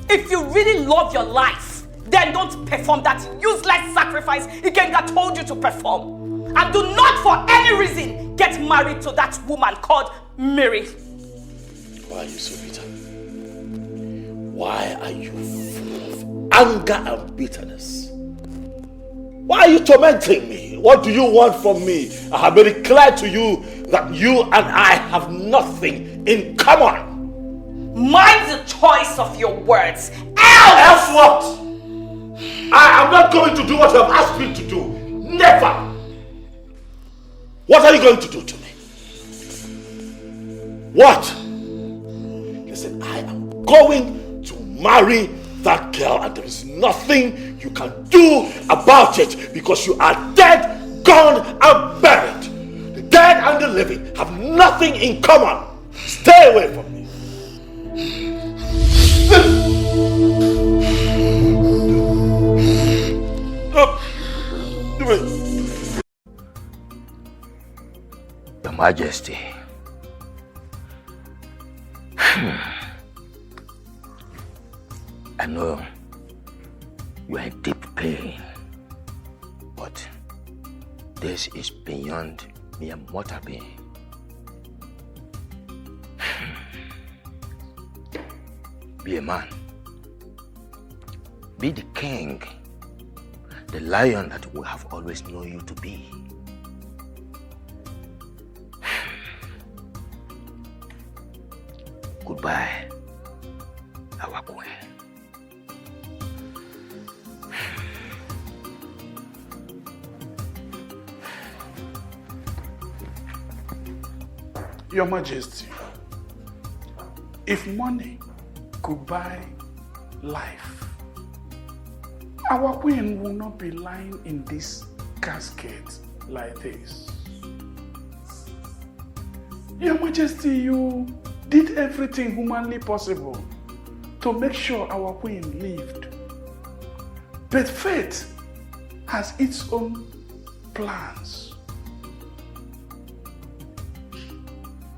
If you really love your life, then don't perform that useless sacrifice Ikenga told you to perform. And do not for any reason get married to that woman called Mary. Why are you so bitter? Why are you full of anger and bitterness? Why are you tormenting me? What do you want from me? I have made it clear to you that you and I have nothing in common. Mind the choice of your words. Else what? I am not going to do what you have asked me to do. Never. What are you going to do to me? What? Listen, I am going to marry that girl and there is nothing you can do about it because you are dead, gone and buried. The dead and the living have nothing in common. Stay away from me. Your Majesty, I know you are in deep pain, but this is beyond mere mortal being. Be a man. Be the king, the lion that we have always known you to be. Goodbye, our queen. Your Majesty, if money could buy life, our queen will not be lying in this casket like this. Your Majesty, you did everything humanly possible to make sure our queen lived. But fate has its own plans.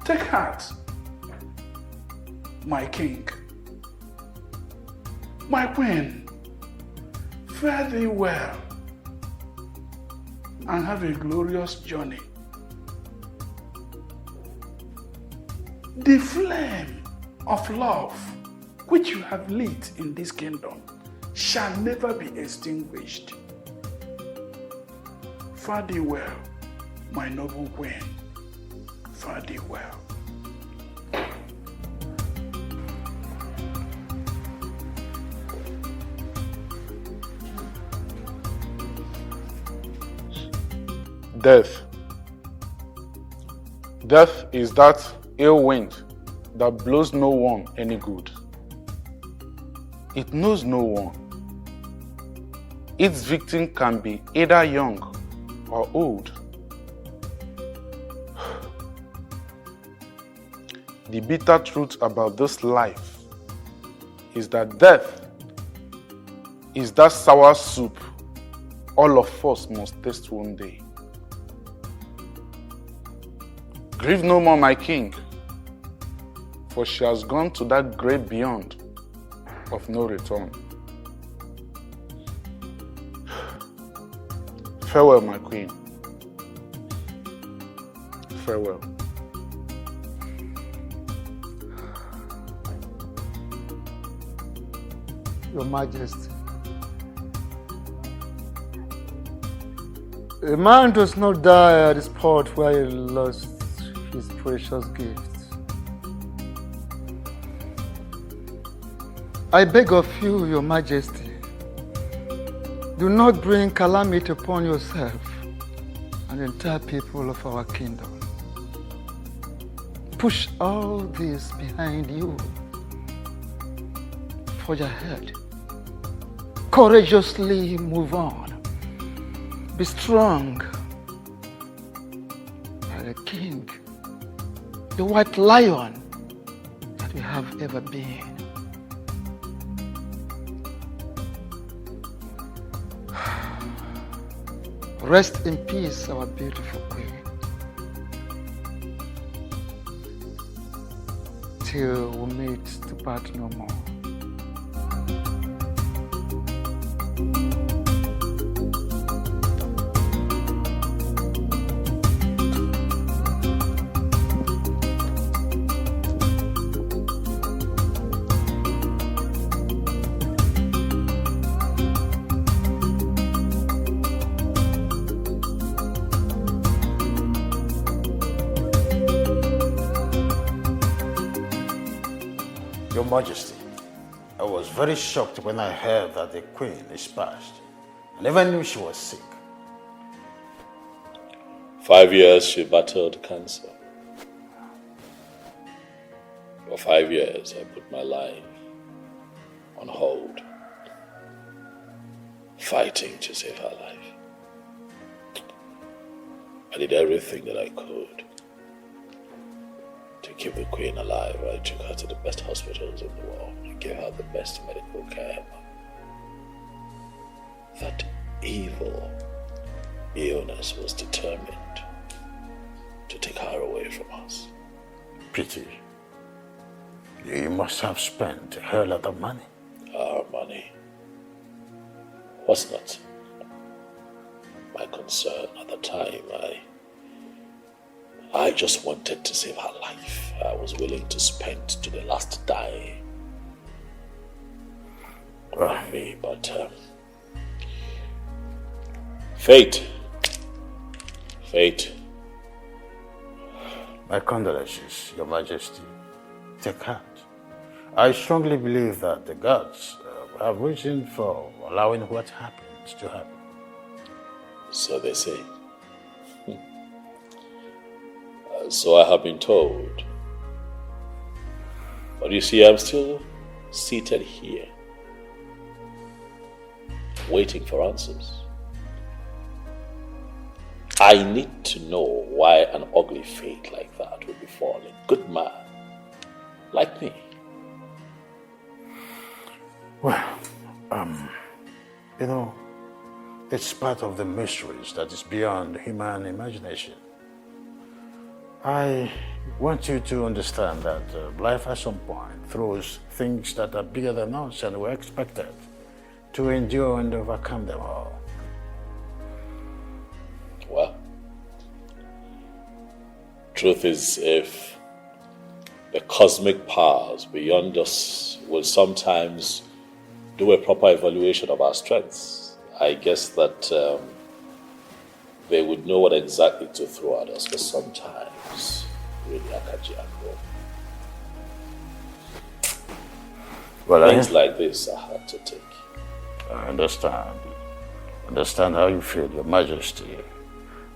Take heart, my king. My queen, fare thee well and have a glorious journey. The flame of love which you have lit in this kingdom shall never be extinguished. Fare thee well, my noble queen. Fare thee well. Death. Death is that ill wind that blows no one any good. It knows no one. Its victim can be either young or old. The bitter truth about this life is that death is that sour soup all of us must taste one day. Grieve no more, my king, for she has gone to that great beyond of no return. Farewell, my queen. Farewell. Your Majesty, a man does not die at the spot where he lost his precious gifts. I beg of you, Your Majesty, do not bring calamity upon yourself and the entire people of our kingdom. Push all this behind you. Forge ahead. Courageously move on. Be strong. Like a king, the white lion that we have ever been. Rest in peace, our beautiful queen. Till we meet to part no more. Your Majesty, I was very shocked when I heard that the Queen is passed. I never knew she was sick. 5 years she battled cancer. For 5 years I put my life on hold, fighting to save her life. I did everything that I could to keep the Queen alive. I took her to the best hospitals in the world. I gave her the best medical care. That evil illness was determined to take her away from us. Pity. You must have spent a hell lot of money. Our money was not my concern at the time. I just wanted to save her life. I was willing to spend to the last dime on me, but fate. My condolences, Your Majesty. Take heart. I strongly believe that the gods have reason for allowing what happens to happen. So they say. So I have been told. But you see, I'm still seated here, waiting for answers. I need to know why an ugly fate like that would befall a good man like me. Well, it's part of the mysteries that is beyond human imagination. I want you to understand that life at some point throws things that are bigger than us and we're expected to endure and overcome them all. Well, truth is, if the cosmic powers beyond us will sometimes do a proper evaluation of our strengths, I guess that they would know what exactly to throw at us, but sometimes really akajiako. Well, things like this are hard to take. I understand how you feel, Your Majesty.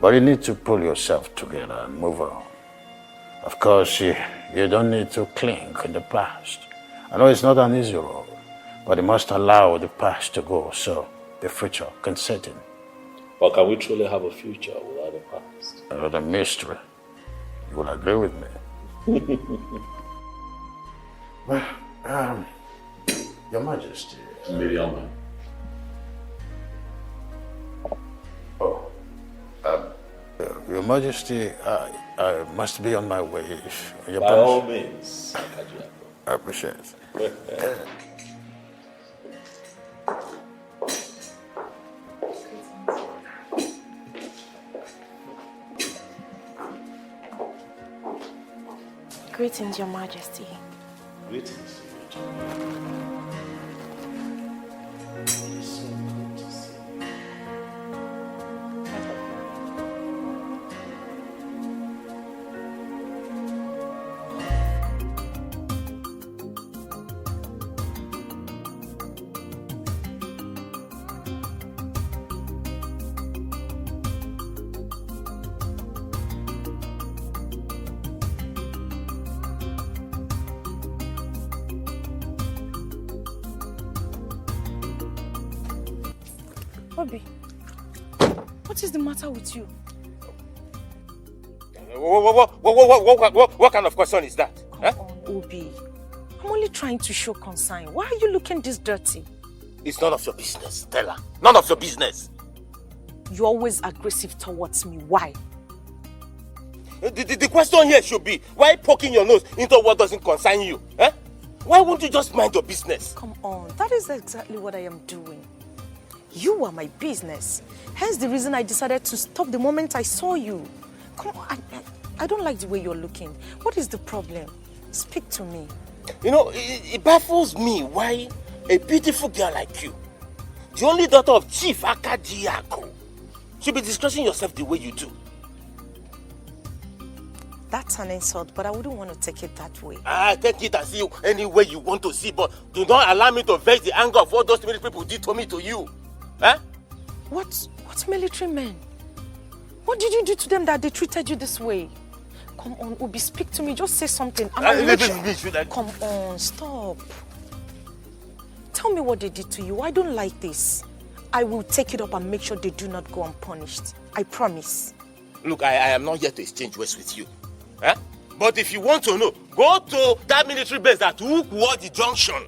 But you need to pull yourself together and move on. Of course, you don't need to cling in the past. I know it's not an easy road, but you must allow the past to go so the future can set in. But can we truly have a future without the past? Another mystery. You will agree with me. Well, Your Majesty. Miriam. Oh. Your Majesty, I must be on my way. By all means. I appreciate it. Greetings, Your Majesty. Greetings. It's so good to see you. Obi, what is the matter with you? What kind of question is that? Come on, Obi. I'm only trying to show concern. Why are you looking this dirty? It's none of your business, Stella. None of your business. You're always aggressive towards me. Why? The question here should be, why poking your nose into what doesn't concern you? Eh? Why won't you just mind your business? Come on, that is exactly what I am doing. You are my business. Hence the reason I decided to stop the moment I saw you. Come on, I don't like the way you're looking. What is the problem? Speak to me. You know, it baffles me why a beautiful girl like you, the only daughter of Chief Akajiako, should be discussing yourself the way you do. That's an insult, but I wouldn't want to take it that way. I take it as you any way you want to see, but do not allow me to vex the anger of what those military people did to me to you. Eh? What military men? What did you do to them that they treated you this way? Come on, Obi, speak to me. Just say something. Come on, stop. Tell me what they did to you. I don't like this. I will take it up and make sure they do not go unpunished. I promise. Look, I am not here to exchange words with you. Eh? But if you want to know, go to that military base at Ukwuodi Junction.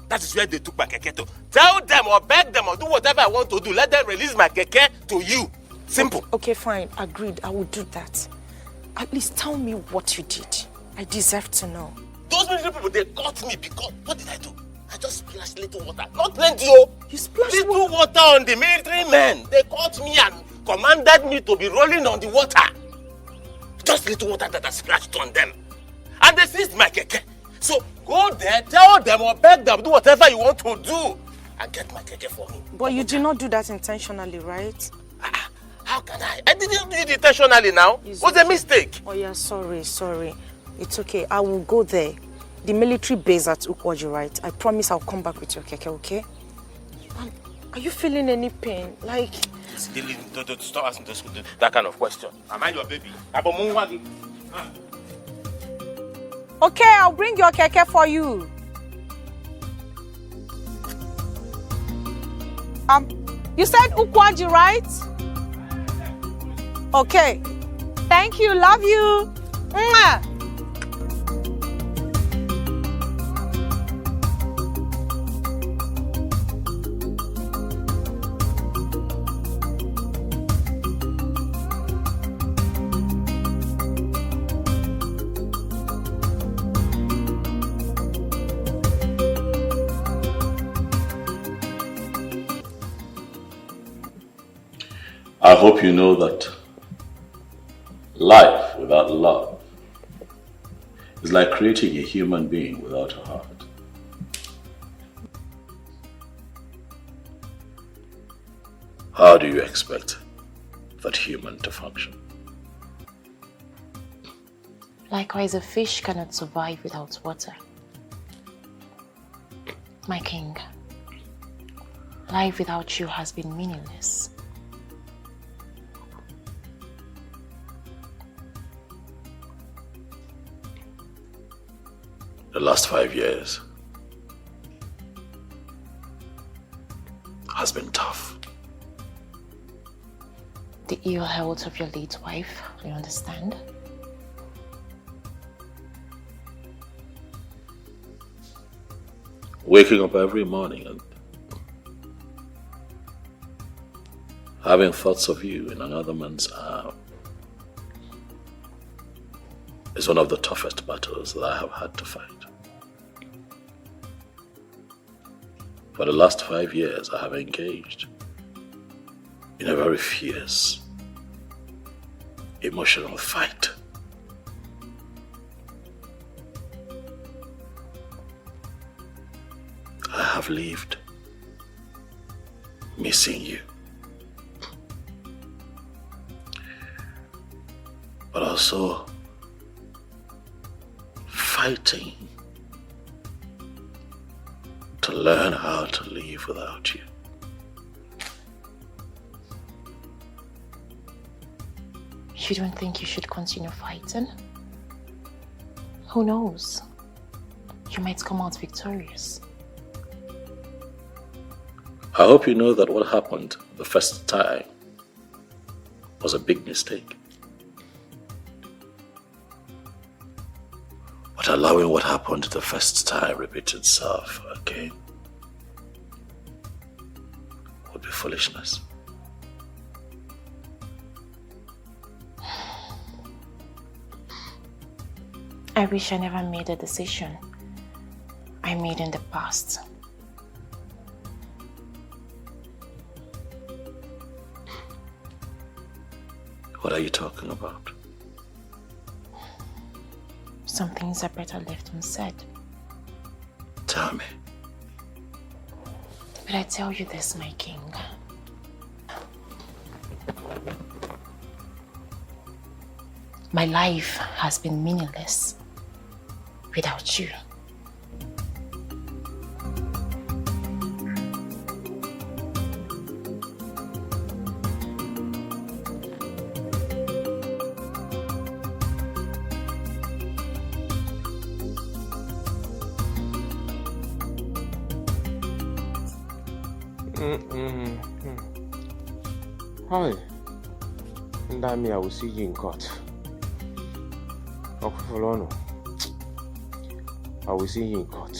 That is where they took my keke to. Tell them or beg them or do whatever I want to do. Let them release my keke to you. Simple. Okay, fine. Agreed. I will do that. At least tell me what you did. I deserve to know. Those military people, they caught me because... What did I do? I just splashed little water. Not plenty, oh. You splashed little water on the military men. They caught me and commanded me to be rolling on the water. Just little water that I splashed on them. And they seized my keke. So go there, tell them or beg them, do whatever you want to do. And get my keke for me. But you did not do that intentionally, right? How can I? I didn't do it intentionally now. It was a mistake. Oh yeah, sorry. It's okay. I will go there. The military base at Ukwoji, right? I promise I'll come back with your keke, okay? Are you feeling any pain? Like... Don't stop asking that kind of question. Am I your baby? Okay, I'll bring your keke for you. You said Ukwoji, right? Okay. Thank you. Love you. Mwah. I hope you know that life without love is like creating a human being without a heart. How do you expect that human to function? Likewise, a fish cannot survive without water. My king, life without you has been meaningless. The last 5 years has been tough. The ill health of your late wife, you understand? Waking up every morning and having thoughts of you in another man's arm is one of the toughest battles that I have had to fight. For the last 5 years, I have engaged in a very fierce, emotional fight. I have lived missing you, but also fighting to learn how to live without you. You don't think you should continue fighting? Who knows? You might come out victorious. I hope you know that what happened the first time was a big mistake. But allowing what happened the first time repeat itself again would be foolishness. I wish I never made a decision I made in the past. What are you talking about? Some things are better left unsaid. Tell me. But I tell you this, my king. My life has been meaningless without you. Hi. And I will see you in court. I will see you in court.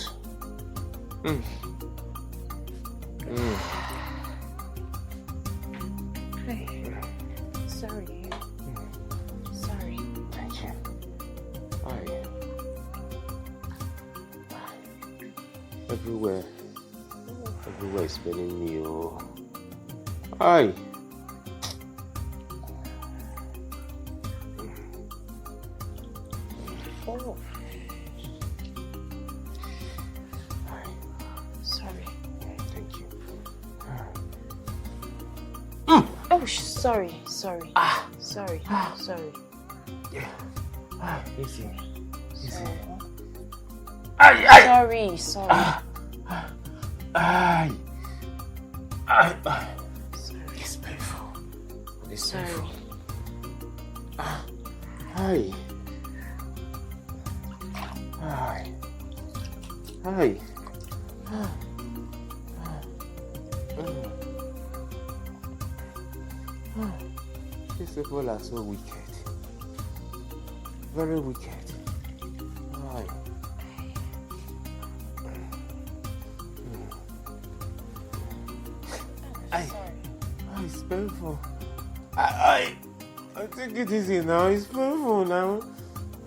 Hey, sorry. Sorry. Thank you. Hi. Everywhere is spinning me. Oh. Hi. Oh. Sorry. Thank you. Oh, sorry. Sorry. Sorry. Yeah. Easy. Sorry. Sorry. Sorry. It's painful. It's Sorry. painful. Hi. These people are so wicked. Very wicked. Hi. It's painful. I take it easy now. It's painful now.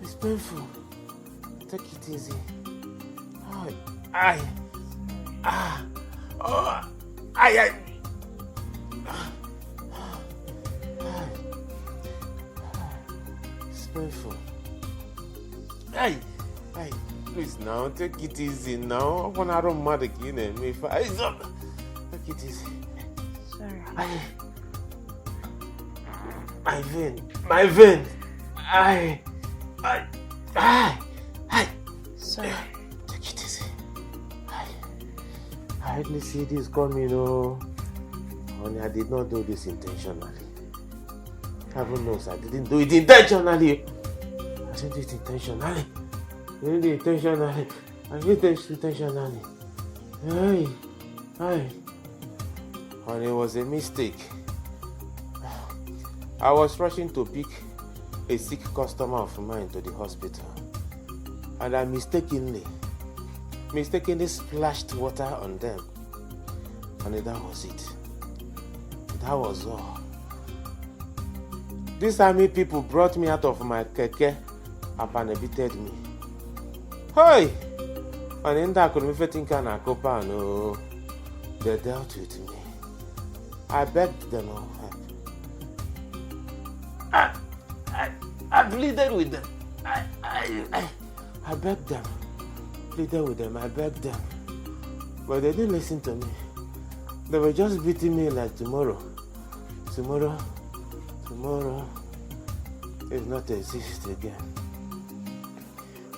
It's painful. Take it easy. It's painful. Please now, take it easy now. I don't mad again. Take it easy. Sorry. My vein. Sorry. Take it easy. I hardly see this coming, Honey, I did not do this intentionally. Heaven knows I didn't do it intentionally. I didn't do it intentionally. I did it intentionally. Honey, it was a mistake. I was rushing to pick a sick customer of mine to the hospital, and I mistakenly splashed water on them. And that was it. That was all. These army people brought me out of my keke and beated me. Hey! And in that community na copa, no, they dealt with me. I begged them all. I pleaded with them. I begged them. Pleaded with them. I begged them. But they didn't listen to me. They were just beating me like tomorrow. Tomorrow is not exist again.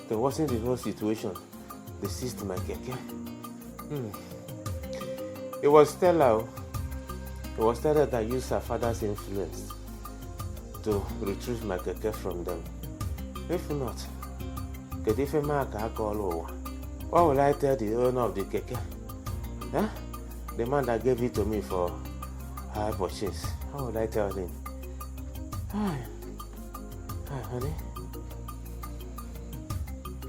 There wasn't the whole situation. They seized my keke. It was Stella. It was Stella that used her father's influence to retrieve my keke from them. If not, what will I tell the owner of the keke? Huh? The man that gave it to me for high purchase. How would I tell him? Hi, honey.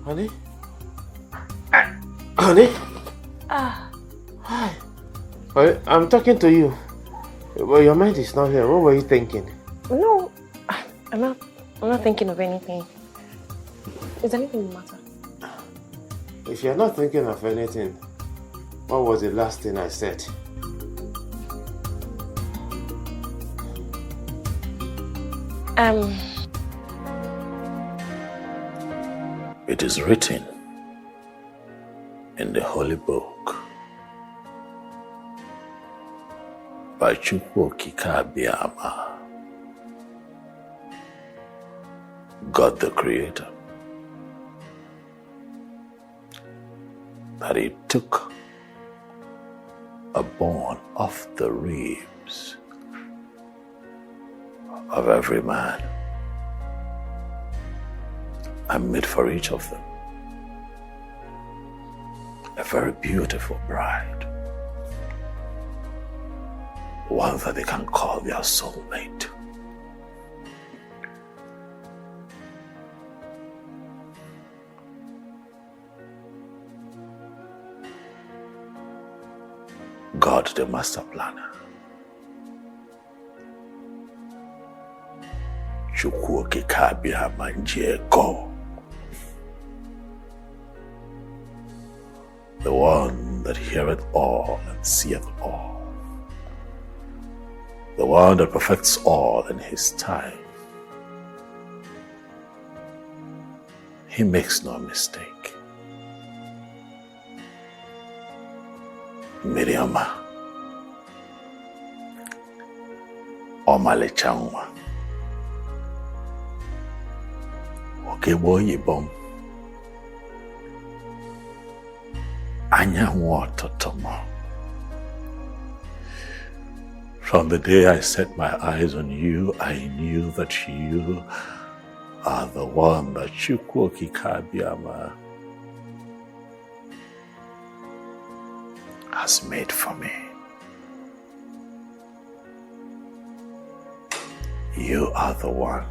Honey? Honey? Hi. I'm talking to you. Well, your mind is not here. What were you thinking? No, I'm not thinking of anything. Is anything the matter? If you're not thinking of anything, what was the last thing I said? It is written in the Holy Book by Chukwu Okike Abiyama God the Creator, that He took a bone off the ribs of every man and made for each of them a very beautiful bride, one that they can call their soulmate. God, the master planner, Chukwu Okike Manjeko, the one that heareth all and seeth all, the one that perfects all in His time. He makes no mistake. Miriama, ọmalịcha nwa, okegbe oyibo, anyanwụ ọtụtụ m. From the day I set my eyes on you, I knew that you are the one that Chukwu Okike has made for me. You are the one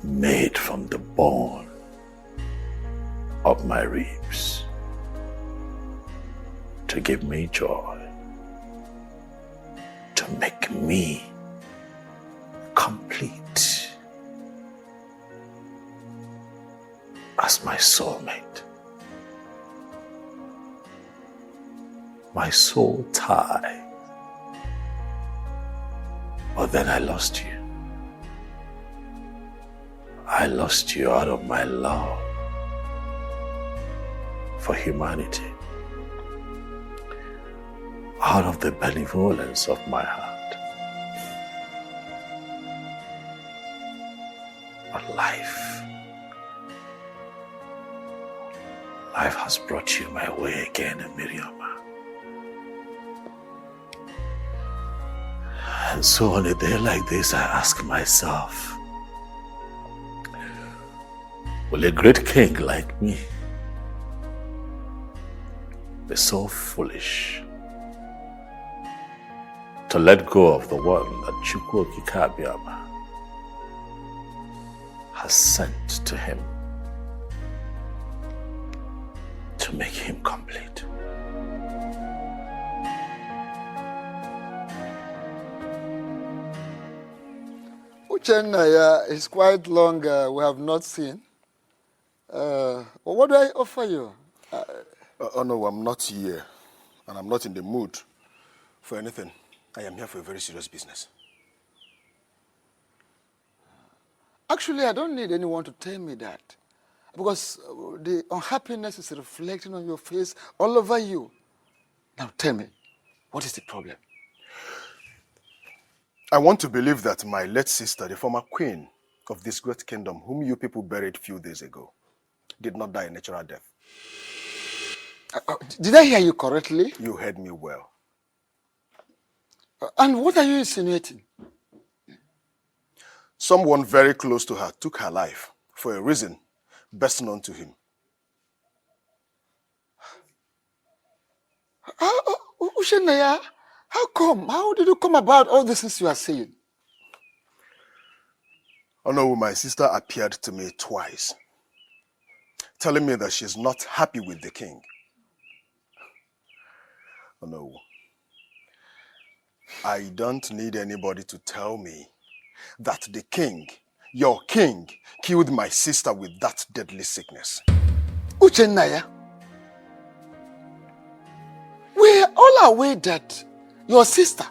made from the bone of my ribs to give me joy, to make me complete as my soulmate. My soul tie. But then I lost you. I lost you out of my love for humanity, out of the benevolence of my heart. But life has brought you my way again, Miriam. And so on a day like this, I ask myself, will a great king like me be so foolish to let go of the one that Chukwu Okike has sent to him to make him complete? Uchenna is quite long we have not seen. What do I offer you? Oh no, I'm not here. And I'm not in the mood for anything. I am here for a very serious business. Actually, I don't need anyone to tell me that. Because the unhappiness is reflecting on your face all over you. Now tell me, what is the problem? I want to believe that my late sister, the former queen of this great kingdom, whom you people buried a few days ago, did not die a natural death. Did I hear you correctly? You heard me well. And what are you insinuating? Someone very close to her took her life for a reason best known to him. Ushenaya, how come? How did you come about all the things you are saying? Oh no, my sister appeared to me twice, telling me that she's not happy with the king. Oh no. I don't need anybody to tell me that the king, your king, killed my sister with that deadly sickness. Uchenaya, we are all aware that your sister,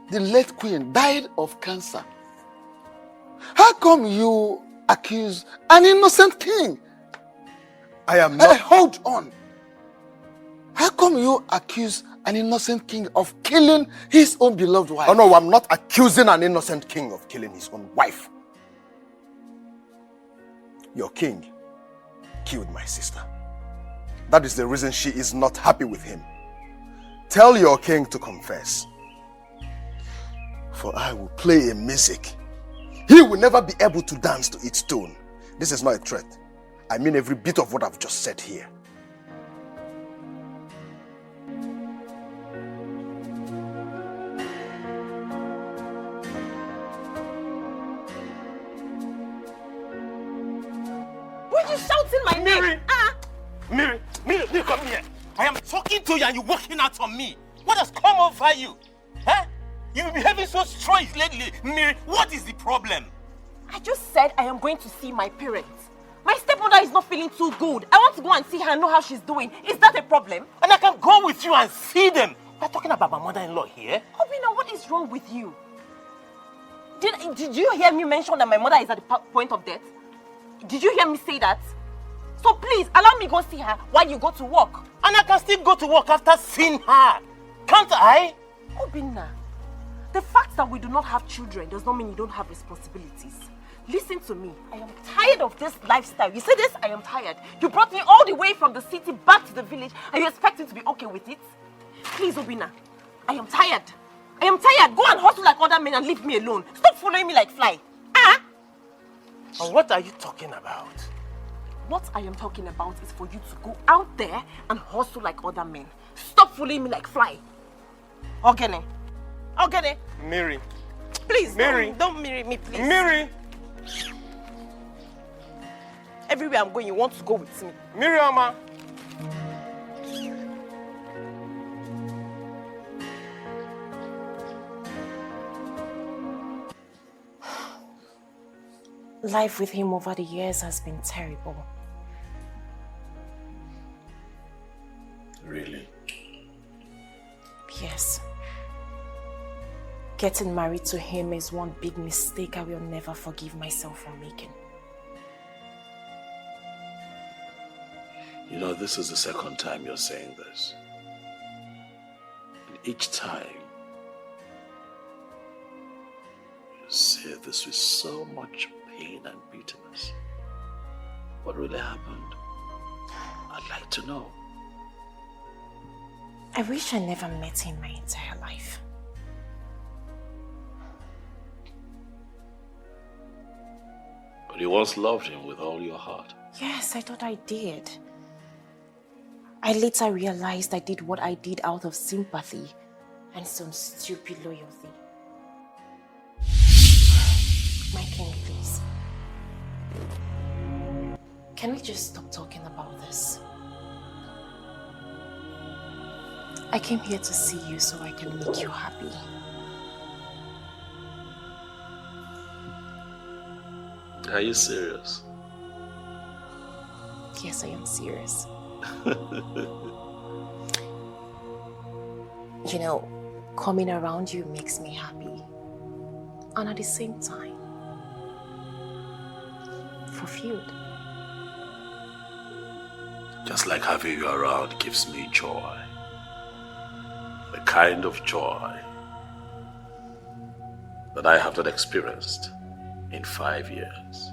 the late queen, died of cancer. How come you accuse an innocent king? I am not... Hold on. How come you accuse an innocent king of killing his own beloved wife. Oh no, I'm not accusing an innocent king of killing his own wife. Your king killed my sister. That is the reason she is not happy with him. Tell your king to confess. For I will play a music. He will never be able to dance to its tune. This is not a threat. I mean every bit of what I've just said here. Why are you shouting my name? Miri, come here. I am talking to you and you're walking out on me. What has come over you? Huh? You've been behaving so strange lately. Miri, what is the problem? I just said I am going to see my parents. My stepmother is not feeling too good. I want to go and see her and know how she's doing. Is that a problem? And I can go with you and see them. We're talking about my mother-in-law here. Obina, what is wrong with you? Did you hear me mention that my mother is at the point of death? Did you hear me say that? So please, allow me go see her while you go to work. And I can still go to work after seeing her. Can't I? Obina, the fact that we do not have children does not mean you don't have responsibilities. Listen to me. I am tired of this lifestyle. You say this? I am tired. You brought me all the way from the city back to the village and you expect me to be okay with it? Please, Obina, I am tired. I am tired. Go and hustle like other men and leave me alone. Stop following me like fly. And what are you talking about? What I am talking about is for you to go out there and hustle like other men. Stop following me like fly. Ogene. Ogene. Miri. Please, Miri. don't marry me, please. Miri. Everywhere I'm going, you want to go with me. Miriama. Life with him over the years has been terrible. Really? Yes. Getting married to him is one big mistake I will never forgive myself for making. You know, this is the second time you're saying this. And each time, you say this with so much pain and bitterness. What really happened? I'd like to know. I wish I never met him my entire life. But you once loved him with all your heart. Yes, I thought I did. I later realized I did what I did out of sympathy and some stupid loyalty. My king, please. Can we just stop talking about this? I came here to see you so I can make you happy. Are you serious? Yes, I am serious. You know, coming around you makes me happy. And at the same time, fulfilled. Just like having you around gives me joy. The kind of joy that I have not experienced in 5 years.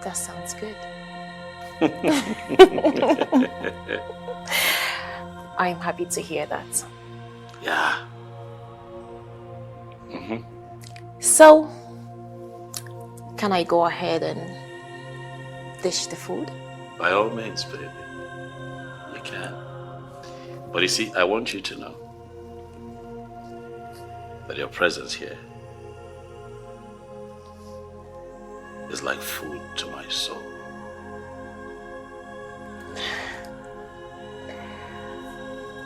That sounds good. I'm happy to hear that. Yeah. So, can I go ahead and dish the food? By all means, baby. You can. But you see, I want you to know that your presence here is like food to my soul.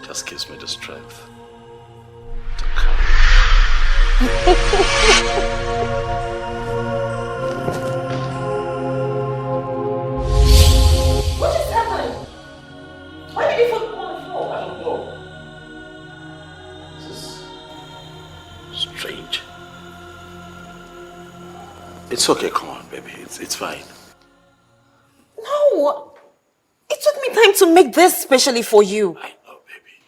Just gives me the strength to carry. What is happening? Why did you put on the floor? I don't know. This is strange. It's okay, come on, baby. It's fine. It took me time to make this specially for you. I know, baby.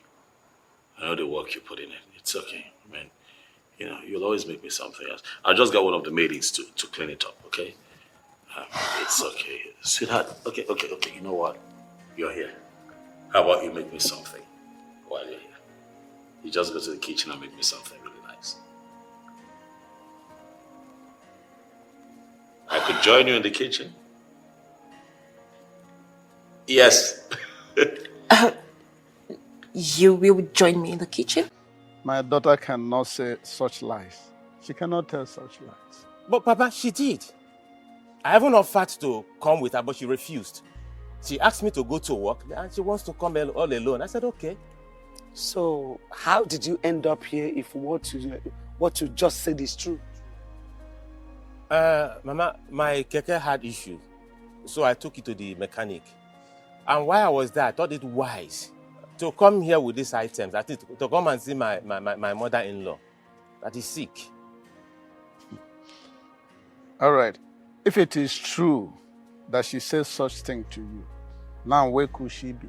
I know the work you put in it. It's okay. I mean, you know, you'll always make me something else. I'll just get one of the maidens to clean it up, okay? It's okay. Sweetheart, okay. You know what? You're here. How about you make me something while you're here? You just go to the kitchen and make me something really nice. I could join you in the kitchen. Yes. You will join me in the kitchen? My daughter cannot say such lies. She cannot tell such lies. But Papa, she did. I even offered to come with her, but she refused. She asked me to go to work and she wants to come all alone. I said, okay. So, how did you end up here if what you just said is true? Mama, my keke had issues, so I took it to the mechanic. And while I was there, I thought it wise to come here with these items. I think to come and see my mother-in-law that is sick. All right. If it is true that she says such thing to you, now where could she be?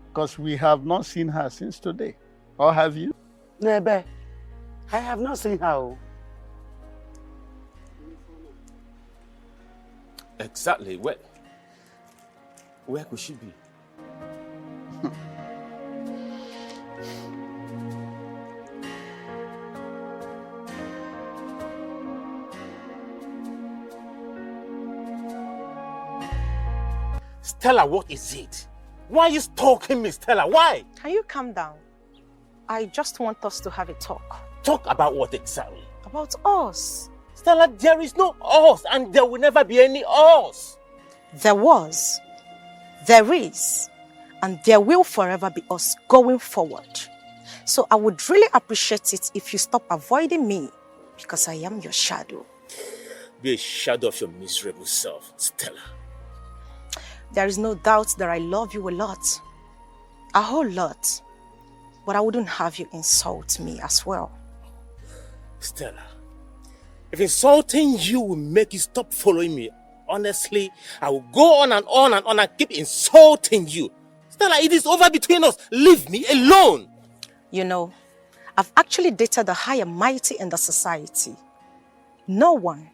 Because we have not seen her since today. Or have you? Nebe, I have not seen her. Exactly. Where could she be? Stella, what is it? Why are you stalking me, Stella? Why? Can you calm down? I just want us to have a talk. Talk about what exactly? About us. Stella, there is no us, and there will never be any us. There was, there is, and there will forever be us going forward. So I would really appreciate it if you stop avoiding me, because I am your shadow. Be a shadow of your miserable self, Stella. There is no doubt that I love you a lot. A whole lot. But I wouldn't have you insult me as well. Stella, if insulting you will make you stop following me, honestly, I will go on and on and on and keep insulting you. Stella, it is over between us. Leave me alone. You know, I've actually dated the high and mighty in the society. No one,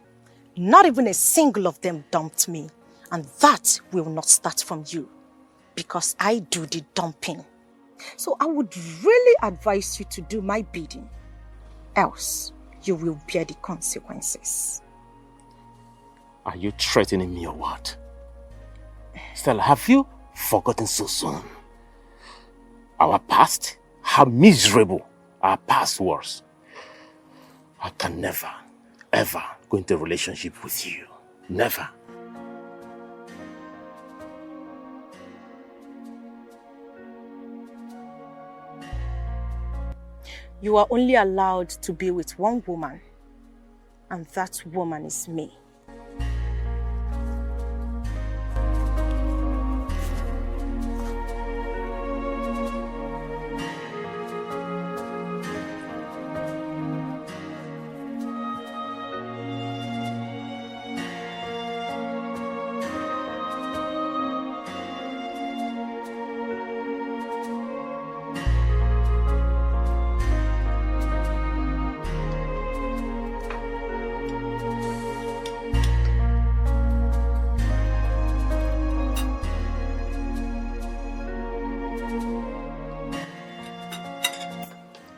not even a single of them dumped me. And that will not start from you, because I do the dumping. So I would really advise you to do my bidding. Else, you will bear the consequences. Are you threatening me or what? Stella, have you forgotten so soon? Our past? How miserable our past was. I can never, ever go into a relationship with you. Never. You are only allowed to be with one woman, and that woman is me.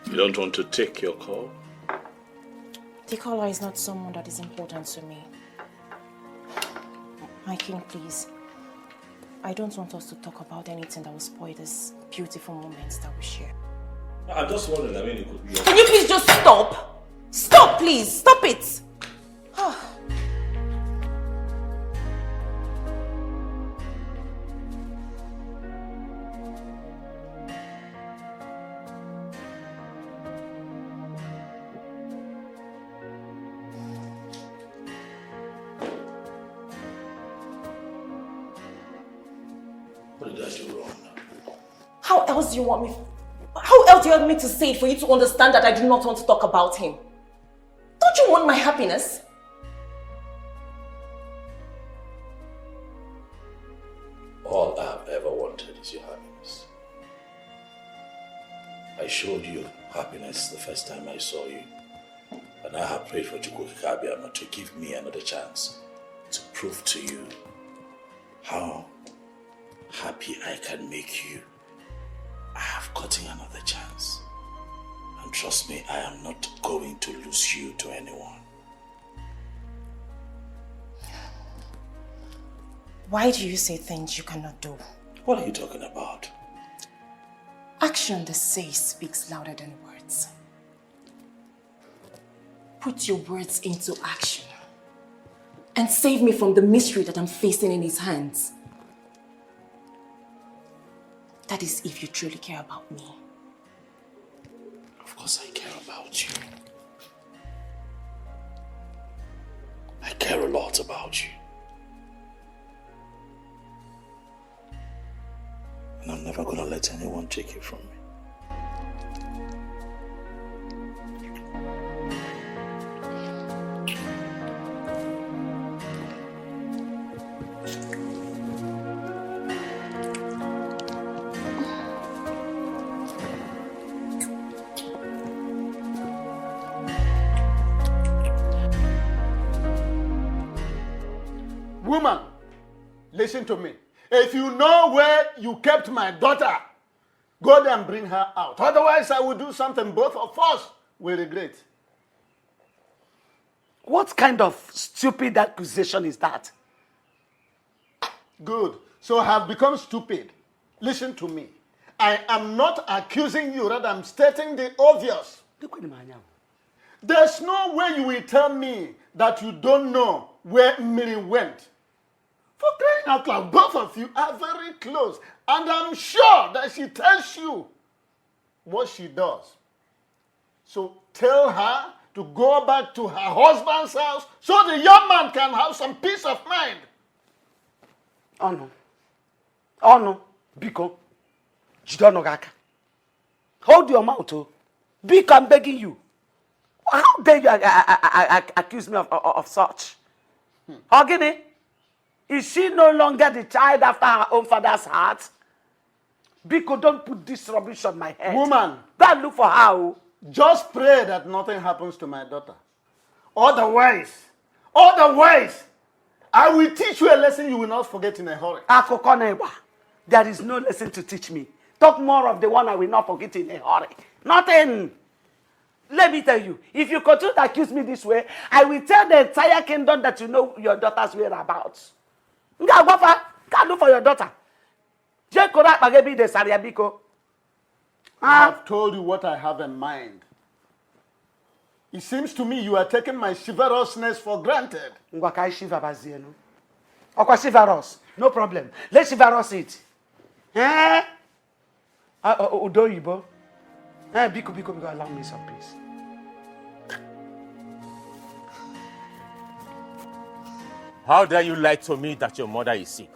You don't want to take your call? The caller is not someone that is important to me. My king, please. I don't want us to talk about anything that will spoil this beautiful moments that we share. I'm just wondering, I mean, it could be... Can you please just stop? Stop, please. Stop it. What did I do wrong now? How else do you want me? How else do you want me to say it for you to understand that I do not want to talk about him? Don't you want my happiness? All I've ever showed you happiness the first time I saw you. And I have prayed for Chukwukabiyama to give me another chance to prove to you how happy I can make you. I have gotten another chance. And trust me, I am not going to lose you to anyone. Why do you say things you cannot do? What are you talking about? Action, they say, speaks louder than words. Put your words into action and save me from the mystery that I'm facing in his hands. That is if you truly care about me. Of course I care about you. I care a lot about you. And I'm never gonna let anyone take it from me. Woman, listen to me. If you know where you kept my daughter, go there and bring her out. Otherwise, I will do something both of us will regret. What kind of stupid accusation is that? Good. So I have become stupid. Listen to me. I am not accusing you, rather I'm stating the obvious. There's no way you will tell me that you don't know where Miri went. For crying out loud, both of you are very close. And I'm sure that she tells you what she does. So tell her to go back to her husband's house so the young man can have some peace of mind. Oh no. Oh no. Biko. Jidonogaka. Hold your mouth, oh. Biko, I'm begging you. How dare you accuse me of such? Ogini, is she no longer the child after her own father's heart? Biko, don't put this rubbish on my head. Woman. Go and look for her. Oh. Just pray that nothing happens to my daughter. Otherwise, I will teach you a lesson you will not forget in a hurry. There is no lesson to teach me. Talk more of the one I will not forget in a hurry. Nothing. Let me tell you, if you continue to accuse me this way, I will tell the entire kingdom that you know your daughter's whereabouts. Go look for your daughter. I have told you what I have in mind. It seems to me you are taking my chivalrousness for granted. Chivalrous. No problem. Let's chivalrous it. Eh? Udoyibo. Biko, allow me some peace. How dare you lie to me that your mother is sick?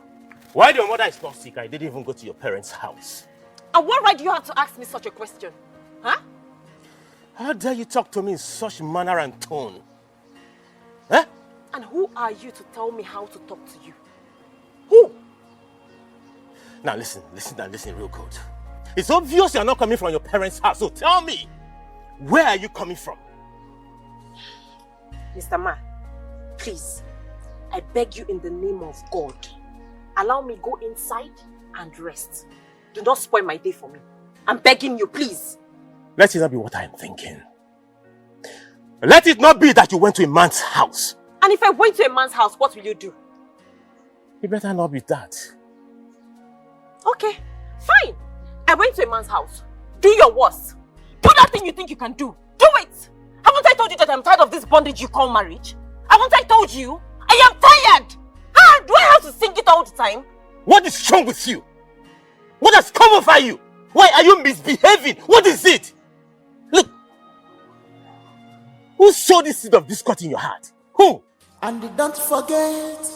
Why your mother is not sick? I didn't even go to your parents' house. And what right do you have to ask me such a question? Huh? How dare you talk to me in such manner and tone? Huh? And who are you to tell me how to talk to you? Who? Now listen real good. It's obvious you're not coming from your parents' house, so tell me, where are you coming from? Mr. Ma, please, I beg you in the name of God, allow me go inside and rest. Do not spoil my day for me. I'm begging you, please. Let it not be what I'm thinking. Let it not be that you went to a man's house. And if I went to a man's house, what will you do? It better not be that. Okay, fine. I went to a man's house. Do your worst. Do that thing you think you can do. Do it! Haven't I told you that I'm tired of this bondage you call marriage? Haven't I told you? I am tired! Do I have to sing it all the time? What is wrong with you? What has come over you? Why are you misbehaving? What is it? Look. Who sowed this seed of discord in your heart? Who? And don't forget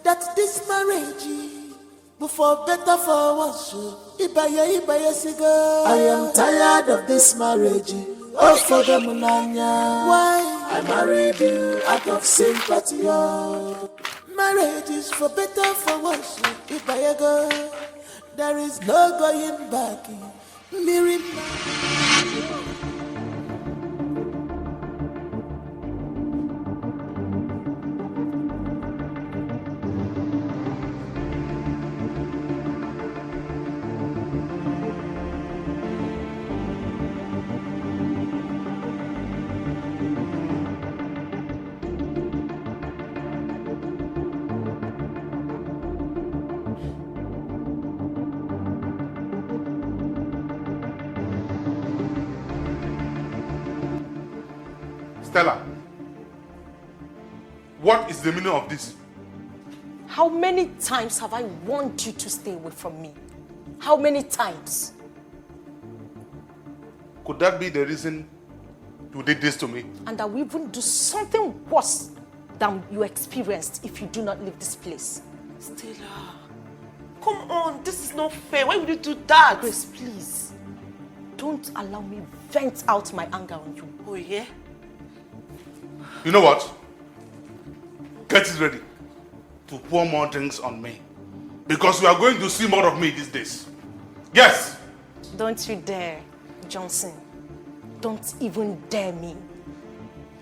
that this marriage, before better for once, I am tired of this marriage. Oh, for the munanya. Why? I married you out of sympathy. Marriage is for better for once. There is no going back. Stella, what is the meaning of this? How many times have I warned you to stay away from me? How many times? Could that be the reason you did this to me? And I will even do something worse than you experienced if you do not leave this place. Stella, come on, this is not fair. Why would you do that? Grace, please. Don't allow me vent out my anger on you. Oh, yeah? You know what? Get it ready to pour more drinks on me. Because you are going to see more of me these days. Yes! Don't you dare, Johnson. Don't even dare me.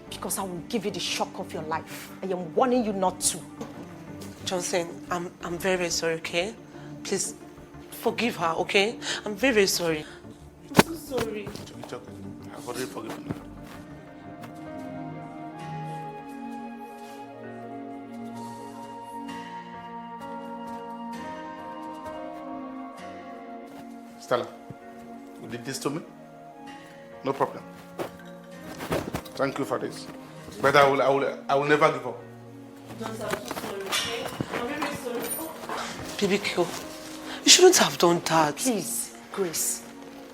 Because I will give you the shock of your life. I am warning you not to. Johnson, I'm very, very sorry, okay? Please, forgive her, okay? I'm very, very sorry. I'm so sorry. It's okay. I've already forgiven her. Stella, you did this to me? No problem. Thank you for this. But I will never give up. Johnson, I'm so sorry, okay? I'm very, very sorry. Baby Q, you shouldn't have done that. Please, Grace,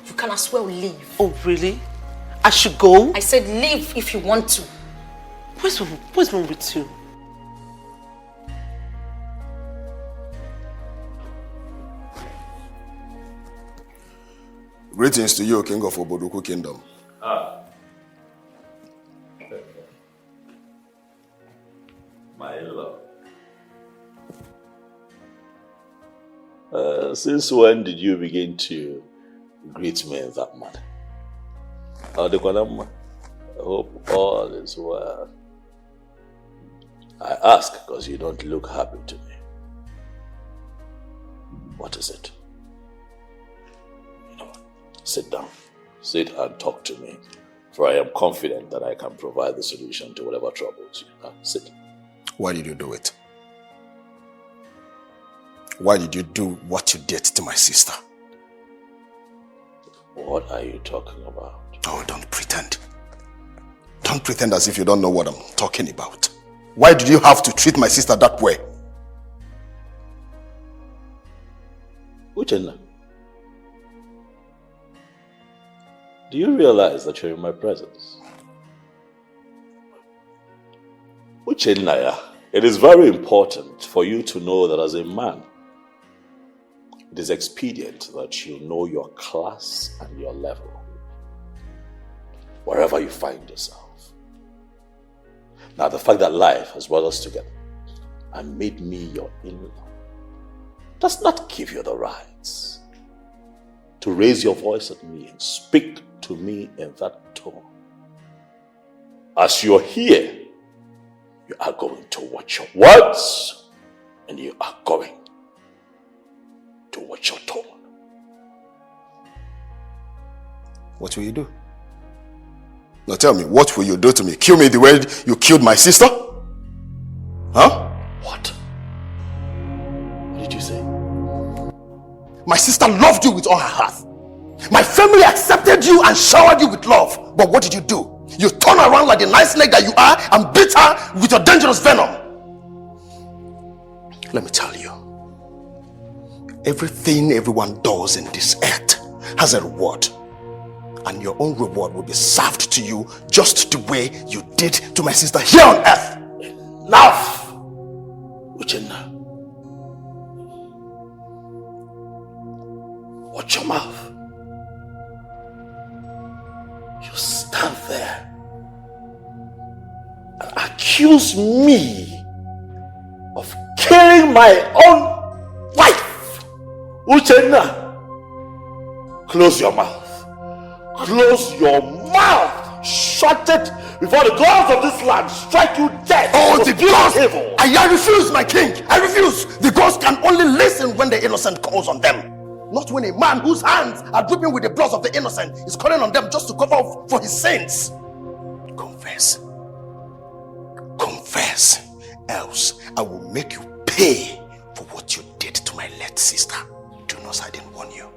you can as well leave. Oh, really? I should go? I said leave if you want to. What's wrong with you? Greetings to you, King of Oboduku Kingdom. My love. Since when did you begin to greet me in that manner? I hope all is well. I ask because you don't look happy to me. What is it? Sit down. Sit and talk to me. For I am confident that I can provide the solution to whatever troubles you. Sit. Why did you do it? Why did you do what you did to my sister? What are you talking about? Oh, don't pretend. Don't pretend as if you don't know what I'm talking about. Why did you have to treat my sister that way? Uchenna, do you realize that you're in my presence? Uchenna, it is very important for you to know that as a man, it is expedient that you know your class and your level, wherever you find yourself. Now, the fact that life has brought us together and made me your in-law does not give you the rights to raise your voice at me and speak to me in that tone. As you're here, you are going to watch your words and you are going to watch your tone. What will you do? Now tell me, what will you do to me? Kill me the way you killed my sister? Huh? What? What did you say? My sister loved you with all her heart. My family accepted you and showered you with love. But what did you do? You turn around like the nice leg that you are and beat her with your dangerous venom. Let me tell you, everything everyone does in this earth has a reward. And your own reward will be served to you just the way you did to my sister here on earth. Enough! Uchenna, watch your mouth. You stand there and accuse me of killing my own wife. Uchenna, close your mouth. Close your mouth! Shut it before the gods of this land strike you dead! Oh, the gods! I refuse, my king! I refuse! The gods can only listen when the innocent calls on them. Not when a man whose hands are dripping with the blood of the innocent is calling on them just to cover up for his sins. Confess. Confess. Else I will make you pay for what you did to my late sister. Do not say I didn't warn you.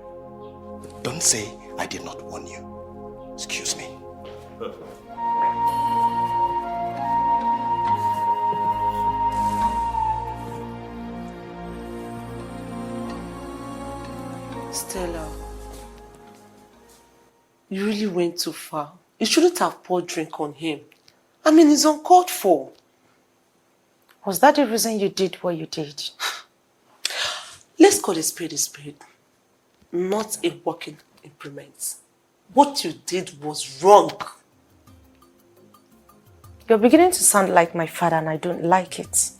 Don't say I did not warn you. Excuse me. Stella, you really went too far. You shouldn't have poured drink on him. I mean, it's uncalled for. Was that the reason you did what you did? Let's call a spade, not a working implement. What you did was wrong. You're beginning to sound like my father and I don't like it.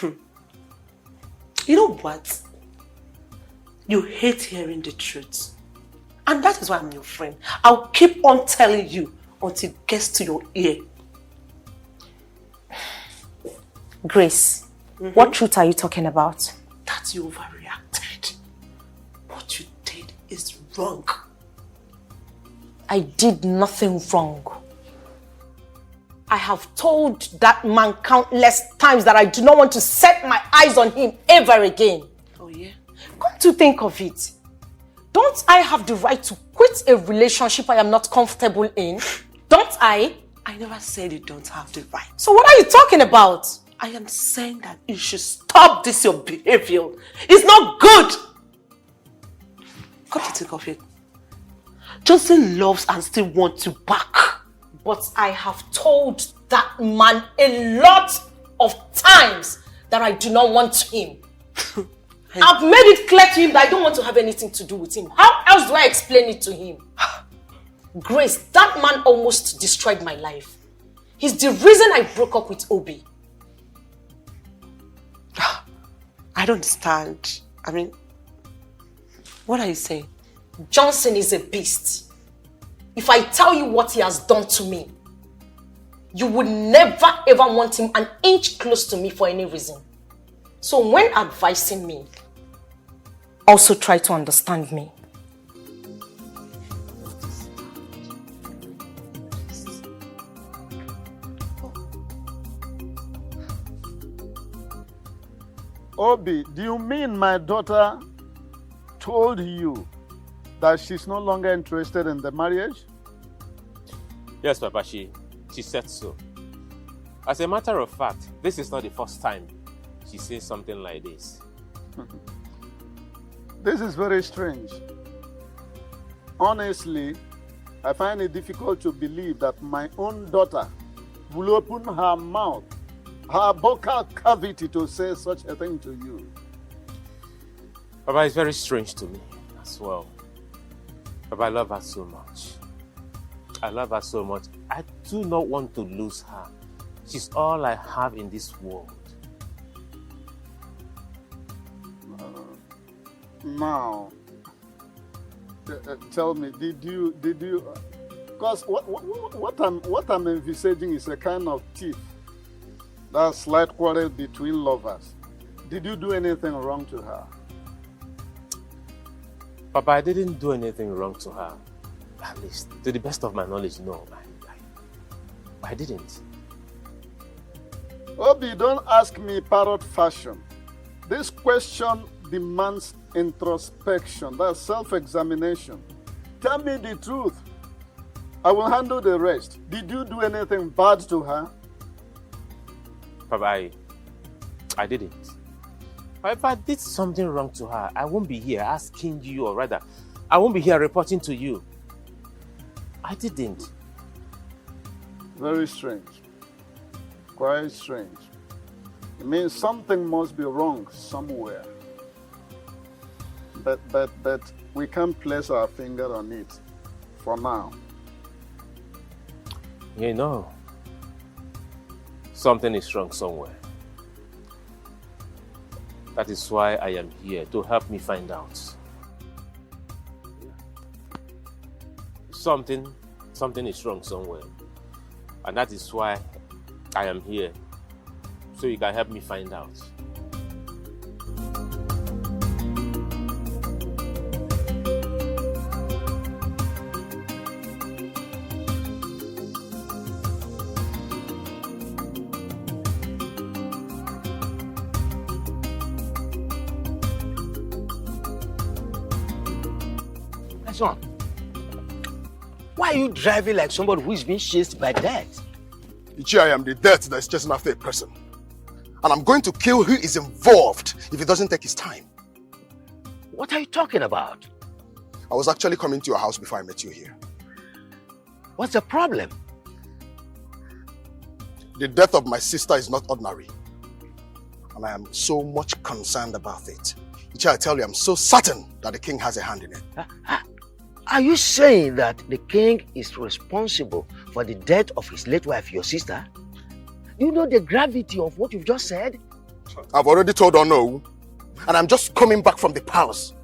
You know what? You hate hearing the truth. And that is why I'm your friend. I'll keep on telling you until it gets to your ear. Grace, what truth are you talking about? That you overreacted. What you did is wrong. I did nothing wrong. I have told that man countless times that I do not want to set my eyes on him ever again. Oh yeah? Come to think of it, don't I have the right to quit a relationship I am not comfortable in? Don't I? I never said you don't have the right. So what are you talking about? I am saying that you should stop this your behavior. It's not good. Come to think of it, Johnson loves and still wants you back. But I have told that man a lot of times that I do not want him. I've made it clear to him that I don't want to have anything to do with him. How else do I explain it to him? Grace, that man almost destroyed my life. He's the reason I broke up with Obi. I don't understand. I mean, what are you saying? Johnson is a beast. If I tell you what he has done to me, you would never ever want him an inch close to me for any reason. So when advising me, also try to understand me. Obi, do you mean my daughter told you that she's no longer interested in the marriage? Yes, Papa, she said so. As a matter of fact, this is not the first time she says something like this. This is very strange. Honestly, I find it difficult to believe that my own daughter will open her mouth, her vocal cavity to say such a thing to you. Papa, it's very strange to me as well. Papa, I love her so much. I love her so much. I do not want to lose her. She's all I have in this world. Now, tell me, did you? Because what I'm envisaging is a kind of tiff, that slight quarrel between lovers. Did you do anything wrong to her? Papa, I didn't do anything wrong to her. At least, to the best of my knowledge, no. I didn't. Obi, don't ask me parrot fashion. This question demands introspection, that's self-examination. Tell me the truth. I will handle the rest. Did you do anything bad to her? Papa, I didn't. If I did something wrong to her, I won't be here asking you, or rather, I won't be here reporting to you. I didn't. Very strange. Quite strange. It means something must be wrong somewhere. But we can't place our finger on it for now. You know, something is wrong somewhere. That is why I am here, to help me find out. something is wrong somewhere. And that is why I am here. So you can help me find out. Son, why are you driving like somebody who is being chased by death? Ichi, I am the death that is chasing after a person. And I'm going to kill who is involved if he doesn't take his time. What are you talking about? I was actually coming to your house before I met you here. What's the problem? The death of my sister is not ordinary. And I am so much concerned about it. Ichi, I tell you, I'm so certain that the king has a hand in it. Are you saying that the king is responsible for the death of his late wife, your sister? Do you know the gravity of what you've just said? I've already told Ono, and I'm just coming back from the palace.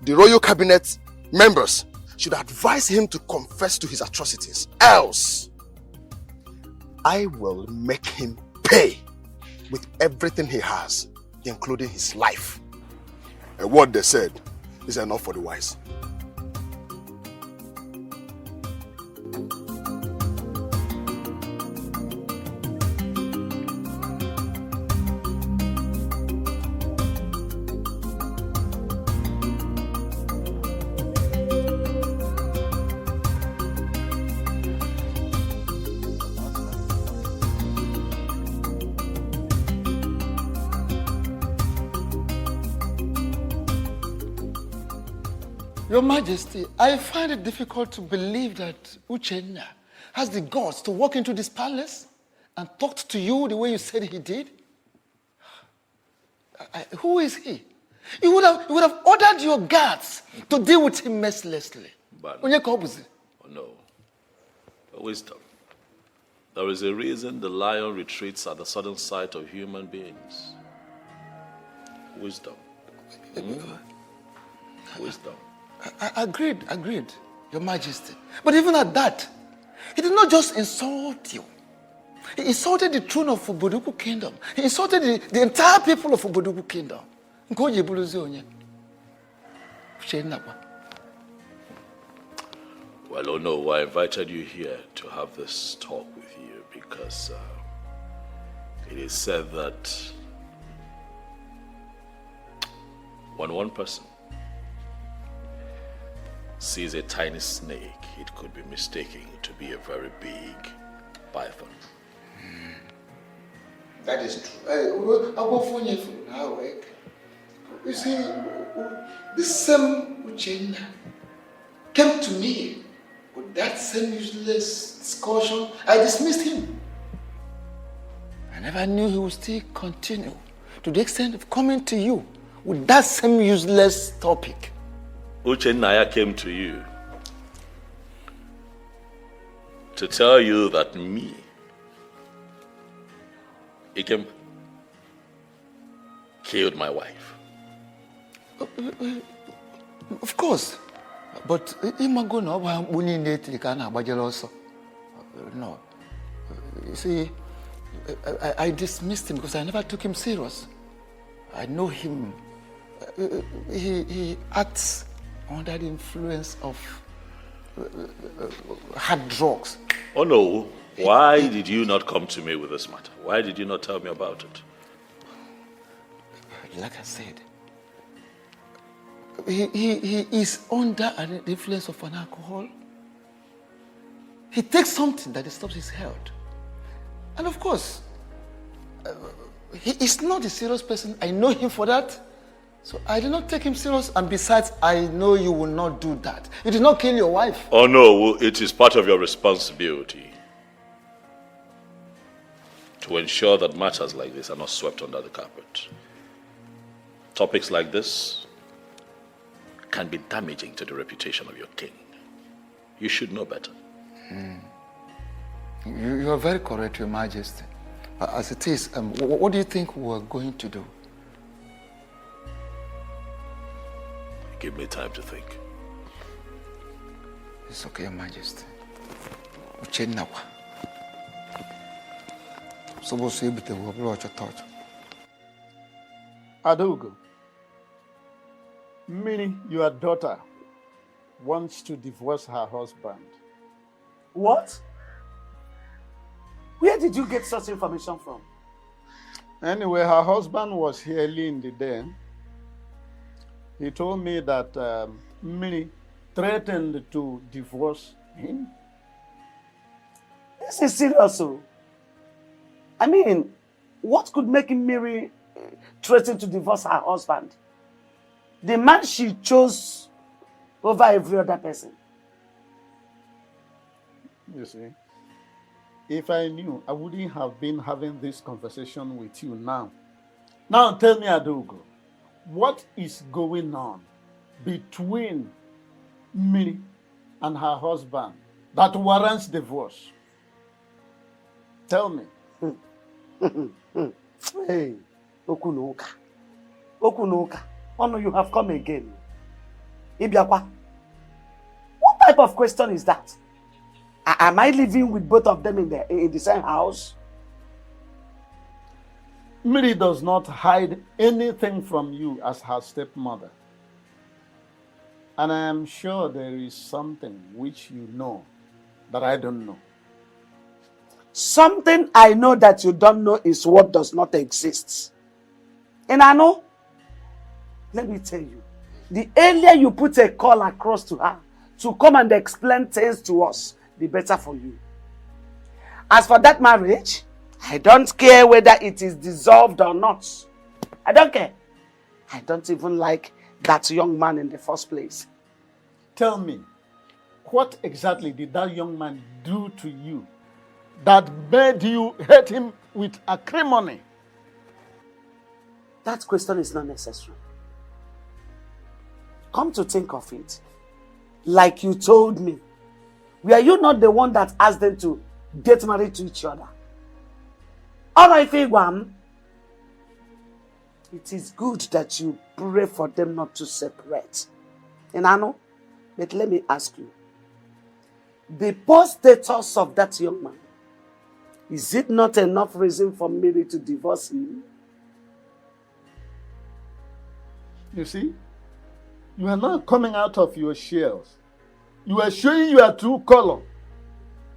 The royal cabinet members should advise him to confess to his atrocities. Else, I will make him pay with everything he has, including his life. A word they said is enough for the wise. Your Majesty, I find it difficult to believe that Uchenna has the guts to walk into this palace and talk to you the way you said he did. Who is he? You would have ordered your guards to deal with him mercilessly. But no. Wisdom. There is a reason the lion retreats at the sudden sight of human beings. Wisdom. Wisdom. Agreed, Your Majesty. But even at that, he did not just insult you. He insulted the throne of Obodugu Kingdom. He insulted the entire people of Obodugu Kingdom. Well, oh no, I invited you here to have this talk with you because it is said that when one person sees a tiny snake, it could be mistaken to be a very big python. That is true. You see, the same Uchenna came to me with that same useless discussion. I dismissed him. I never knew he would still continue to the extent of coming to you with that same useless topic. Uchenna came to you to tell you that me, Ikem, killed my wife. Of course. But no. You see, I dismissed him because I never took him serious. I know him. He acts under the influence of hard drugs. Oh no. Why did you not come to me with this matter? Why did you not tell me about it? Like I said, he is under the influence of an alcohol. He takes something that disturbs his health. And of course, he is not a serious person. I know him for that. So I did not take him serious, and besides, I know you will not do that. You did not kill your wife. Oh no, it is part of your responsibility to ensure that matters like this are not swept under the carpet. Topics like this can be damaging to the reputation of your king. You should know better. You are very correct, Your Majesty. As it is, what do you think we are going to do? Give me time to think. It's okay, Your Majesty. Uchennawa. Supposed to be the watch your touch. Adogo, Mini, your daughter, wants to divorce her husband. What? Where did you get such information from? Anyway, her husband was here early in the day. He told me that Mini threatened to divorce him. This is serious, so. I mean, what could make Miri threaten to divorce her husband? The man she chose over every other person. You see, if I knew, I wouldn't have been having this conversation with you now. Now tell me, Adogo, what is going on between me and her husband that warrants divorce? Tell me. Hey, Okunoka. Okunoka. Oh no, you have come again. Ibiakwa. What type of question is that? Am I living with both of them in the same house? Miri does not hide anything from you as her stepmother. And I am sure there is something which you know that I don't know. Something I know that you don't know is what does not exist. And I know, let me tell you, the earlier you put a call across to her to come and explain things to us, the better for you. As for that marriage, I don't care whether it is dissolved or not. I don't care. I don't even like that young man in the first place. Tell me, what exactly did that young man do to you that made you hate him with acrimony? That question is not necessary. Come to think of it, like you told me, were you not the one that asked them to get married to each other? All right, Figwam, it is good that you pray for them not to separate. And I know, but let me ask you, the poor status of that young man, is it not enough reason for Mary to divorce him? You see, you are not coming out of your shells. You are showing your true color.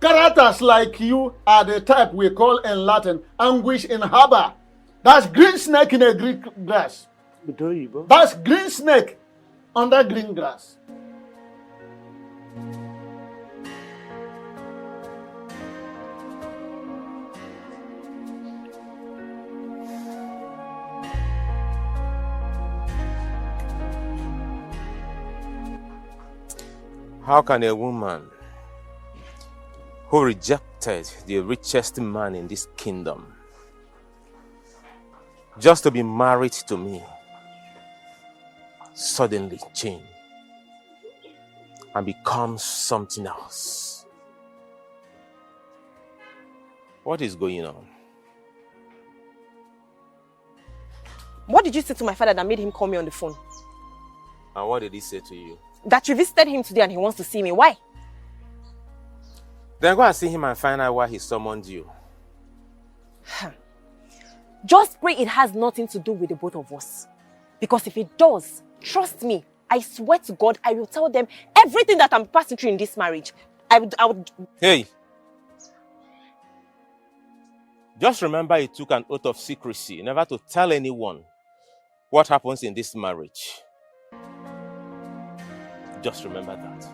Characters like you are the type we call in Latin anguish in harbor. That's green snake in a green grass. That's green snake under green grass. How can a woman who rejected the richest man in this kingdom just to be married to me suddenly change and become something else? What is going on? What did you say to my father that made him call me on the phone? And what did he say to you? That you visited him today and he wants to see me. Why? Then go and see him and find out why he summoned you. Just pray it has nothing to do with the both of us. Because if it does, trust me, I swear to God, I will tell them everything that I'm passing through in this marriage. I would... Hey! Just remember you took an oath of secrecy, never to tell anyone what happens in this marriage. Just remember that.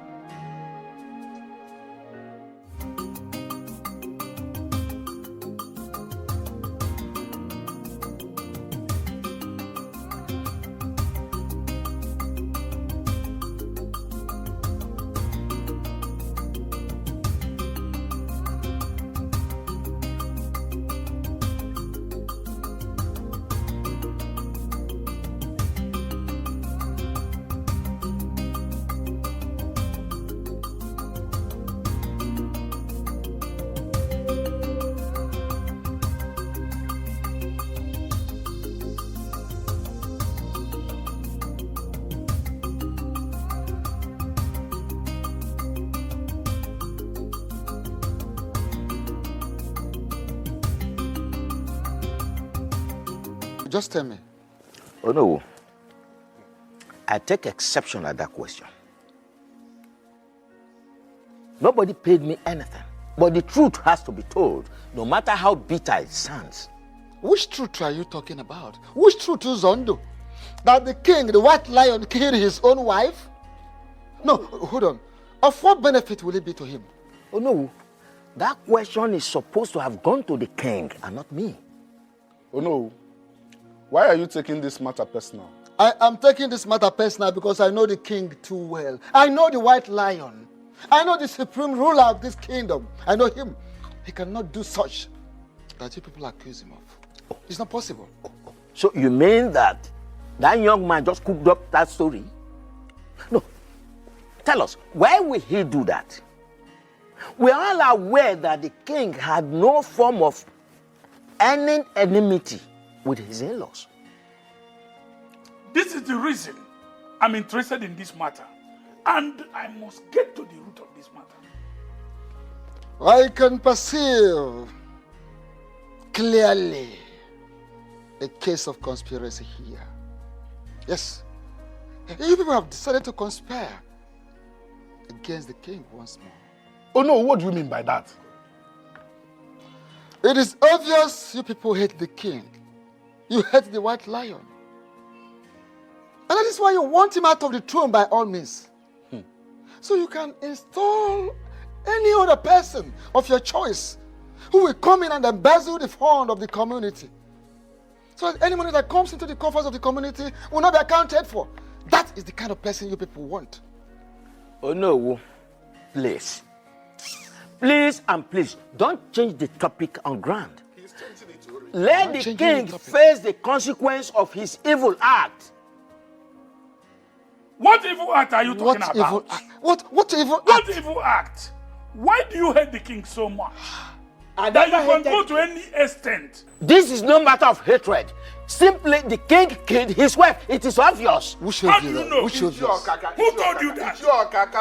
Just tell me. Oh no. I take exception at that question. Nobody paid me anything. But the truth has to be told, no matter how bitter it sounds. Which truth are you talking about? Which truth is Zondo? That the king, the white lion, killed his own wife? No, hold on. Of what benefit will it be to him? Oh no. That question is supposed to have gone to the king and not me. Oh no. Why are you taking this matter personal? I am taking this matter personal because I know the king too well. I know the white lion. I know the supreme ruler of this kingdom. I know him. He cannot do such that you people accuse him of. It's not possible. So you mean that young man just cooked up that story? No. Tell us, why will he do that? We are all aware that the king had no form of any enmity with his in-laws. This is the reason I'm interested in this matter. And I must get to the root of this matter. I can perceive clearly a case of conspiracy here. Yes, you people have decided to conspire against the king once more. Oh no, what do you mean by that? It is obvious you people hate the king. You hate the white lion. And that is why you want him out of the throne by all means. So you can install any other person of your choice who will come in and embezzle the fund of the community. So that any money that comes into the coffers of the community will not be accounted for. That is the kind of person you people want. Oh no, please. Please and please, don't change the topic on ground. Let the king face the consequence of his evil act. What evil act are you talking about? What evil act? What evil act? Why do you hate the king so much? That you can go to any extent? This is no matter of hatred. Simply, the king killed his wife. It is obvious. How do you know? Who told you that?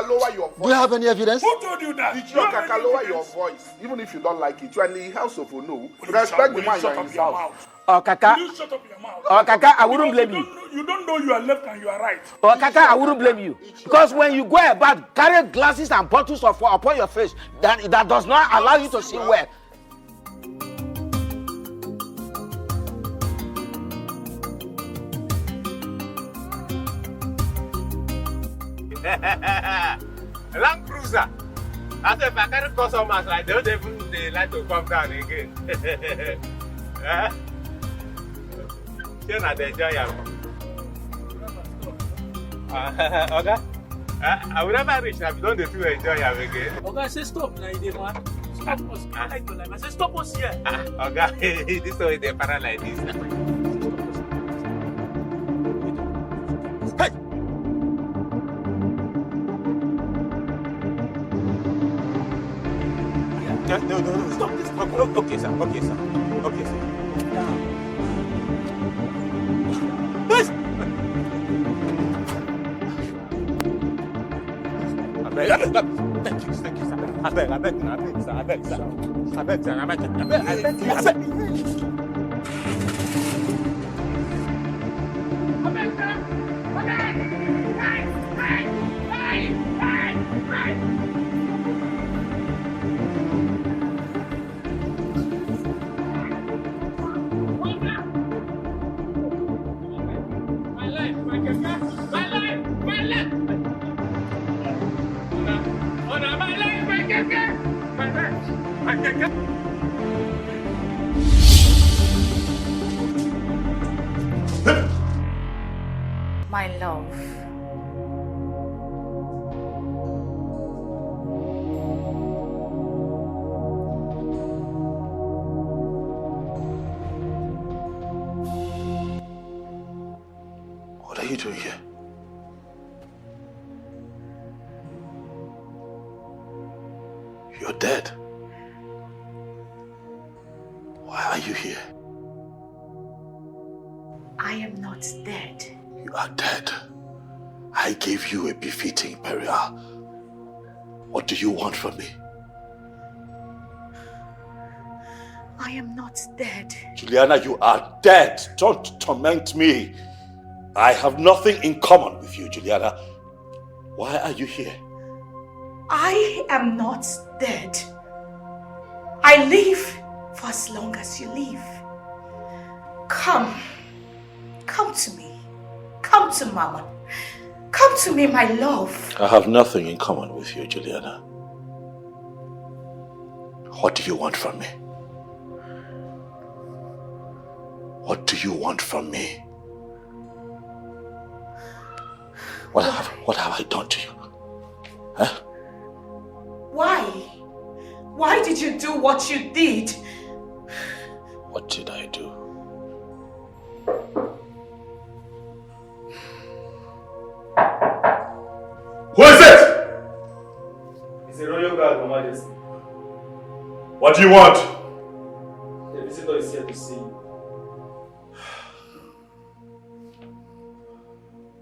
Lower your voice. Do you have any evidence? Who told you that? It's your kaka, lower your voice. Even if you don't like it, you are in the house of Ono. Respect the man you are in his house. Oh, Kaka. Will you shut up your mouth? Oh, Kaka, I wouldn't blame you. You don't know you are left and you are right. Oh, Kaka, I wouldn't blame you. Because when you go about carrying glasses and bottles of water upon your face, that does not allow you to see well. Land Cruiser. I said, if I carry customers like they don't even they like to come down again. Still not enjoy it. Okay? I will never reach now if you don't enjoy it again. Okay, say stop now, you man. Stop us. I like your life. I say stop us here. Okay, this way they para like this now. No, stop this. Okay, sir. This! Thank you, sir. I beg, sir. My love. What are you doing here? You're dead. Why are you here? I am not dead. You are dead. I gave you a befitting burial. What do you want from me? I am not dead. Juliana, you are dead. Don't torment me. I have nothing in common with you, Juliana. Why are you here? I am not dead. I live for as long as you live. Come. Come to me. Come to Mama. Come to me, my love. I have nothing in common with you, Juliana. What do you want from me? What do you want from me? What have I done to you? Huh? Why? Why did you do what you did? What did I do? Who is it? It's a royal guard, Your Majesty. What do you want? The visitor is here to see you.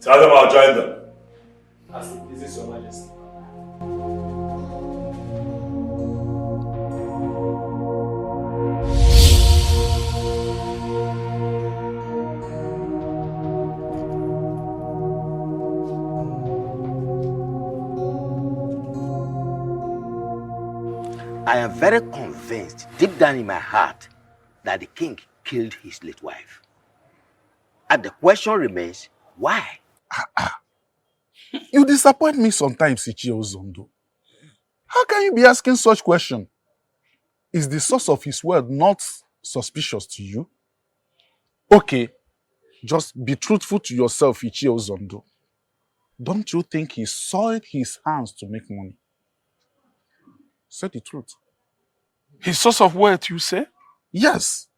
Tell them I'll join them. As it pleases Your Majesty. I am very convinced, deep down in my heart, that the king killed his late wife. And the question remains, why? You disappoint me sometimes, Ichie Ozondo. How can you be asking such question? Is the source of his word not suspicious to you? Okay, just be truthful to yourself, Ichie Ozondo. Don't you think he soiled his hands to make money? Say the truth. His source of wealth, you say? Yes.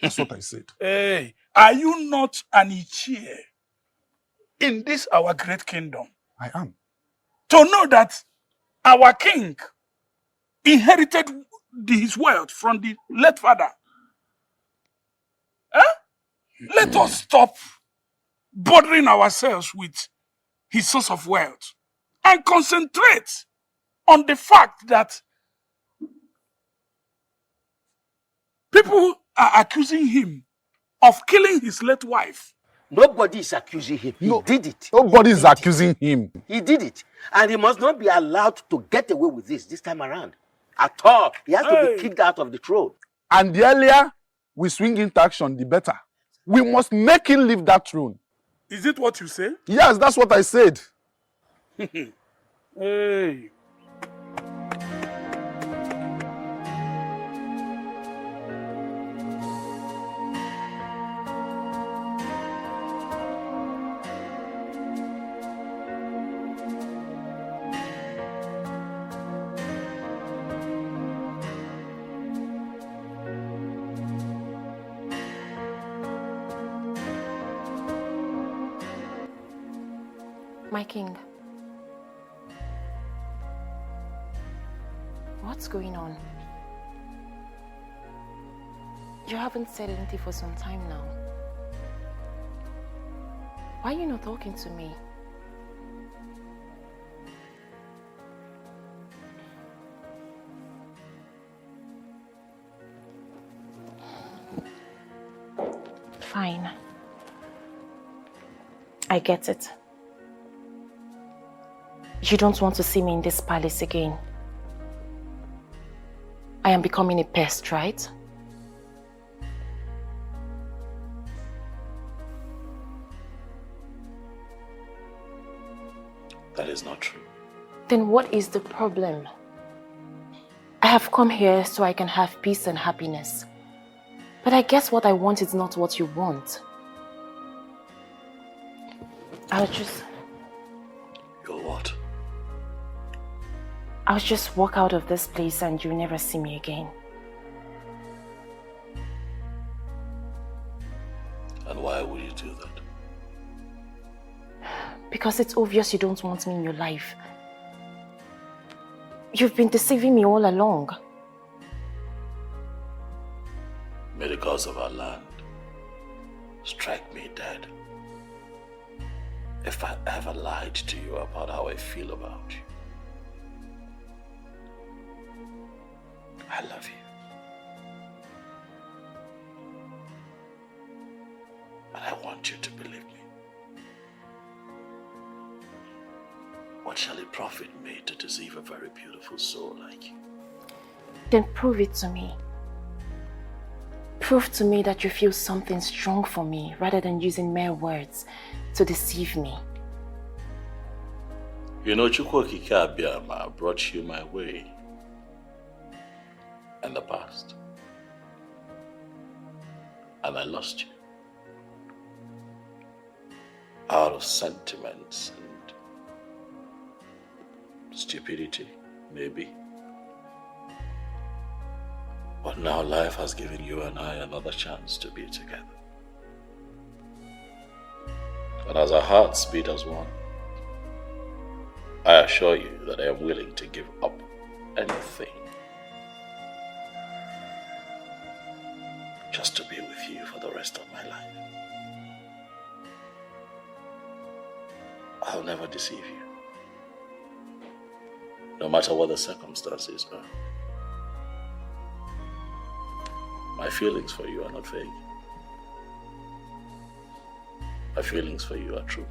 That's what I said. Hey, are you not an Ichie in this our great kingdom? I am. To know that our king inherited his wealth from the late father. Let us stop bothering ourselves with his source of wealth and concentrate on the fact that people are accusing him of killing his late wife. Nobody is accusing him. He did it. Nobody is accusing him. He did it. And he must not be allowed to get away with this time around. At all. He has to be kicked out of the throne. And the earlier we swing into action, the better. We must make him leave that throne. Is it what you say? Yes, that's what I said. Hey. My king. What's going on? You haven't said anything for some time now. Why are you not talking to me? Fine. I get it. You don't want to see me in this palace again. I am becoming a pest, right? That is not true. Then what is the problem? I have come here so I can have peace and happiness. But I guess what I want is not what you want. I'll just walk out of this place and you'll never see me again. And why would you do that? Because it's obvious you don't want me in your life. You've been deceiving me all along. May the gods of our land strike me dead if I ever lied to you about how I feel about you. I love you. And I want you to believe me. What shall it profit me to deceive a very beautiful soul like you? Then prove it to me. Prove to me that you feel something strong for me rather than using mere words to deceive me. You know, Chukwokike Abiyama brought you my way in the past. And I lost you. Out of sentiments and stupidity, maybe. But now life has given you and I another chance to be together. And as our hearts beat as one, I assure you that I am willing to give up anything just to be with you for the rest of my life. I'll never deceive you, no matter what the circumstances are. My feelings for you are not vague. My feelings for you are true.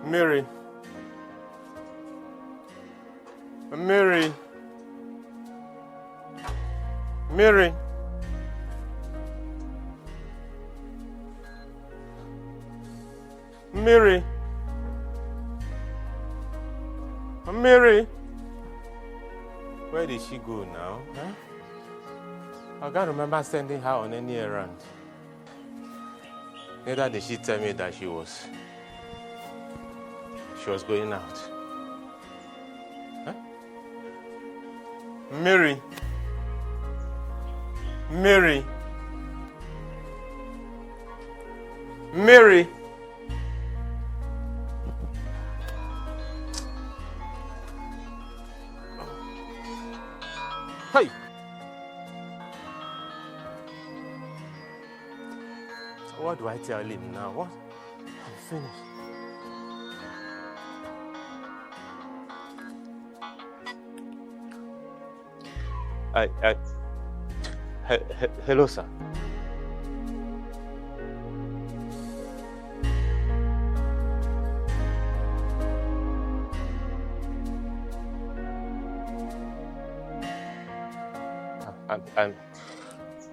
Mary. Mary. Mary. Mary. Mary. Where did she go now? Huh? I can't remember sending her on any errand. Neither did she tell me that she was going out. Huh? Mary. Mary. Mary. Hey. So what do I tell him now? What? I'm finished. Hello, sir.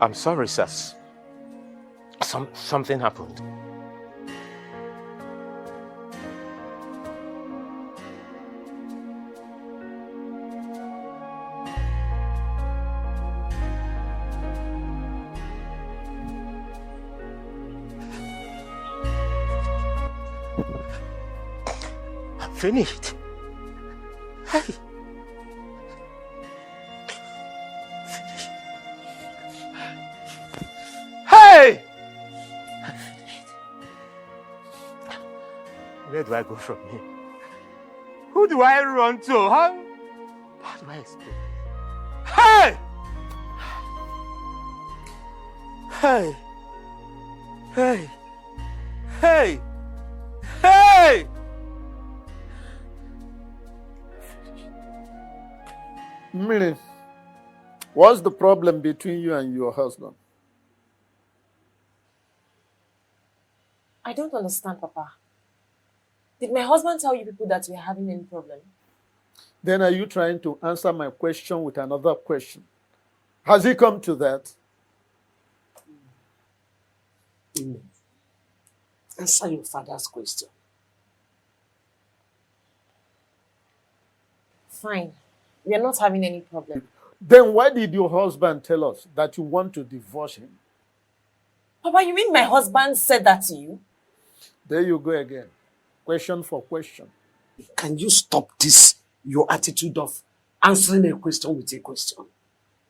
I'm sorry, sir. Something happened. Finished. Hey. Hey! Where do I go from here? Who do I run to? How do I explain? Hey! Hey! Hey! Hey! Hey! Miri, what's the problem between you and your husband? I don't understand, Papa. Did my husband tell you people that we're having any problem? Then are you trying to answer my question with another question? Has he come to that? Answer your father's question. fine. We are not having any problem. Then why did your husband tell us that you want to divorce him? Papa, you mean my husband said that to you? There you go again. Question for question. Can you stop this, your attitude of answering a question with a question?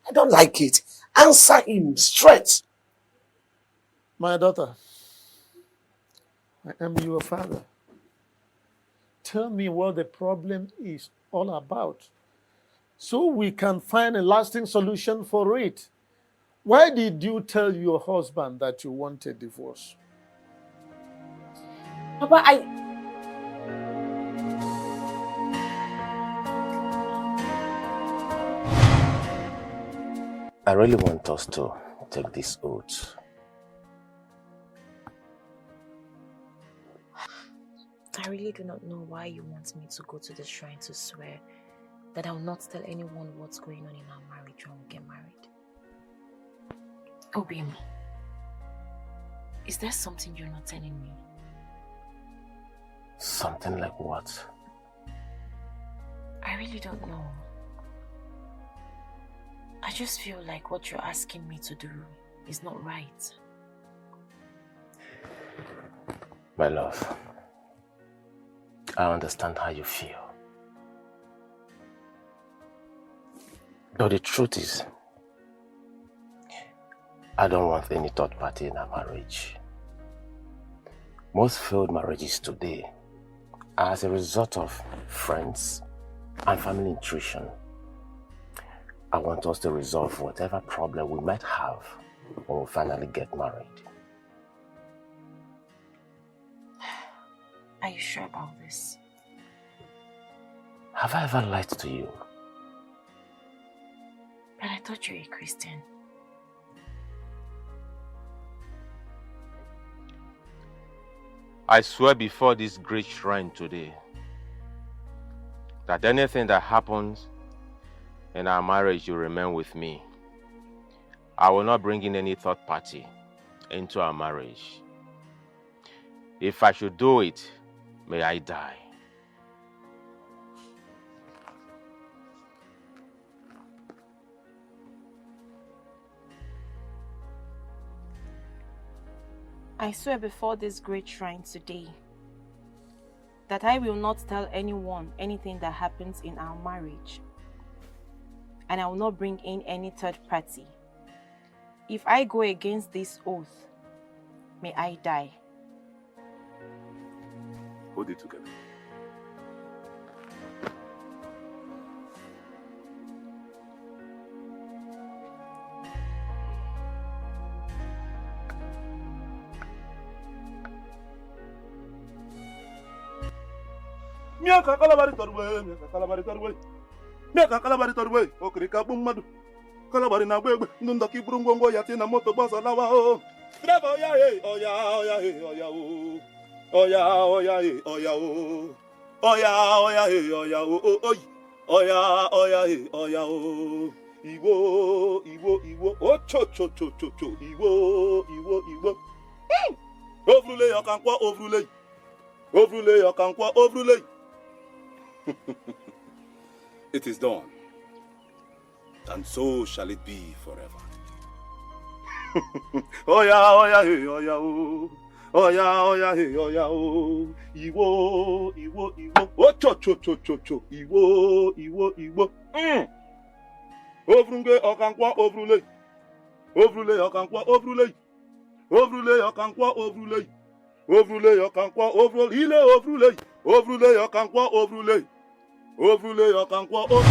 I don't like it. Answer him straight. My daughter, I am your father. Tell me what the problem is all about, so we can find a lasting solution for it. Why did you tell your husband that you want a divorce? Papa, I really want us to take this oath. I really do not know why you want me to go to the shrine to swear that I will not tell anyone what's going on in our marriage when we get married. Obim, is there something you're not telling me? Something like what? I really don't know. I just feel like what you're asking me to do is not right. My love, I understand how you feel. But the truth is, I don't want any third party in our marriage. Most failed marriages today are as a result of friends and family intrusion. I want us to resolve whatever problem we might have when we finally get married. Are you sure about this? Have I ever lied to you? But I thought you were a Christian. I swear before this great shrine today that anything that happens in our marriage will remain with me. I will not bring in any third party into our marriage. If I should do it, may I die. I swear before this great shrine today that I will not tell anyone anything that happens in our marriage, and I will not bring in any third party. If I go against this oath, may I die. Hold it together. Miaka kalabari torwe, miaka kalabari torwe. Miaka kalabari torwe, okrika bumadu. Kalabari na gwegwe, ndunda kibrungongo yati na moto baza lawa o. Driver oya hey, oya hey, oya o. Oya hey, oya o. Oya hey, oya o. Oy. Oya hey, oya o. Iwo. O cho. Iwo. Ovrule yokankwa ovrule. Ovrule yokankwa ovrule. It is done, and so shall it be forever. Oya hey, oya o. Oya hey, oya o. Iwo. O cho. Iwo. Ovrunge okankwa ovrule. Ovrule okankwa ovrule. Ovrule okankwa ovrule. Ovrule okankwa ovrule. Ile ovrule. Ovrule okankwa ovrule. Ovrule okankwa ovrule.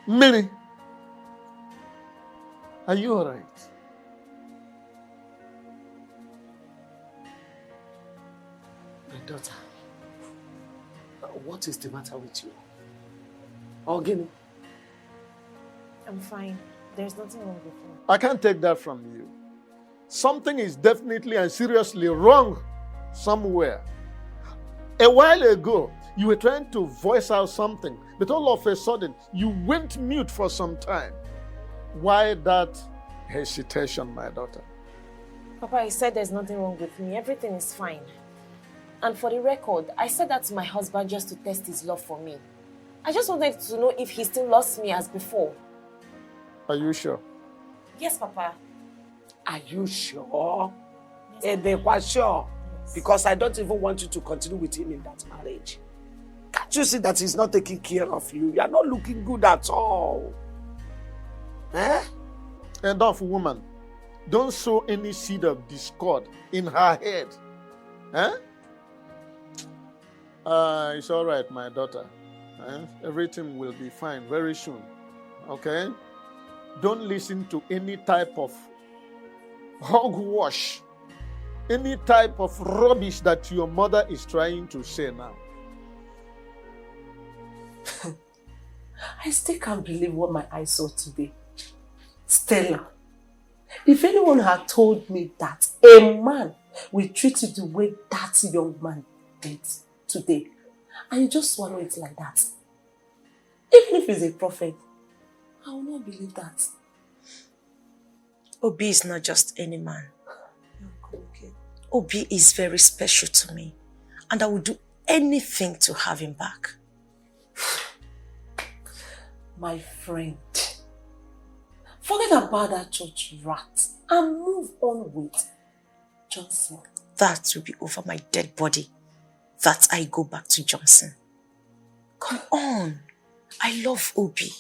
Minnie, are you all right? My daughter, what is the matter with you? Ogini? I'm fine. There's nothing wrong with me. I can't take that from you. Something is definitely and seriously wrong somewhere. A while ago, you were trying to voice out something, but all of a sudden, you went mute for some time. Why that hesitation, my daughter? Papa, I said there's nothing wrong with me. Everything is fine. And for the record, I said that to my husband just to test his love for me. I just wanted to know if he still loves me as before. Are you sure? Yes, Papa. Are you sure? They're quite sure. Because I don't even want you to continue with him in that marriage. Can't you see that he's not taking care of you? You are not looking good at all. Eh? Enough, woman. Don't sow any seed of discord in her head. Eh? It's all right, my daughter. Everything will be fine very soon. Okay? Don't listen to any type of hogwash, any type of rubbish that your mother is trying to say now. I still can't believe what my eyes saw today. Stella, if anyone had told me that a man will treat you the way that young man did today, and you just swallow it like that, even if he's a prophet, I will not believe that. Obi is not just any man. Obi is very special to me, and I will do anything to have him back. My friend, forget about that church rat and move on with Johnson. That will be over my dead body, that I go back to Johnson. Come on. I love Obi.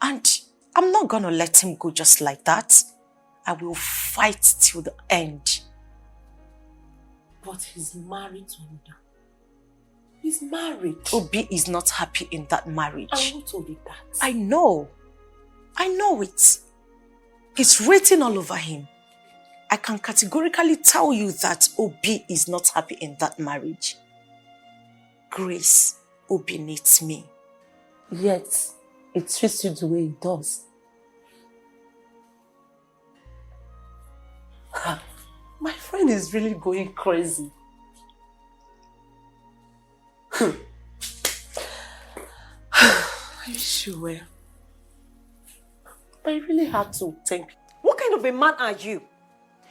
And I'm not gonna let him go just like that. I will fight till the end. But he's married to another. He's married. Obi is not happy in that marriage. I who told you that? I know. I know it. It's written all over him. I can categorically tell you that Obi is not happy in that marriage. Grace, Obi needs me. Yet, it treats you the way it does. My friend is really going crazy. Are you sure? I really had to think. What kind of a man are you?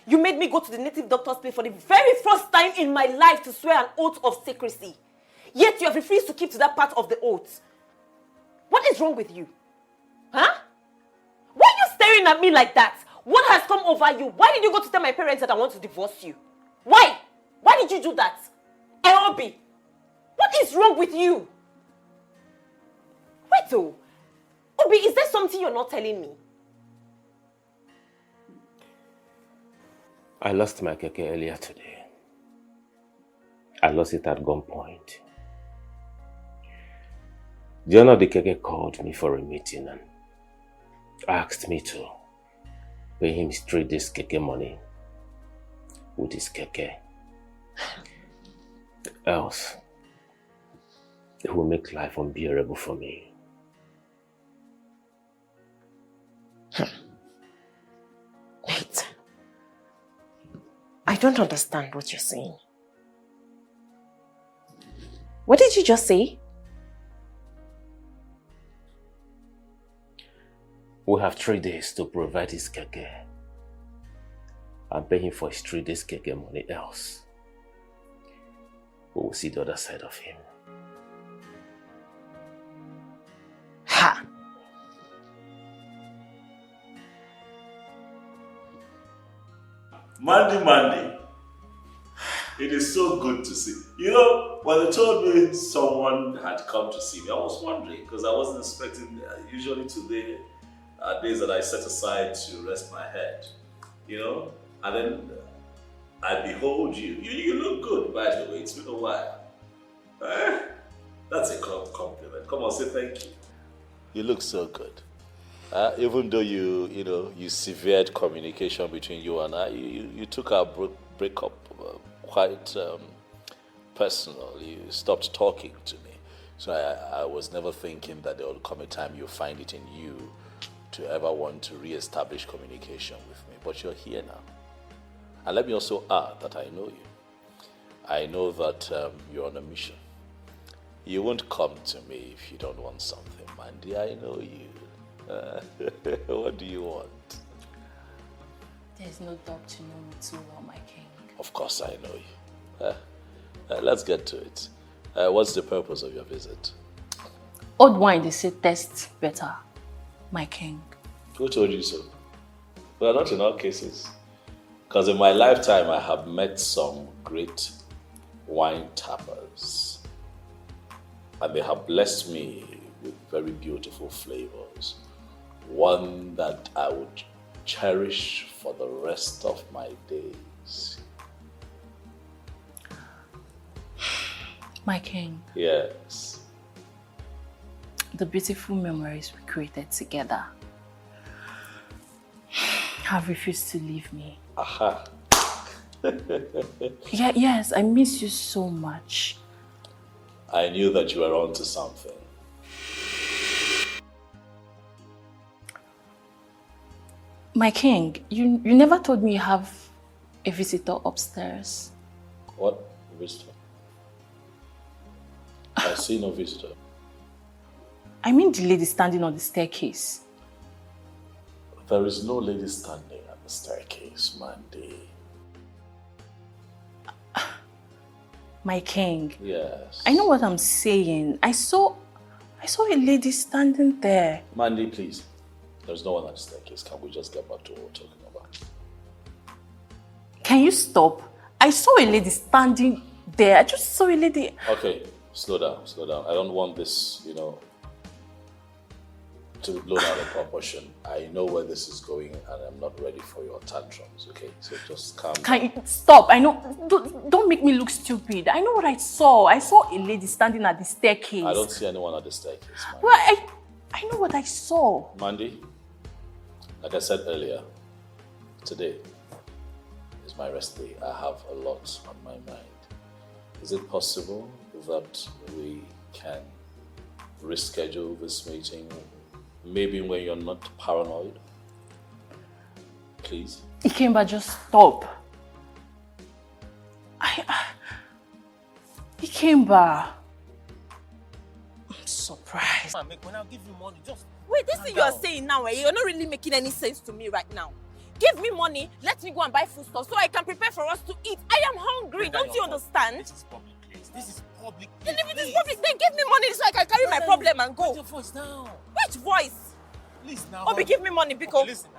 You made me go to the native doctor's place for the very first time in my life to swear an oath of secrecy. Yet you have refused to keep to that part of the oath. What is wrong with you? Huh? Why are you staring at me like that? What has come over you? Why did you go to tell my parents that I want to divorce you? Why? Why did you do that? Obi, what is wrong with you? Wait though. Obi, is there something you're not telling me? I lost my keke earlier today. I lost it at gunpoint. The owner of the keke called me for a meeting and asked me to pay him straight this keke money with his keke. Else, it will make life unbearable for me. Wait. I don't understand what you're saying. What did you just say? We have 3 days to provide his keke and pay him for his 3 days keke money, else we will see the other side of him. Ha! Mandy, it is so good to see. You know, when they told me someone had come to see me, I was wondering because I wasn't expecting. Usually today are days that I set aside to rest my head, you know, and then I behold you. You look good, by the way. It's been a while. That's a compliment. Come on, say thank you. You look so good. Even though you severed communication between you and I, you took our breakup quite personal. You stopped talking to me. So I was never thinking that there will come a time you'll find it in you to ever want to re-establish communication with me. But you're here now. And let me also add that I know you. I know that you're on a mission. You won't come to me if you don't want something, Mandy. I know you. What do you want? There's no doubt you know me too well, my king. Of course I know you. Let's get to it. What's the purpose of your visit? Old wine, they say, tastes better, my king. Who told you so? Well, not in all cases. Because in my lifetime, I have met some great wine tappers. And they have blessed me with very beautiful flavors. One that I would cherish for the rest of my days. My king. Yes. The beautiful memories we created together have refused to leave me. Aha. Yes, I miss you so much. I knew that you were onto something. My king, you never told me you have a visitor upstairs. What visitor? I see no visitor. I mean the lady standing on the staircase. There is no lady standing at the staircase, Mandy. My king. Yes. I know what I'm saying. I saw a lady standing there. Mandy, please. There's no one at the staircase. Can we just get back to what we're talking about? Can you stop? I saw a lady standing there. I just saw a lady. Okay, slow down. I don't want this, to be blown out of proportion. I know where this is going and I'm not ready for your tantrums, okay? So just calm down. Can you stop? I know. Don't make me look stupid. I know what I saw. I saw a lady standing at the staircase. I don't see anyone at the staircase, Mandy. Well, I know what I saw. Mandy, like I said earlier, today is my rest day. I have a lot on my mind. Is it possible that we can reschedule this meeting? Maybe when you're not paranoid? Please? Ikemba, just stop. Ikemba. I'm surprised. When I'll give you money, just... Wait, this thing you are saying now, you're not really making any sense to me right now. Give me money, let me go and buy food stuff so I can prepare for us to eat. I am hungry, don't you understand? This is public place. This is public place. Then if it is public, then give me money so I can carry my problem and go. Put your voice down. Which voice? Please now. Obi, give me money, because... Okay, listen,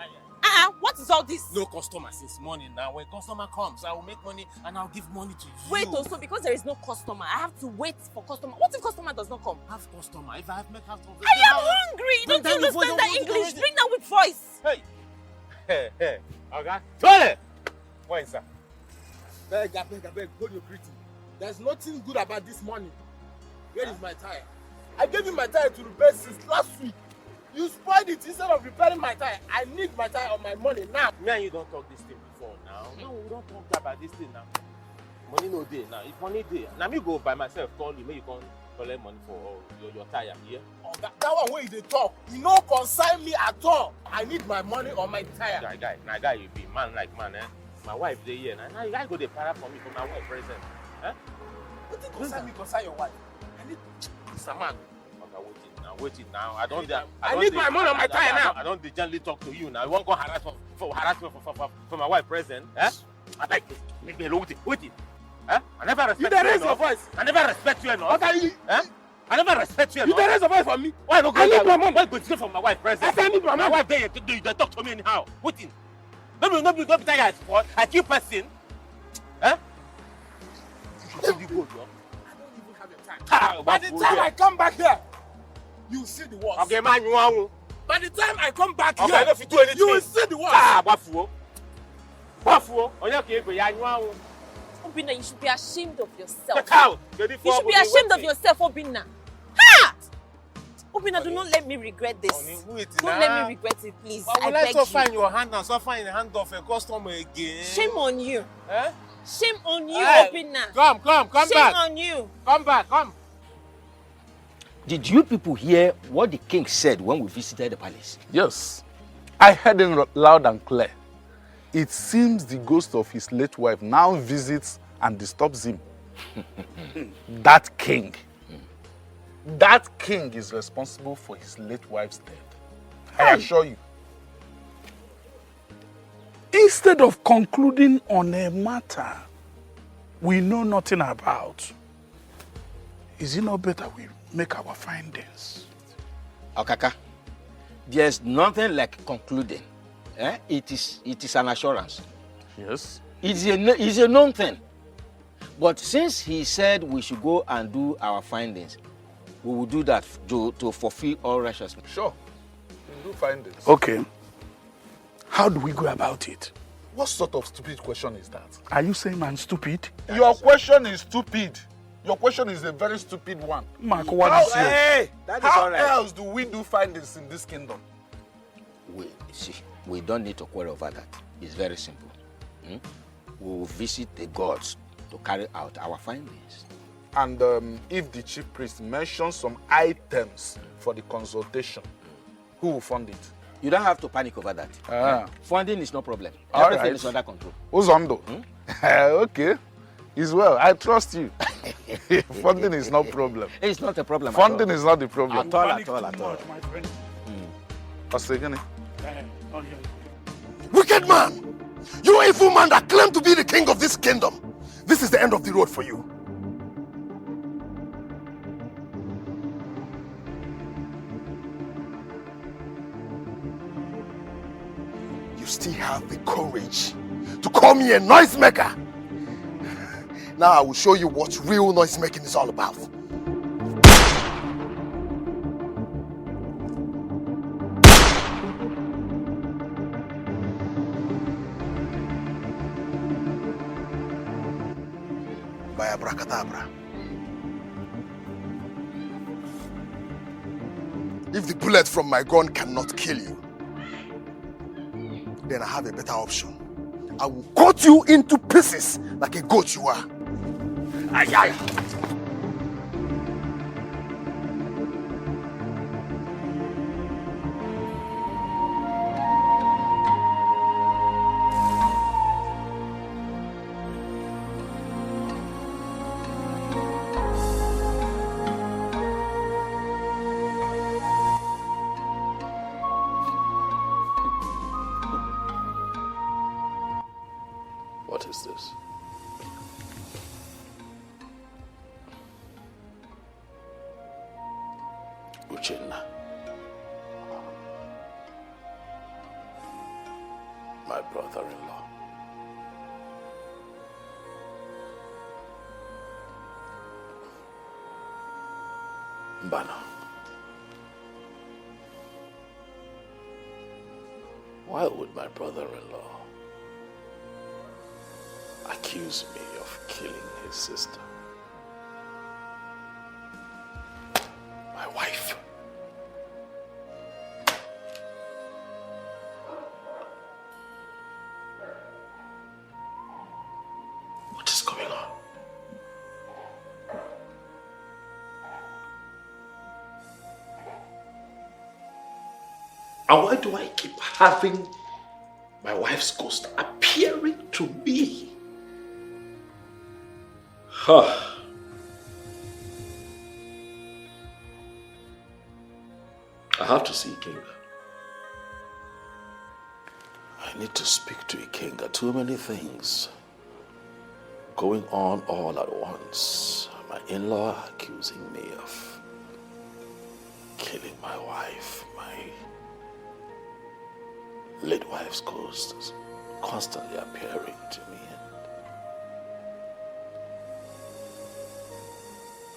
what is all this? No customer since morning now. When customer comes, I will make money and I'll give money to you. Wait, also, because there is no customer, I have to wait for customer. What if customer does not come? Have customer. If I have met half of it, I am hungry. Don't you understand that English? Bring that with voice. Hey. Okay. Toilet. Where is that? Beg, hold your greeting. There's nothing good about this money. Where is my tire? I gave you my tire to repair since last week. You spoiled it instead of repairing my tire. I need my tire or my money now. Me and you don't talk this thing before now. No, we don't talk about this thing now. Money no day now. If money day, now me go by myself, call you, make you come collect money for your tire here. Oh, that one where they talk, you no concern me at all. I need my money or my tire. Guy, you be man like man, eh? My wife dey here now. You guys go dey para for me for my wife present. Eh? What do you concern me, concern your wife? I need this man. Wait it now. I need my money on my tire now. I don't gently talk to you now. You won't go harass for my wife present. Eh? I like this. Make me alone with it. Eh? I never respect you. You raise your voice. I never respect you enough. What are you? Eh? I never respect you enough. You raise your voice for me. Why not go? I need my money. Why go to for my wife present? I need my money. My wife there. You talk to me anyhow. Waiting. Don't be tired. I keep person. Eh? You go, bro. I don't even have your time. By the time I come back here, you will see the worst. Okay, man, you want. By the time I come back okay, here, if you do anything, you will see the worst. Bafuo. Obinna, you should be ashamed of yourself. Check out. You should be ashamed of yourself, Obinna. Ha! Obinna, do not let me regret this. Don't let me regret it, please. I beg you. Find your hand and so find the hand of a customer again. Shame on you. Eh? Shame on you, hey, Obinna. Come Shame back. Shame on you. Come back. Did you people hear what the king said when we visited the palace? Yes, I heard him loud and clear. It seems the ghost of his late wife now visits and disturbs him. That king is responsible for his late wife's death. I assure you. instead of concluding on a matter we know nothing about, is it not better we make our findings? Okaka, there's nothing like concluding. It is an assurance. Yes. It's a known thing. But since he said we should go and do our findings, we will do that to fulfill all righteousness. Sure. We'll do findings. Okay. How do we go about it? What sort of stupid question is that? Are you saying I'm stupid? Your question is stupid. Your question is a very stupid one. Mark, what is yours? Hey, that is How all right. else do we do findings in this kingdom? We don't need to quarrel over that. It's very simple. We will visit the gods to carry out our findings. And if the chief priest mentions some items for the consultation, who will fund it? You don't have to panic over that. Funding is no problem. All Everything right. is under control. Uzondo. Okay. Is well. I trust you. Funding is no problem. It's not a problem. Funding is not the problem. At all. Wicked man! You evil man that claim to be the king of this kingdom. This is the end of the road for you. You still have the courage to call me a noisemaker. Now I will show you what real noisemaking is all about. By abracadabra. If the bullet from my gun cannot kill you, then I have a better option. I will cut you into pieces like a goat you are. Aye, aye. What is this? Uchenna. My brother-in-law. Mbana. Why would my brother-in-law accuse me of killing his sister? My wife. What is going on? And why do I keep having my wife's ghost appearing to me? Huh. I have to see Ikenga. I need to speak to Ikenga. Too many things going on all at once. My in-law accusing me of killing my wife. My late wife's ghost is constantly appearing to me.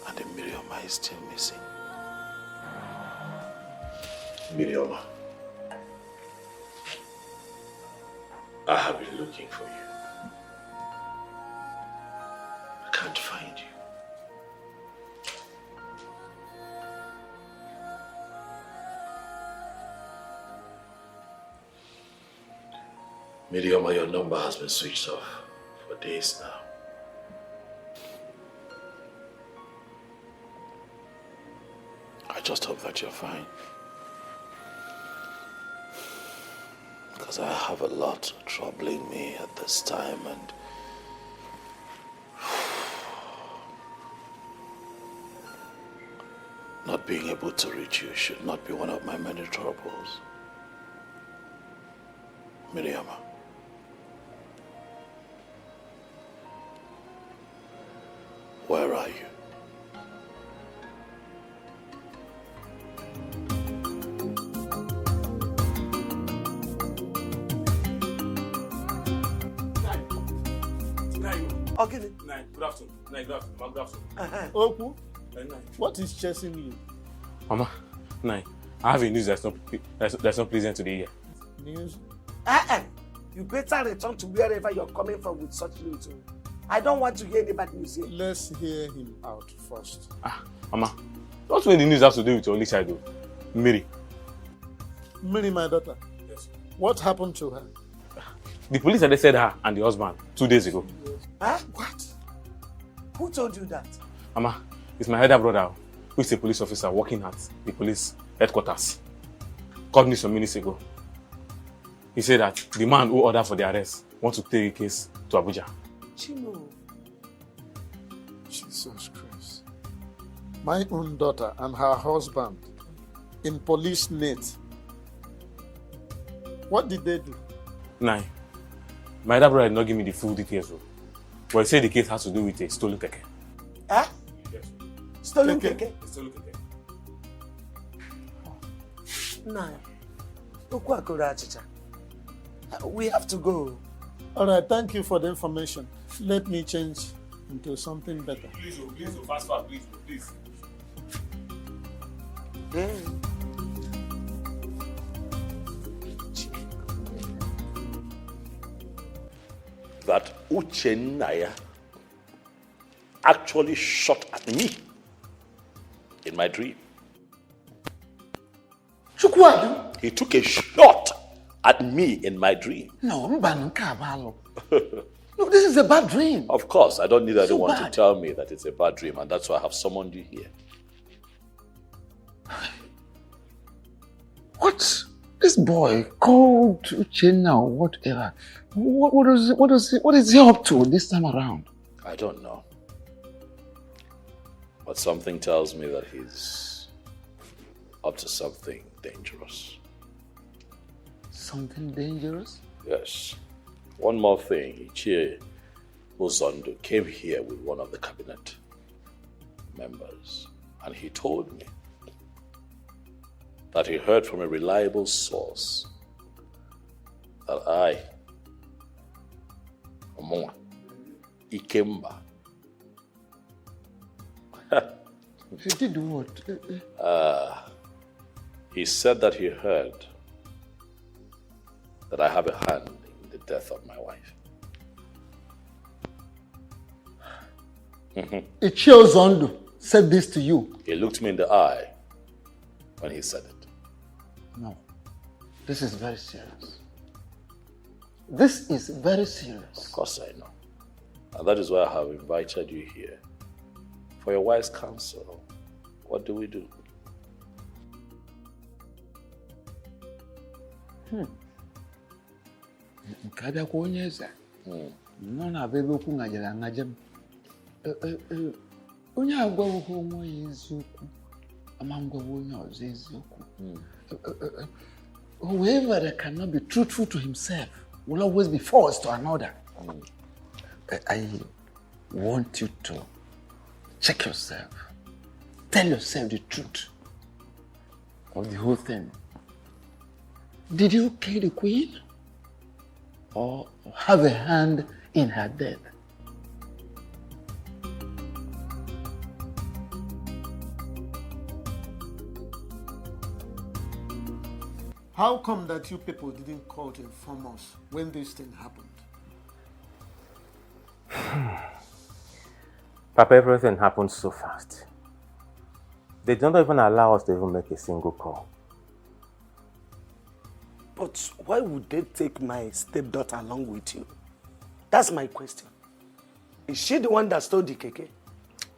And the Mirioma is still missing. Mirioma, I have been looking for you. I can't find you. Mirioma, your number has been switched off for days now. I just hope that you're fine. Because I have a lot troubling me at this time, and not being able to reach you should not be one of my many troubles. Miriama, Where are you? Okay. Good afternoon. Good afternoon. Oku, what is chasing you? Mama, I have a news that's not pleasant today here. News? You better return to wherever you're coming from with such news. I don't want to hear any bad news here. Let's hear him out first. Mama, not when the news has to do with your only child, though. Mary. Mary, my daughter. Yes. What happened to her? The police arrested her and the husband 2 days ago. What? Who told you that? Mama, it's my elder brother, who is a police officer working at the police headquarters. Called me some minutes ago. He said that the man who ordered for the arrest wants to take the case to Abuja. Chino. Jesus Christ. My own daughter and her husband in police net. What did they do? My elder brother did not give me the full details, but he said the case has to do with a stolen keke. Huh? Yes. Stolen keke? Stolen keke. We have to go. All right, thank you for the information. Let me change into something better. Please, fast, please. That Uchenaya actually shot at me in my dream. He took a shot at me in my dream. No, look, this is a bad dream. Of course, I don't need anyone to tell me that it's a bad dream, and that's why I have summoned you here. What? This boy called Uchenna or whatever. What is he up to this time around? I don't know. But something tells me that he's up to something dangerous. Something dangerous? Yes. One more thing. Ichie Uzondo came here with one of the cabinet members, and he told me that he heard from a reliable source that I, Omoa, Ikemba, he did what? He said that he heard that I have a hand in the death of my wife. Ichie Uzondo said this to you. He looked me in the eye when he said it. No, this is very serious. This is very serious. Of course I know. And that is why I have invited you here. For your wise counsel, what do we do? Nkabia kwa onye eze. Nọ na bebe okwu ngajara ngajem. Onye agwawo onwe ya eziokwu. Ama ngwawo onye ọzọ eziokwu. Whoever that cannot be truthful to himself will always be false to another. I want you to check yourself. Tell yourself the truth of the whole thing. Did you kill the queen? Or have a hand in her death? How come that you people didn't call to inform us when this thing happened? Papa, everything happened so fast. They don't even allow us to even make a single call. But why would they take my stepdaughter along with you? That's my question. Is she the one that stole the keke?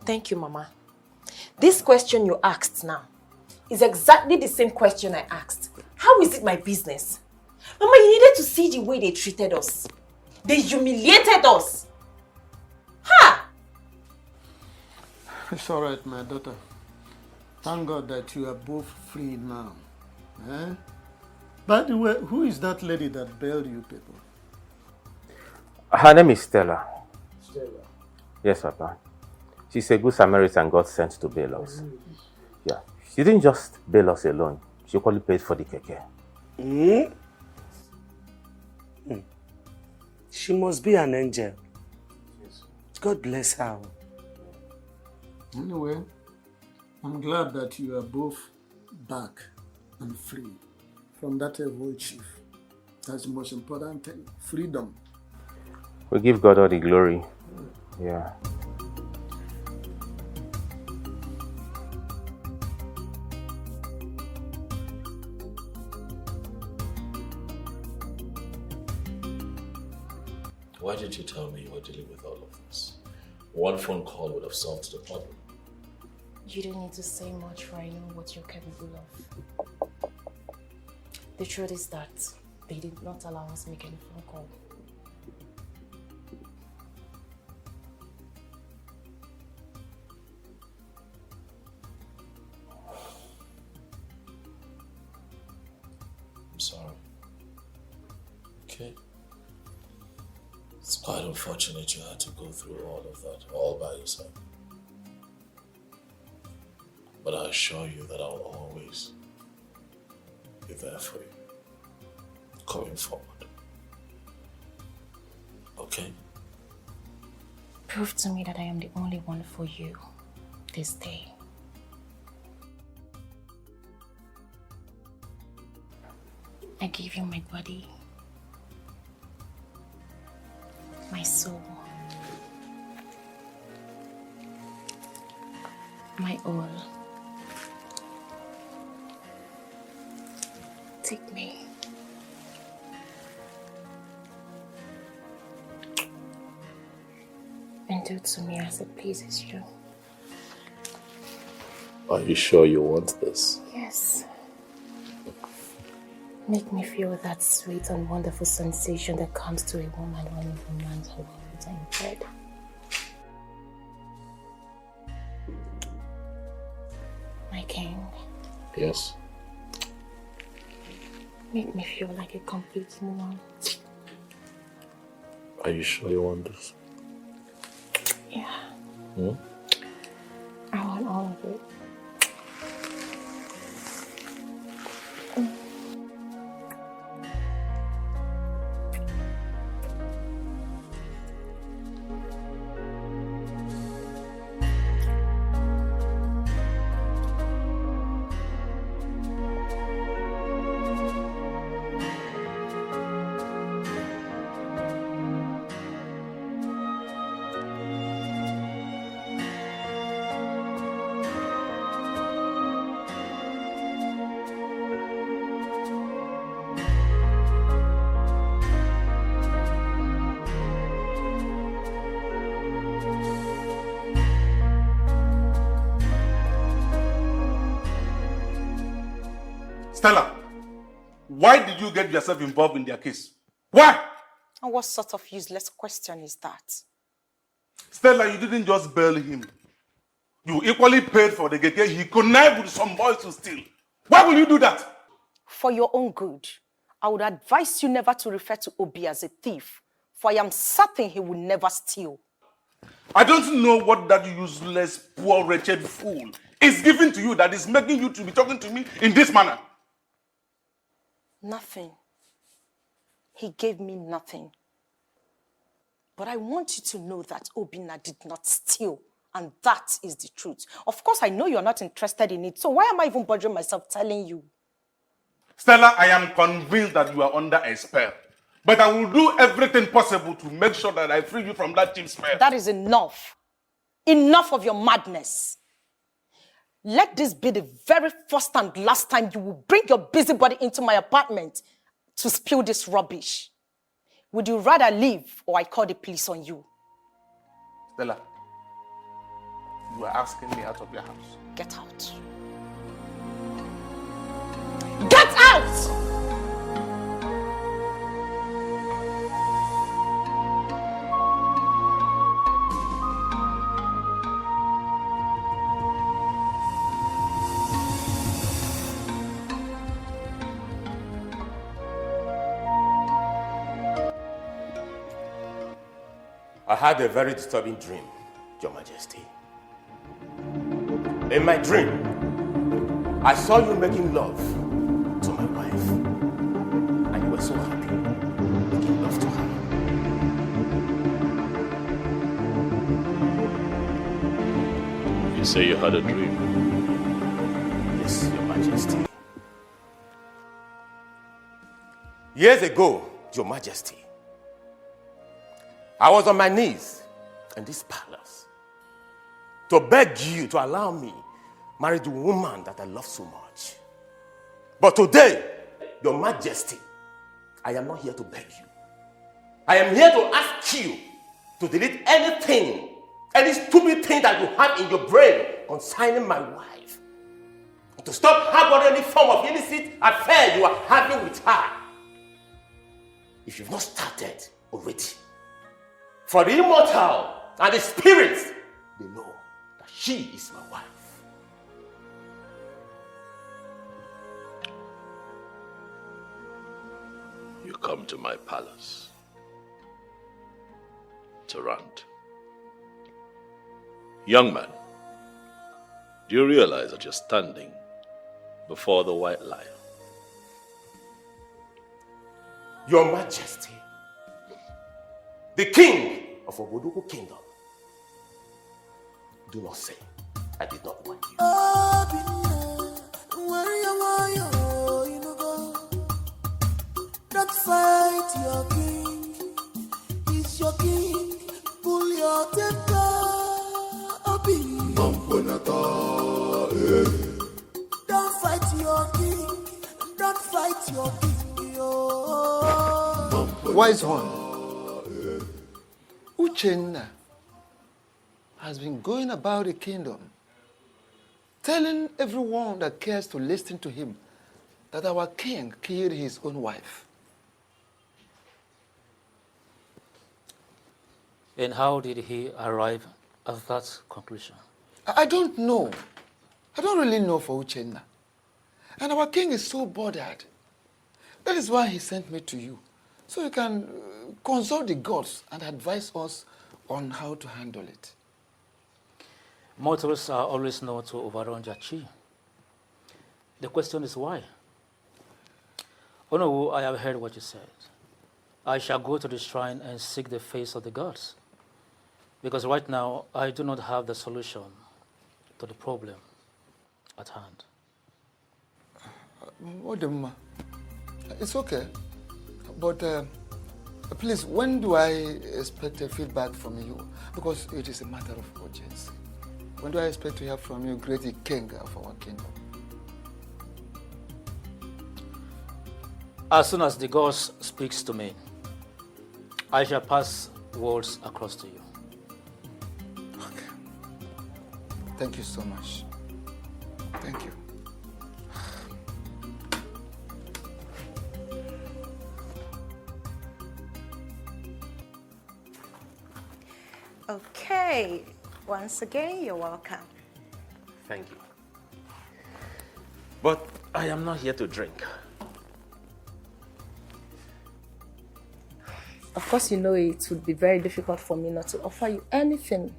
Thank you, Mama. This question you asked now is exactly the same question I asked. How is it my business? Mama, you needed to see the way they treated us. They humiliated us. Ha! It's all right, my daughter. Thank God that you are both free now. Eh? By the way, who is that lady that bailed you people? Her name is Stella. Stella. Yes, Papa. She's a good Samaritan God sent to bail us. Yeah, she didn't just bail us alone. She equally paid for the keke. She must be an angel. God bless her. Anyway, I'm glad that you are both back and free from that evil chief. That's the most important thing. Freedom. We give God all the glory. Yeah. Why did you tell me you were dealing with all of this? One phone call would have solved the problem. You don't need to say much for I know what you're capable of. The truth is that they did not allow us to make any phone call. I'm sorry. Okay. It's quite unfortunate you had to go through all of that all by yourself. But I assure you that I'll always be there for you, going forward. Okay? Prove to me that I am the only one for you this day. I give you my body, my soul, my all. Take me. And do to me as it pleases you. Are you sure you want this? Yes. Make me feel that sweet and wonderful sensation that comes to a woman when a woman's are in bed. My king. Yes. Make me feel like a complete woman. Are you sure you want this? Yeah. Hmm? I want all of it. Stella, why did you get yourself involved in their case? Why? And what sort of useless question is that? Stella, you didn't just bail him. You equally paid for the keke he connived with some boys to steal. Why will you do that? For your own good, I would advise you never to refer to Obi as a thief, for I am certain he will never steal. I don't know what that useless, poor, wretched fool is giving to you that is making you to be talking to me in this manner. Nothing. He gave me nothing. But I want you to know that Obinna did not steal, and that is the truth. Of course, I know you're not interested in it, so why am I even bothering myself telling you? Stella, I am convinced that you are under a spell. But I will do everything possible to make sure that I free you from that cheap spell. That is enough. Enough of your madness. Let this be the very first and last time you will bring your busybody into my apartment to spill this rubbish. Would you rather leave or I call the police on you? Stella, you are asking me out of your house. Get out. Get out! I had a very disturbing dream, Your Majesty. In my dream, I saw you making love to my wife. And you were so happy making love to her. You say you had a dream? Yes, Your Majesty. Years ago, Your Majesty, I was on my knees in this palace to beg you to allow me marry the woman that I love so much. But today, Your Majesty, I am not here to beg you. I am here to ask you to delete anything, any stupid thing that you have in your brain concerning my wife. To stop harboring any form of illicit affair you are having with her. If you've not started already. For the immortal and the spirits, they know that she is my wife. You come to my palace to rant. Young man, do you realize that you're standing before the white lion? Your Majesty, the king of Oboduku Kingdom, do not say I did not want you. Don't fight your king, he's your king. Pull your temper, Don't fight your king, don't fight your king. Wise one, Uchenna has been going about the kingdom, telling everyone that cares to listen to him that our king killed his own wife. And how did he arrive at that conclusion? I don't know. I don't really know for Uchenna. And our king is so bothered. That is why he sent me to you, so you can consult the gods and advise us on how to handle it. Mortals are always known to overrun their chi. The question is why? Onowu, I have heard what you said. I shall go to the shrine and seek the face of the gods. Because right now, I do not have the solution to the problem at hand. Odemma, it's okay. But please, when do I expect a feedback from you? Because it is a matter of urgency. When do I expect to hear from you, great king of our kingdom? As soon as the gods speaks to me, I shall pass words across to you. Okay. Thank you so much. Thank you. Okay, once again, you're welcome. Thank you. But I am not here to drink. Of course, you know it would be very difficult for me not to offer you anything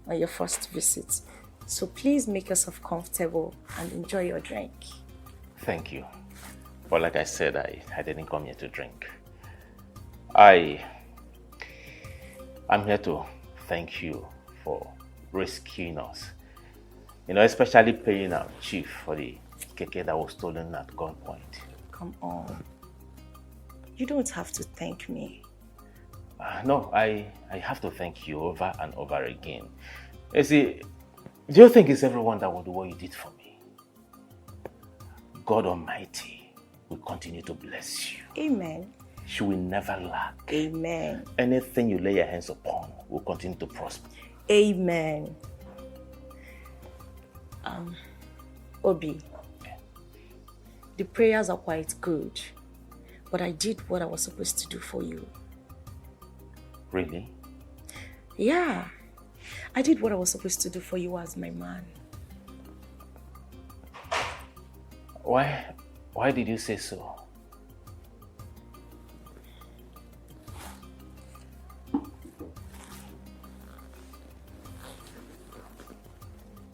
on your first visit. So please make yourself comfortable and enjoy your drink. Thank you. But like I said, I didn't come here to drink. I'm here to thank you for rescuing us. You know, especially paying our chief for the keke that was stolen at gunpoint. Come on. You don't have to thank me. No, I have to thank you over and over again. You see, do you think it's everyone that will do what you did for me? God Almighty will continue to bless you. Amen. She will never lack. Amen. Anything you lay your hands upon will continue to prosper. Amen. Obi, the prayers are quite good, but I did what I was supposed to do for you. Really? Yeah, I did what I was supposed to do for you as my man. Why did you say so?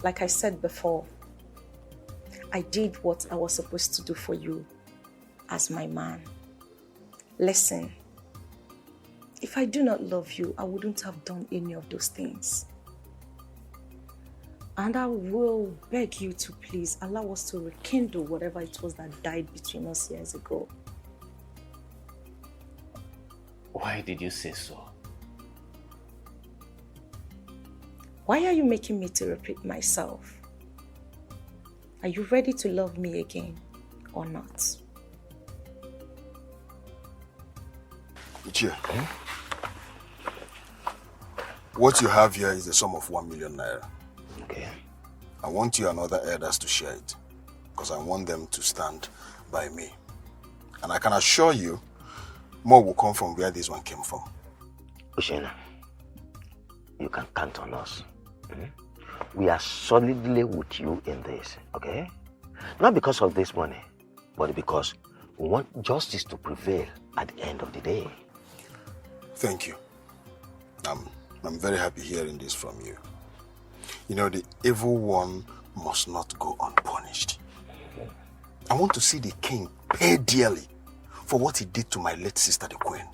Like I said before, I did what I was supposed to do for you as my man. Listen, if I do not love you, I wouldn't have done any of those things. And I will beg you to please allow us to rekindle whatever it was that died between us years ago. Why did you say so? Why are you making me to repeat myself? Are you ready to love me again or not? Ichie, what you have here is the sum of 1 million naira. Okay. I want you and other elders to share it because I want them to stand by me. And I can assure you, more will come from where this one came from. Ushena, you can count on us. We are solidly with you in this, okay? Not because of this money, but because we want justice to prevail at the end of the day. Thank you. I'm very happy hearing this from you. You know, the evil one must not go unpunished. I want to see the king pay dearly for what he did to my late sister, the queen.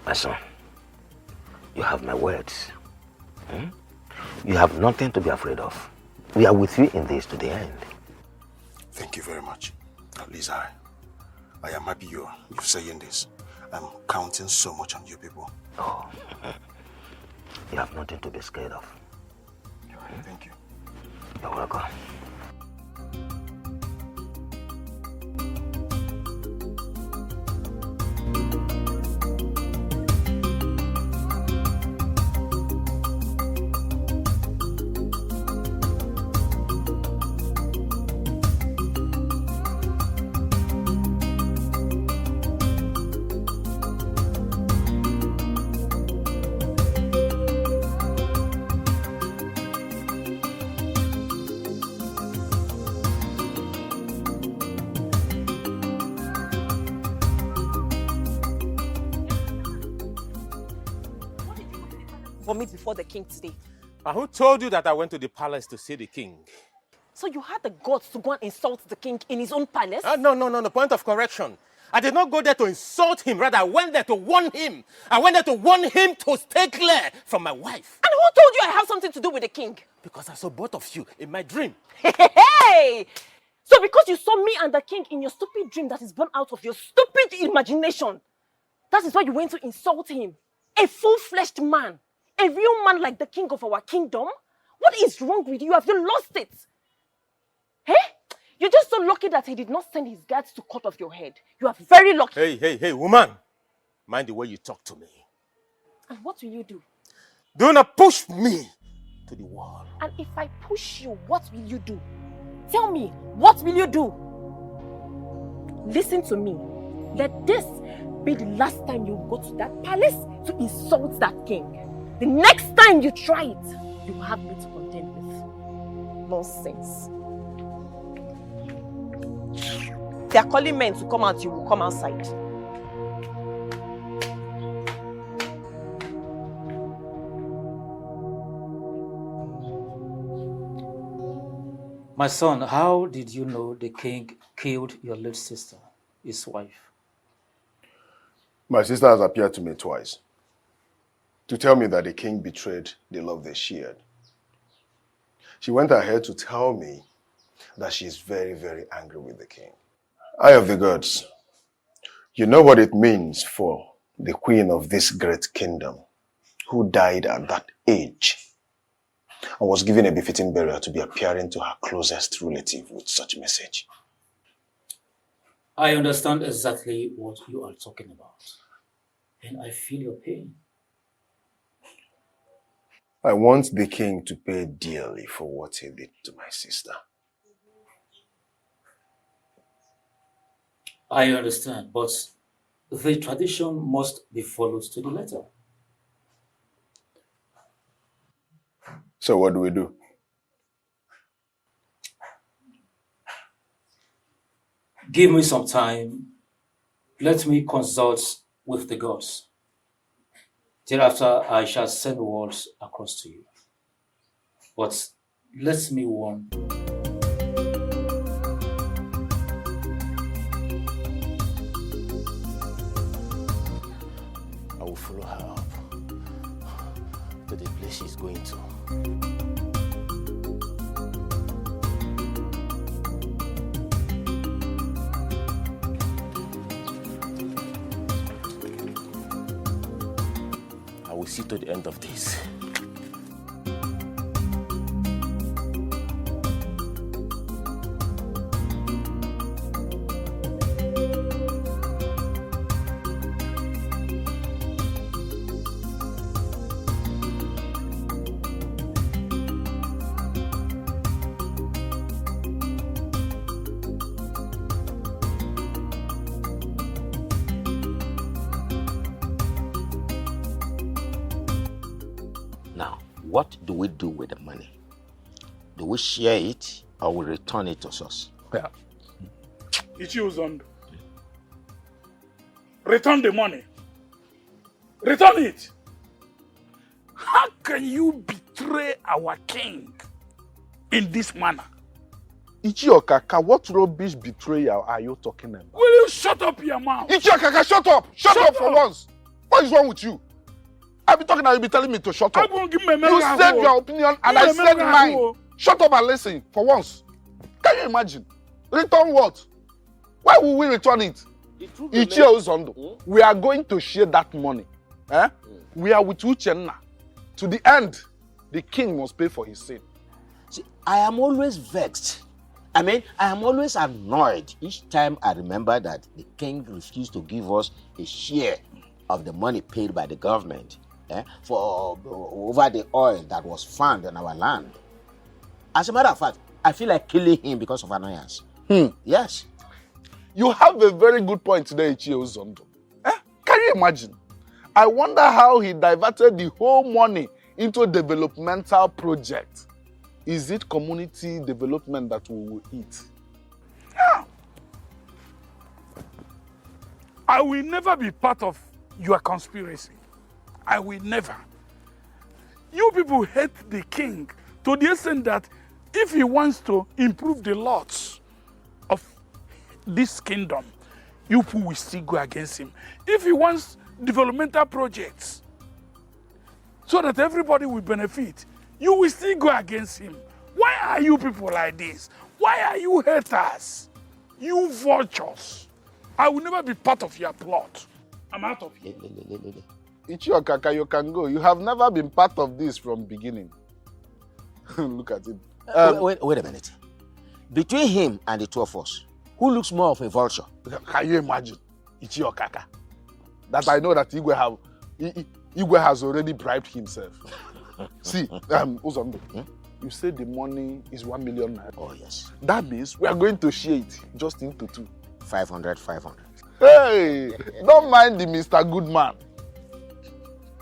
My son, you have my words. You have nothing to be afraid of. We are with you in this to the end. Thank you very much. At least I am happy you're saying this. I'm counting so much on you people. Oh, you have nothing to be scared of. Thank you. You're welcome. For me before the king today. And who told you that I went to the palace to see the king? So you had the guts to go and insult the king in his own palace? No. Point of correction. I did not go there to insult him. Rather, I went there to warn him. I went there to warn him to stay clear from my wife. And who told you I have something to do with the king? Because I saw both of you in my dream. Hey! So because you saw me and the king in your stupid dream that is born out of your stupid imagination, that is why you went to insult him. A full-fleshed man. A real man like the king of our kingdom? What is wrong with you? Have you lost it? Hey? You're just so lucky that he did not send his guards to cut off your head. You are very lucky. Hey, woman. Mind the way you talk to me. And what will you do? Do not push me to the wall. And if I push you, what will you do? Tell me, what will you do? Listen to me. Let this be the last time you go to that palace to insult that king. The next time you try it, you will have me to contend with. Nonsense. They are calling men to come out, you will come outside. My son, how did you know the king killed your late sister, his wife? My sister has appeared to me twice to tell me that the king betrayed the love they shared. She went ahead to tell me that she is very, very angry with the king. Eye of the gods, you know what it means for the queen of this great kingdom who died at that age and was given a befitting burial to be appearing to her closest relative with such a message. I understand exactly what you are talking about, and I feel your pain. I want the king to pay dearly for what he did to my sister. I understand, but the tradition must be followed to the letter. So what do we do? Give me some time. Let me consult with the gods. Thereafter, I shall send words across to you. But let me warn. I will follow her up to the place she's going to. I will see to the end of this. What do we do with the money? Do we share it or we return it to us? Yeah. Ichiozondo. Return the money. Return it. How can you betray our king in this manner? Ichiokaka, what rubbish betrayal are you talking about? Will you shut up your mouth? Ichiokaka, shut up! Shut up for once! What is wrong with you? I'll be talking and you'll be telling me to shut up. You said your opinion and I said mine. Shut up and listen for once. Can you imagine? Return what? Why will we return it? Ichiozondo, we are going to share that money. Eh? We are with Uchenna. To the end, the king must pay for his sin. See, I am always vexed. I am always annoyed each time I remember that the king refused to give us a share of the money paid by the government for over the oil that was found in our land. As a matter of fact, I feel like killing him because of annoyance. Yes. You have a very good point today, Ichiozondo. Can you imagine? I wonder how he diverted the whole money into a developmental project. Is it community development that we will eat? Yeah. I will never be part of your conspiracy. I will never. You people hate the king to the extent that if he wants to improve the laws of this kingdom, you people will still go against him. If he wants developmental projects so that everybody will benefit, you will still go against him. Why are you people like this? Why are you haters? You vultures. I will never be part of your plot. I'm out of here. Ichiokaka, you can go. You have never been part of this from beginning. Look at it. Wait a minute. Between him and the two of us, who looks more of a vulture? Can you imagine? Ichiokaka. That I know that Igwe has already bribed himself. See, Uzondo, you said the money is 1 million naira. Oh, yes. That means we are going to share it just into two. 500. Hey, don't mind the Mr. Goodman.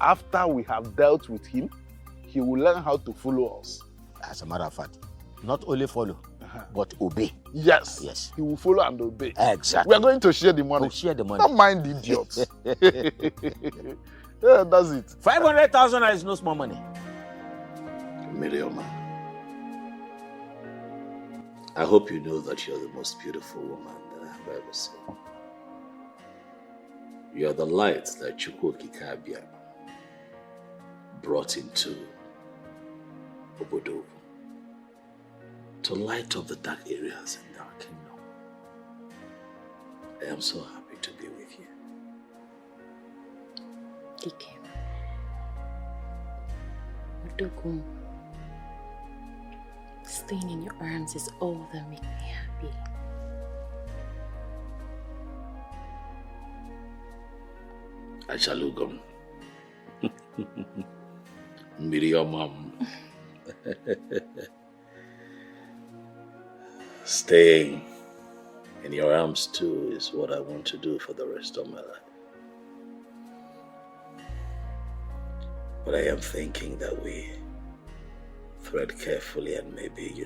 After we have dealt with him, he will learn how to follow us. As a matter of fact, not only follow, but obey. Yes. Yes. He will follow and obey. Exactly. We are going to share the money. We'll share the money. Don't mind the idiots. Yeah, that's it. 500,000 is no small money. Miriam, I hope you know that you're the most beautiful woman that I have ever seen. You are the light that Chukwokikabia brought into Obodo to light up the dark areas in our kingdom. I am so happy to be with you. Dikeh. Odogun. Staying in your arms is all that makes me happy. Achalugum. Miriam. Staying in your arms too is what I want to do for the rest of my life. But I am thinking that we thread carefully and maybe,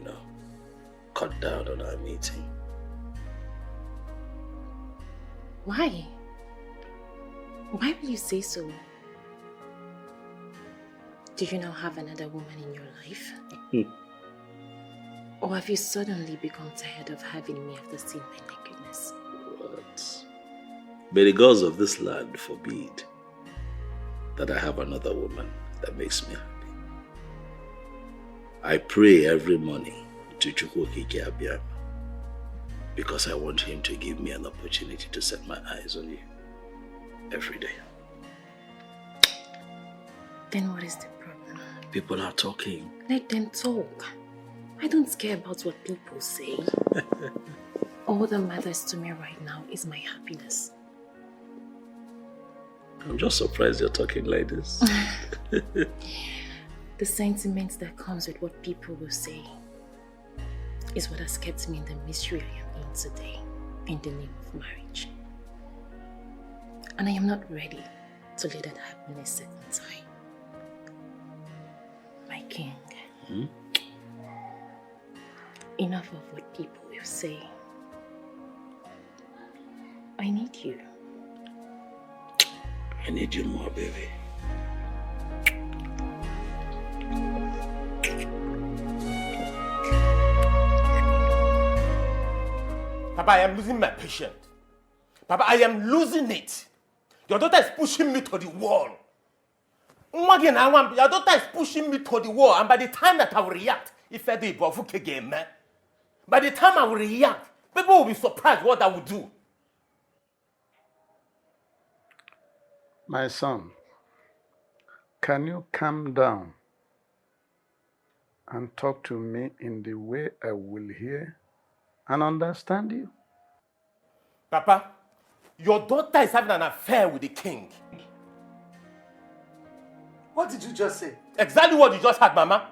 cut down on our meeting. Why? Why will you say so? Do you now have another woman in your life? Or have you suddenly become tired of having me after seeing my nakedness? What? May the gods of this land forbid that I have another woman that makes me happy. I pray every morning to Chukwokike Abiyama because I want him to give me an opportunity to set my eyes on you every day. Then what is the problem? People are talking. Let them talk. I don't care about what people say. All that matters to me right now is my happiness. I'm just surprised you're talking like this. The sentiment that comes with what people will say is what has kept me in the misery I am in today in the name of marriage. And I am not ready to let that happen a second time. My king. Enough of what people will say. I need you. I need you more, baby. Papa, I am losing my patience. Papa, I am losing it. Your daughter is pushing me to the wall. Your daughter is pushing me to the wall, and by the time that I will react, by the time I will react, people will be surprised what I will do. My son, can you calm down and talk to me in the way I will hear and understand you? Papa, your daughter is having an affair with the king. What did you just say? Exactly what you just heard, Mama.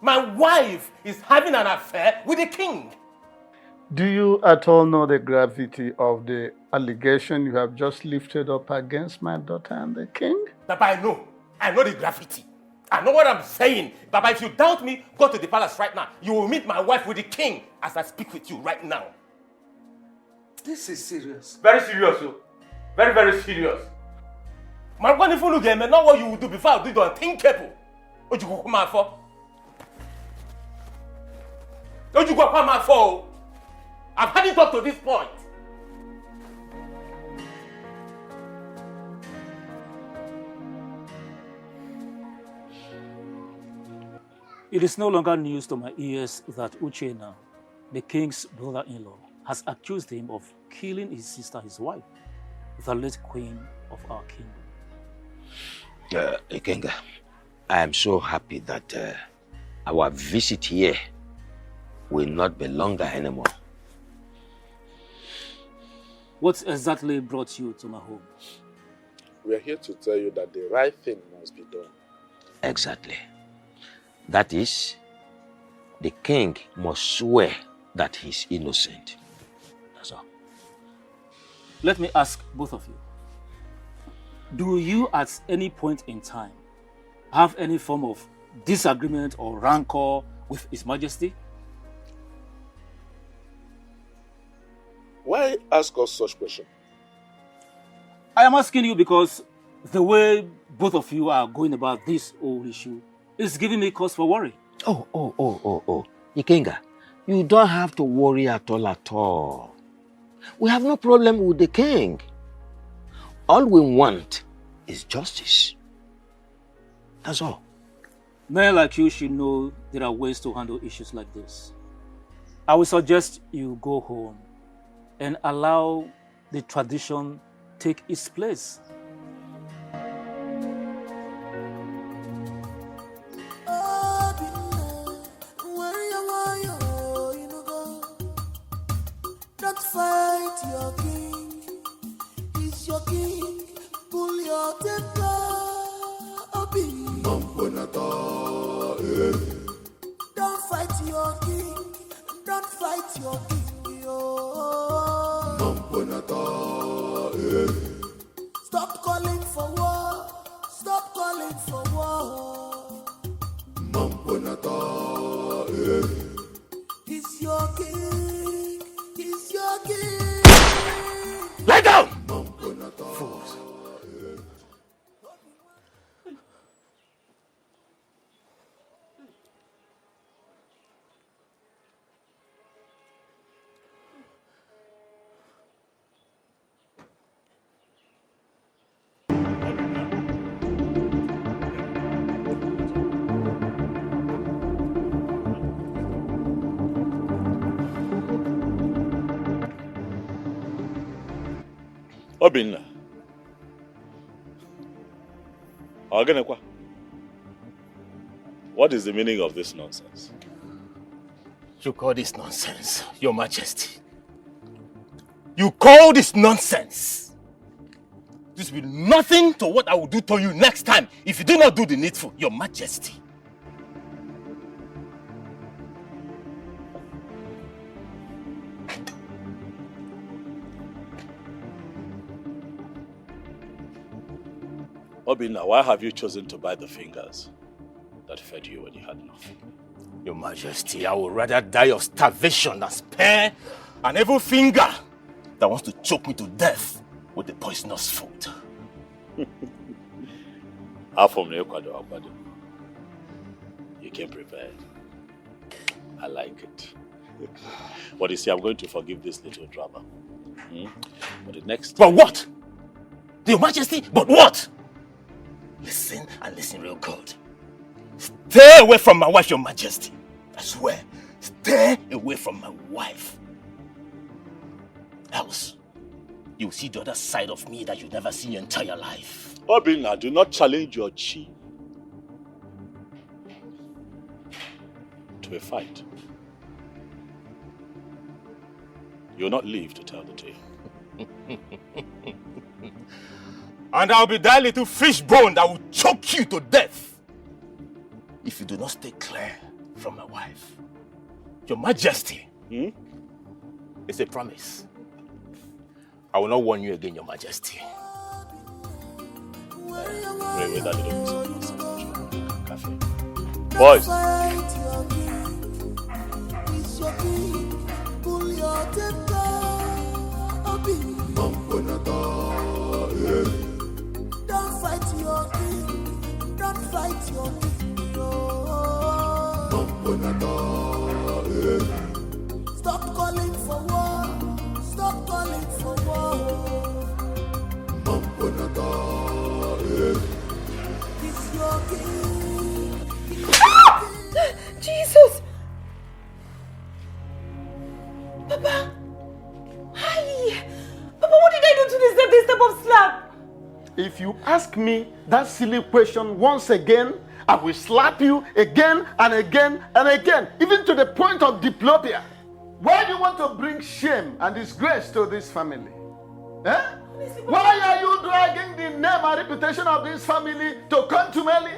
My wife is having an affair with the king. Do you at all know the gravity of the allegation you have just lifted up against my daughter and the king? Papa, I know. I know the gravity. I know what I'm saying. Papa, if you doubt me, go to the palace right now. You will meet my wife with the king as I speak with you right now. This is serious. Very serious, oh. Very, very serious. My one if you look at me, not what you will do before I do the unthinkable. What you go come out for? What you go come out for? I've had it up to this point. It is no longer news to my ears that Uchenna, the king's brother-in-law, has accused him of killing his sister, his wife, the late queen of our kingdom. Ikenga, I am so happy that our visit here will not be longer anymore. What exactly brought you to my home? We are here to tell you that the right thing must be done. Exactly. That is, the king must swear that he's innocent. That's all. Let me ask both of you. Do you at any point in time have any form of disagreement or rancor with His Majesty? Why ask us such question? I am asking you because the way both of you are going about this whole issue is giving me cause for worry. Oh. Ikenga, you don't have to worry at all. We have no problem with the king. All we want is justice. That's all. Men like you should know there are ways to handle issues like this. I would suggest you go home and allow the tradition take its place. Don't fight your king. He's your king. Pull your temper. Don't fight your king. Don't fight your king. Stop calling for war. Stop calling for war. He's your king. He's your king. Lie down! Fools. Obinna. Ogenekwa. What is the meaning of this nonsense? You call this nonsense, Your Majesty? You call this nonsense? This will be nothing to what I will do to you next time if you do not do the needful, Your Majesty. Obinna, why have you chosen to bite the fingers that fed you when you had nothing? Your Majesty, I would rather die of starvation than spare an evil finger that wants to choke me to death with the poisonous food. You came prepared. I like it. But you see, I'm going to forgive this little drama. But the next time... But what? Your Majesty, but what? Listen and listen real good. Stay away from my wife, Your Majesty. I swear, stay away from my wife. Else, you'll see the other side of me that you've never seen in your entire life. Obinna, do not challenge your chi to a fight. You'll not live to tell the tale. And I'll be that little fish bone that will choke you to death if you do not stay clear from my wife. Your Majesty, it's a promise. I will not warn you again, Your Majesty. Pray with that little cafe. Boys. Don't fight your king. Don't fight your king. Stop calling for war. Stop calling for war. He's your king. Jesus! Papa! Hi! Papa, what did I do to deserve this type of slap? If you ask me that silly question once again, I will slap you again and again and again, even to the point of diplopia. Why do you want to bring shame and disgrace to this family? Eh? Why are you dragging the name and reputation of this family to contumely?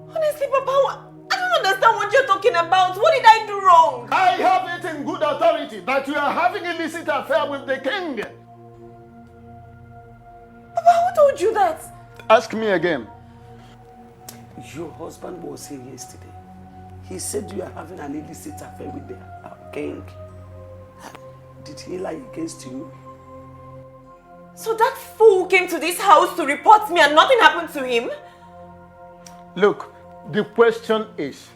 Honestly, Papa, I don't understand what you're talking about. What did I do wrong? I have it in good authority that you are having illicit affair with the king. Papa, who told you that? Ask me again. Your husband was here yesterday. He said you are having an illicit affair with the king. Did he lie against you? So that fool came to this house to report me and nothing happened to him? Look, the question is,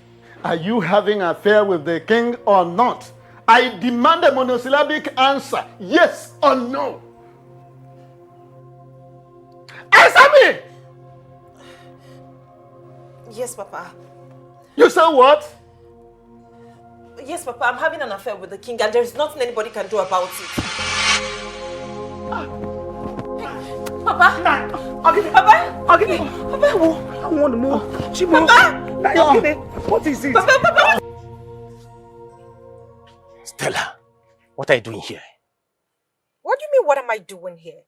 are you having an affair with the king or not? I demand a monosyllabic answer, yes or no. Answer me! Yes, Papa. You said what? Yes, Papa, I'm having an affair with the king and there's nothing anybody can do about it. Papa? Papa? Papa? I want more. Chimo. Papa? What is it? Papa? Stella, what are you doing here? What do you mean, what am I doing here?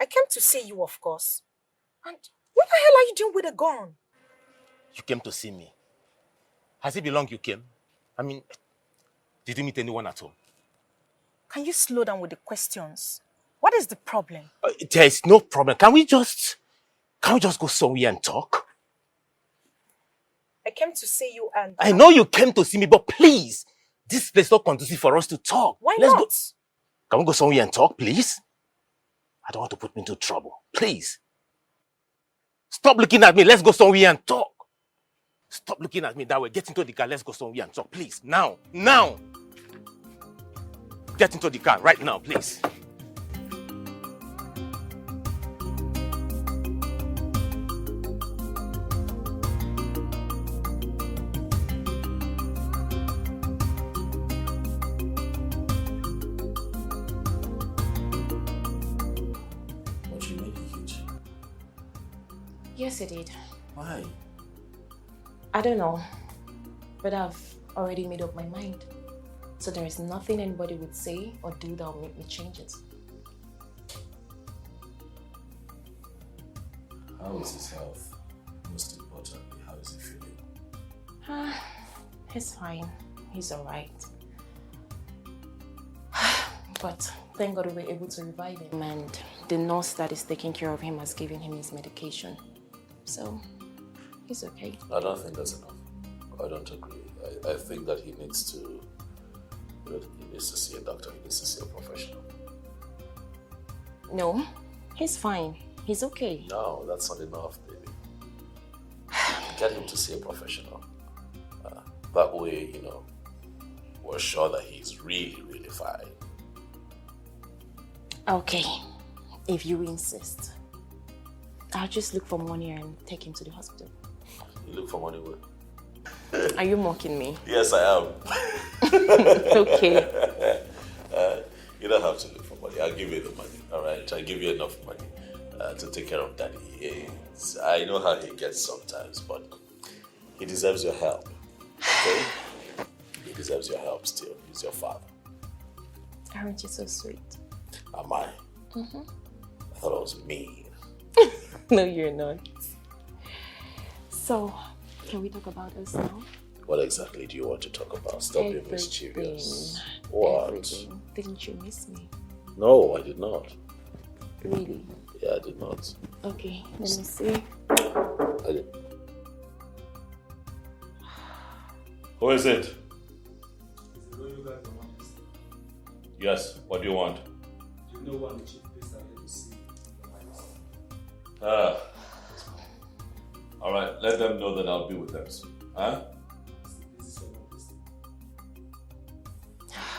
I came to see you, of course. And what the hell are you doing with a gun? You came to see me. Has it been long you came? I mean, did you meet anyone at home? Can you slow down with the questions? What is the problem? There is no problem. Can we just go somewhere and talk? I came to see you and... I know you came to see me, but please, this place is not conducive for us to talk. Why Let's not? Go. Can we go somewhere and talk, please? I don't want to put me into trouble. Please. Stop looking at me. Let's go somewhere and talk. Stop looking at me that way. Get into the car. Let's go somewhere and talk. Please. Now. Now. Get into the car right now, please. Yes, it did. Why? I don't know, but I've already made up my mind. So there is nothing anybody would say or do that will make me change it. How is his health? Most importantly, how is he feeling? He's fine. He's alright. But thank God we were able to revive him, and the nurse that is taking care of him has given him his medication. So, he's okay. I don't think that's enough. I don't agree. I think that he needs to see a doctor. He needs to see a professional. No, he's fine. He's okay. No, that's not enough, baby. Get him to see a professional. That way, we're sure that he's really, really fine. Okay, if you insist. I'll just look for money and take him to the hospital. You look for money where? Are you mocking me? Yes, I am. Okay. You don't have to look for money. I'll give you the money, all right? I'll give you enough money to take care of Daddy. I know how he gets sometimes, but he deserves your help, okay? He deserves your help still. He's your father. Aren't you so sweet? Am I? Mm-hmm. I thought I was mean. No, you're not. So, can we talk about us now? What exactly do you want to talk about? Stop being mischievous. What? Everything. Didn't you miss me? No, I did not. Really? Yeah, I did not. Okay, let me see. I did. Who is it? Yes, what do you want? You know what the chief priest are here to see. All right, let them know that I'll be with them soon. Huh?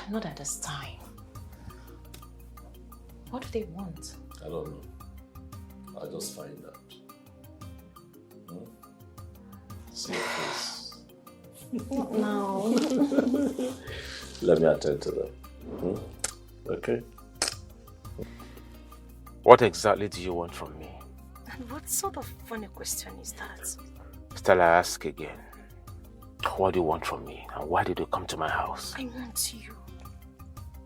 Not at this time. What do they want? I don't know. I'll just find out. See your face. Not now. Let me attend to them. Okay. What exactly do you want from me? And what sort of funny question is that? Stella, I ask again. What do you want from me? And why did you come to my house? I want you.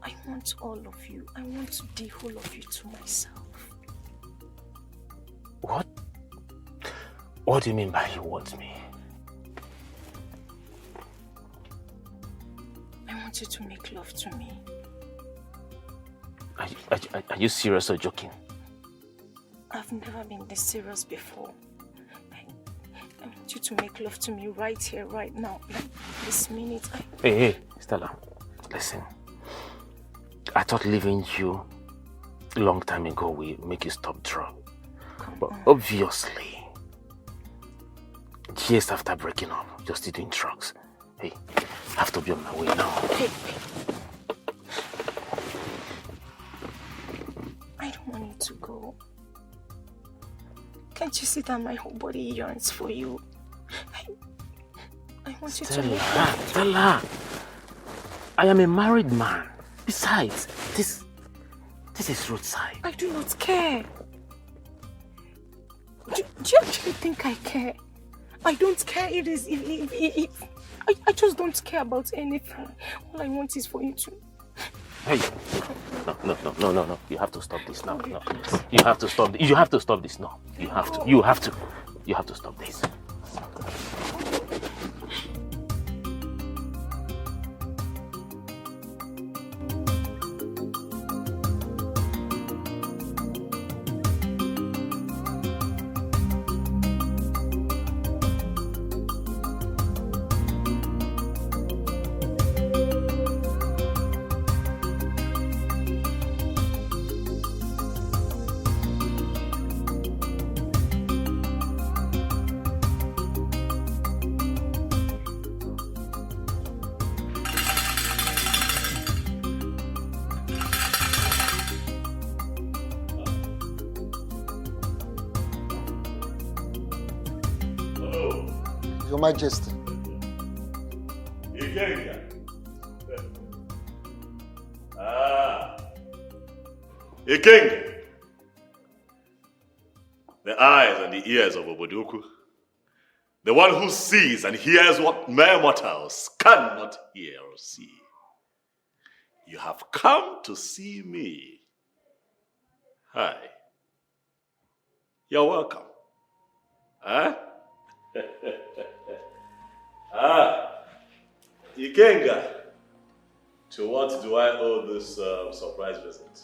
I want all of you. I want the whole of you to myself. What? What do you mean by you want me? I want you to make love to me. Are you serious or joking? I've never been this serious before. I want you to make love to me right here, right now. Like this minute. Hey, Stella, listen. I thought leaving you a long time ago will make you stop drugs. But obviously, years after breaking up, you're still doing drugs. Hey, I have to be on my way now. Hey. I don't want you to go. Can't you see that my whole body yearns for you? I want you to make love. Stella, I am a married man. Besides, this is roadside. I do not care. Do you actually think I care? I don't care. I just don't care about anything. All I want is for you to... Hey, no. You have to stop this now. No. You have to stop. You have to stop this now. You have to stop this. Your Majesty. King. the eyes and the ears of Obodoku, the one who sees and hears what mere mortals cannot hear or see. You have come to see me. Hi. You're welcome. Huh? Ikenga, to what do I owe this surprise visit?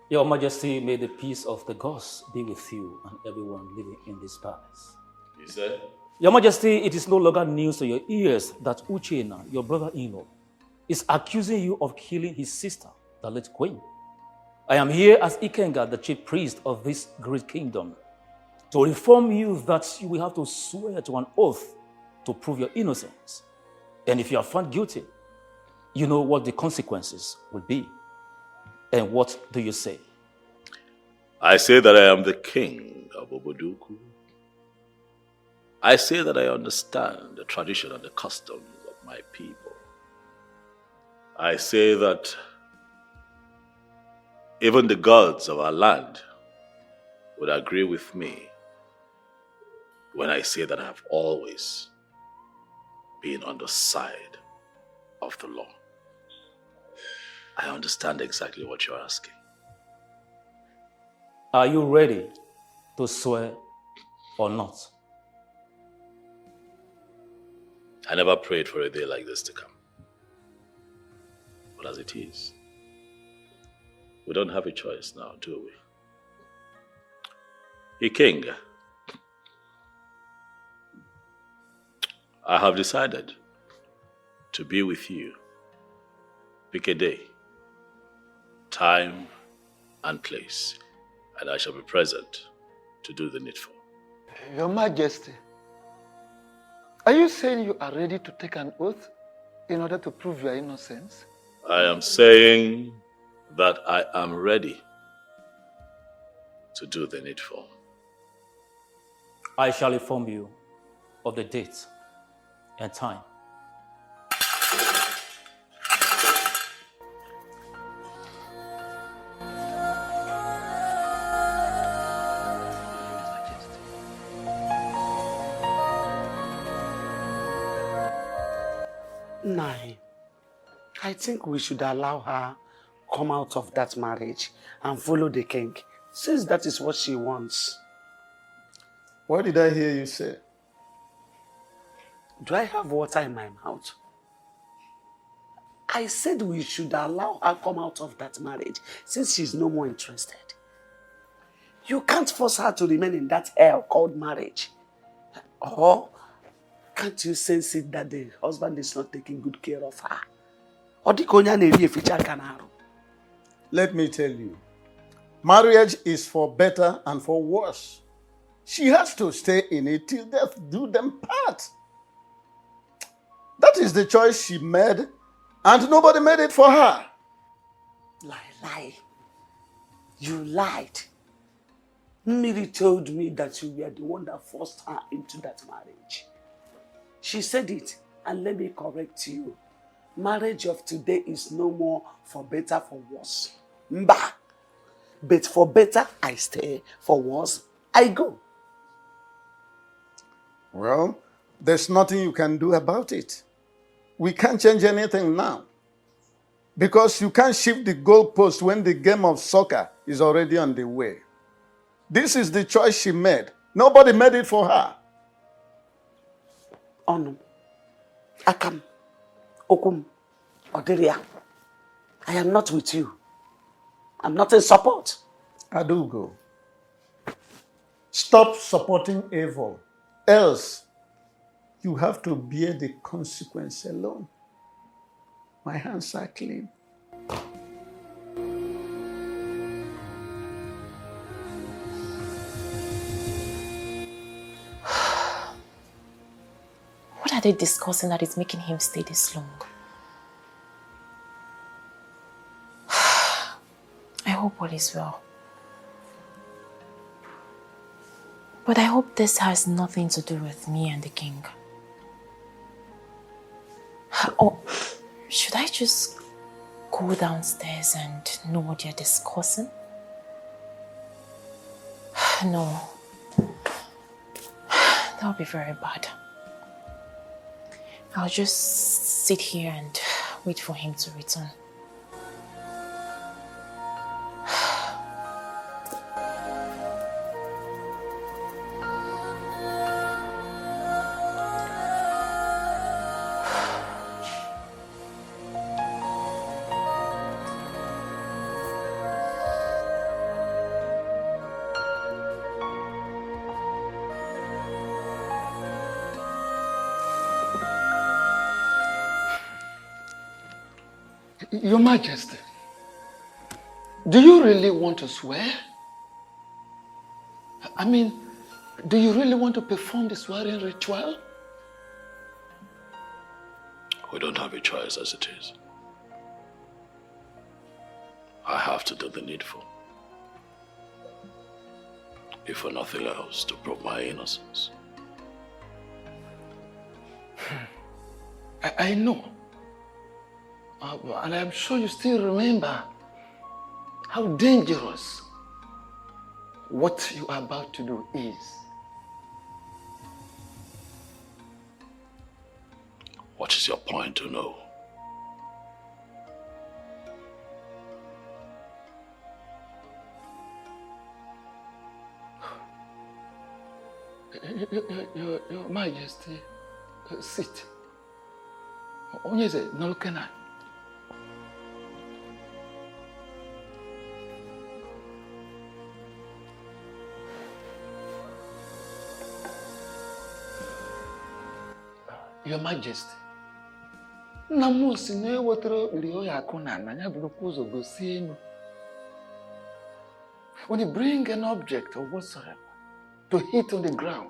Your Majesty, may the peace of the gods be with you and everyone living in this palace. You said? Your Majesty, it is no longer news to your ears that Uchenna, your brother-in-law, is accusing you of killing his sister, the late queen. I am here as Ikenga, the chief priest of this great kingdom, to inform you that you will have to swear to an oath to prove your innocence. And if you are found guilty, you know what the consequences will be. And what do you say? I say that I am the king of Obodoku. I say that I understand the tradition and the customs of my people. I say that even the gods of our land would agree with me when I say that I have always been on the side of the law. I understand exactly what you're asking. Are you ready to swear or not? I never prayed for a day like this to come. But as it is, we don't have a choice now, do we? King, I have decided to be with you. Pick a day, time, and place, and I shall be present to do the needful. Your Majesty, are you saying you are ready to take an oath in order to prove your innocence? I am saying that I am ready to do the needful. I shall inform you of the date and time. Nai, I think we should allow her come out of that marriage and follow the king, since that is what she wants. What did I hear you say? Do I have water in my mouth? I said we should allow her come out of that marriage, since she's no more interested. You can't force her to remain in that hell called marriage. Or can't you sense it that the husband is not taking good care of her? Let me tell you, marriage is for better and for worse. She has to stay in it till death do them part. That is the choice she made, and nobody made it for her. Lie. You lied. Miri told me that you were the one that forced her into that marriage. She said it, and let me correct you. Marriage of today is no more for better, for worse. Mba. But for better, I stay. For worse, I go. Well, there's nothing you can do about it. We can't change anything now. Because you can't shift the goalpost when the game of soccer is already on the way. This is the choice she made. Nobody made it for her. Onu, Akam, Okum, Oderia, I am not with you. I'm not in support. Adugo, stop supporting evil. Else, you have to bear the consequence alone. My hands are clean. What are they discussing that is making him stay this long? I hope all is well. But I hope this has nothing to do with me and the king. Or should I just go downstairs and know what they're discussing? Onu, Akam, Okum, Oderia, I am not with you. I'm not in support. Adugo, stop supporting evil. Else, you have to bear the consequence alone. My hands are clean. I hope all is well. But I hope this has nothing to do with me and the king. Should I just go downstairs and know what they're discussing? No. That would be very bad. I'll just sit here and wait for him to return. Your Majesty, do you really want to swear? I mean, do you really want to perform the swearing ritual? We don't have a choice as it is. I have to do the needful. If for nothing else, to prove my innocence. I know. And I'm sure you still remember how dangerous what you are about to do is. What is your point to know? Your Majesty, sit. Onye ze nolkena. Your Majesty, nna m si na ewetara okpiri oya akụ na ana ya bụrụkwa ụzọ gosi enu. When you bring an object or whatsoever to hit on the ground,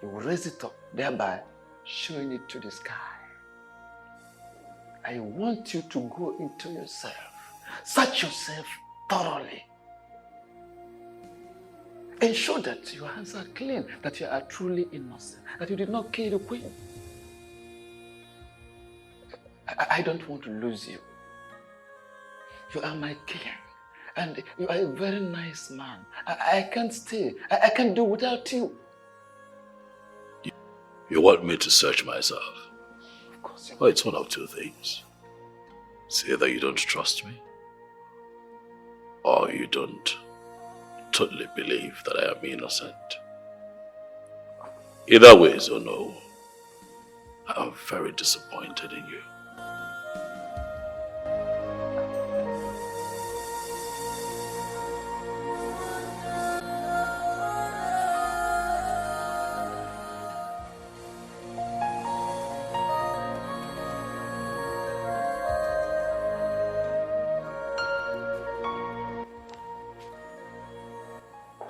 you will raise it up, thereby showing it to the sky. I want you to go into yourself, search yourself thoroughly. Ensure that your hands are clean, that you are truly innocent, that you did not kill the queen. I don't want to lose you. You are my king, and you are a very nice man. I can't stay. I can't do without you. You want me to search myself? Of course you Well, it's one of two things. It's either you don't trust me, or you don't totally believe that I am innocent. Either way, so no. I am very disappointed in you.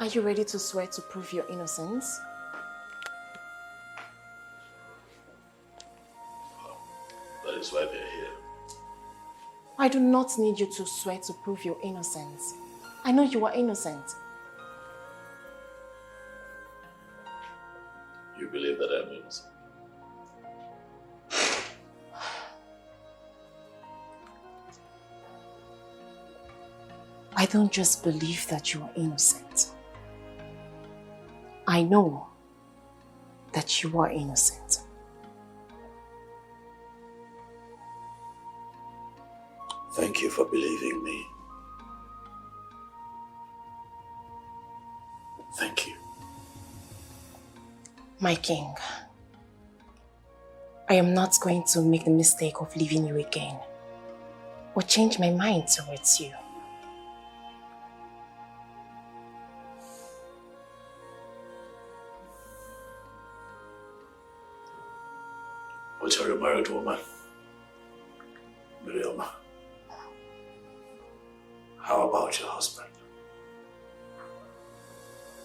Are you ready to swear to prove your innocence? That is why they're here. I do not need you to swear to prove your innocence. I know you are innocent. You believe that I'm innocent? I don't just believe that you are innocent. I know that you are innocent. Thank you for believing me. Thank you. My king, I am not going to make the mistake of leaving you again or change my mind towards you. But you're a married woman, Miriam. How about your husband?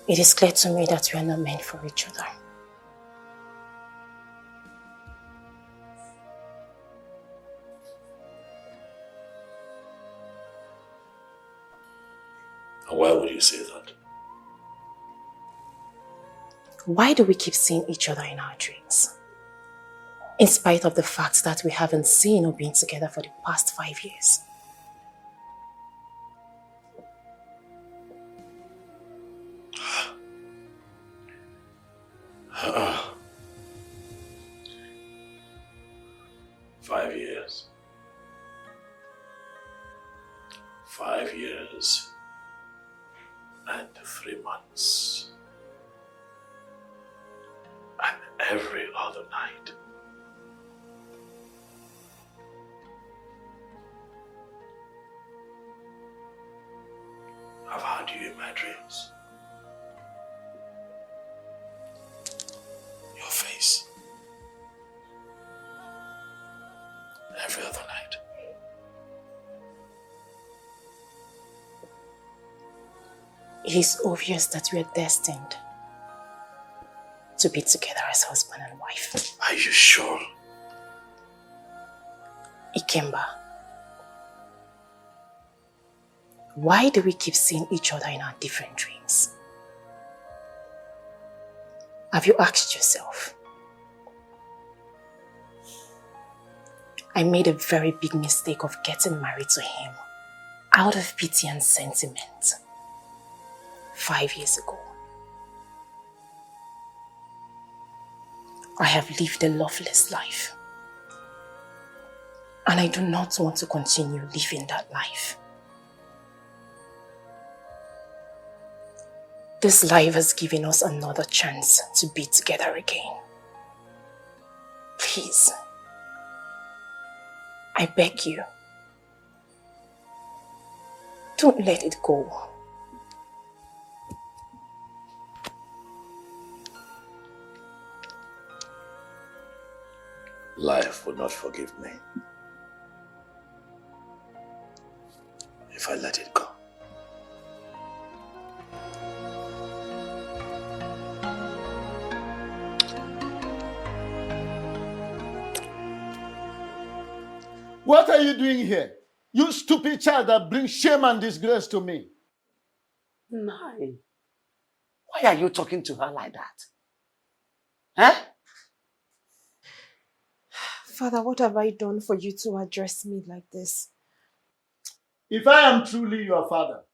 It is clear to me that we are not meant for each other. And why would you say that? Why do we keep seeing each other in our dreams? In spite of the fact that we haven't seen or been together for the past 5 years. 5 years. 5 years and 3 months. And every other night. I've had you in my dreams. Your face. Every other night. It is obvious that we are destined to be together as husband and wife. Are you sure? Ikemba, why do we keep seeing each other in our different dreams? Have you asked yourself? I made a very big mistake of getting married to him out of pity and sentiment 5 years ago. I have lived a loveless life, and I do not want to continue living that life. This life has given us another chance to be together again. Please, I beg you, don't let it go. Life will not forgive me if I let it go. What are you doing here? You stupid child that brings shame and disgrace to me. Nai, why are you talking to her like that? Huh? Father, what have I done for you to address me like this? If I am truly your father,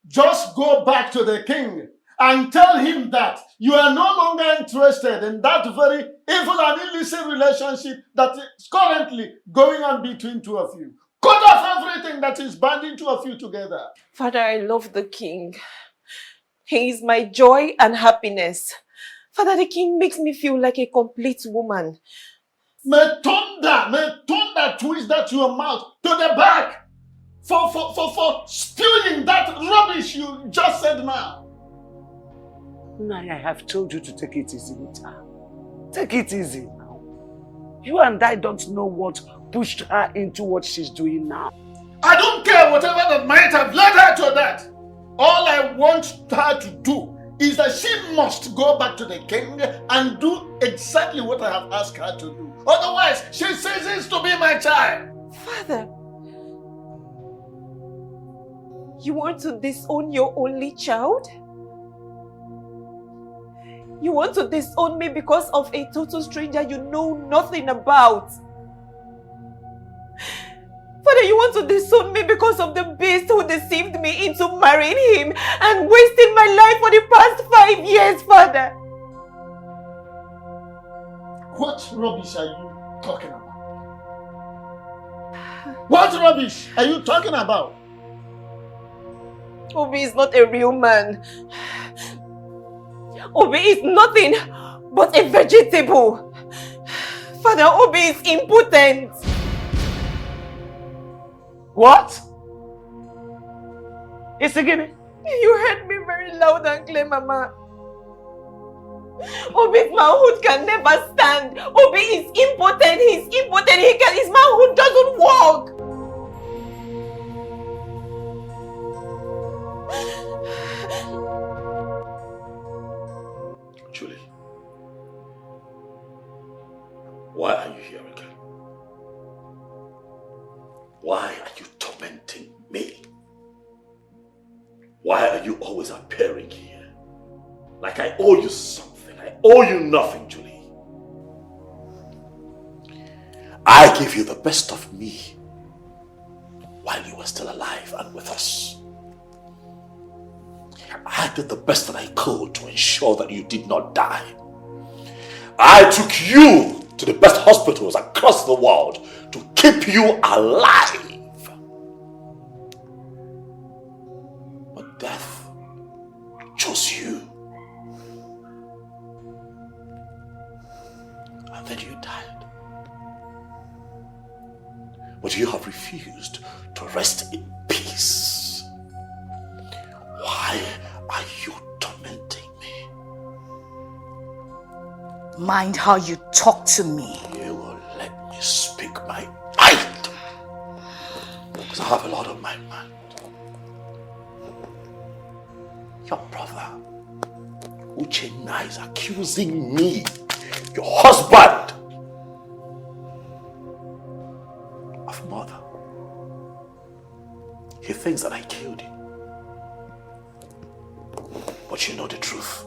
just go back to the king and tell him that you are no longer interested in that very evil and illicit relationship that is currently going on between two of you. Cut off everything that is binding two of you together. Father, I love the king. He is my joy and happiness. Father, the king makes me feel like a complete woman. May thunder twist that your mouth to the back for spewing that rubbish you just said now. Nai, I have told you to take it easy with her. Take it easy now. You and I don't know what pushed her into what she's doing now. I don't care whatever that might have led her to that. All I want her to do is that she must go back to the king and do exactly what I have asked her to do. Otherwise, she ceases to be my child. Father, you want to disown your only child? You want to disown me because of a total stranger you know nothing about? Father, you want to disown me because of the beast who deceived me into marrying him and wasting my life for the past 5 years, Father. What rubbish are you talking about? What rubbish are you talking about? Obi is not a real man. Obi is nothing but a vegetable. Father, Obi is impotent. What? It's again. You heard me very loud and clear, Mama. Obi's manhood can never stand. Obi is impotent. He's impotent. His manhood doesn't work. Julie, why are you here again? Why are you tormenting me? Why are you always appearing here? Like I owe you something. I owe you nothing, Julie. I gave you the best of me while you were still alive and with us. I did the best that I could to ensure that you did not die. I took you to the best hospitals across the world to keep you alive. But death chose you. And then you died. But you have refused to rest in peace. Why are you tormenting me? Mind how you talk to me. You will let me speak my mind. Because I have a lot on my mind. Your brother, Uchenna, is accusing me, your husband, of murder. He thinks that I killed you. But you know the truth.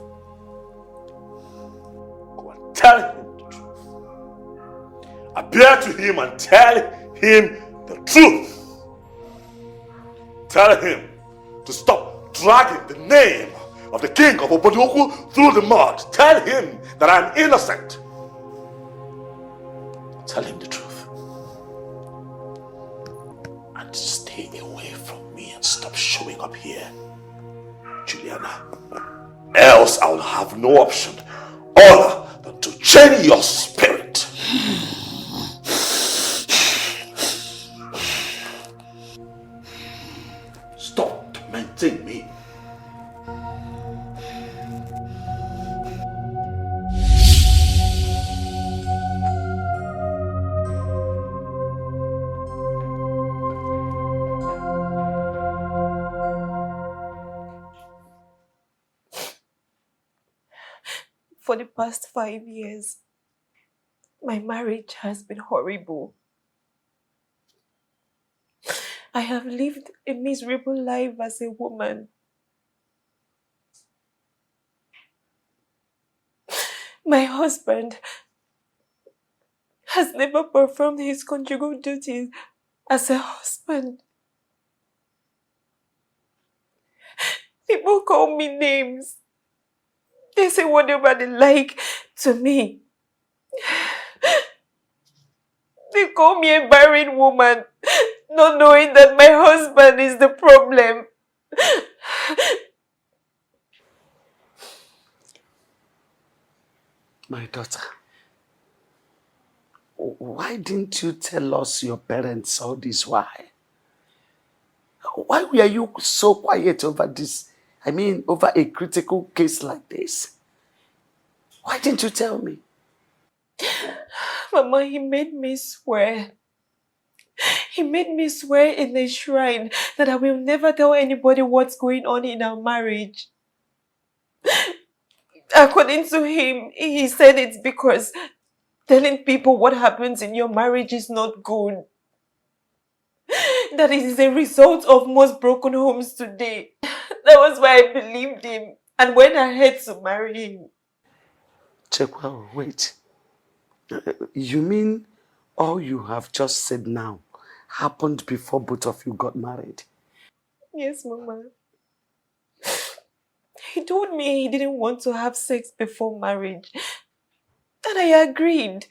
Go and tell him the truth. Appear to him and tell him the truth. Tell him to stop dragging the name of the king of Obodioku through the mud. Tell him that I'm innocent. Tell him the truth. And stay away from me and stop showing up here, Juliana. Else I'll have no option other than to chain your spirit. Stop tormenting me. For the past 5 years, my marriage has been horrible. I have lived a miserable life as a woman. My husband has never performed his conjugal duties as a husband. People call me names. They say whatever they like to me. They call me a barren woman, not knowing that my husband is the problem. My daughter, why didn't you tell us your parents all this while? Why were you so quiet over this? I mean, over a critical case like this? Why didn't you tell me? Mama, he made me swear. He made me swear in the shrine that I will never tell anybody what's going on in our marriage. According to him, he said it's because telling people what happens in your marriage is not good. That it is a result of most broken homes today. That was why I believed him and went ahead to marry him. Chekwa, wait. You mean all you have just said now happened before both of you got married? Yes, Mama. He told me he didn't want to have sex before marriage. And I agreed.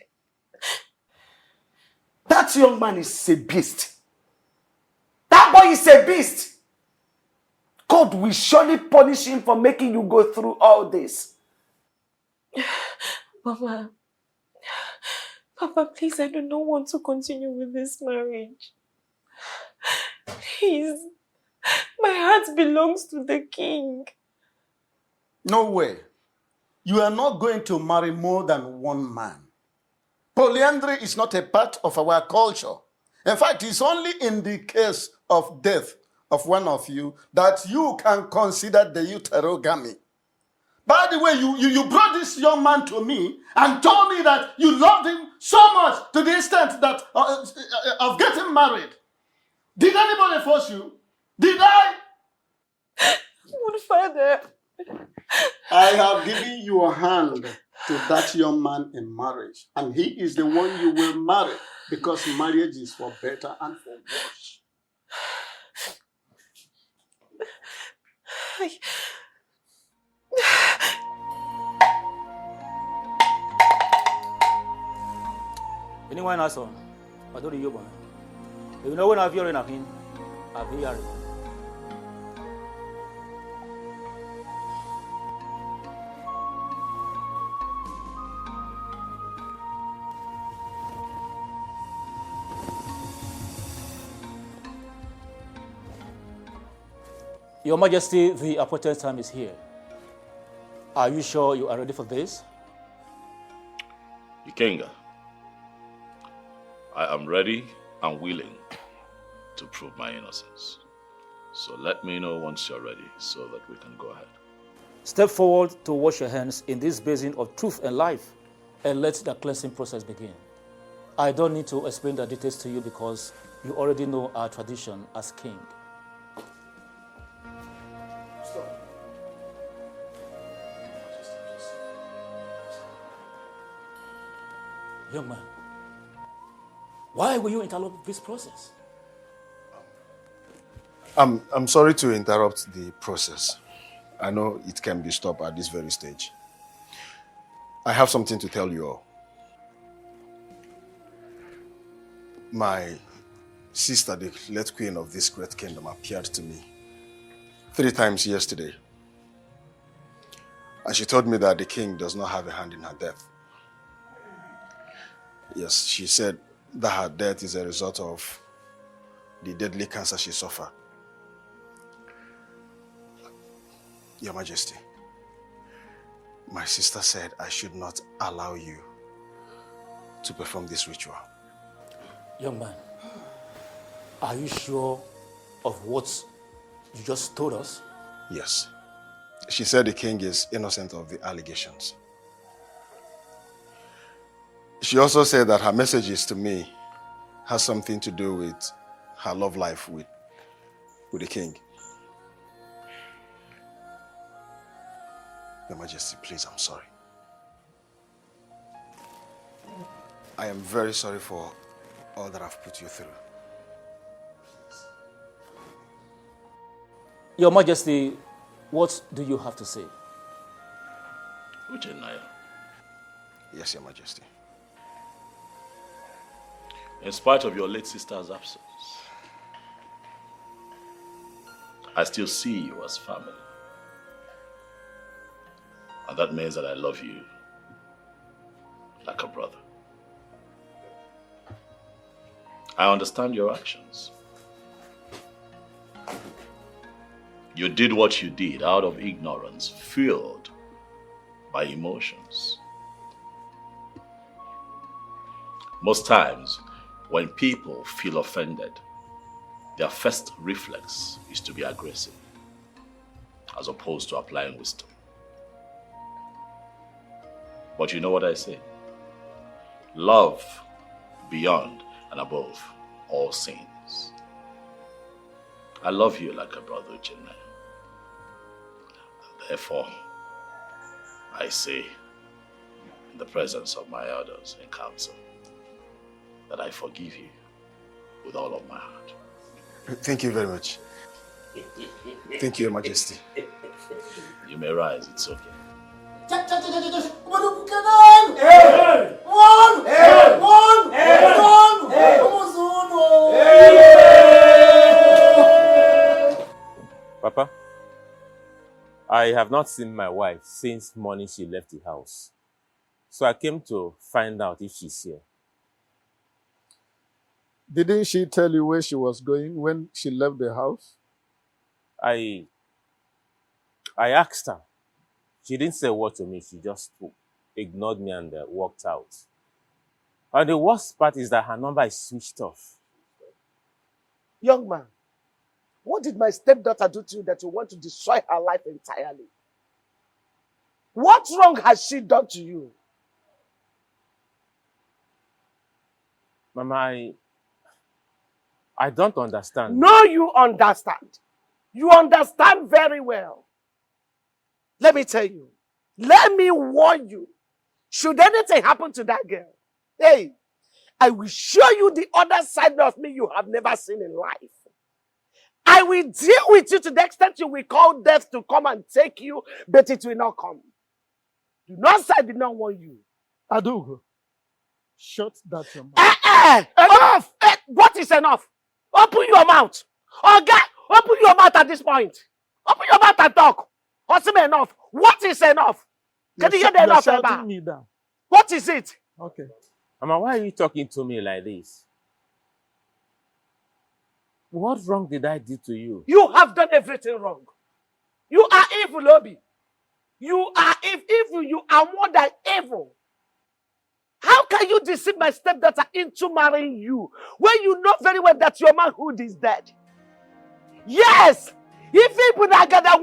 That young man is a beast. That boy is a beast. God will surely punish him for making you go through all this. Mama, Papa, please, I do not want to continue with this marriage. Please, my heart belongs to the king. No way. You are not going to marry more than one man. Polyandry is not a part of our culture. In fact, it's only in the case of death of one of you that you can consider the uterogamy. By the way, you brought this young man to me and told me that you loved him so much to the extent that of getting married. Did anybody force you? Did I? Good father. I have given you a hand to that young man in marriage, and he is the one you will marry because marriage is for better and for worse. Anyone else on? I don't know you, man. You know when I've heard anything, I've heard. Your Majesty, the appointed time is here. Are you sure you are ready for this? Ikenga, I am ready and willing to prove my innocence. So let me know once you're ready so that we can go ahead. Step forward to wash your hands in this basin of truth and life and let the cleansing process begin. I don't need to explain the details to you because you already know our tradition as king. Young man, why will you interrupt this process? I'm sorry to interrupt the process. I know it can be stopped at this very stage. I have something to tell you all. My sister, the late queen of this great kingdom, appeared to me 3 times yesterday. And she told me that the king does not have a hand in her death. Yes, she said that her death is a result of the deadly cancer she suffered. Your Majesty, my sister said I should not allow you to perform this ritual. Young man, are you sure of what you just told us? Yes. She said the king is innocent of the allegations. She also said that her messages to me has something to do with her love life with the king. Your Majesty, please, I'm sorry. I am very sorry for all that I've put you through. Your Majesty, what do you have to say? Uchenaya, Yes, Your Majesty. in spite of your late sister's absence, I still see you as family. And that means that I love you like a brother. I understand your actions. You did what you did out of ignorance, fueled by emotions. Most times, when people feel offended, their first reflex is to be aggressive, as opposed to applying wisdom. But you know what I say? Love beyond and above all sins. I love you like a brother, Uchenna. Therefore, I say, in the presence of my elders in council, that I forgive you with all of my heart. Thank you very much. Thank you, Your Majesty. You may rise, it's okay. Papa, I have not seen my wife since morning she left the house. So I came to find out if she's here. Didn't she tell you where she was going when she left the house? I asked her. She didn't say a word to me. She just ignored me and walked out. And the worst part is that her number is switched off. Young man, what did my stepdaughter do to you that you want to destroy her life entirely? What wrong has she done to you? Mama, I don't understand. No, you understand. You understand very well. Let me tell you. Let me warn you. Should anything happen to that girl, hey, I will show you the other side of me you have never seen in life. I will deal with you to the extent you will call death to come and take you, but it will not come. Do not say I did not warn you. Adugo, Shut that your mouth. Enough! What is enough? Open your mouth. Okay, open your mouth at this point. Open your mouth and talk. What's enough? What is enough? Can you hear the enough? You're shouting me down. What is it? Okay. Mama, why are you talking to me like this? What wrong did I do to you? You have done everything wrong. You are evil, Obi. You are evil. You are more than evil. How can you deceive my stepdaughter into marrying you when you know very well that your manhood is dead? Yes! If people are gonna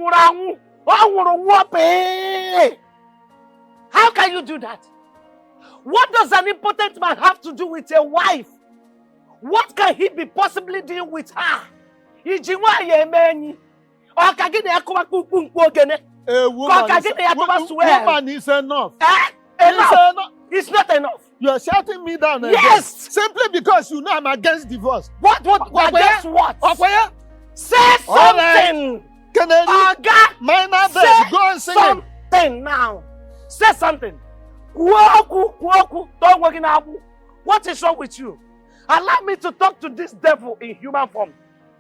how can you do that? What does an impotent man have to do with a wife? What can he be possibly doing with her? Woman is enough. Enough. It's not enough. You are shouting me down again. Yes. Simply because you know I'm against divorce. What? Against what? Say something. Minor bed. Go and sing it. Something now. Say something. What is wrong with you? Allow me to talk to this devil in human form.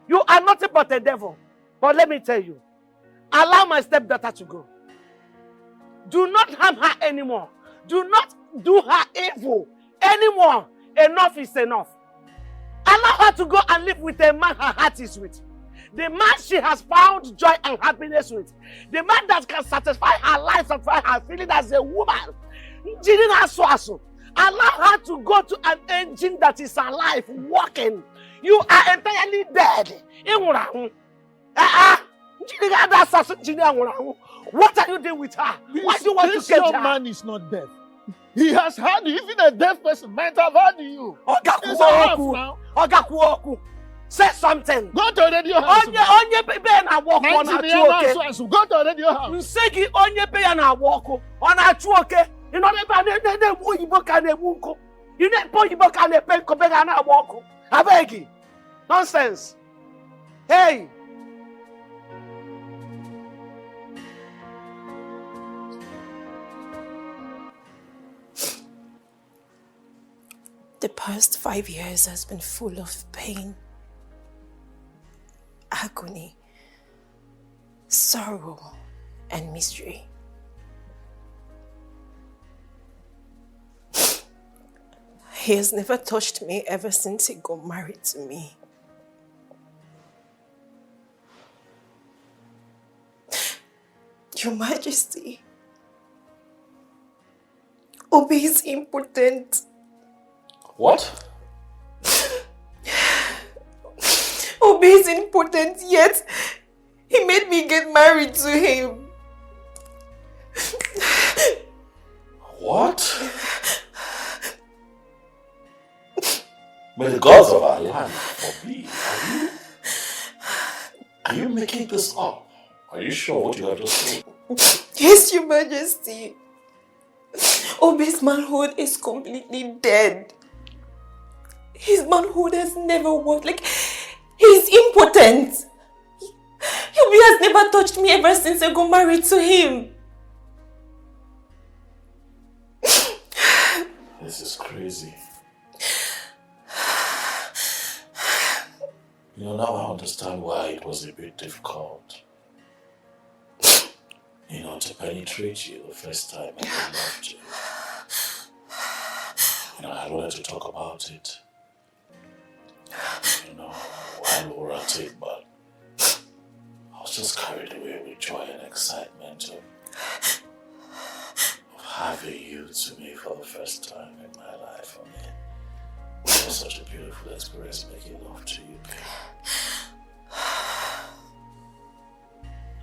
You are nothing but a devil. But let me tell you, allow my stepdaughter to go. Do not harm her anymore. Do not do her evil anymore. Enough is enough. Allow her to go and live with a man her heart is with. The man she has found joy and happiness with. The man that can satisfy her life, satisfy her feeling as a woman. Allow her to go to an engine that is alive, walking. You are entirely dead. What are you doing with her? Why do you want to This catch young her? man is not deaf. He has heard you. Even a deaf person might have heard you. It's enough now. Say something. Go to radio house. Onye pe na walk on a chuoke. Go to radio house. Nsegi onye pe na walk on a chuoke. You know ne oyibo ka na emu nko. You know oyibo ka na pe nko be ga na walk. Abeg. Nonsense. Hey. The past 5 years has been full of pain, agony, sorrow, and mystery. He has never touched me ever since he got married to me. Your Majesty, Obi is impotent. What? Obi is impotent, yet he made me get married to him. What? May the gods of our land forbid. Are you making this up? Are you sure what you have just said? Yes, Your Majesty. Obi's manhood is completely dead. His manhood has never worked. Like, he's impotent. Obi has never touched me ever since I got married to him. This is crazy. You know, now I understand why it was a bit difficult. You know, to penetrate you the first time I loved you. You know, I wanted to talk about it. You know, while we were at it, but I was just carried away with joy and excitement of having you to me for the first time in my life. For me, it was such a beautiful experience making love to you, babe.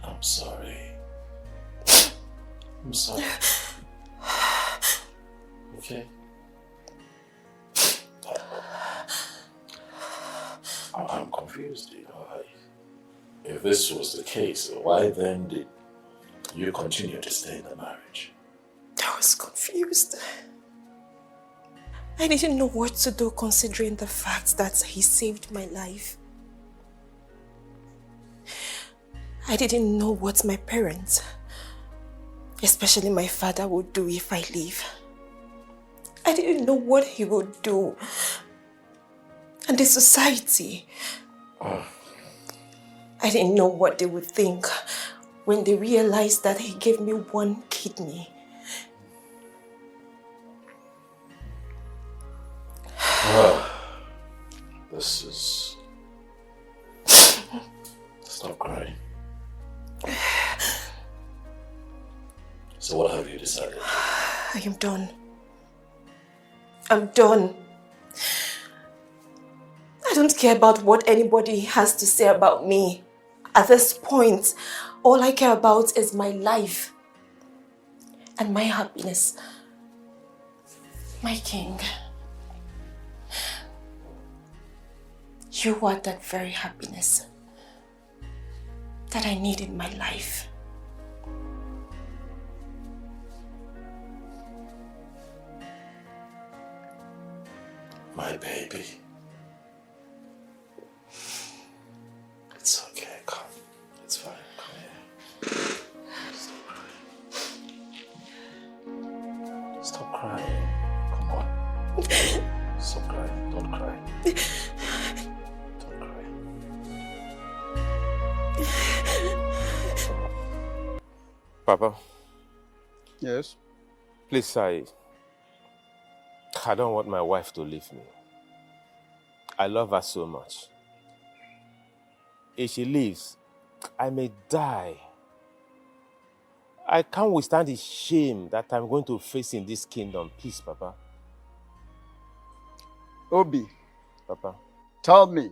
I'm sorry. I'm sorry. Okay? I'm confused, you know. If this was the case, why then did you continue to stay in the marriage? I was confused. I didn't know what to do considering the fact that he saved my life. I didn't know what my parents, especially my father, would do if I leave. I didn't know what he would do. And the society. I didn't know what they would think when they realized that he gave me one kidney. This is... Stop crying. So what have you decided? I am done. I'm done. I don't care about what anybody has to say about me. At this point, all I care about is my life and my happiness. My king. You are that very happiness that I need in my life. My baby. It's okay, come. It's fine, come here. Stop crying. Come on. Stop crying, don't cry. Don't cry. Papa. Yes? Please, I don't want my wife to leave me. I love her so much. If she leaves, I may die. I can't withstand the shame that I'm going to face in this kingdom. Please, Papa. Obi. Papa. Tell me,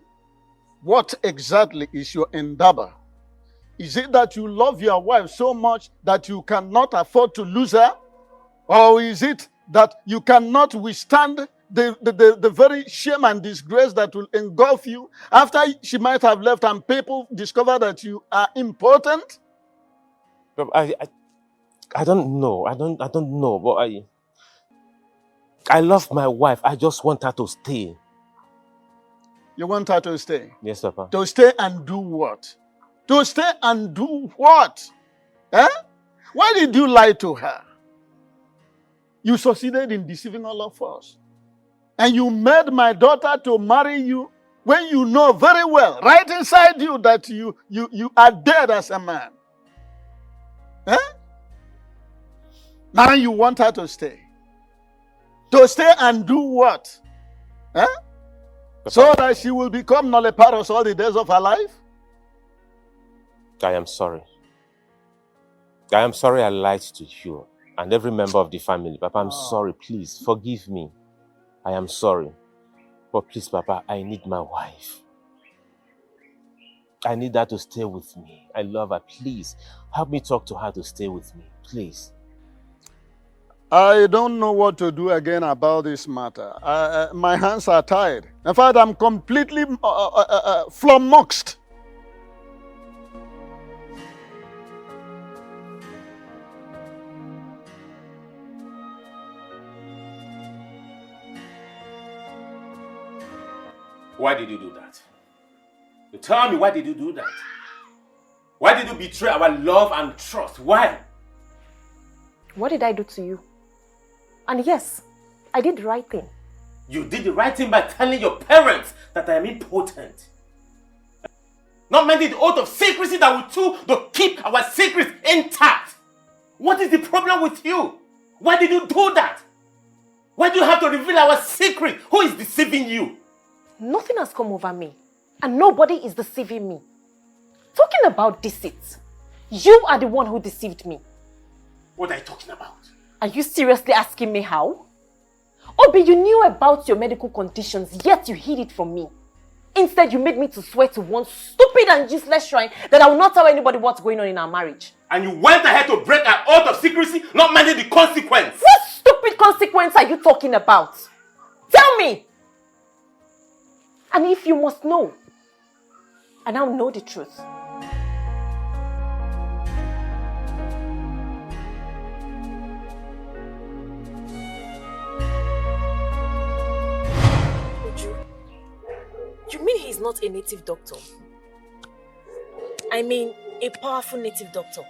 what exactly is your endeavor? Is it that you love your wife so much that you cannot afford to lose her? Or is it that you cannot withstand the very shame and disgrace that will engulf you after she might have left and people discover that you are important? I don't know. I don't know. But I love my wife. I just want her to stay. You want her to stay? Yes, Papa. To stay and do what? To stay and do what? Eh? Why did you lie to her? You succeeded in deceiving all of us. And you made my daughter to marry you when you know very well, right inside you, that you are dead as a man. Eh? Now you want her to stay. To stay and do what? Eh? So that she will become nulliparous all the days of her life? I am sorry. I am sorry I lied to you and every member of the family. Papa, I'm sorry. Please, forgive me. I am sorry. But please, Papa, I need my wife. I need her to stay with me. I love her. Please, help me talk to her to stay with me. Please. I don't know what to do again about this matter. My hands are tied. In fact, I'm completely flummoxed. Why did you do that? You tell me, why did you do that? Why did you betray our love and trust? Why? What did I do to you? And yes, I did the right thing. You did the right thing by telling your parents that I am impotent. Not mending the oath of secrecy that we took to keep our secrets intact. What is the problem with you? Why did you do that? Why do you have to reveal our secret? Who is deceiving you? Nothing has come over me. And nobody is deceiving me. Talking about deceit, you are the one who deceived me. What are you talking about? Are you seriously asking me how? Obi, you knew about your medical conditions, yet you hid it from me. Instead, you made me to swear to one stupid and useless shrine that I will not tell anybody what's going on in our marriage. And you went ahead to break our oath of secrecy, not minding the consequence. What stupid consequence are you talking about? Tell me! And if you must know, I now know the truth. You mean he's not a native doctor? I mean, a powerful native doctor.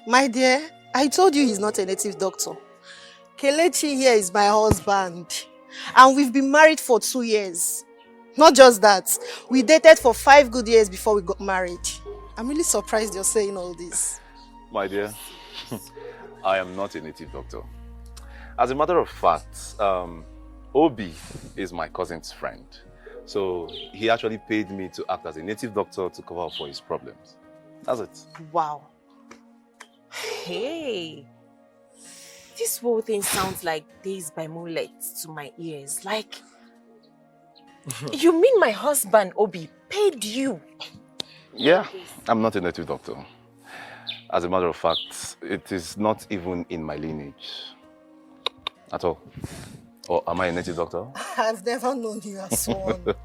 My dear, I told you he's not a native doctor. Kelechi here is my husband. And we've been married for 2 years. Not just that, we dated for 5 good years before we got married. I'm really surprised you're saying all this. My dear, I am not a native doctor. As a matter of fact, Obi is my cousin's friend. So he actually paid me to act as a native doctor to cover up for his problems. That's it. Wow. Hey. This whole thing sounds like Days by Moonlight to my ears. Like, you mean my husband, Obi, paid you? Yeah, I'm not a native doctor. As a matter of fact, it is not even in my lineage at all. Or am I a native doctor? I've never known you as one.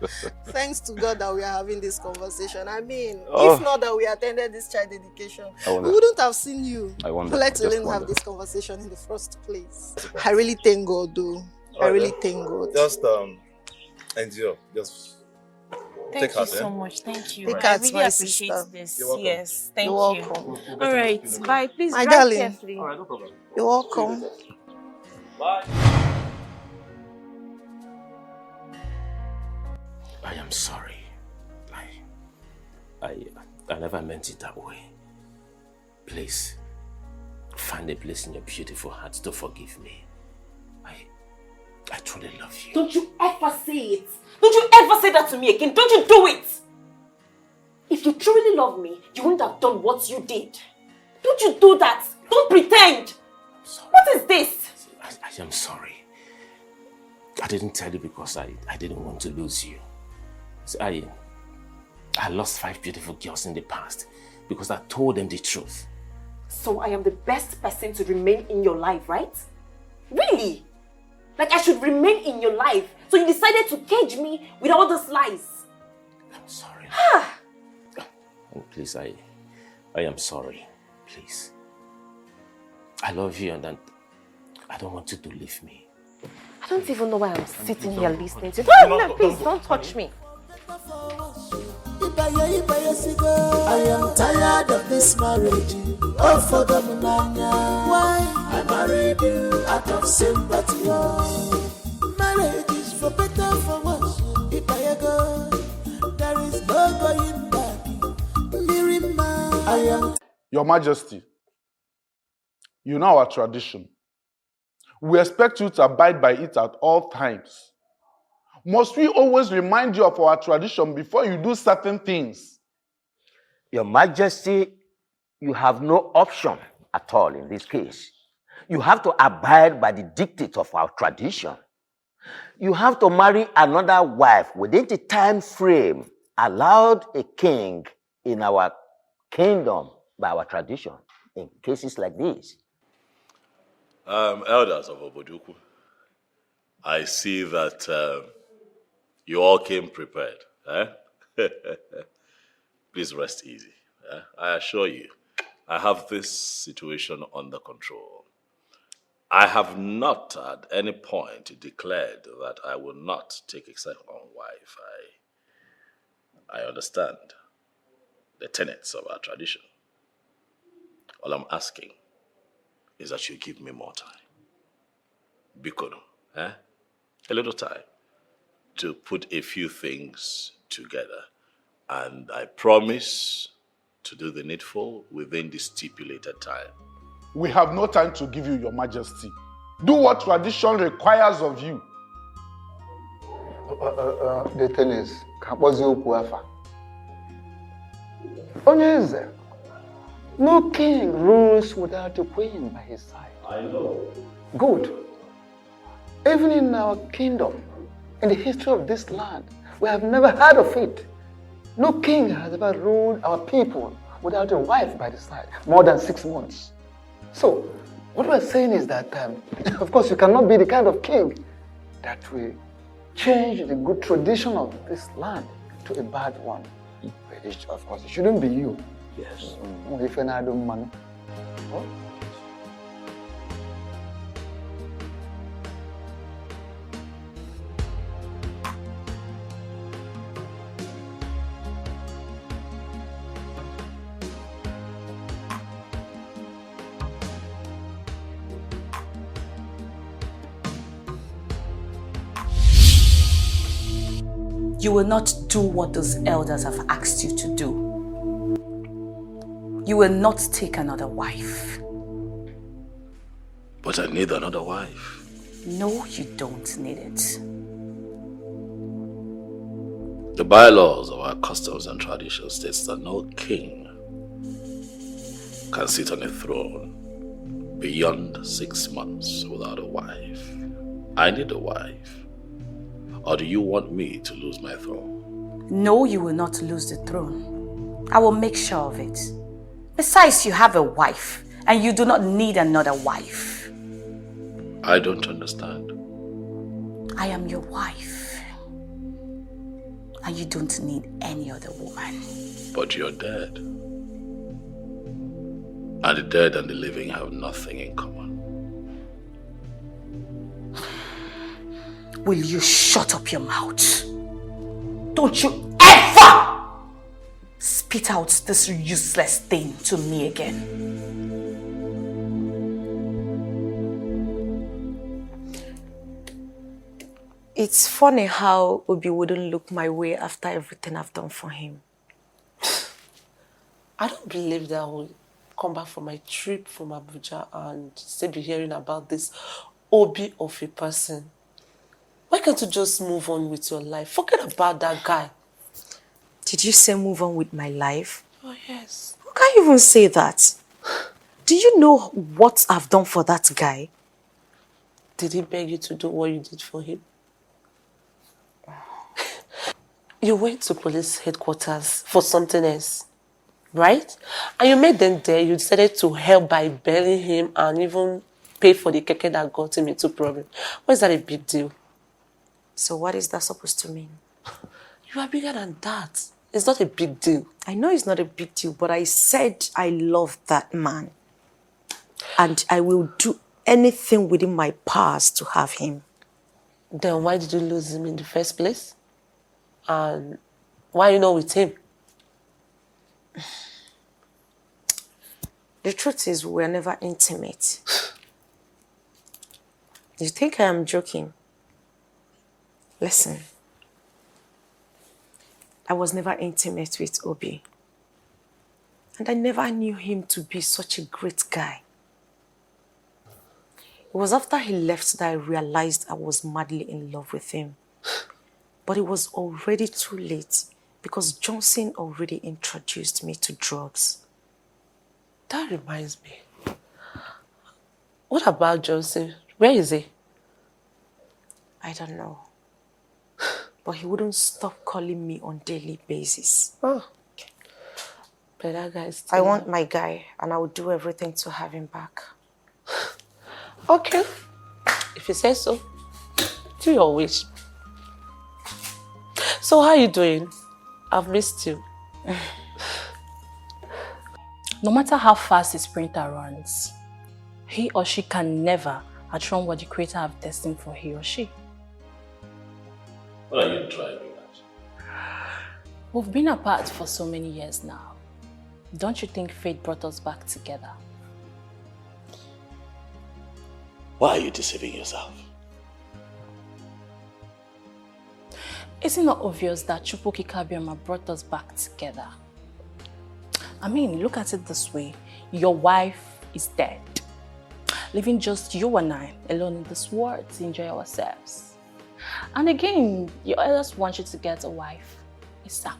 Thanks to God that we are having this conversation. I mean, if not that we attended this child dedication, we wouldn't have seen you. I wonder. Let alone have this conversation in the first place. I really thank God, though. I really thank God. Just endure. Just Thank you so much. Thank you. I really appreciate this. Yes, thank you. You're welcome. All right, bye. Please My drive darling. carefully. All right, no problem. You're welcome. Bye. I am sorry. I never meant it that way. Please, find a place in your beautiful heart to forgive me. I truly love you. Don't you ever say it. Don't you ever say that to me again. Don't you do it. If you truly love me, you wouldn't have done what you did. Don't you do that. Don't pretend. What is this? I am sorry. I didn't tell you because I didn't want to lose you. So I lost 5 beautiful girls in the past because I told them the truth. So I am the best person to remain in your life, right? Really? Like I should remain in your life. So you decided to cage me with all those lies. I'm sorry. And please, I am sorry. Please. I love you and I don't want you to leave me. I don't even know why I'm sitting here listening to you. No, please don't touch me. I am tired of this marriage. Oh, for the munanya. Why? I married you out of sympathy. Marriage is for better, for worse. If I go, there is no going back. I am. Your Majesty, you know our tradition. We expect you to abide by it at all times. Must we always remind you of our tradition before you do certain things? Your Majesty, you have no option at all in this case. You have to abide by the dictates of our tradition. You have to marry another wife within the time frame allowed a king in our kingdom by our tradition in cases like this. Elders of Oboduku, I see that you all came prepared. Eh? Please rest easy. Eh? I assure you, I have this situation under control. I have not at any point declared that I will not take a second wife. I understand the tenets of our tradition. All I'm asking is that you give me more time. Bikono, a little time to put a few things together. And I promise to do the needful within the stipulated time. We have no time to give you, Your Majesty. Do what tradition requires of you. The thing is, Onyeze, no king rules without a queen by his side. I know. Good. Even in our kingdom, in the history of this land, we have never heard of it. No king has ever ruled our people without a wife by the side, more than 6 months. So, what we're saying is that, of course, you cannot be the kind of king that will change the good tradition of this land to a bad one. Of course, it shouldn't be you. Yes. If I don't man. You will not do what those elders have asked you to do. You will not take another wife. But I need another wife. No, you don't need it. The bylaws of our customs and traditions states that no king can sit on a throne beyond 6 months without a wife. I need a wife. Or do you want me to lose my throne? No, you will not lose the throne. I will make sure of it. Besides, you have a wife, and you do not need another wife. I don't understand. I am your wife, and you don't need any other woman. But you're dead. And the dead and the living have nothing in common. Will you shut up your mouth? Don't you ever spit out this useless thing to me again. It's funny how Obi wouldn't look my way after everything I've done for him. I don't believe that I will come back from my trip from Abuja and still be hearing about this Obi of a person. Why can't you just move on with your life? Forget about that guy. Did you say move on with my life? Oh, yes. How can you even say that? Do you know what I've done for that guy? Did he beg you to do what you did for him? You went to police headquarters for something else, right? And you made them there. You decided to help by bailing him and even pay for the keke that got him into problem. Why is that a big deal? So what is that supposed to mean? You are bigger than that. It's not a big deal. I know it's not a big deal, but I said I love that man. And I will do anything within my powers to have him. Then why did you lose him in the first place? And why are you not with him? The truth is, we're never intimate. You think I am joking? Listen. I was never intimate with Obi. And I never knew him to be such a great guy. It was after he left that I realized I was madly in love with him. But it was already too late because Johnson already introduced me to drugs. That reminds me. What about Johnson? Where is he? I don't know. But he wouldn't stop calling me on a daily basis. Oh. But that guy is still... I want my guy and I will do everything to have him back. Okay. If you say so, do your wish. So how are you doing? I've missed you. No matter how fast a sprinter runs, he or she can never outrun what the Creator have destined for he or she. What are you driving at? We've been apart for so many years now. Don't you think fate brought us back together? Why are you deceiving yourself? Is it not obvious that Chukwuka Kabiama brought us back together? I mean, look at it this way. Your wife is dead. Leaving just you and I alone in this world to enjoy ourselves. And again, your elders want you to get a wife. ASAP.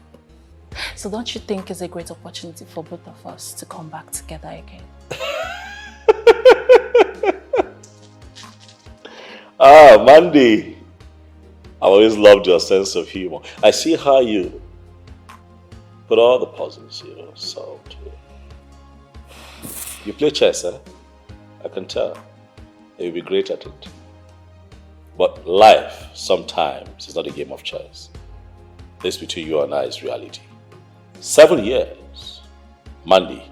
So don't you think it's a great opportunity for both of us to come back together again? Ah, Mandy. I've always loved your sense of humor. I see how you put all the puzzles you solved. You play chess, eh? I can tell. You'll be great at it. But life, sometimes, is not a game of chess. This between you and I is reality. 7 years. Mandy,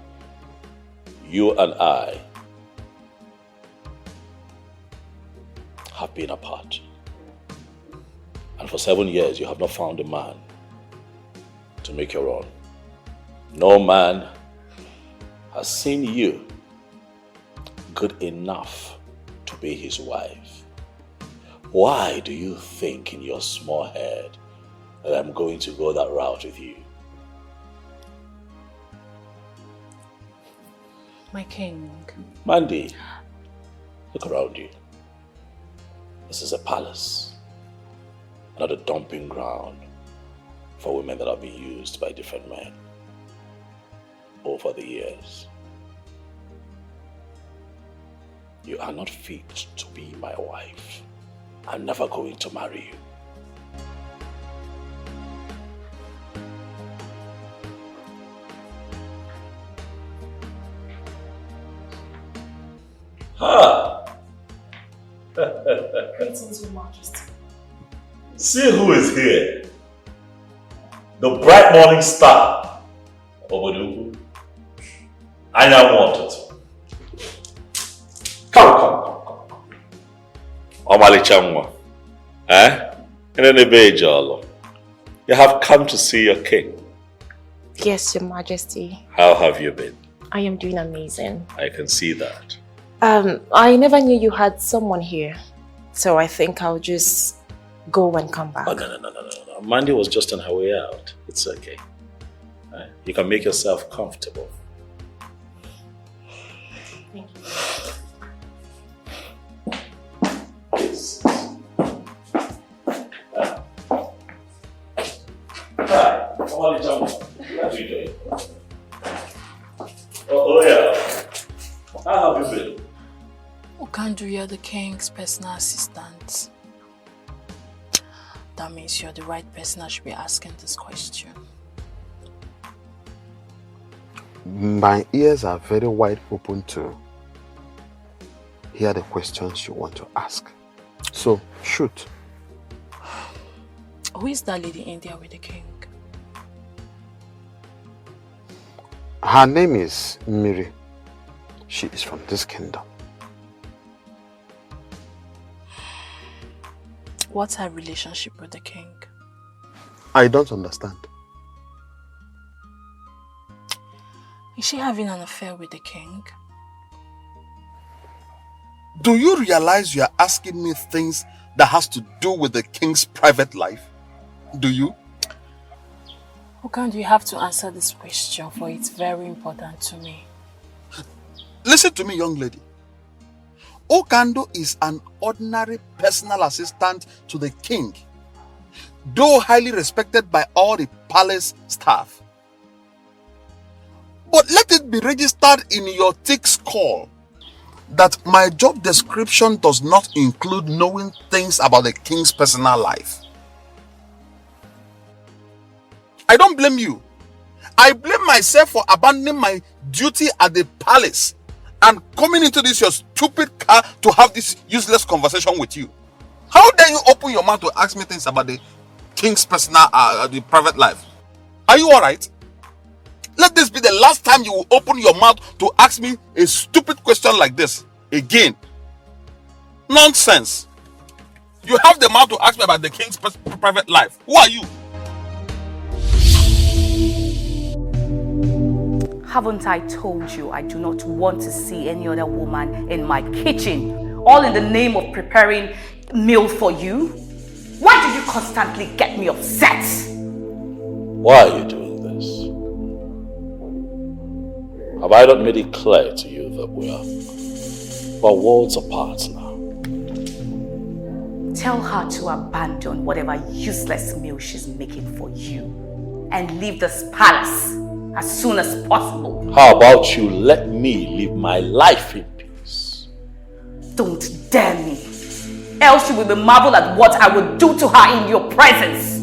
you and I have been apart. And for 7 years, you have not found a man to make your own. No man has seen you good enough to be his wife. Why do you think in your small head that I'm going to go that route with you. My king. Mandy, look around you. This is a palace, not a dumping ground for women that have been used by different men over the years. You are not fit to be my wife. I'm never going to marry you. Greetings, Your Majesty. See who is here. The bright morning star. Obodugu. I now want it. Come. Omali Chamwa. You have come to see your king. Yes, Your Majesty. How have you been? I am doing amazing. I can see that. I never knew you had someone here. So I think I'll just go and come back. Oh, no. Mandy was just on her way out. It's okay. You can make yourself comfortable. Thank you. Hi, Omali Chamwa. How are you doing? Oh yeah. How have you been? Okandu, you're the king's personal assistant. That means you're the right person I should be asking this question. My ears are very wide open to hear the questions you want to ask. So, shoot. Who is that lady in there with the king? Her name is Miri. She is from this kingdom. What's her relationship with the king? I don't understand. Is she having an affair with the king? Do you realize you are asking me things that has to do with the king's private life? Do you? Okandu, you have to answer this question, for it's very important to me. Listen to me, young lady. Okandu is an ordinary personal assistant to the king, though highly respected by all the palace staff. But let it be registered in your thick skull that my job description does not include knowing things about the king's personal life. I don't blame you. I blame myself for abandoning my duty at the palace and coming into this your stupid car to have this useless conversation with you. How dare you open your mouth to ask me things about the king's personal, the private life? Are you alright? Let this be the last time you will open your mouth to ask me a stupid question like this again. Nonsense. You have the mouth to ask me about the king's private life. Who are you? Haven't I told you I do not want to see any other woman in my kitchen, all in the name of preparing meal for you? Why do you constantly get me upset? Why are you doing this? Have I not made it clear to you that we're worlds apart now? Tell her to abandon whatever useless meal she's making for you and leave this palace as soon as possible. How about you let me live my life in peace? Don't dare me, else you will be marveled at what I will do to her in your presence.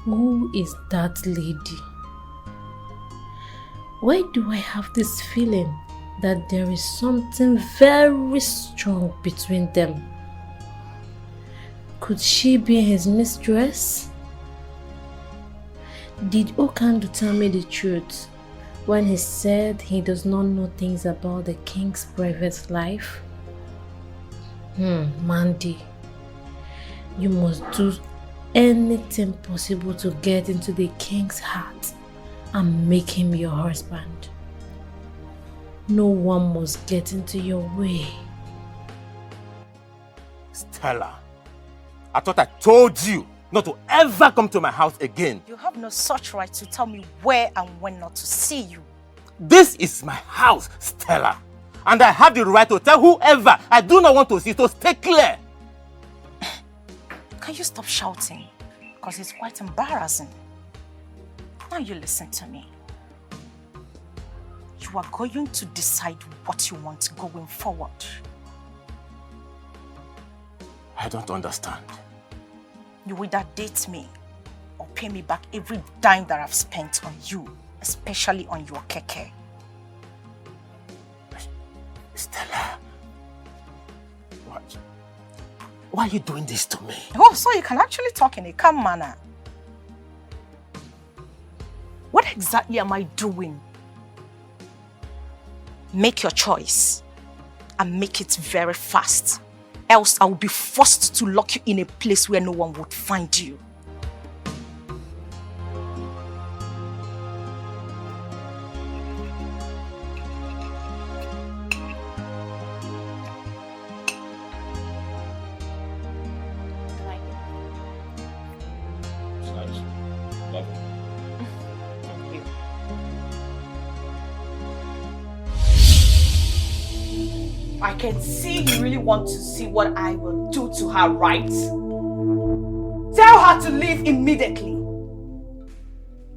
Who is that lady? Why do I have this feeling that there is something very strong between them? Could she be his mistress? Did Okandu tell me the truth when he said he does not know things about the king's private life? Mandy, you must do anything possible to get into the king's heart and make him your husband. No one must get into your way. Stella, I thought I told you not to ever come to my house again. You have no such right to tell me where and when not to see you. This is my house, Stella. And I have the right to tell whoever I do not want to see, so stay clear. Can you stop shouting? Because it's quite embarrassing. Now you listen to me. You are going to decide what you want going forward. I don't understand. You either date me or pay me back every dime that I've spent on you, especially on your keke. Stella, why are you doing this to me? Oh, so you can actually talk in a calm manner. What exactly am I doing? Make your choice and make it very fast. Else I will be forced to lock you in a place where no one would find you. I can see you really want to see what I will do to her, right? Tell her to leave immediately.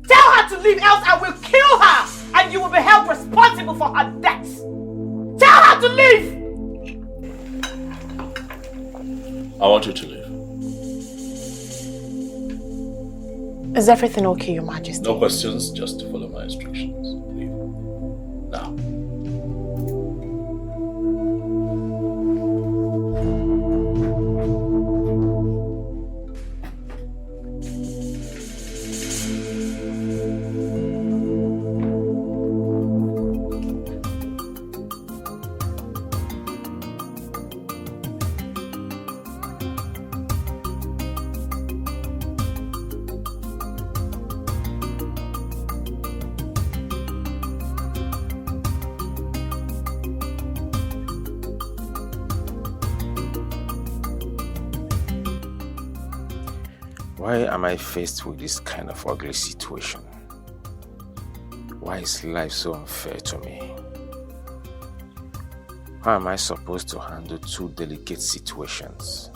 Tell her to leave, else I will kill her and you will be held responsible for her death. Tell her to leave! I want you to leave. Is everything okay, Your Majesty? No questions, just to follow my instructions. Leave. Now. Why am I faced with this kind of ugly situation? Why is life so unfair to me? How am I supposed to handle two delicate situations?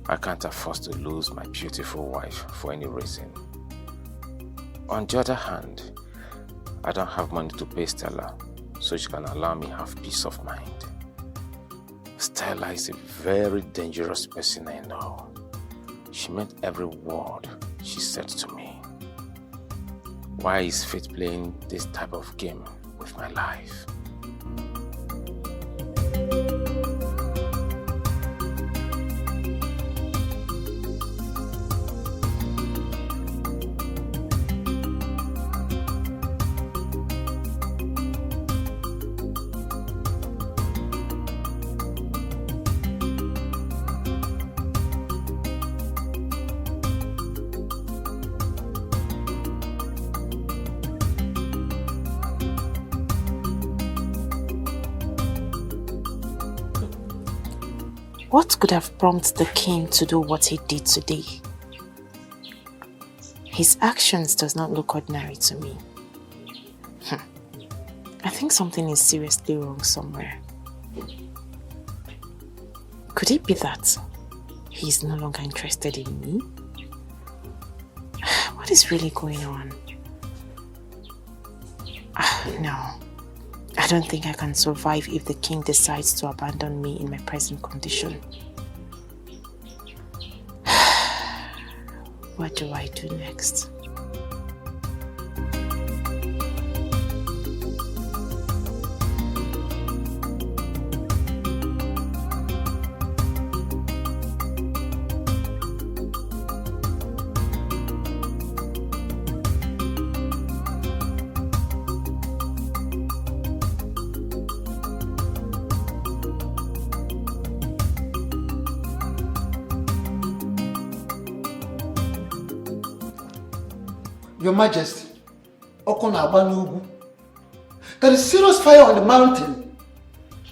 I can't afford to lose my beautiful wife for any reason. On the other hand, I don't have money to pay Stella, so she can allow me have peace of mind. Stella is a very dangerous person I know. She meant every word she said to me. Why is fate playing this type of game with my life? What could have prompted the king to do what he did today? His actions does not look ordinary to me. I think something is seriously wrong somewhere. Could it be that he is no longer interested in me? What is really going on? No. I don't think I can survive if the king decides to abandon me in my present condition. What do I do next? Your Majesty, Oko na-agba n'ugwu. There is serious fire on the mountain.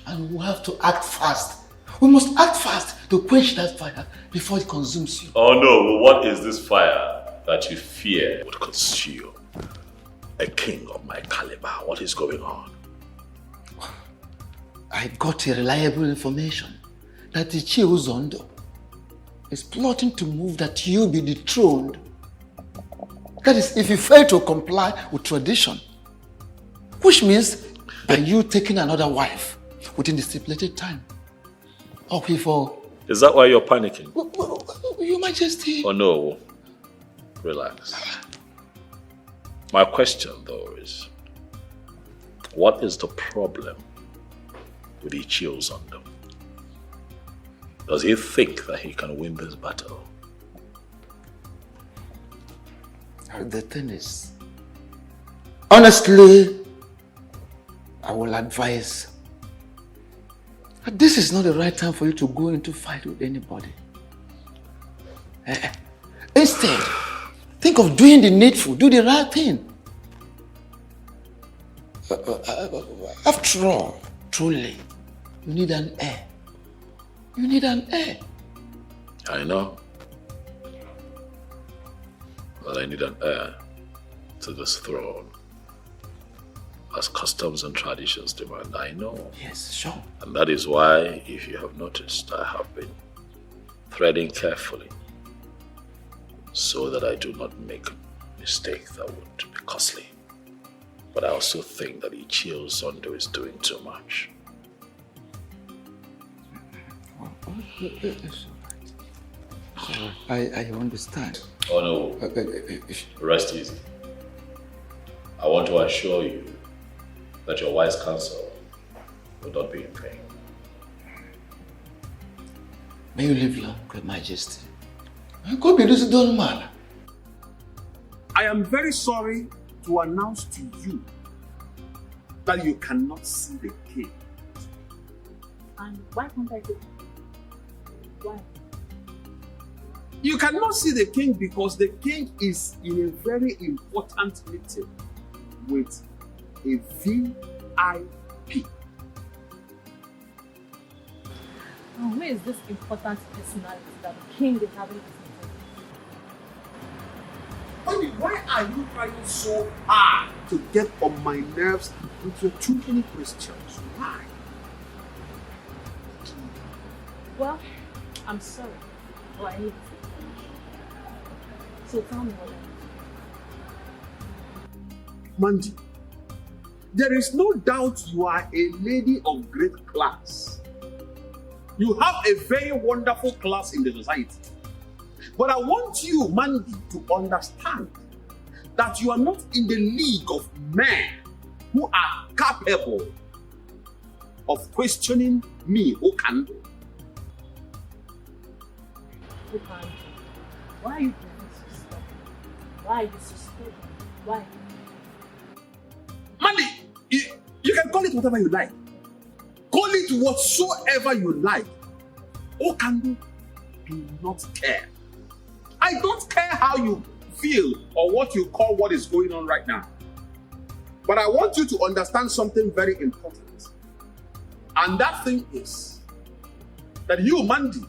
And we have to act fast. We must act fast to quench that fire before it consumes you. Oh no, what is this fire that you fear would consume a king of my caliber? What is going on? I got a reliable information that the Zondo is plotting to move that you be dethroned. That is, if you fail to comply with tradition, which means by you taking another wife within the stipulated time. Okay, for... Is that why you're panicking? Your Majesty. Oh no, relax. My question though is, what is the problem with Ichio Zondo? Does he think that he can win this battle? The thing is, honestly, I will advise that this is not the right time for you to go into fight with anybody. Instead, think of doing the needful, do the right thing. After all, truly, you need an heir. You need an heir. I know. But I need an heir to this throne. As customs and traditions demand, I know. Yes, sure. And that is why, if you have noticed, I have been threading carefully so that I do not make a mistake that would be costly. But I also think that Ichio Zondo is doing too much. I understand. Oh no, rest easy. I want to assure you that your wise counsel will not be in vain. May you live long, Great Majesty. Go be this done man. I am very sorry to announce to you that you cannot see the king. And why can't I do it? Why? You cannot see the king because the king is in a very important meeting with a VIP. Oh, where is this important personality that the king is having this meeting? Why are you trying so hard to get on my nerves with your too many questions? Why? Well, I'm sorry. Oh, I need to. So tell me what Mandy, there is no doubt you are a lady of great class. You have a very wonderful class in the society. But I want you, Mandy, to understand that you are not in the league of men who are capable of questioning me, Okando. Okando, why are you doing so stubborn? Why are you so stubborn? Why? Mandy, you can call it whatever you like. Call it whatsoever you like. Okando, do not care. I don't care how you feel or what you call what is going on right now. But I want you to understand something very important. And that thing is that you, Mandy,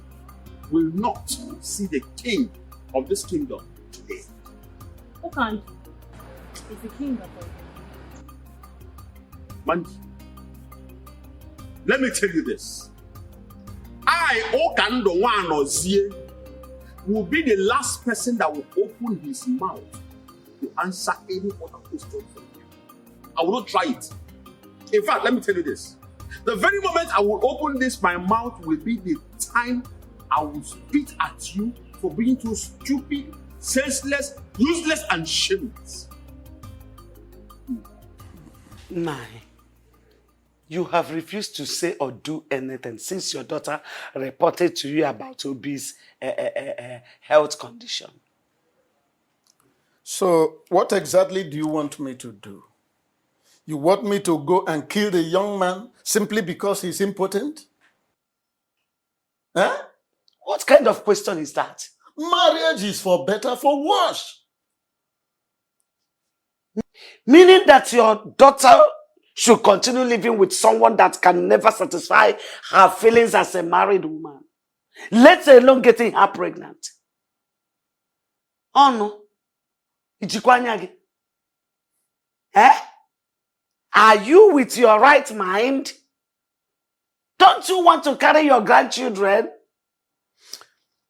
will not see the king of this kingdom today. Okando is the king of all. Mandy, let me tell you this. I, Okando Wanozie, will be the last person that will open his mouth to answer any other question from you. I will not try it. In fact, let me tell you this. The very moment I will open my mouth will be the time I will spit at you for being too stupid, senseless, useless, and shameless. Nai, you have refused to say or do anything since your daughter reported to you about Obi's health condition. So, what exactly do you want me to do? You want me to go and kill the young man simply because he's impotent? Huh? What kind of question is that? Marriage is for better, for worse. Meaning that your daughter should continue living with someone that can never satisfy her feelings as a married woman. Let alone getting her pregnant. Oh no. Ichikwanyagi. Eh? Are you with your right mind? Don't you want to carry your grandchildren?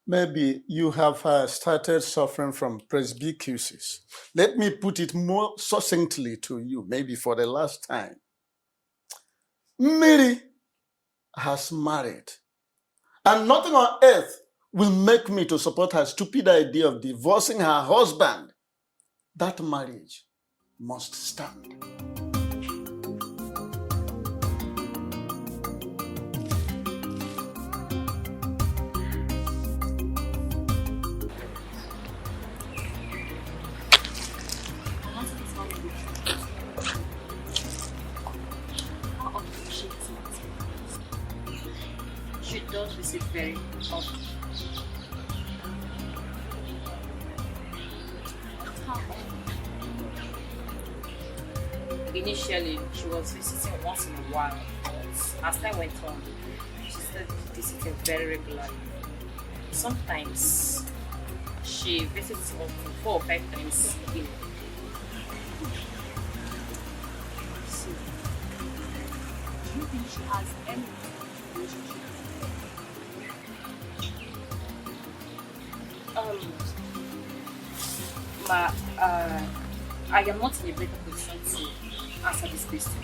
Maybe you have started suffering from presbycusis. Let me put it more succinctly to you, maybe for the last time. Mary has married, and nothing on earth will make me to support her stupid idea of divorcing her husband. That marriage must stand. She does visit very often. Initially, she was visiting once in a while, but as time went on, she started visiting very regularly. Sometimes she visits up to 4 or 5 times a year. Do you think she has any relationship? I am not in a better position to answer this question.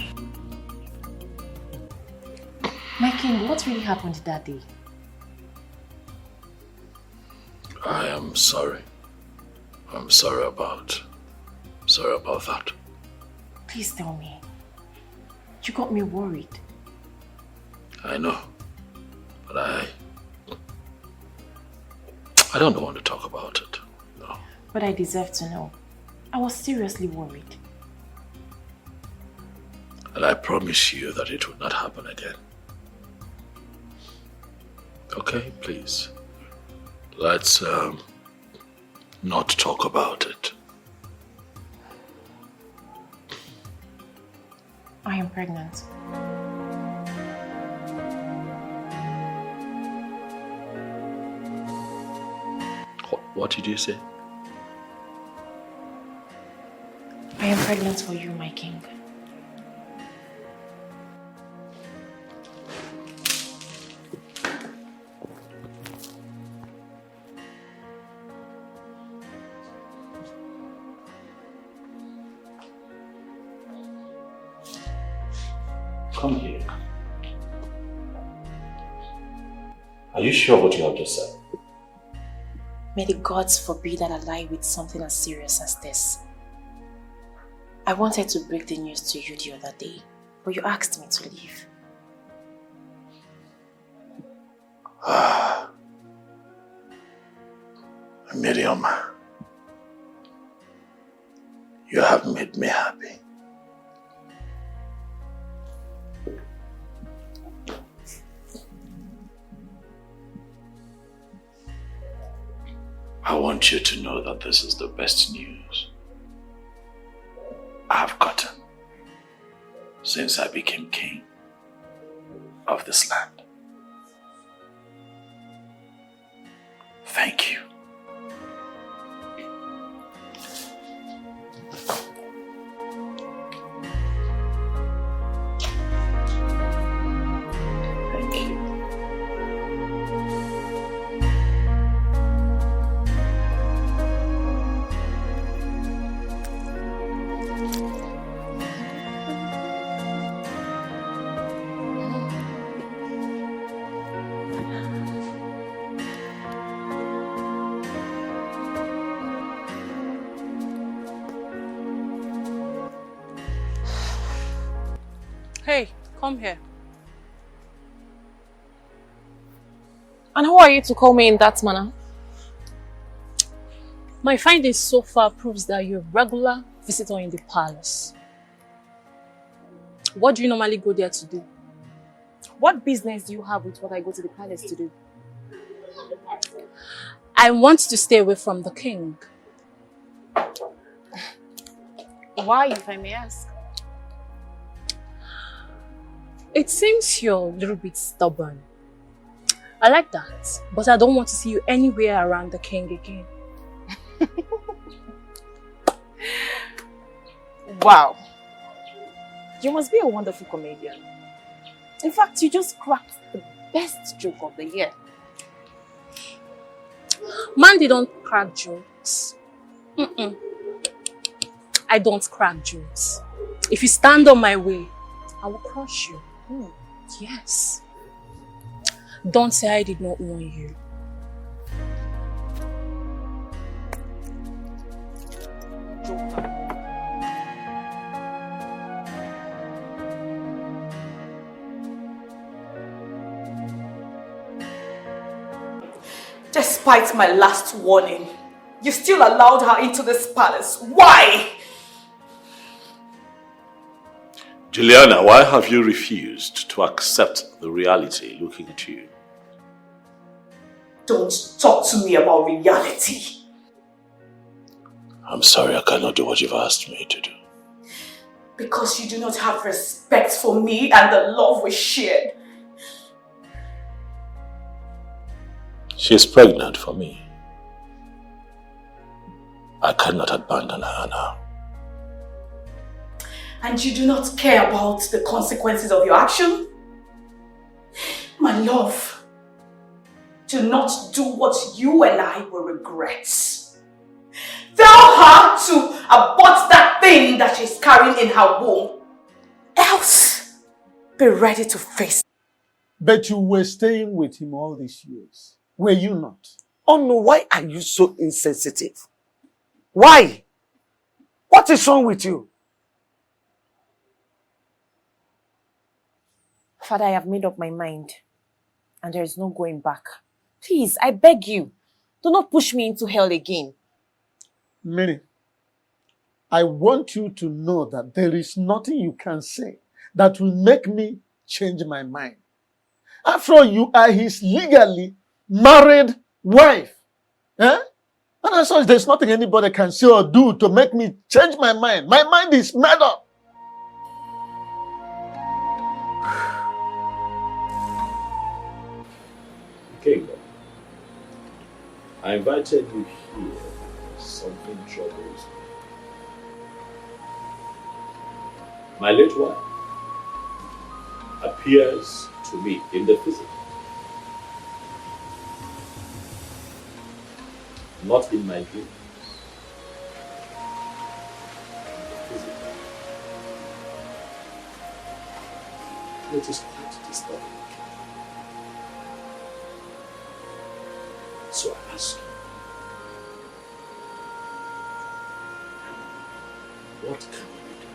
My king, what really happened that day? I am sorry. I'm sorry about that. Please tell me. You got me worried. I know, but I don't want to talk about it. No. But I deserve to know. I was seriously worried. And I promise you that it will not happen again. Okay, please. Let's not talk about it. I am pregnant. What did you say? I am pregnant for you, my king. Come here. Are you sure what you have just said? May the gods forbid that I lie with something as serious as this. I wanted to break the news to you the other day, but you asked me to leave. Miriam, you have made me happy. I want you to know that this is the best news I've gotten since I became king of this land. Thank you. Hey, come here. And who are you to call me in that manner? My findings so far proves that you're a regular visitor in the palace. What do you normally go there to do? What business do you have with what I go to the palace to do? I want to stay away from the king. Why, if I may ask? It seems you're a little bit stubborn. I like that, but I don't want to see you anywhere around the king again. Wow. You must be a wonderful comedian. In fact, you just cracked the best joke of the year. Man, they don't crack jokes. I don't crack jokes. If you stand on my way, I will crush you. Yes. Don't say I did not warn you. Despite my last warning, you still allowed her into this palace. Why? Juliana, why have you refused to accept the reality looking at you? Don't talk to me about reality. I'm sorry, I cannot do what you've asked me to do. Because you do not have respect for me and the love we shared. She is pregnant for me. I cannot abandon her now. And you do not care about the consequences of your action? My love, do not do what you and I will regret. Tell her to abort that thing that she's carrying in her womb. Else, be ready to face. But you were staying with him all these years. Were you not? Oh no, why are you so insensitive? Why? What is wrong with you? Father, I have made up my mind. And there is no going back. Please, I beg you. Do not push me into hell again. Mary, I want you to know that there is nothing you can say that will make me change my mind. After all, you are his legally married wife. Eh? And as such, there's nothing anybody can say or do to make me change my mind. My mind is made up. King, I invited you here. Something troubles me. My late wife appears to me in the physical, not in my dreams. Physical. It is quite disturbing. So I ask you, what can we do?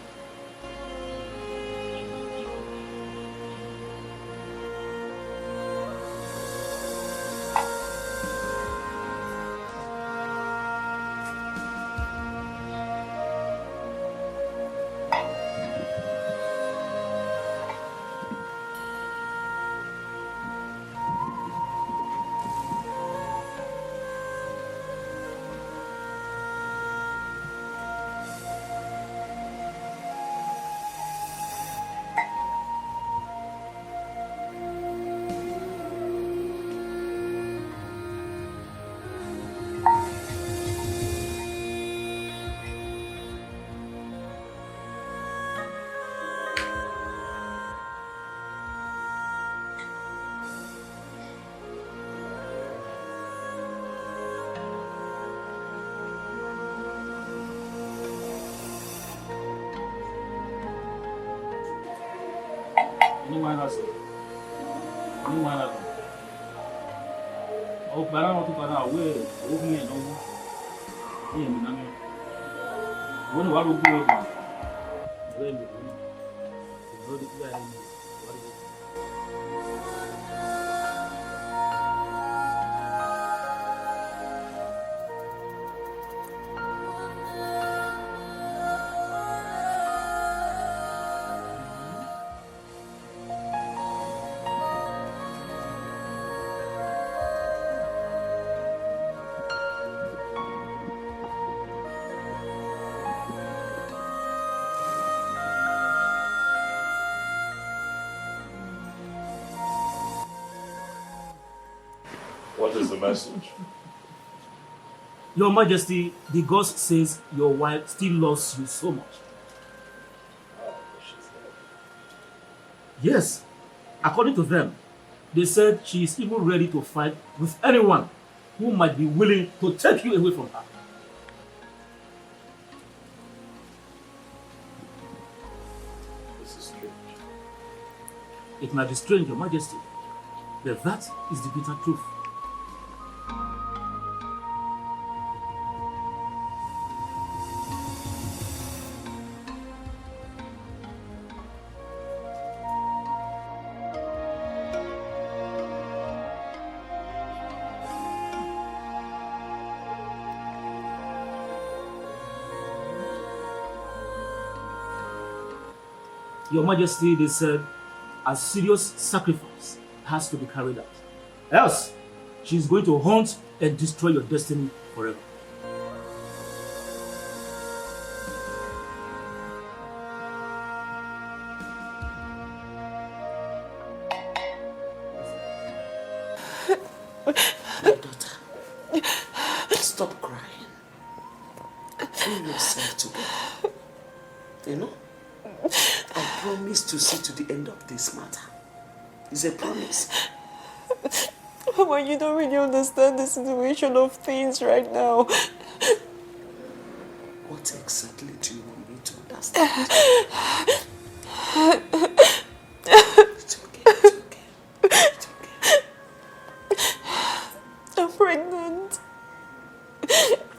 What is the message? Your Majesty, the ghost says your wife still loves you so much. Yes, according to them, they said she is even ready to fight with anyone who might be willing to take you away from her. This is strange. It might be strange, Your Majesty, but that is the bitter truth. Your Majesty, they said, a serious sacrifice has to be carried out. Else, she is going to haunt and destroy your destiny forever. My daughter, stop crying. Pull yourself together. You know? I promise to see to the end of this matter. It's a promise. Mama, you don't really understand the situation of things right now. What exactly do you want me to understand? It's okay. I'm pregnant.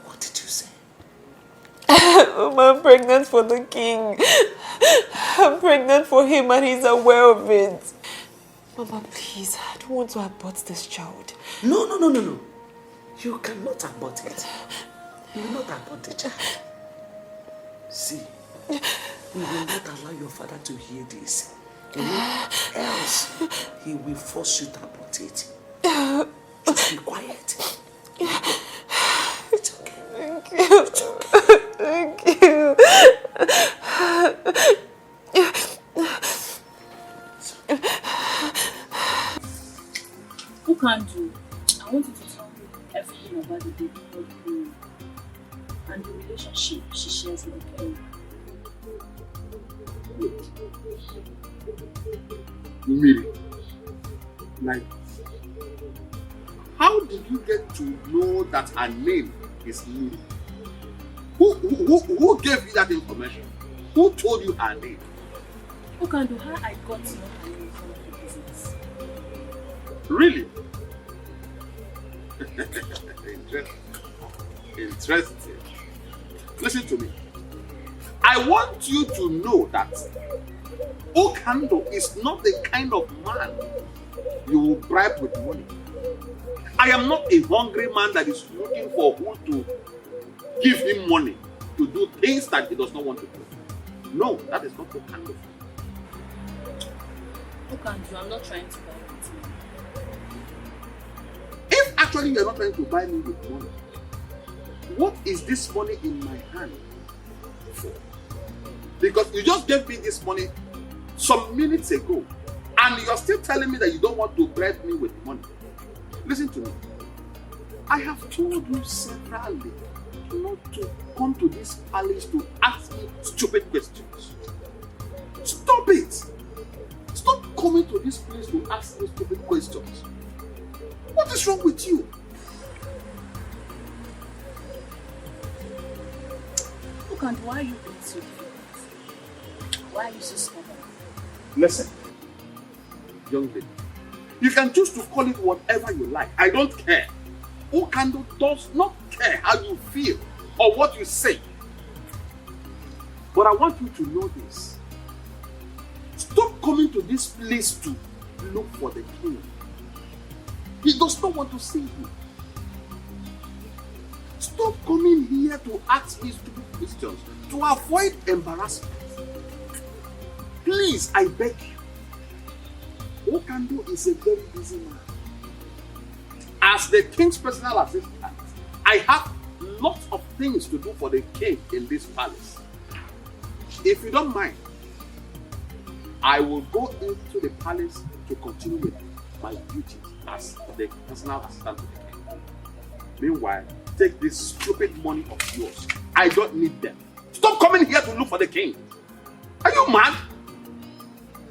What did you say? Mama, I'm pregnant for the king. I'm pregnant for him and he's aware of it. Mama, please, I don't want to abort this child. No. You cannot abort it. You will not abort the child. See, we will not allow your father to hear this. You know, else he will force you to abort it. Just be quiet. It's okay. Thank you. It's okay. Thank you. Who can do? I want you to tell me everything about the baby boy and the relationship she shares with him. Miri, like, how did you get to know that her name is Miri? Who gave you that information? Who told you her name? Who can do how I got to know her name from the business? Really? Interesting. Listen to me. I want you to know that Okando is not the kind of man you will bribe with money. I am not a hungry man that is looking for who to give him money to do things that he does not want to do. No, that is not Okando. Okando, I'm not trying to buy with you. If actually you are not trying to buy me with money, what is this money in my hand for? Because you just gave me this money some minutes ago, and you are still telling me that you don't want to bribe me with money. Listen to me. I have told you severally not to come to this palace to ask me stupid questions. Stop it! Stop coming to this place to ask me stupid questions. What is wrong with you? Okando, why are you being so difficult? Why are you so stubborn? Listen, young lady, you can choose to call it whatever you like. I don't care. Okando does not care how you feel or what you say. But I want you to know this. Stop coming to this place to look for the king. He does not want to see you. Stop coming here to ask me stupid questions to avoid embarrassment. Please, I beg you. Okando is a very busy man. As the king's personal assistant, I have lots of things to do for the king in this palace. If you don't mind, I will go into the palace to continue with my duties as the personal assistant to the king. Meanwhile, take this stupid money of yours. I don't need them. Stop coming here to look for the king. Are you mad?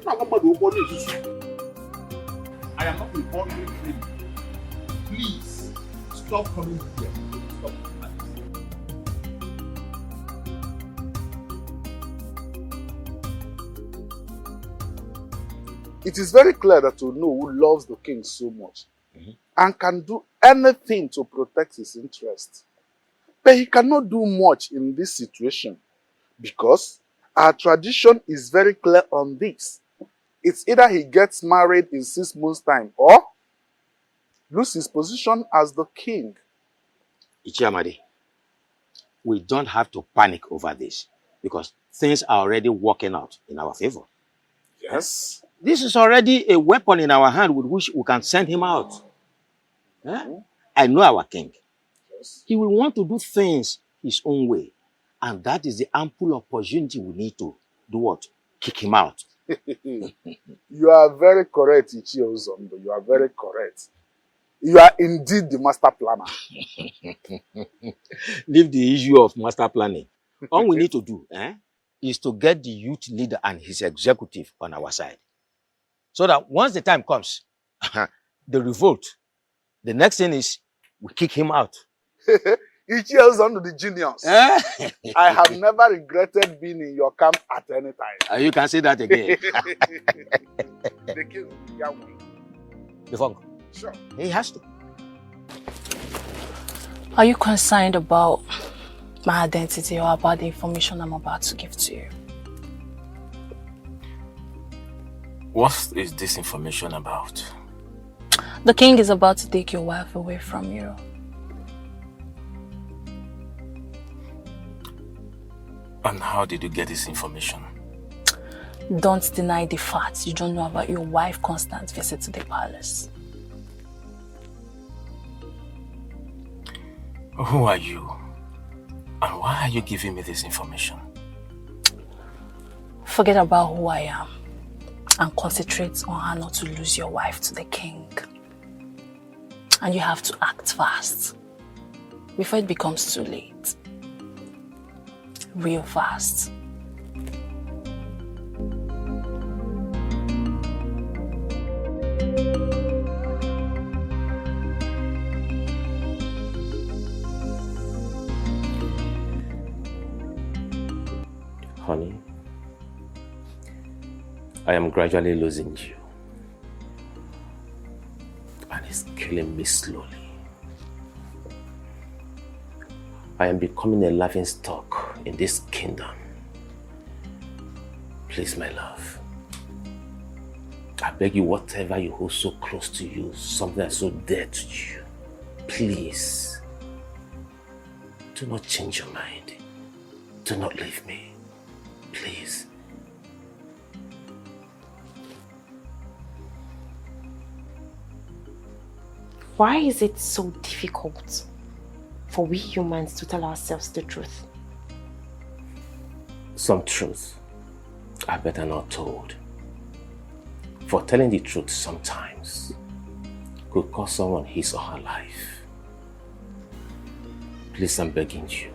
I am not involved with him. Please, stop coming here. Stop. It is very clear that Ono who loves the king so much and can do anything to protect his interests. But he cannot do much in this situation because our tradition is very clear on this. It's either he gets married in 6 months' time or lose his position as the king. Ichiamadi, we don't have to panic over this because things are already working out in our favor. Yes. This is already a weapon in our hand with which we can send him out. I know our king. Yes. He will want to do things his own way. And that is the ample opportunity we need to do what? Kick him out. You are very correct, Ichie Ozondo. You are very correct. You are indeed the master planner. Leave the issue of master planning. All we need to do is to get the youth leader and his executive on our side. So that once the time comes, the revolt, the next thing is we kick him out. Ichie Ozondo, the genius. I have never regretted being in your camp at any time. You can say that again. The king, Yahweh. The funk. Sure. He has to. Are you concerned about my identity or about the information I'm about to give to you? What is this information about? The king is about to take your wife away from you. And how did you get this information? Don't deny the facts. You don't know about your wife Constance's visit to the palace. Who are you? And why are you giving me this information? Forget about who I am and concentrate on how not to lose your wife to the king. And you have to act fast before it becomes too late. Real fast. Honey, I am gradually losing you. And it's killing me slowly. I am becoming a laughing stock in this kingdom. Please, my love. I beg you, whatever you hold so close to you, something that's so dear to you, please, do not change your mind. Do not leave me. Please. Why is it so difficult for we humans to tell ourselves the truth? Some truths are better not told. For telling the truth sometimes could cost someone his or her life. Please, I'm begging you,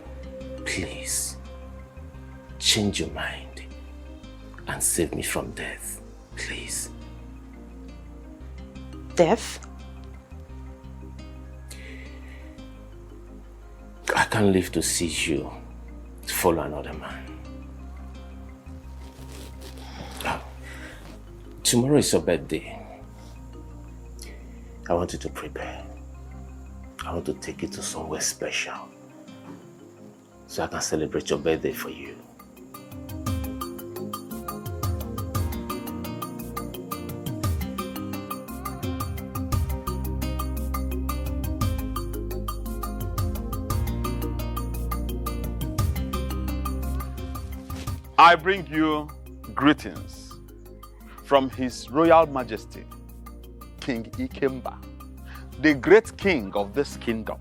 please, change your mind and save me from death, please. Death? I can't live to see you follow another man. Tomorrow is your birthday. I want you to prepare. I want to take you to somewhere special so I can celebrate your birthday for you. I bring you greetings from His Royal Majesty, King Ikemba, the great king of this kingdom.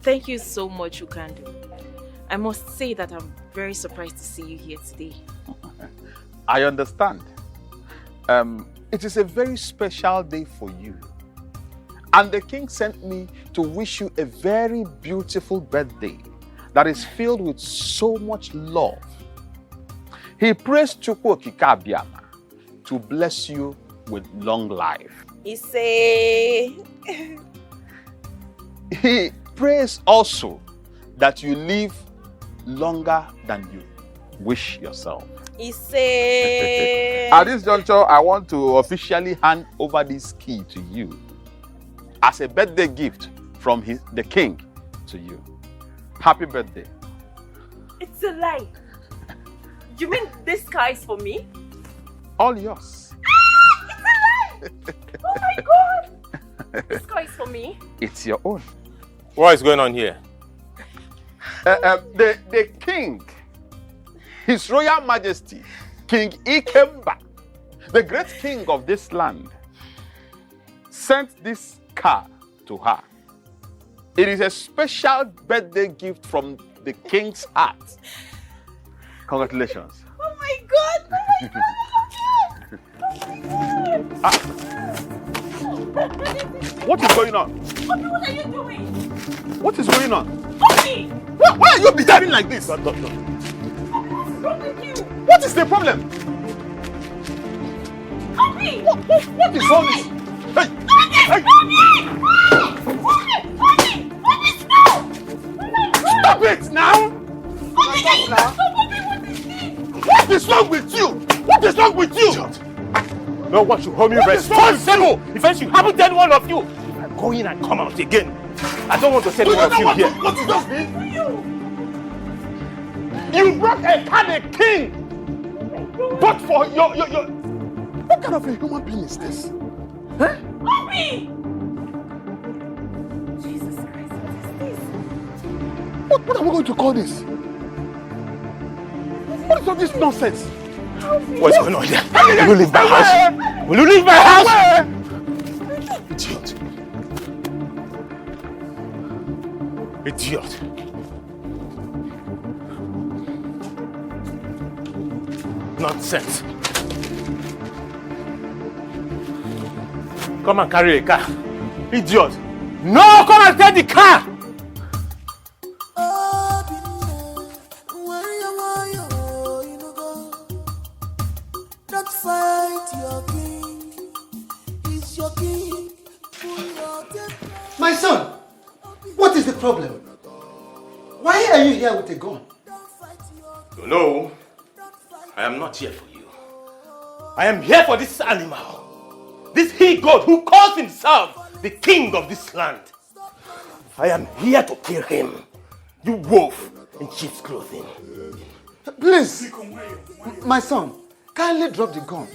Thank you so much, Ukandu. I must say that I'm very surprised to see you here today. I understand. It is a very special day for you. And the king sent me to wish you a very beautiful birthday that is filled with so much love. He prays Chukwu Okike Abiama to bless you with long life. He prays also that you live longer than you wish yourself. At this juncture, I want to officially hand over this key to you as a birthday gift from the king to you. Happy birthday. It's a lie. You mean this car is for me? All yours. It's a lie! Oh my God! This car is for me? It's your own. What is going on here? The king, His Royal Majesty, King Ikemba, the great king of this land, sent this car to her. It is a special birthday gift from the king's heart. Congratulations. Oh my God! Oh my God! Oh my God! What is going on? Obi, what are you doing? What is going on? Obi! Why are you behaving like this? What's wrong with you? What is the problem? Obi! What is wrong with you? Hey! Hey! Stop it now! What is wrong with you? What is wrong with you? No one should hold me responsible if anything happens to any one of you. If I go in and come out again, I don't want to say one of you here. What is this mean? You brought a car the king! But for your... What kind of a human being is this? Huh? Obi! Jesus Christ, what is this? What are we going to call this? What is all this nonsense? What's going on here? Will you leave my house? Will you leave my house? Idiot. Idiot. Nonsense. Come and carry a car. Idiot. No, come and take the car. Don't fight your king. He's your king. My son, what is the problem? Why are you here with a gun? No, I am not here for you. I am here for this animal. This he-goat who calls himself the king of this land. I am here to kill him. You wolf in sheep's clothing. Please, my son, kindly drop the gun.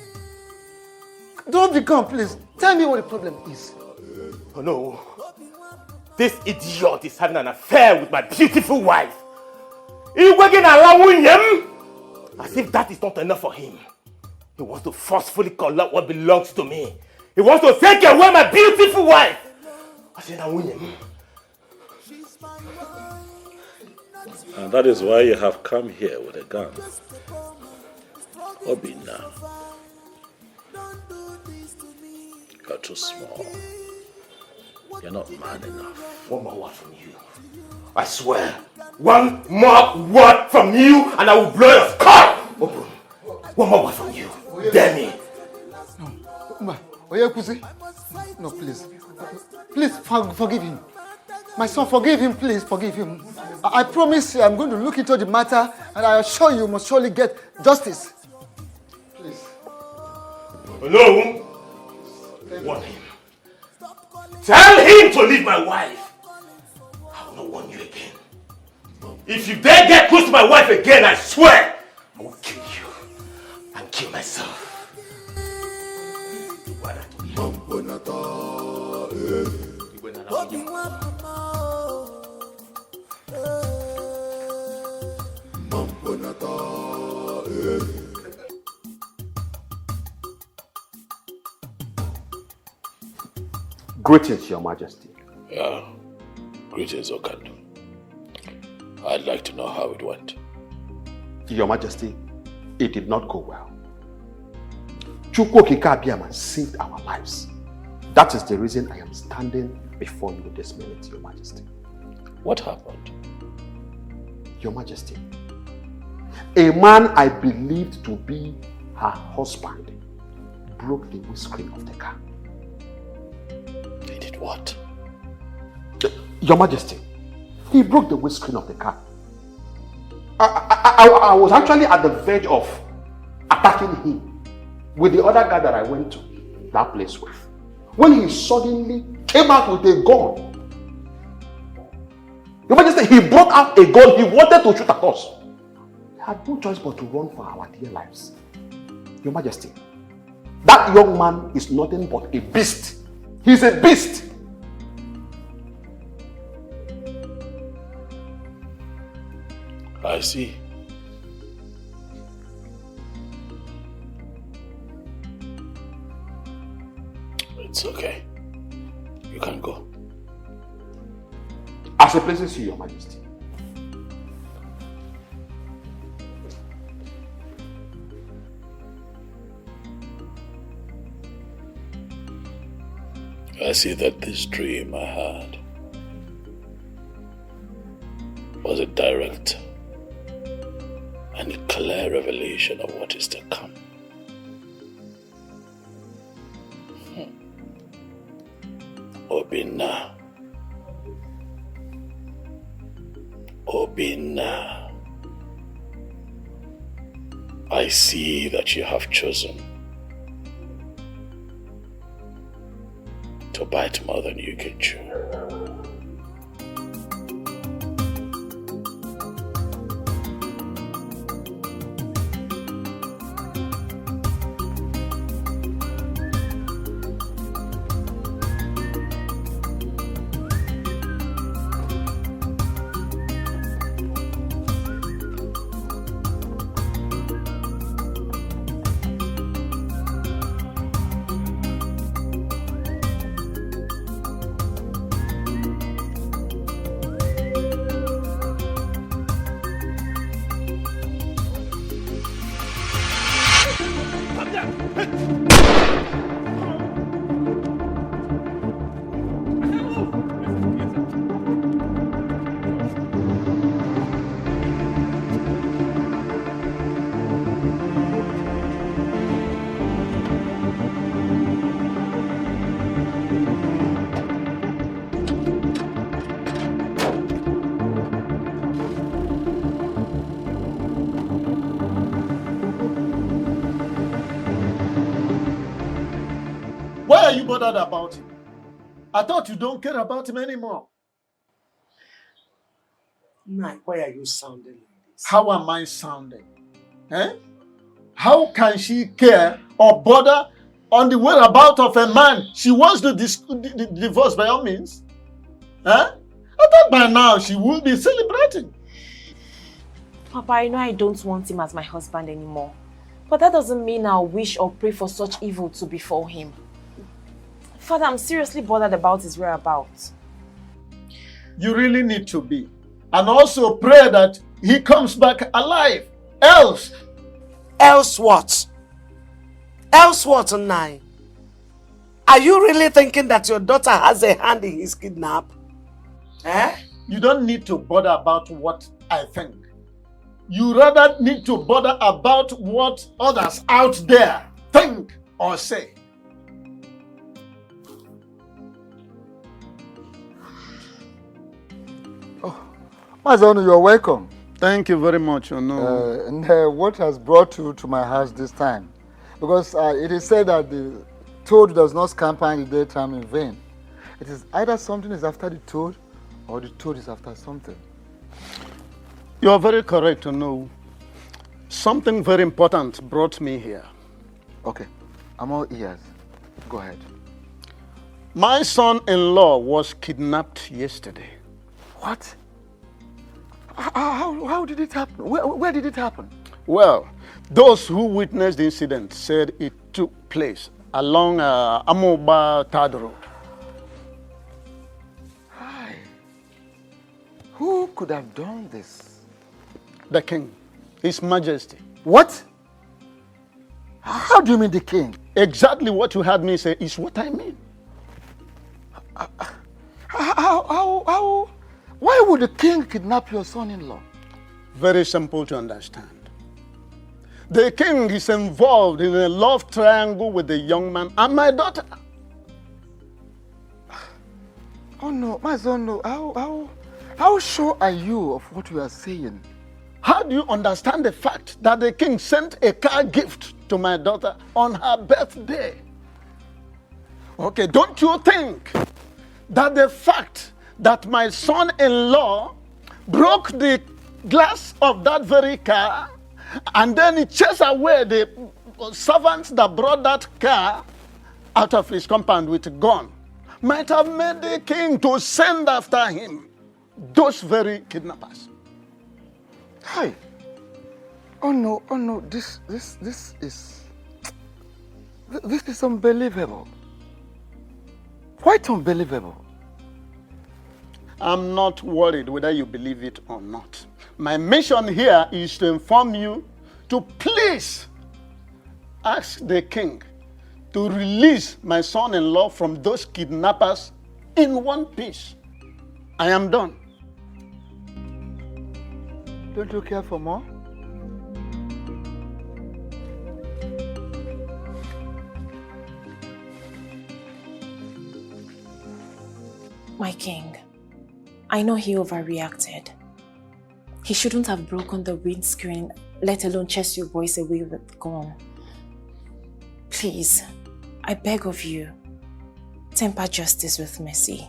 Drop the gun, please. Tell me what the problem is. Oh no. This idiot is having an affair with my beautiful wife. He's working allowing him. As if that is not enough for him. He wants to forcefully collect what belongs to me. He wants to take away my beautiful wife. I said, I win him. And that is why you have come here with a gun. Obi now. You're too small. You're not man enough. One more word from you. I swear. One more word from you and I will blow your skull open. One more word from you. Dare me. No, please. Please forgive him. My son, forgive him, please, forgive him. I promise you, I'm going to look into the matter and I assure you must surely get justice. Please. Hello? Warn him. Tell him to leave my wife. I will not warn you again. If you dare get close to my wife again, I swear, I will kill you and kill myself. Greetings, Your Majesty. Yeah, greetings, Okandu. I'd like to know how it went. Your Majesty, it did not go well. Chukwu Kikabiyama saved our lives. That is the reason I am standing before you this minute, Your Majesty. What happened? Your Majesty, a man I believed to be her husband broke the windscreen of the car. He did what? Your Majesty, he broke the windscreen of the car. I was actually at the verge of attacking him with the other guy that I went to that place with, when he suddenly came out with a gun. Your Majesty, he brought out a gun. He wanted to shoot at us. We had no choice but to run for our dear lives. Your Majesty, that young man is nothing but a beast. He's a beast. I see. It's okay. You can go. As it pleases you, Your Majesty. I see that this dream I had was a direct and clear revelation of what is to come. Obinna. Obinna. I see that you have chosen to bite more than you can chew. Why are you bothered about him? I thought you don't care about him anymore. Nah, why are you sounding like this? How am I sounding? Eh? How can she care or bother on the whereabouts of a man she wants to divorce by all means? Eh? I thought by now she would be celebrating. Papa, I know I don't want him as my husband anymore. But that doesn't mean I'll wish or pray for such evil to befall him. Father, I'm seriously bothered about his whereabouts. You really need to be. And also pray that he comes back alive. Else. Else what? Else what, Nai? Are you really thinking that your daughter has a hand in his kidnap? Eh? You don't need to bother about what I think. You rather need to bother about what others out there think or say. Mazonu, you're welcome. Thank you very much, Ono. What has brought you to my house this time? Because it is said that the toad does not scamper in the daytime in vain. It is either something is after the toad or the toad is after something. You are very correct, Ono. Something very important brought me here. Okay, I'm all ears. Go ahead. My son-in-law was kidnapped yesterday. What? How did it happen? Where did it happen? Well, those who witnessed the incident said it took place along Amoba Third Road. Hi. Who could have done this? The king, His Majesty. What? How How do you mean the king? Exactly what you heard me say is what I mean. Why would the king kidnap your son-in-law? Very simple to understand. The king is involved in a love triangle with the young man and my daughter. Oh no, my son, no. How sure are you of what you are saying? How do you understand the fact that the king sent a car gift to my daughter on her birthday? Okay, don't you think that the fact that my son-in-law broke the glass of that very car and then he chased away the servants that brought that car out of his compound with a gun might have made the king to send after him those very kidnappers? Hi. Oh no, this is unbelievable. Quite unbelievable. I'm not worried whether you believe it or not. My mission here is to inform you to please ask the king to release my son-in-law from those kidnappers in one piece. I am done. Don't you care for more? My king, I know he overreacted. He shouldn't have broken the windscreen, let alone chase your boys away with gun. Please, I beg of you, temper justice with mercy.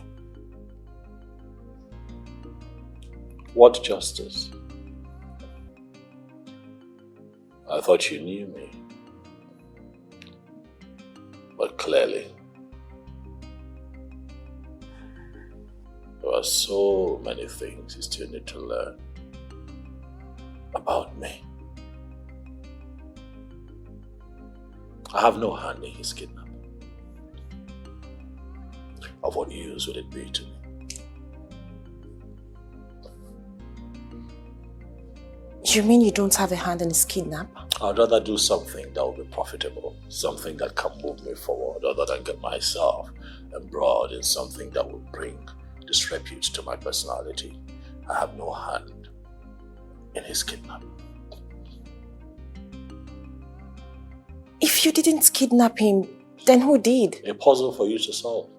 What justice? I thought you knew me. But clearly, there are so many things you still need to learn about me. I have no hand in his kidnapping. Of what use would it be to me? You mean you don't have a hand in his kidnap? I'd rather do something that will be profitable, something that can move me forward, other than get myself embroiled in something that will bring disrepute to my personality. I have no hand in his kidnapping. If you didn't kidnap him, then who did? A puzzle for you to solve.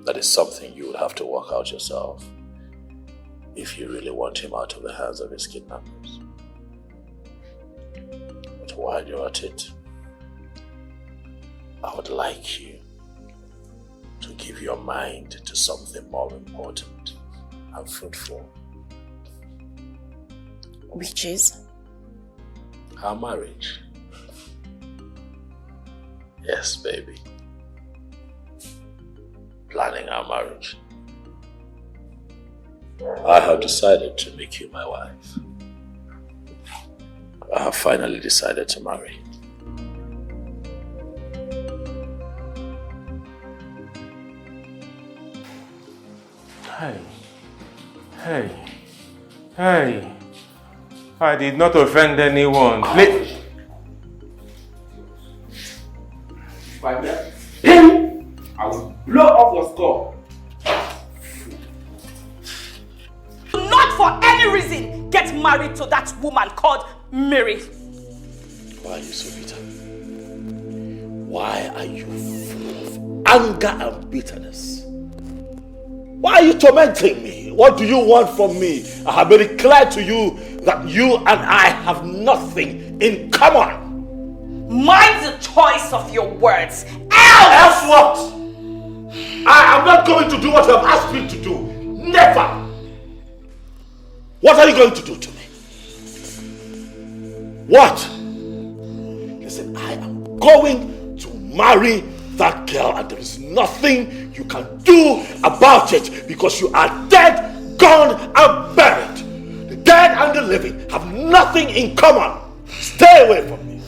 That is something you would have to work out yourself if you really want him out of the hands of his kidnappers. But while you're at it, I would like you to give your mind to something more important and fruitful. Which is? Our marriage. Yes, baby. Planning our marriage. I have decided to make you my wife. I have finally decided to marry. Hey. I did not offend anyone. Please. I will blow off your skull. Not for any reason get married to that woman called Mary. Why are you so bitter? Why are you full of anger and bitterness? Why are you tormenting me? What do you want from me? I have made it clear to you that you and I have nothing in common. Mind the choice of your words. Else what? I am not going to do what you have asked me to do. Never. What are you going to do to me? What? Listen, I am going to marry that girl and there is nothing you can do about it because you are dead, gone and buried. The dead and the living have nothing in common. Stay away from me.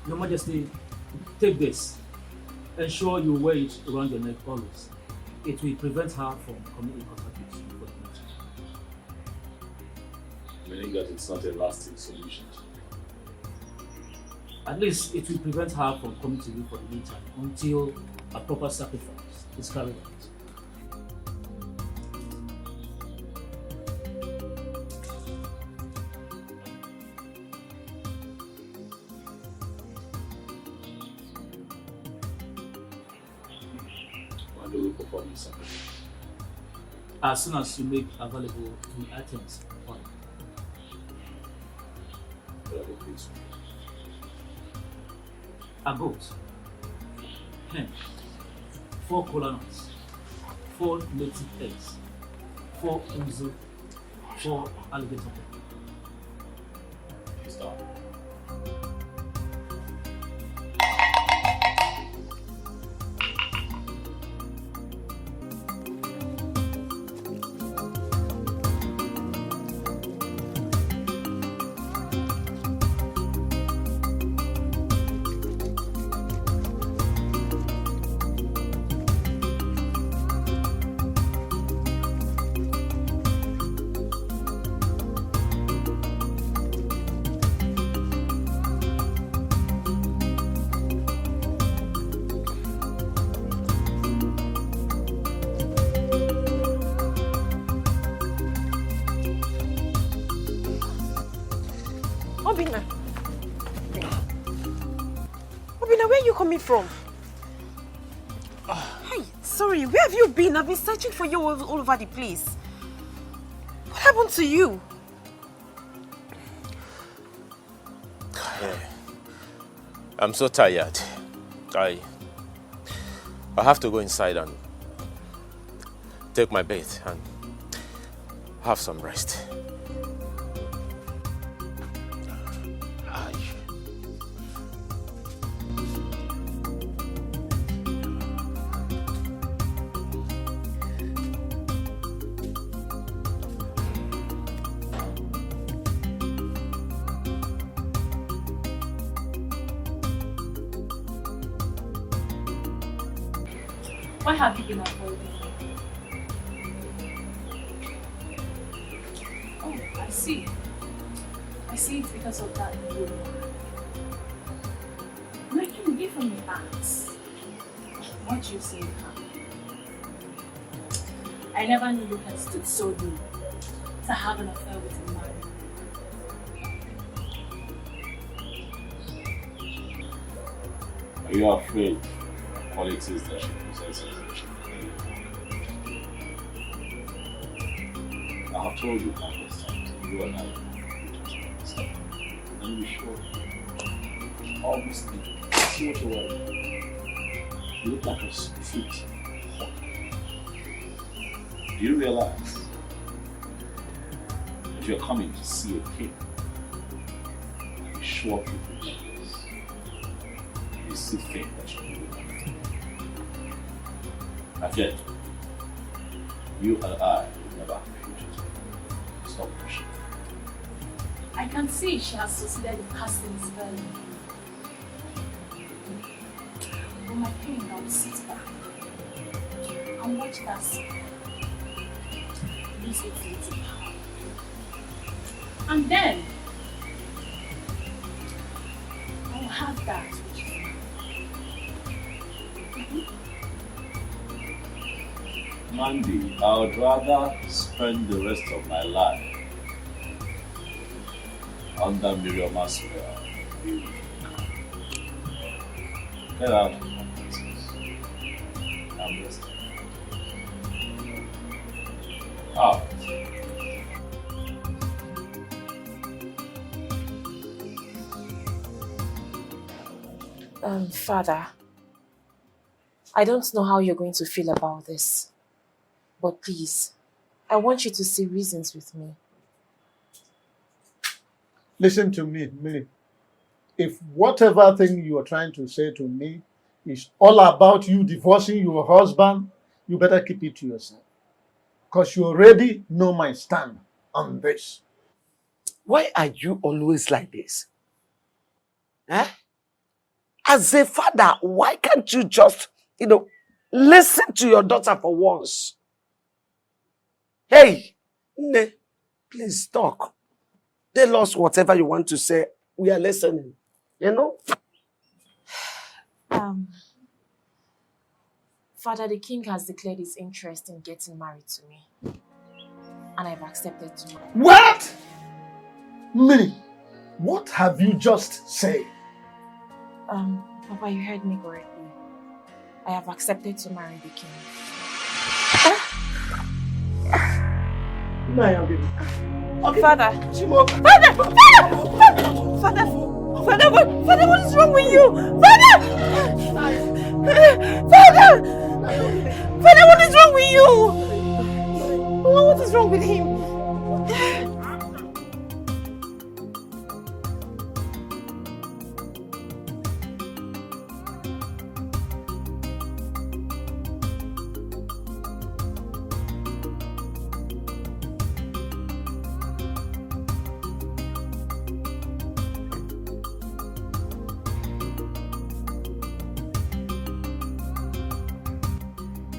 Your Majesty, take this. Ensure you wear it around your neck always. It will prevent her from coming in contact with you for the future. Meaning that it's not a lasting solution. At least it will prevent her from coming to you for the meantime until a proper sacrifice is carried out. When do we perform the sacrifice? As soon as you make available 3 items for it. A goat, hen, 4 kola nuts, 4 native eggs, 4 uzu, 4 alligator pepper. Stop. Obina. Obina, where are you coming from? Hey, sorry, where have you been? I've been searching for you all over the place. What happened to you? I'm so tired. I have to go inside and take my bath and have some rest. Why have you been avoiding me? Oh, I see. I see it's because of that good one. Making give me acts. What you say, huh? I never knew you had stood so low to have an affair with a man. Are you afraid of qualities that she possesses? I have told you countless times, you and I are and we show obviously so much away. You look like a sweet hawk. Do you realize that you're coming to see a king? You show up people like this. You still think that you do that. Again, you and I will never have a future together. Stop pushing. I can see she has succeeded in casting a spell on you. But my king, I will sit back and watch that spell lose its little power. And then I will have that which is mine. Mandy, I would rather spend the rest of my life under Miriam's spell. Get out of my presence. I'm resting. Out. Father, I don't know how you're going to feel about this, but please, I want you to see reasons with me. Listen to me, Millie. If whatever thing you are trying to say to me is all about you divorcing your husband, you better keep it to yourself. Because you already know my stand on this. Why are you always like this? Huh? As a father, why can't you just, listen to your daughter for once? Hey, Nne, please talk. Tell us whatever you want to say. We are listening. Father, the king has declared his interest in getting married to me. And I've accepted to marry. What? Mary, what have you just said? Papa, you heard me correctly. I have accepted to marry the king. Okay. Father, what is wrong with you? Father, what is wrong with you? What is wrong with him?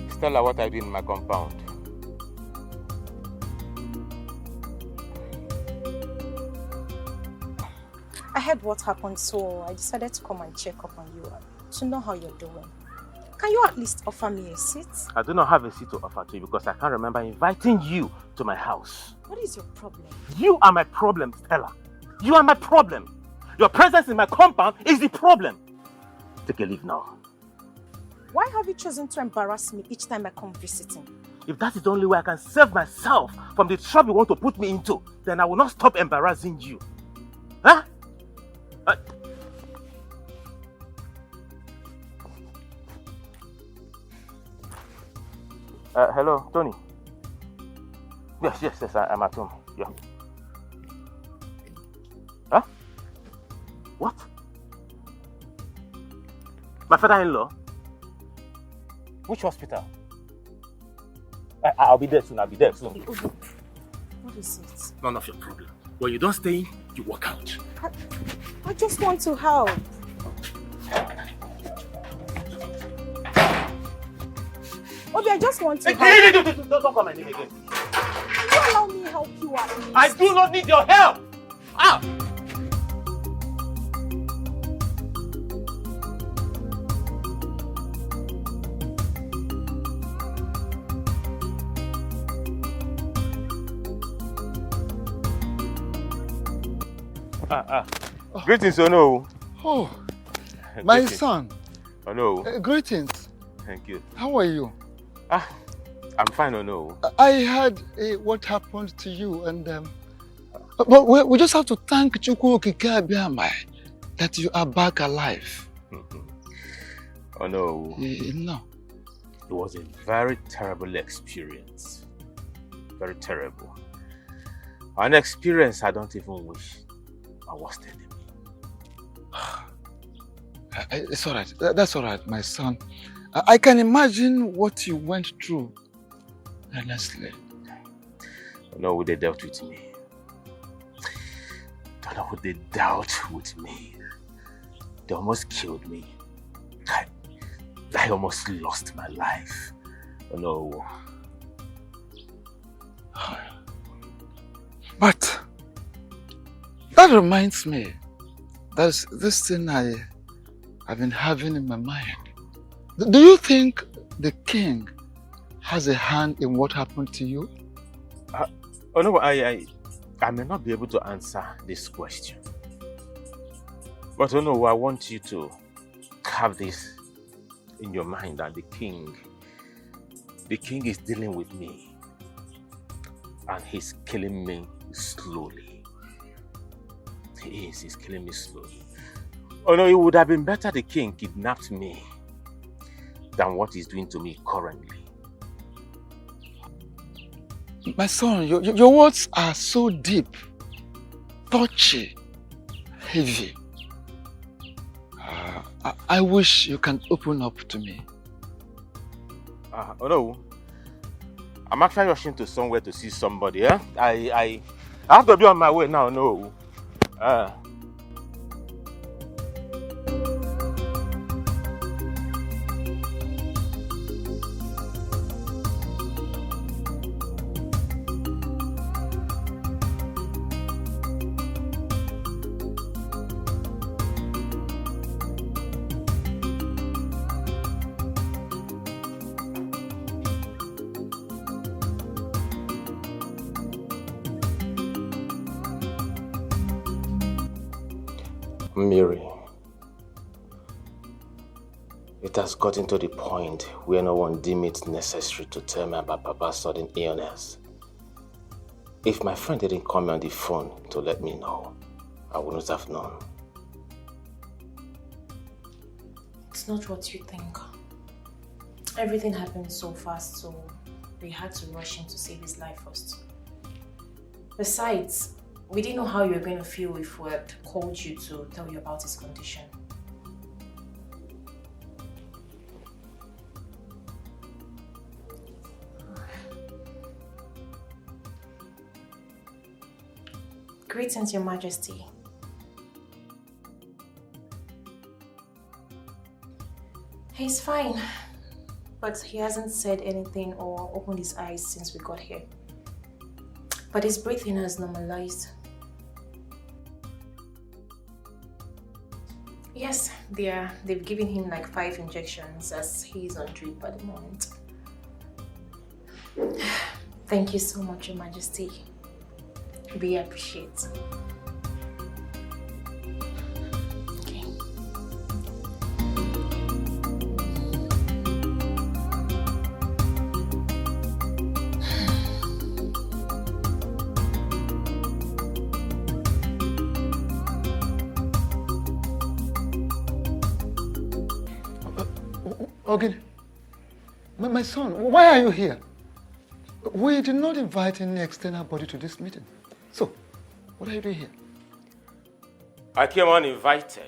Stella, what I did in my compound. I heard what happened, so I decided to come and check up on you to know how you're doing. Can you at least offer me a seat? I do not have a seat to offer to you because I can't remember inviting you to my house. What is your problem? You are my problem, Stella. You are my problem. Your presence in my compound is the problem. Take a leave now. Why have you chosen to embarrass me each time I come visiting? If that is the only way I can save myself from the trouble you want to put me into, then I will not stop embarrassing you. Huh? Hello, Tony. Yes, I'm at home. Yeah. Huh? What? My father-in-law? Which hospital? I'll be there soon. What is it? None of your problem. When you don't stay in, you walk out. I just want to help. Obi, I just want to help. Hey, don't call my name again. Can you allow me help you at least? I do not need your help! Ah! Greetings, Ono. Oh, my son. Ono. Greetings. Thank you. How are you? I'm fine, Ono. I heard what happened to you, and but we just have to thank Chukwu Okike Abiamai that you are back alive. No. No. It was a very terrible experience. Very terrible. An experience I don't even wish I was telling me. It's all right. That's all right, my son. I can imagine what you went through. Honestly. No, they dealt with me. Don't know what they dealt with me. They almost killed me. I almost lost my life. No. But that reminds me, there's this thing I've been having in my mind. Do you think the king has a hand in what happened to you? No, I may not be able to answer this question. But I want you to have this in your mind that the king is dealing with me. And he's killing me slowly. He's killing me slowly. Oh no, it would have been better the king kidnapped me than what he's doing to me currently. My son, your words are so deep, touchy, heavy. I wish you can open up to me. Oh no, I'm actually rushing to somewhere to see somebody. Eh? I have to be on my way now. No. Mary, it has gotten to the point where no one deemed it necessary to tell me about Papa's sudden illness. If my friend didn't call me on the phone to let me know, I wouldn't have known. It's not what you think. Everything happened so fast, so we had to rush him to save his life first. Besides, we didn't know how you were going to feel if we had called you to tell you about his condition. Greetings, Your Majesty. He's fine, but he hasn't said anything or opened his eyes since we got here. But his breathing has normalized. Yes, they've given him like 5 injections as he's on drip at the moment. Thank you so much, Your Majesty. We appreciate. Okay. Okay. My son, why are you here? We did not invite any external body to this meeting. So, what are you doing here? I came uninvited.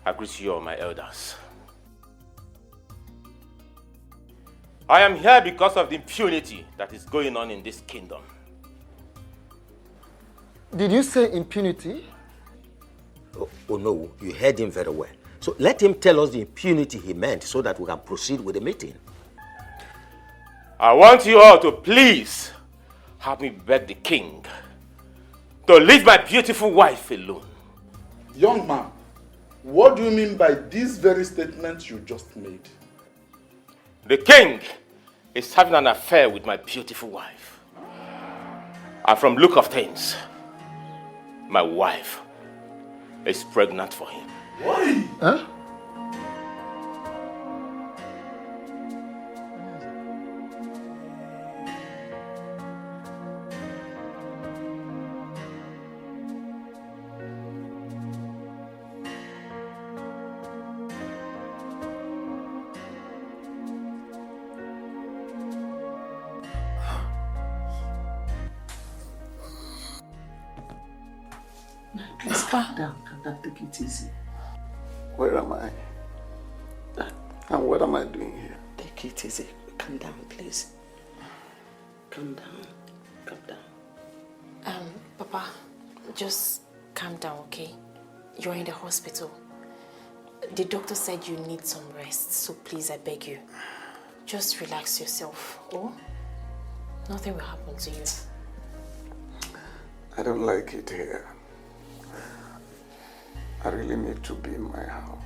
I greet you all, my elders. I am here because of the impunity that is going on in this kingdom. Did you say impunity? Oh no, you heard him very well. So let him tell us the impunity he meant so that we can proceed with the meeting. I want you all to please help me beg the king to leave my beautiful wife alone. Young man, what do you mean by these very statements you just made? The king is having an affair with my beautiful wife. And from look of things, my wife is pregnant for him. Why? Huh? Please calm down, take it easy. Where am I? And what am I doing here? Take it easy. Calm down, please. Calm down. Calm down. Papa, just calm down, okay? You're in the hospital. The doctor said you need some rest, so please, I beg you. Just relax yourself, oh? Nothing will happen to you. I don't like it here. I really need to be in my house.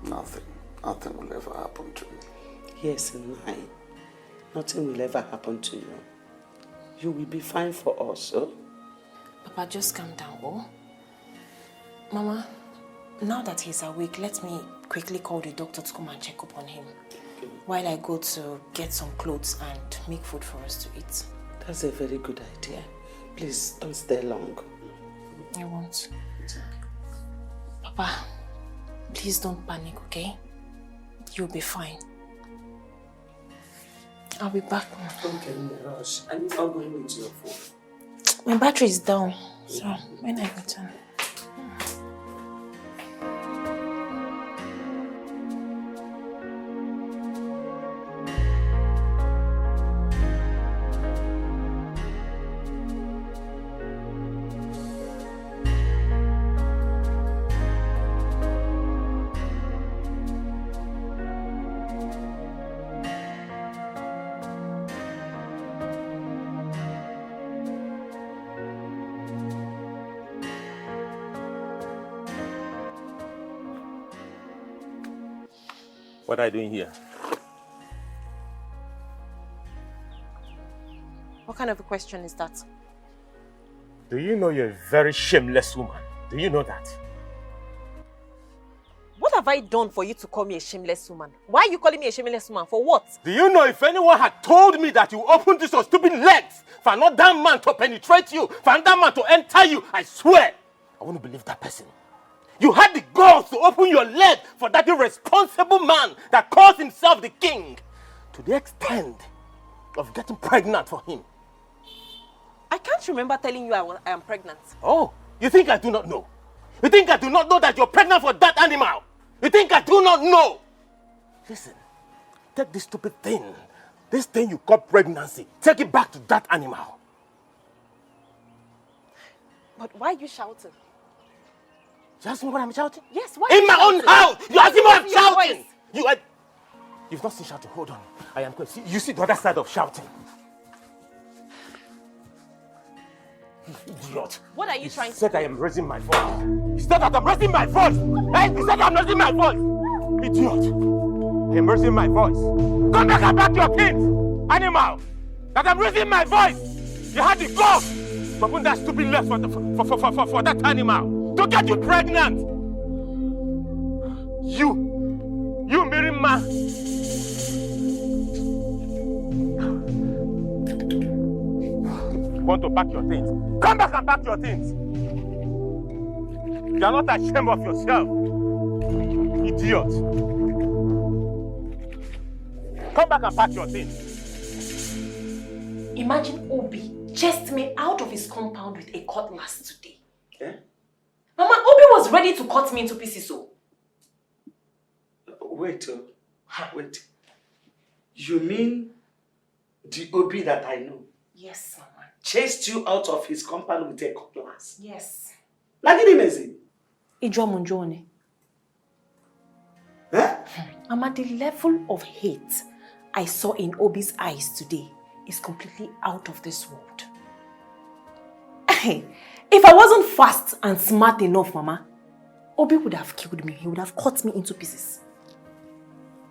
Nothing will ever happen to me. Yes, mine. Nothing will ever happen to you. You will be fine for us, oh? Papa, just calm down, oh? Mama, now that he's awake, let me quickly call the doctor to come and check up on him while I go to get some clothes and make food for us to eat. That's a very good idea. Please, don't stay long. I won't. Papa, please don't panic, okay? You'll be fine. I'll be back. Don't get in a rush. I'm not going with your phone. My battery is down, so when I return. What are you doing here? What kind of a question is that? Do you know you're a very shameless woman? Do you know that? What have I done for you to call me a shameless woman? Why are you calling me a shameless woman? For what? Do you know if anyone had told me that you opened this your stupid legs for another man to penetrate you, for another man to enter you, I swear, I wouldn't believe that person. You had the balls to open your leg for that irresponsible man that calls himself the king, to the extent of getting pregnant for him. I can't remember telling you I am pregnant. Oh, you think I do not know? You think I do not know that you're pregnant for that animal? You think I do not know? Listen, take this stupid thing, this thing you call pregnancy, take it back to that animal. But why are you shouting? You ask me what I'm shouting? Yes, why? In my own house! You ask me what I'm shouting! Voice? You've not seen shouting. Hold on. I am going. You see the other side of shouting. Idiot. What are you trying to say? He said I am raising my voice. He said that I'm raising my voice. Hey, he said I'm raising my voice. Idiot. I am raising my voice. Come back and back your kids. Animal. That I'm raising my voice. You had the gall to open that stupid leg for that animal. To get you pregnant. You Mirima. Want to pack your things? Come back and pack your things. You are not ashamed of yourself, idiot. Come back and pack your things. Imagine Obi chased me out of his compound with a cutlass today. Eh? Mama, Obi was ready to cut me into pieces. So. Wait. You mean the Obi that I know? Yes, Mama. Chased you out of his compound with a cutlass? Yes. Lagini mezi? Ijomunjone. Eh? Mama, the level of hate I saw in Obi's eyes today is completely out of this world. If I wasn't fast and smart enough, Mama, Obi would have killed me. He would have cut me into pieces.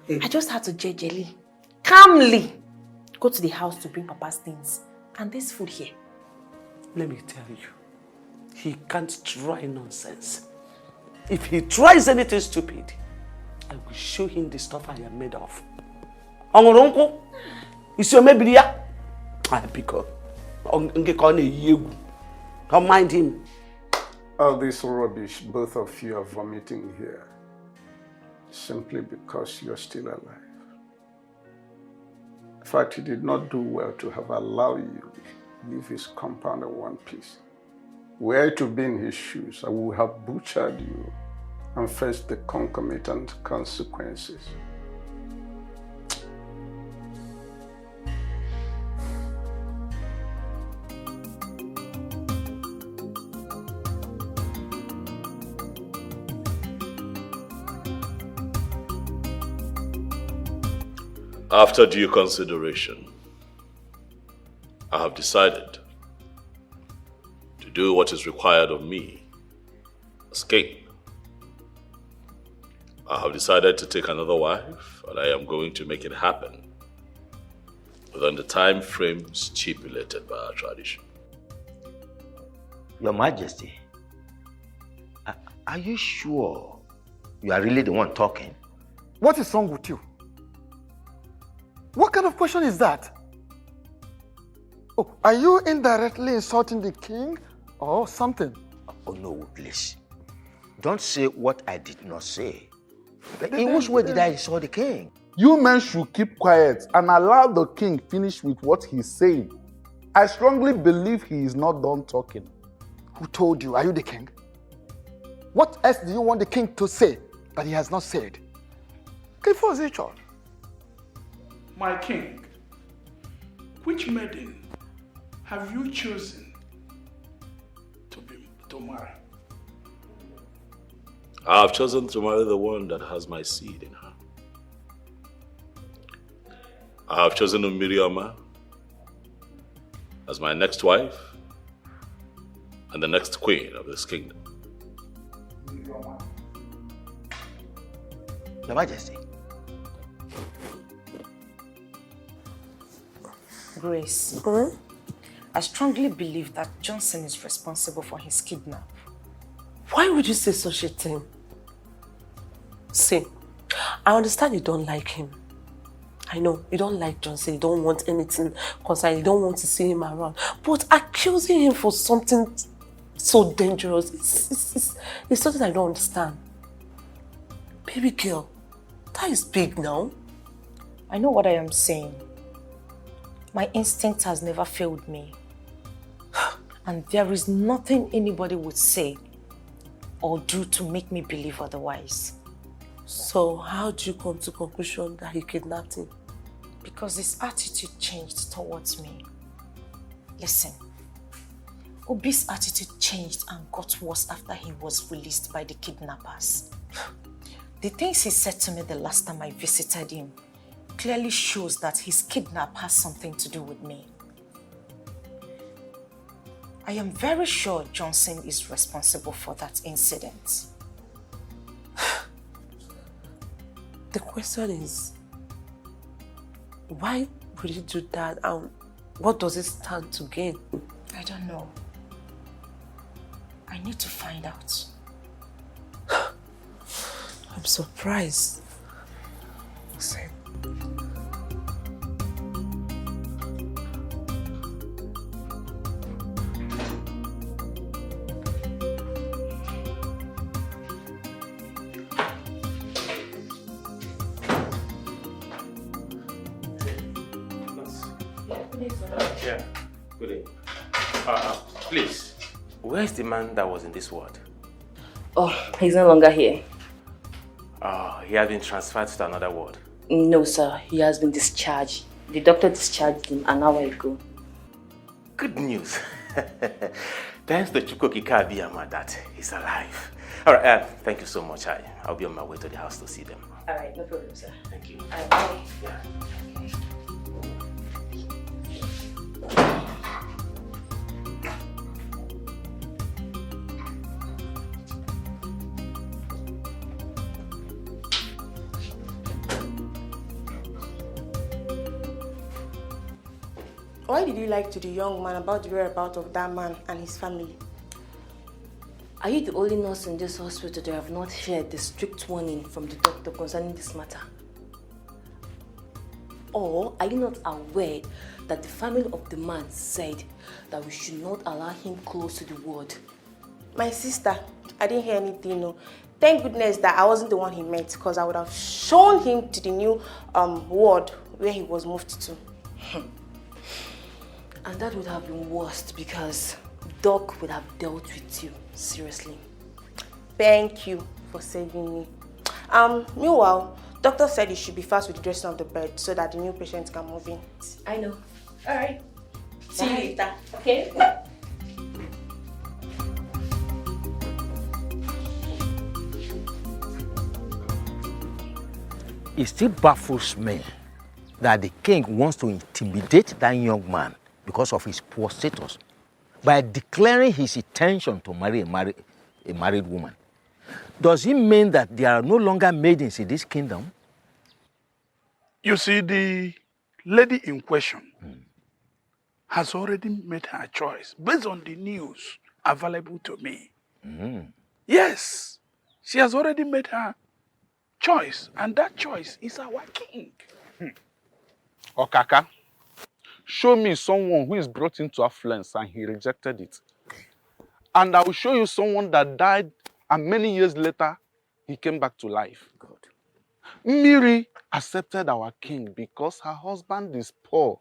Hey. I just had to gingerly, calmly go to the house to bring Papa's things. And this food here. Let me tell you, he can't try nonsense. If he tries anything stupid, I will show him the stuff I am made of. Ongoronko, is your maybe ya? I pick up. Don't mind him. All this rubbish both of you are vomiting here, simply because you're still alive. In fact, he did not do well to have allowed you to leave his compound in one piece. Were to be in his shoes, I would have butchered you and faced the concomitant consequences. After due consideration, I have decided to do what is required of me as king. I have decided to take another wife, and I am going to make it happen within the time frame stipulated by our tradition. Your Majesty, are you sure you are really the one talking? What is wrong with you? What kind of question is that? Oh, are you indirectly insulting the king or something? Oh no, please. Don't say what I did not say. In which way did I insult the king? You men should keep quiet and allow the king finish with what he's saying. I strongly believe he is not done talking. Who told you? Are you the king? What else do you want the king to say that he has not said? My king, which maiden have you chosen to marry? I have chosen to marry the one that has my seed in her. I have chosen Miriama as my next wife and the next queen of this kingdom. Your Majesty. Grace, I strongly believe that Johnson is responsible for his kidnap. Why would you say such a thing? See, I understand you don't like him. I know, you don't like Johnson, you don't want anything concerning, you don't want to see him around. But accusing him for something so dangerous, it's something I don't understand. Baby girl, that is big now. I know what I am saying. My instinct has never failed me. And there is nothing anybody would say or do to make me believe otherwise. So how do you come to the conclusion that he kidnapped him? Because his attitude changed towards me. Listen, Obi's attitude changed and got worse after he was released by the kidnappers. The things he said to me the last time I visited him clearly shows that his kidnap has something to do with me. I am very sure Johnson is responsible for that incident. The question is, why would you do that and what does it stand to gain? I don't know. I need to find out. I'm surprised. Same. Yeah, good day. Please, where's the man that was in this ward? Oh, he's no longer here. He has been transferred to another ward. No, sir. He has been discharged. The doctor discharged him an hour ago. Good news. Thanks to Chukwokika Abiyama that he's alive. All right, thank you so much. I'll be on my way to the house to see them. All right, no problem, sir. Thank you. All right, bye. Yeah. Why did you lie to the young man about the whereabouts of that man and his family? Are you the only nurse in this hospital that have not heard the strict warning from the doctor concerning this matter? Or are you not aware that the family of the man said that we should not allow him close to the ward? My sister, I didn't hear anything, no. Thank goodness that I wasn't the one he met, because I would have shown him to the new ward where he was moved to. And that would have been worst because Doc would have dealt with you seriously. Thank you for saving me. Meanwhile, doctor said you should be fast with the dressing of the bed so that the new patient can move in. I know. All right. See you later. Okay. It still baffles me that the king wants to intimidate that young man because of his poor status by declaring his intention to marry a married woman. Does it mean that there are no longer maidens in this kingdom? You see, the lady in question has already made her choice based on the news available to me. Yes, she has already made her choice, and that choice is our king. Okaka, show me someone who is brought into affluence and he rejected it. And I will show you someone that died and many years later, he came back to life. God. Miri accepted our king because her husband is poor.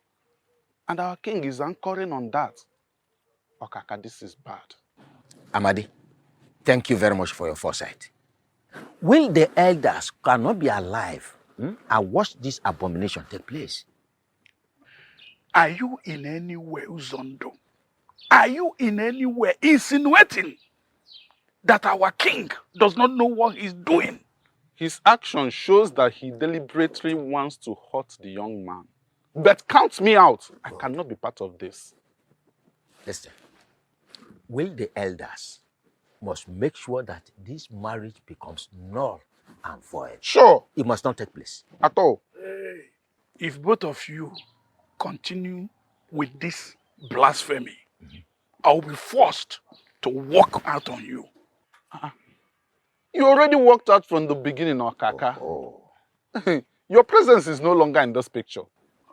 And our king is anchoring on that. Okaka, this is bad. Amadi, thank you very much for your foresight. Will the elders cannot be alive and watch this abomination take place? Are you in any way, Uzondo? Are you in any way insinuating that our king does not know what he's doing? His action shows that he deliberately wants to hurt the young man. But count me out. I cannot be part of this. Listen, will the elders must make sure that this marriage becomes null and void? Sure. It must not take place. At all. Hey, if both of you continue with this blasphemy, I will be forced to walk out on you. You already walked out from the beginning, Okaka. Your presence is no longer in this picture.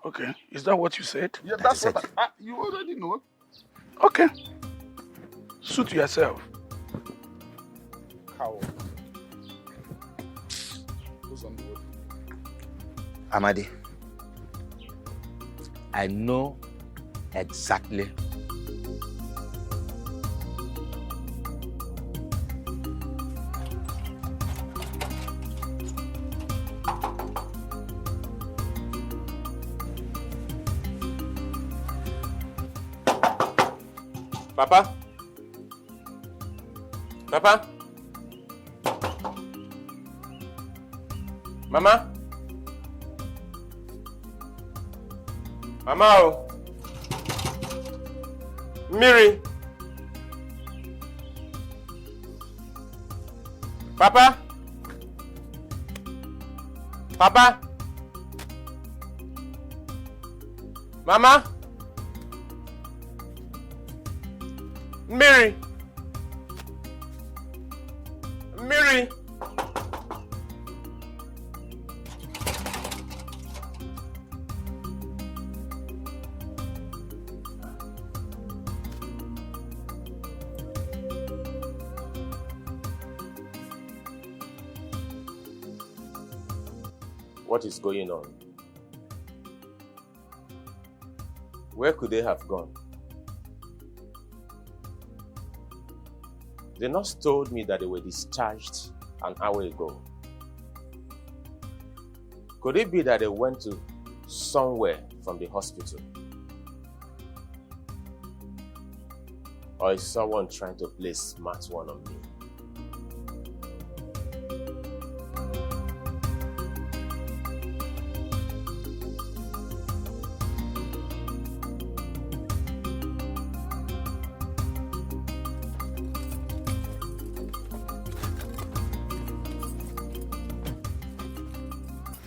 Okay, is that what you said? Yeah, that's what you already know. Okay. Suit yourself. Coward. Amadi, I know exactly. Papa? Papa? Mama? Mama? Oh. Miri? Papa? Papa? Mama? Miri? Miri? What is going on? Where could they have gone? The nurse told me that they were discharged an hour ago. Could it be that they went to somewhere from the hospital? Or is someone trying to play smart one on me?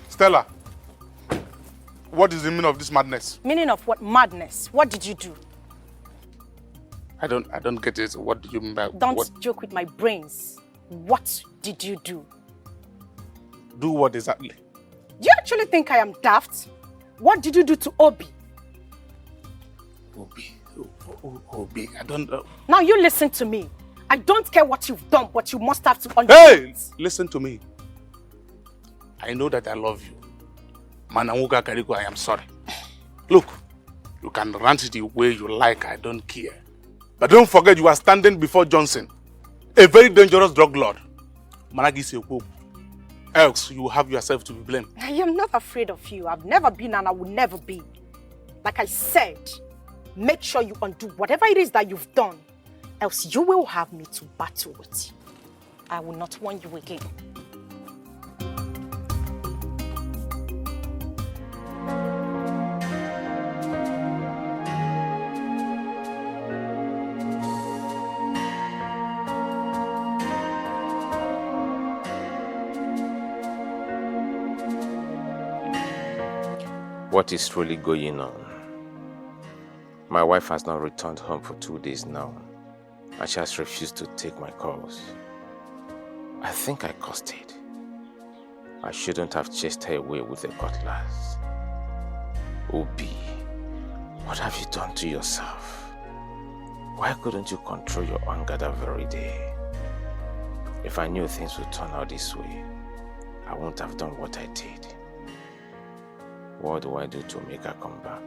Stella, what is the meaning of this madness? Meaning of what? Madness. What did you do? I don't get it. What do you mean by Don't joke with my brains. What did you do? Do what exactly? Do you actually think I am daft? What did you do to Obi? Obi, I don't know. Now you listen to me. I don't care what you've done, but you must have to understand. Hey! Listen to me. I know that I love you. Manawuga Karigo, I am sorry. Look, you can rant the way you like, I don't care. But don't forget you are standing before Johnson, a very dangerous drug lord. Managi else you have yourself to be blamed. I am not afraid of you. I've never been and I will never be. Like I said, make sure you undo whatever it is that you've done, else you will have me to battle with. I will not warn you again. What is really going on? My wife has not returned home for 2 days now, and she has refused to take my calls. I think I caused it. I shouldn't have chased her away with a cutlass. Obi, what have you done to yourself? Why couldn't you control your anger that very day? If I knew things would turn out this way, I wouldn't have done what I did. What do I do to make her come back?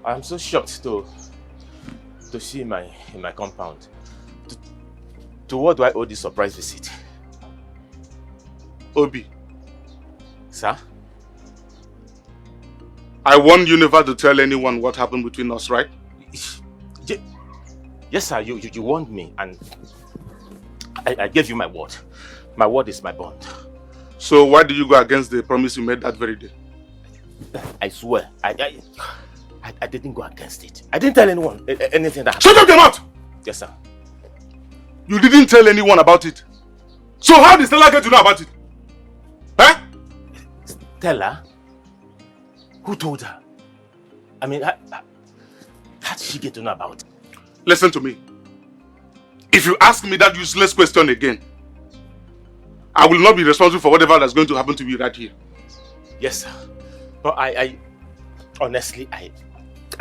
I'm so shocked to see in my compound. To what do I owe this surprise visit? Obi. Sir? I warned you never to tell anyone what happened between us, right? Yes, sir. You warned me, and I gave you my word. My word is my bond. So why did you go against the promise you made that very day? I swear, I didn't go against it. I didn't tell anyone anything that happened. Shut up your mouth! Yes, sir. You didn't tell anyone about it. So how did Stella get to know about it? Huh? Stella? Who told her? I mean, how did she get to know about it? Listen to me. If you ask me that useless question again, I will not be responsible for whatever that's going to happen to you right here. Yes, sir. But I honestly, I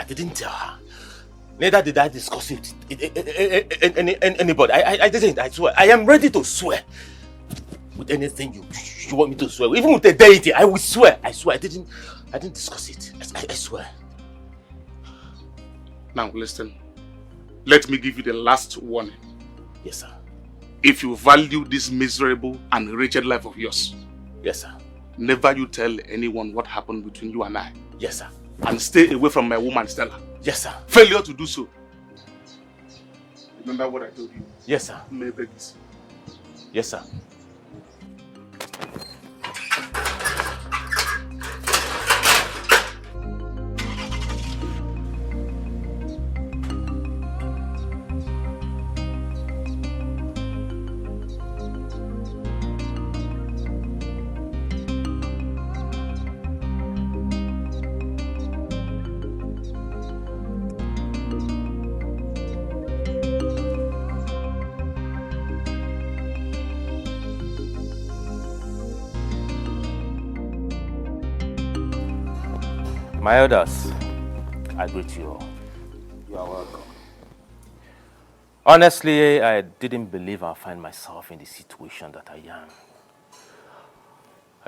didn't tell her. Neither did I discuss it with anybody. I didn't, I swear. I am ready to swear. With anything you want me to swear. Even with the deity, I will swear. I swear. I didn't discuss it. I swear. Now listen. Let me give you the last warning. Yes, sir. If you value this miserable and wretched life of yours. Yes, sir. Never you tell anyone what happened between you and I. Yes, sir. And stay away from my woman, Stella. Yes, sir. Failure to do so. Remember what I told you? Yes, sir. Yes, sir. My elders, I greet you all. You are welcome. Honestly, I didn't believe I'd find myself in the situation that I am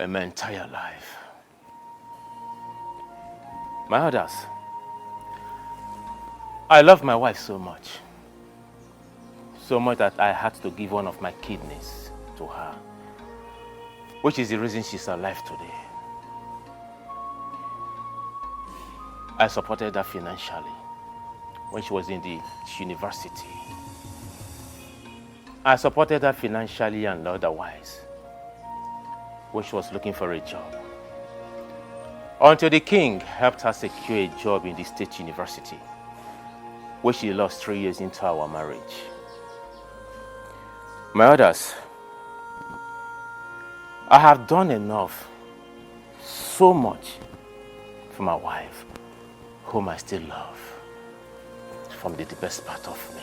in my entire life. My elders, I love my wife so much. So much that I had to give one of my kidneys to her, which is the reason she's alive today. I supported her financially when she was in the university. I supported her financially and otherwise when she was looking for a job. Until the king helped her secure a job in the state university, where she lost 3 years into our marriage. My others, I have done enough, so much, for my wife, whom I still love, from the deepest part of me.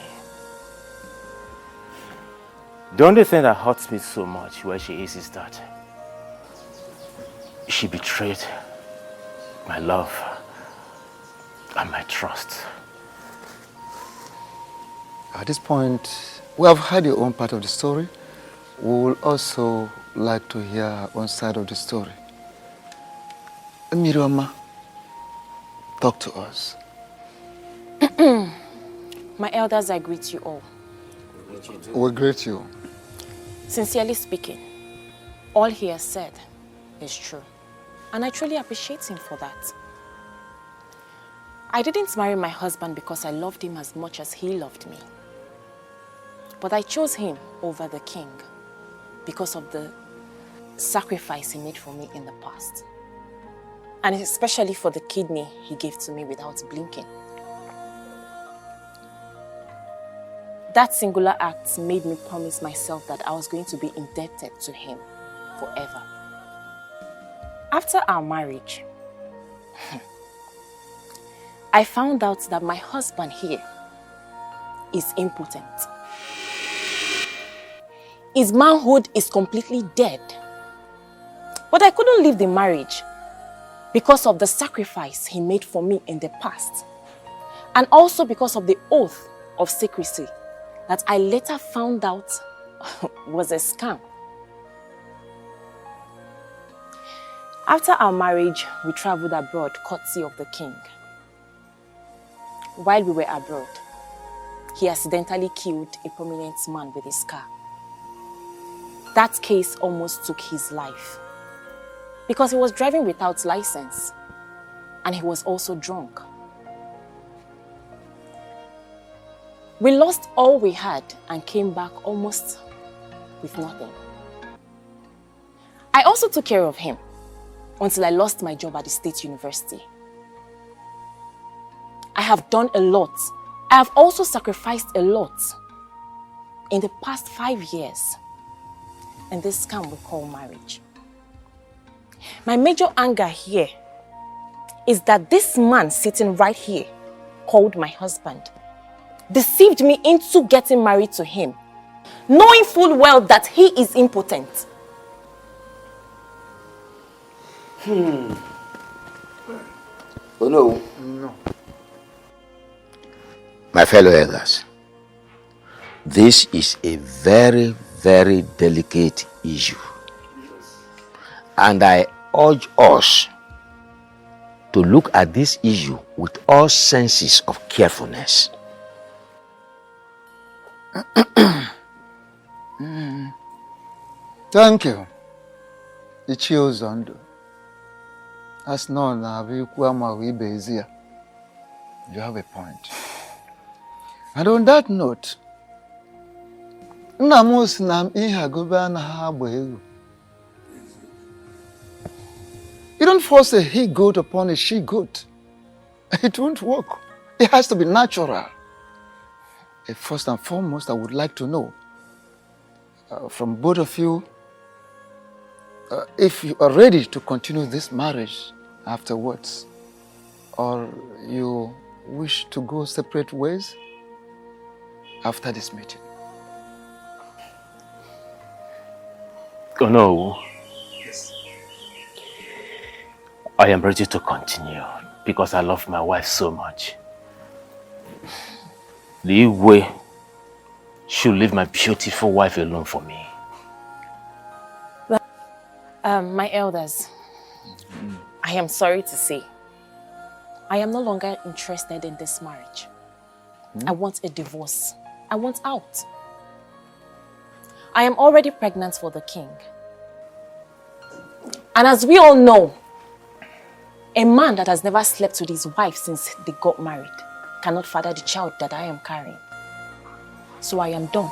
The only thing that hurts me so much where she is that she betrayed my love and my trust. At this point, we have heard your own part of the story. We will also like to hear our own side of the story. Miriama, talk to us. My elders, I greet you all. We greet you. Sincerely speaking, all he has said is true. And I truly appreciate him for that. I didn't marry my husband because I loved him as much as he loved me. But I chose him over the king because of the sacrifice he made for me in the past. And especially for the kidney he gave to me without blinking. That singular act made me promise myself that I was going to be indebted to him forever. After our marriage, I found out that my husband here is impotent. His manhood is completely dead. But I couldn't leave the marriage because of the sacrifice he made for me in the past. And also because of the oath of secrecy that I later found out was a scam. After our marriage, we traveled abroad courtesy of the king. While we were abroad, he accidentally killed a prominent man with his car. That case almost took his life because he was driving without license and he was also drunk. We lost all we had and came back almost with nothing. I also took care of him until I lost my job at the State University. I have done a lot. I have also sacrificed a lot in the past 5 years in this scam we call marriage. My major anger here is that this man sitting right here, called my husband, deceived me into getting married to him, knowing full well that he is impotent. Oh no. No. My fellow elders, this is a very, very delicate issue. And I urge us to look at this issue with all senses of carefulness. Thank you. Ichie Ozondo. As known, you have a point. And on that note, you don't force a he-goat upon a she-goat. It won't work. It has to be natural. First and foremost, I would like to know from both of you if you are ready to continue this marriage afterwards, or you wish to go separate ways after this meeting. Oh no. Yes. I am ready to continue because I love my wife so much. The Igwe should leave my beautiful wife alone for me. My elders, I am sorry to say, I am no longer interested in this marriage. I want a divorce. I want out. I am already pregnant for the king. And as we all know, a man that has never slept with his wife since they got married cannot father the child that I am carrying. So I am done.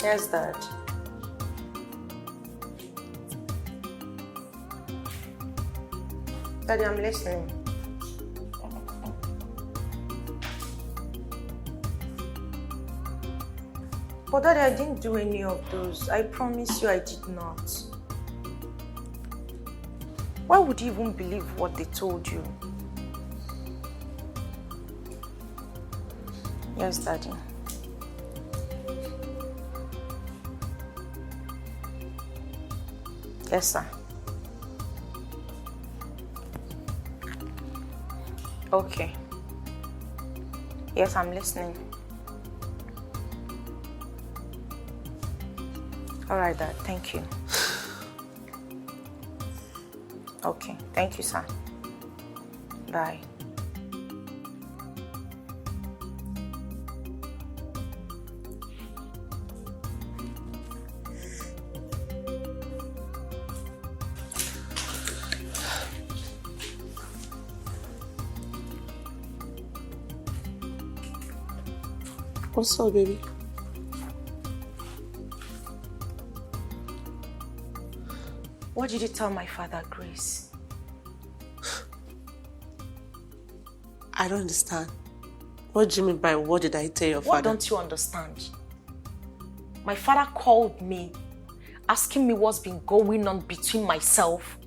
Yes, Dad. Daddy, I'm listening. But Daddy, I didn't do any of those. I promise you I did not. Why would you even believe what they told you? Yes, Daddy. Yes, sir. Okay. Yes, I'm listening. All right, Dad. Thank you. Okay. Thank you, sir. Bye. What's up, baby? What did you tell my father, Grace? I don't understand. What do you mean by what did I tell your father? What don't you understand? My father called me, asking me what's been going on between myself,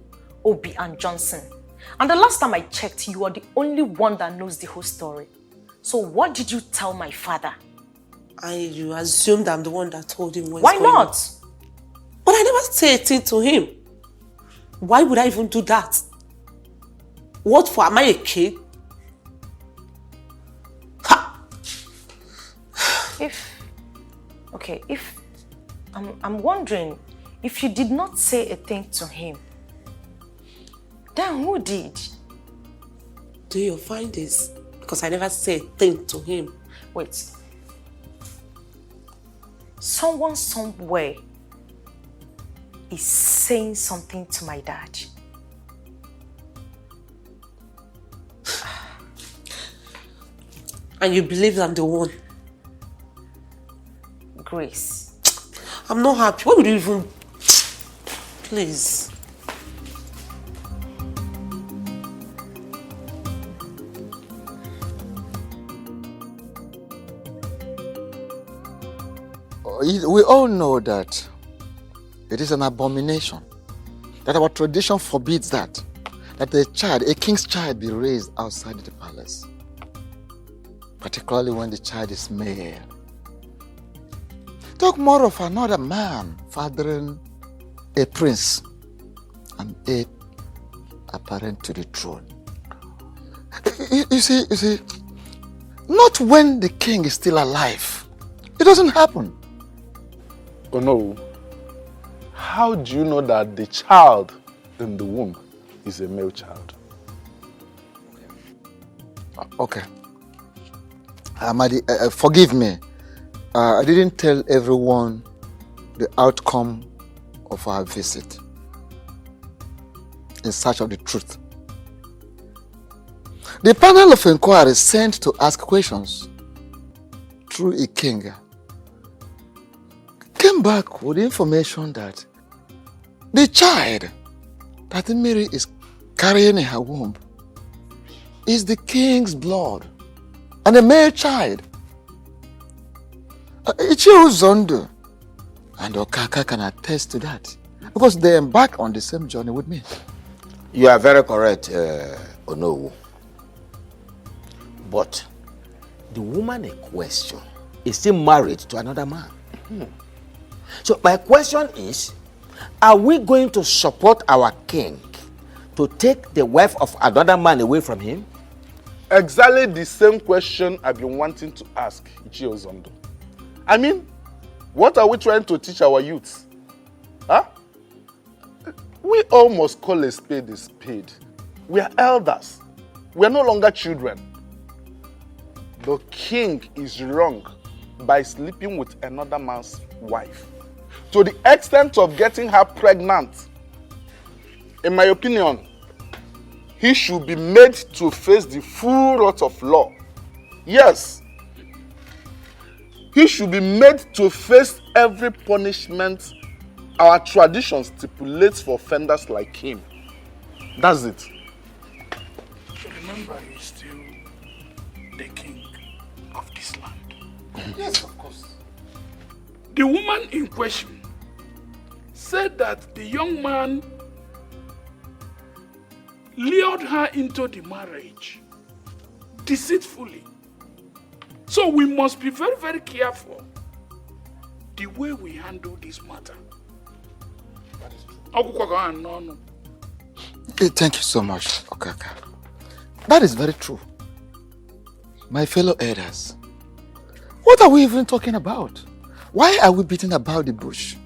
Obi, and Johnson. And the last time I checked, you are the only one that knows the whole story. So what did you tell my father? You assumed I'm the one that told him what's going on. Why not? But I never said a thing to him. Why would I even do that? What for? Am I a kid? I'm wondering, If you did not say a thing to him, then who did? Do your findings, because I never said a thing to him. Wait. Someone somewhere is saying something to my dad. And you believe I'm the one? Grace. I'm not happy. What would you even... Please. We all know that it is an abomination, that our tradition forbids that a king's child be raised outside the palace, particularly when the child is male. Talk more of another man fathering a prince and heir apparent to the throne. You see, not when the king is still alive. It doesn't happen. Oh no. How do you know that the child in the womb is a male child? Okay. Amadi, forgive me. I didn't tell everyone the outcome of our visit in search of the truth. The panel of inquiry sent to ask questions through a king came back with information that the child that Mary is carrying in her womb is the king's blood and a male child. Ichio Zondo and Okaka can attest to that because they embarked on the same journey with me. You are very correct, Onowu. But the woman in question is still married to another man. So my question is, are we going to support our king to take the wife of another man away from him? Exactly the same question I've been wanting to ask Ichio Zondo. I mean, what are we trying to teach our youths? Huh? We all must call a spade a spade. We are elders. We are no longer children. The king is wrong by sleeping with another man's wife, to the extent of getting her pregnant. In my opinion, he should be made to face the full wrath of law. Yes, he should be made to face every punishment our tradition stipulates for offenders like him. That's it. Remember, he's still the king of this land. Yes, of course. The woman in question said that the young man lured her into the marriage deceitfully. So we must be very, very careful the way we handle this matter. Thank you so much, Okaka. That is very true. My fellow elders, what are we even talking about? Why are we beating about the bush?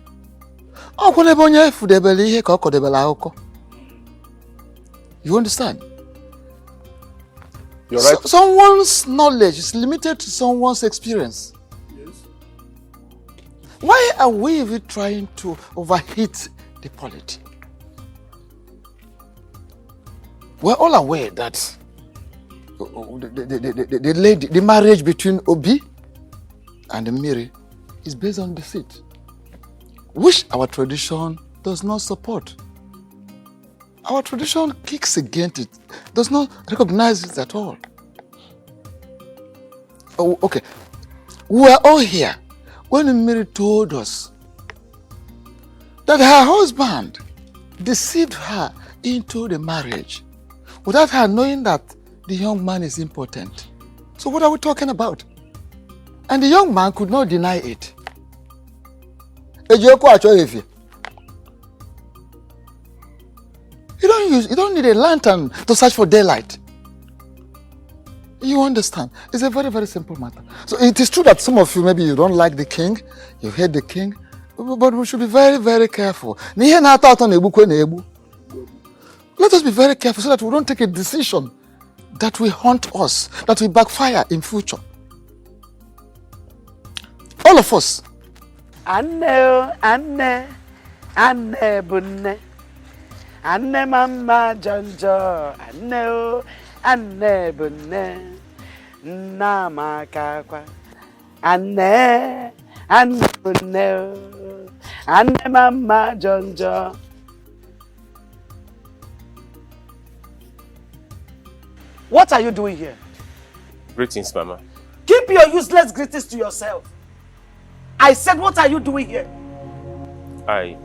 You understand? You're right. Someone's knowledge is limited to someone's experience. Yes. Why are we even trying to overheat the polity? We're all aware that the marriage between Obi and Mary is based on deceit, which our tradition does not support. Our tradition kicks against it, does not recognize it at all. Oh, okay. We are all here when Mary told us that her husband deceived her into the marriage without her knowing that the young man is impotent. So what are we talking about? And the young man could not deny it. You don't need a lantern to search for daylight. You understand? It's a very, very simple matter. So it is true that some of you, maybe you don't like the king, you hate the king, But we should be very, very careful. Let us be very careful so that we don't take a decision that will haunt us, that will backfire in future. All of us. Anne bunne. Anne mama jonjo. Anne bunne. Nama kakwa. Anne bunne. Anne mama jonjo. What are you doing here? Greetings, Mama. Keep your useless greetings to yourself. I said, what are you doing here? I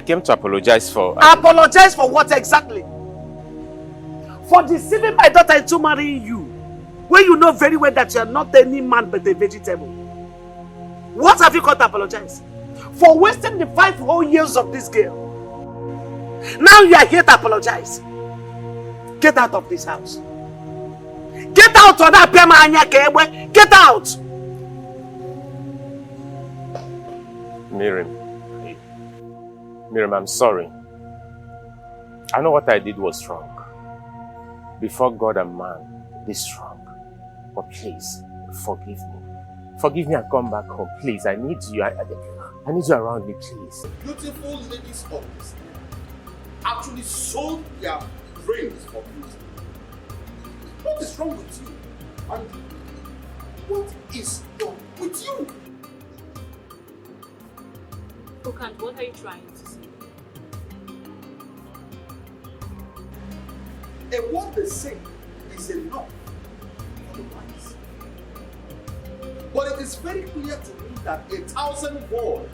came to apologize for... Apologize for what exactly? For deceiving my daughter into marrying you, when you know very well that you are not any man but a vegetable. What have you got to apologize? For wasting the 5 whole years of this girl. Now you are here to apologize. Get out of this house. Get out of that pema anya. Get out. Miriam, I'm sorry. I know what I did was wrong. Before God and man, this wrong. But please, forgive me. Forgive me and come back home. Please, I need you. I need you around me, please. Beautiful ladies of this actually sold their brains for beauty. What is wrong with you? And what is wrong with you? Okand, what are you trying to say? And what they say is enough for the wise. But it is very clear to me that 1,000 boys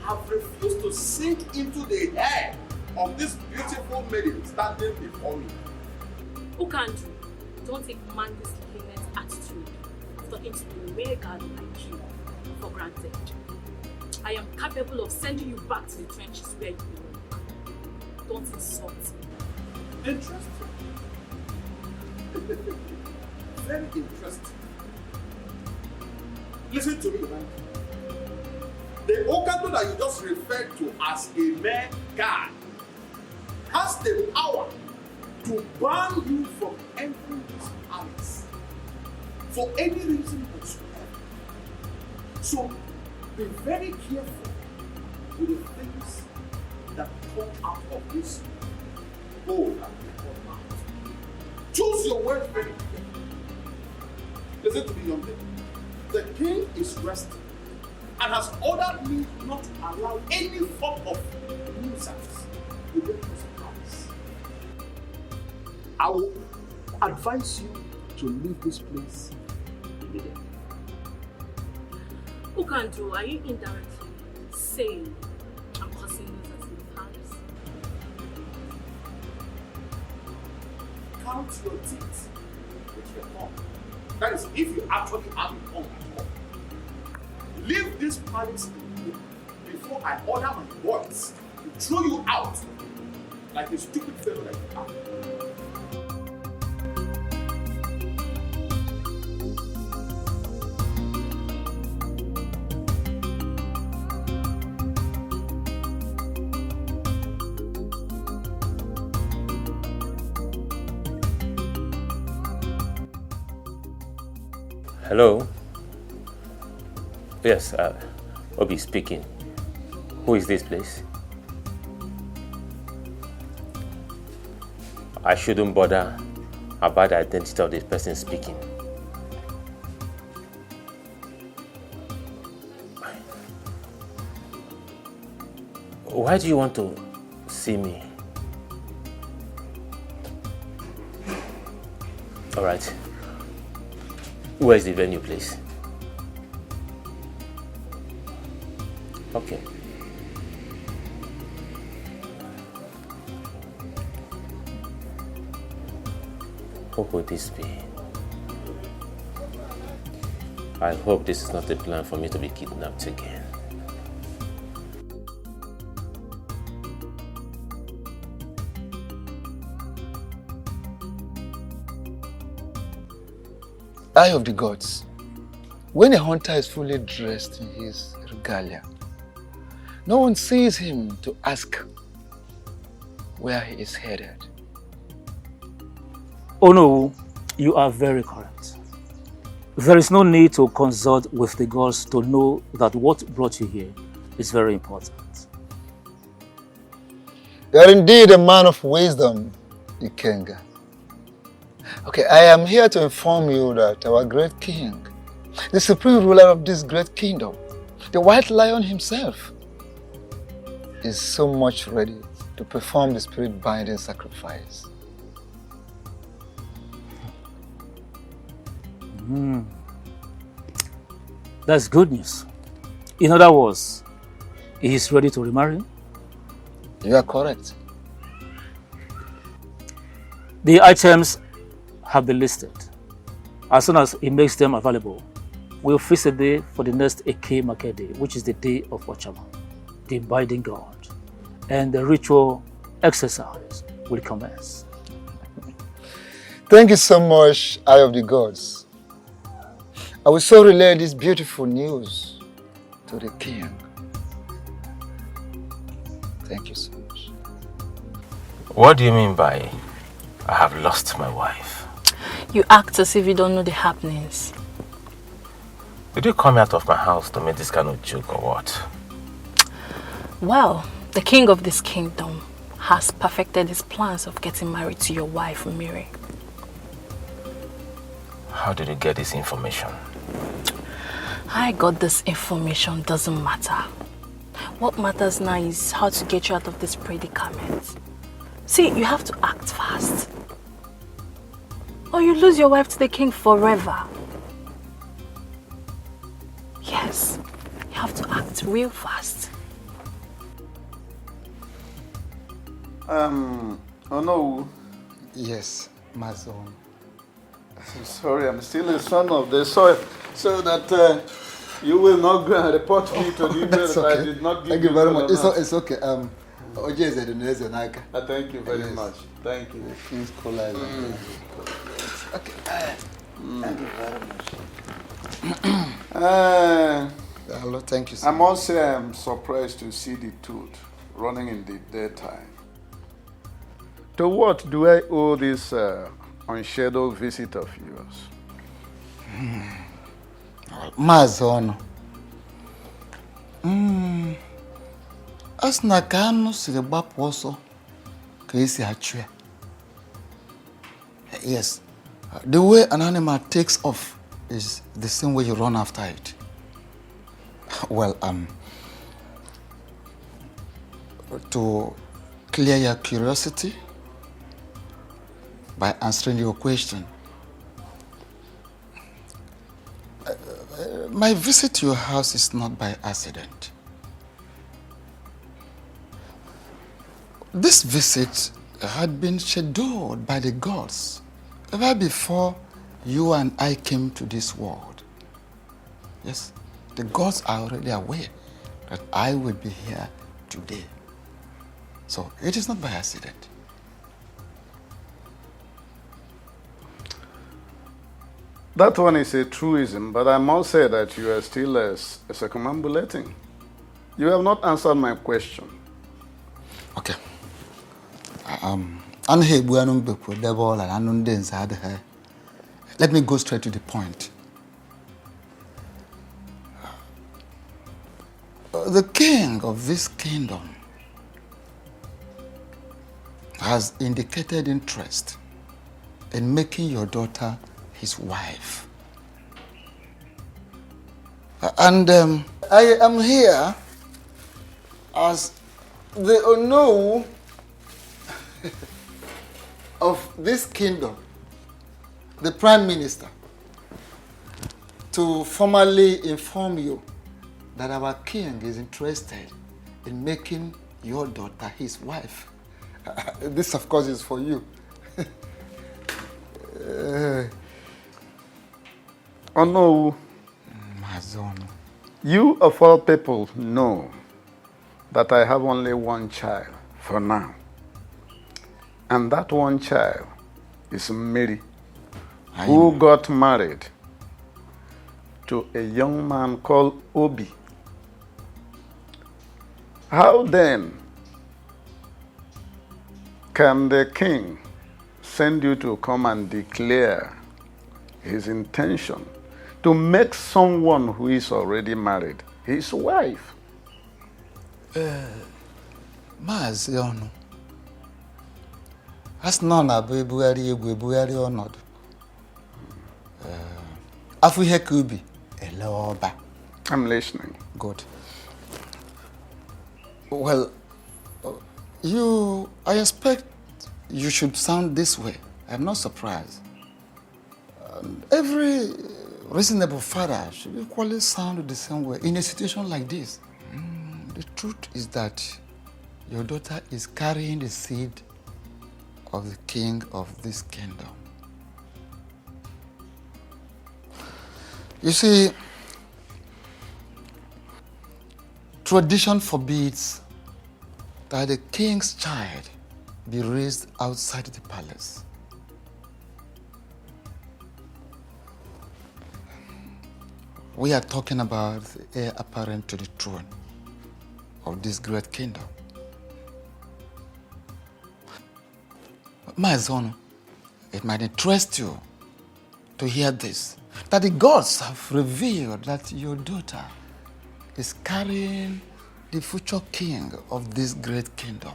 have refused to sink into the hair of this beautiful maiden standing before me. Okand, don't take man this limit attitude of talking to a mere girl like you for granted. I am capable of sending you back to the trenches where you belong. Don't insult me. Interesting. Very interesting. Listen to me, man. The Okando that you just referred to as a mere guy has the power to ban you from entering this palace for any reason whatsoever. So be very careful with the things that come out of this bowl and your mouth. Choose your words very carefully. Listen to me, young lady. The king is resting and has ordered me not to allow any form of nuisance within this palace. I will advise you to leave this place immediately. Okando, are you indirectly saying I'm causing nuisance in the palace? Count your teeth with your tongue. That is, if you actually have a tongue at all. Leave this palace before I order my boys to throw you out like a stupid fellow like you are. Hello? Yes, Obi speaking. Who is this, please? I shouldn't bother about the identity of this person speaking. Why do you want to see me? All right. Where's the venue, please? Okay. What would this be? I hope this is not a plan for me to be kidnapped again. Eye of the gods. When a hunter is fully dressed in his regalia, no one sees him to ask where he is headed. Oh no, you are very correct. There is no need to consult with the gods to know that what brought you here is very important. You are indeed a man of wisdom, Ikenga. Okay, I am here to inform you that our great king, the supreme ruler of this great kingdom, the white lion himself, is so much ready to perform the spirit binding sacrifice. That's good news. In other words, he is ready to remarry? You are correct. The items have been listed. As soon as he makes them available, we'll fix a day for the next Eke Market Day, which is the day of Ochama, the binding god, and the ritual exercise will commence. Thank you so much, Eye of the Gods. I will so relay this beautiful news to the king. Thank you so much. What do you mean by I have lost my wife? You act as if you don't know the happenings. Did you come out of my house to make this kind of joke or what? Well, the king of this kingdom has perfected his plans of getting married to your wife, Mary. How did you get this information? I got this information, doesn't matter. What matters now is how to get you out of this predicament. See, you have to act fast, or you lose your wife to the king forever. Yes, you have to act real fast. Oh no. Yes, my son. I'm sorry, I'm still a son of the soil, so that you will not go and report me to the email that okay. I did not give Thank you very much. It's okay. Thank you very much. Thank you. Okay. Thank you very much. Hello, thank you so I must say I'm surprised to see the tooth running in the daytime. To what do I owe this unscheduled visit of yours? Mazono. Asna ka anu siri gbapụ ọsọ ka esi achụ ya. Yes, the way an animal takes off is the same way you run after it. Well, to clear your curiosity by answering your question, my visit to your house is not by accident. This visit had been scheduled by the gods ever before you and I came to this world. Yes, the gods are already aware that I will be here today. So it is not by accident. That one is a truism, but I must say that you are still circumambulating. You have not answered my question. Okay. Let me go straight to the point. The king of this kingdom has indicated interest in making your daughter his wife. And I am here as the Ono of this kingdom, the Prime Minister, to formally inform you that our king is interested in making your daughter his wife. This, of course, is for you. Oh no. Mazono. You of all people know that I have only one child for now. And that one child is Mary, who got married to a young man called Obi. How then can the king send you to come and declare his intention to make someone who is already married his wife? Maazị ọnụ. Asị na ọ na-abụ ebugharị egwu ebugharị ọnọdụ. Afọ ihe ka ubi ele ọba. I'm listening. Good. Well, I expect you should sound this way. I'm not surprised. Every reasonable father should equally sound the same way in a situation like this. The truth is that your daughter is carrying the seed of the king of this kingdom. You see, tradition forbids that the king's child be raised outside the palace. We are talking about the heir apparent to the throne of this great kingdom. My son, it might interest you to hear this, that the gods have revealed that your daughter is carrying the future king of this great kingdom.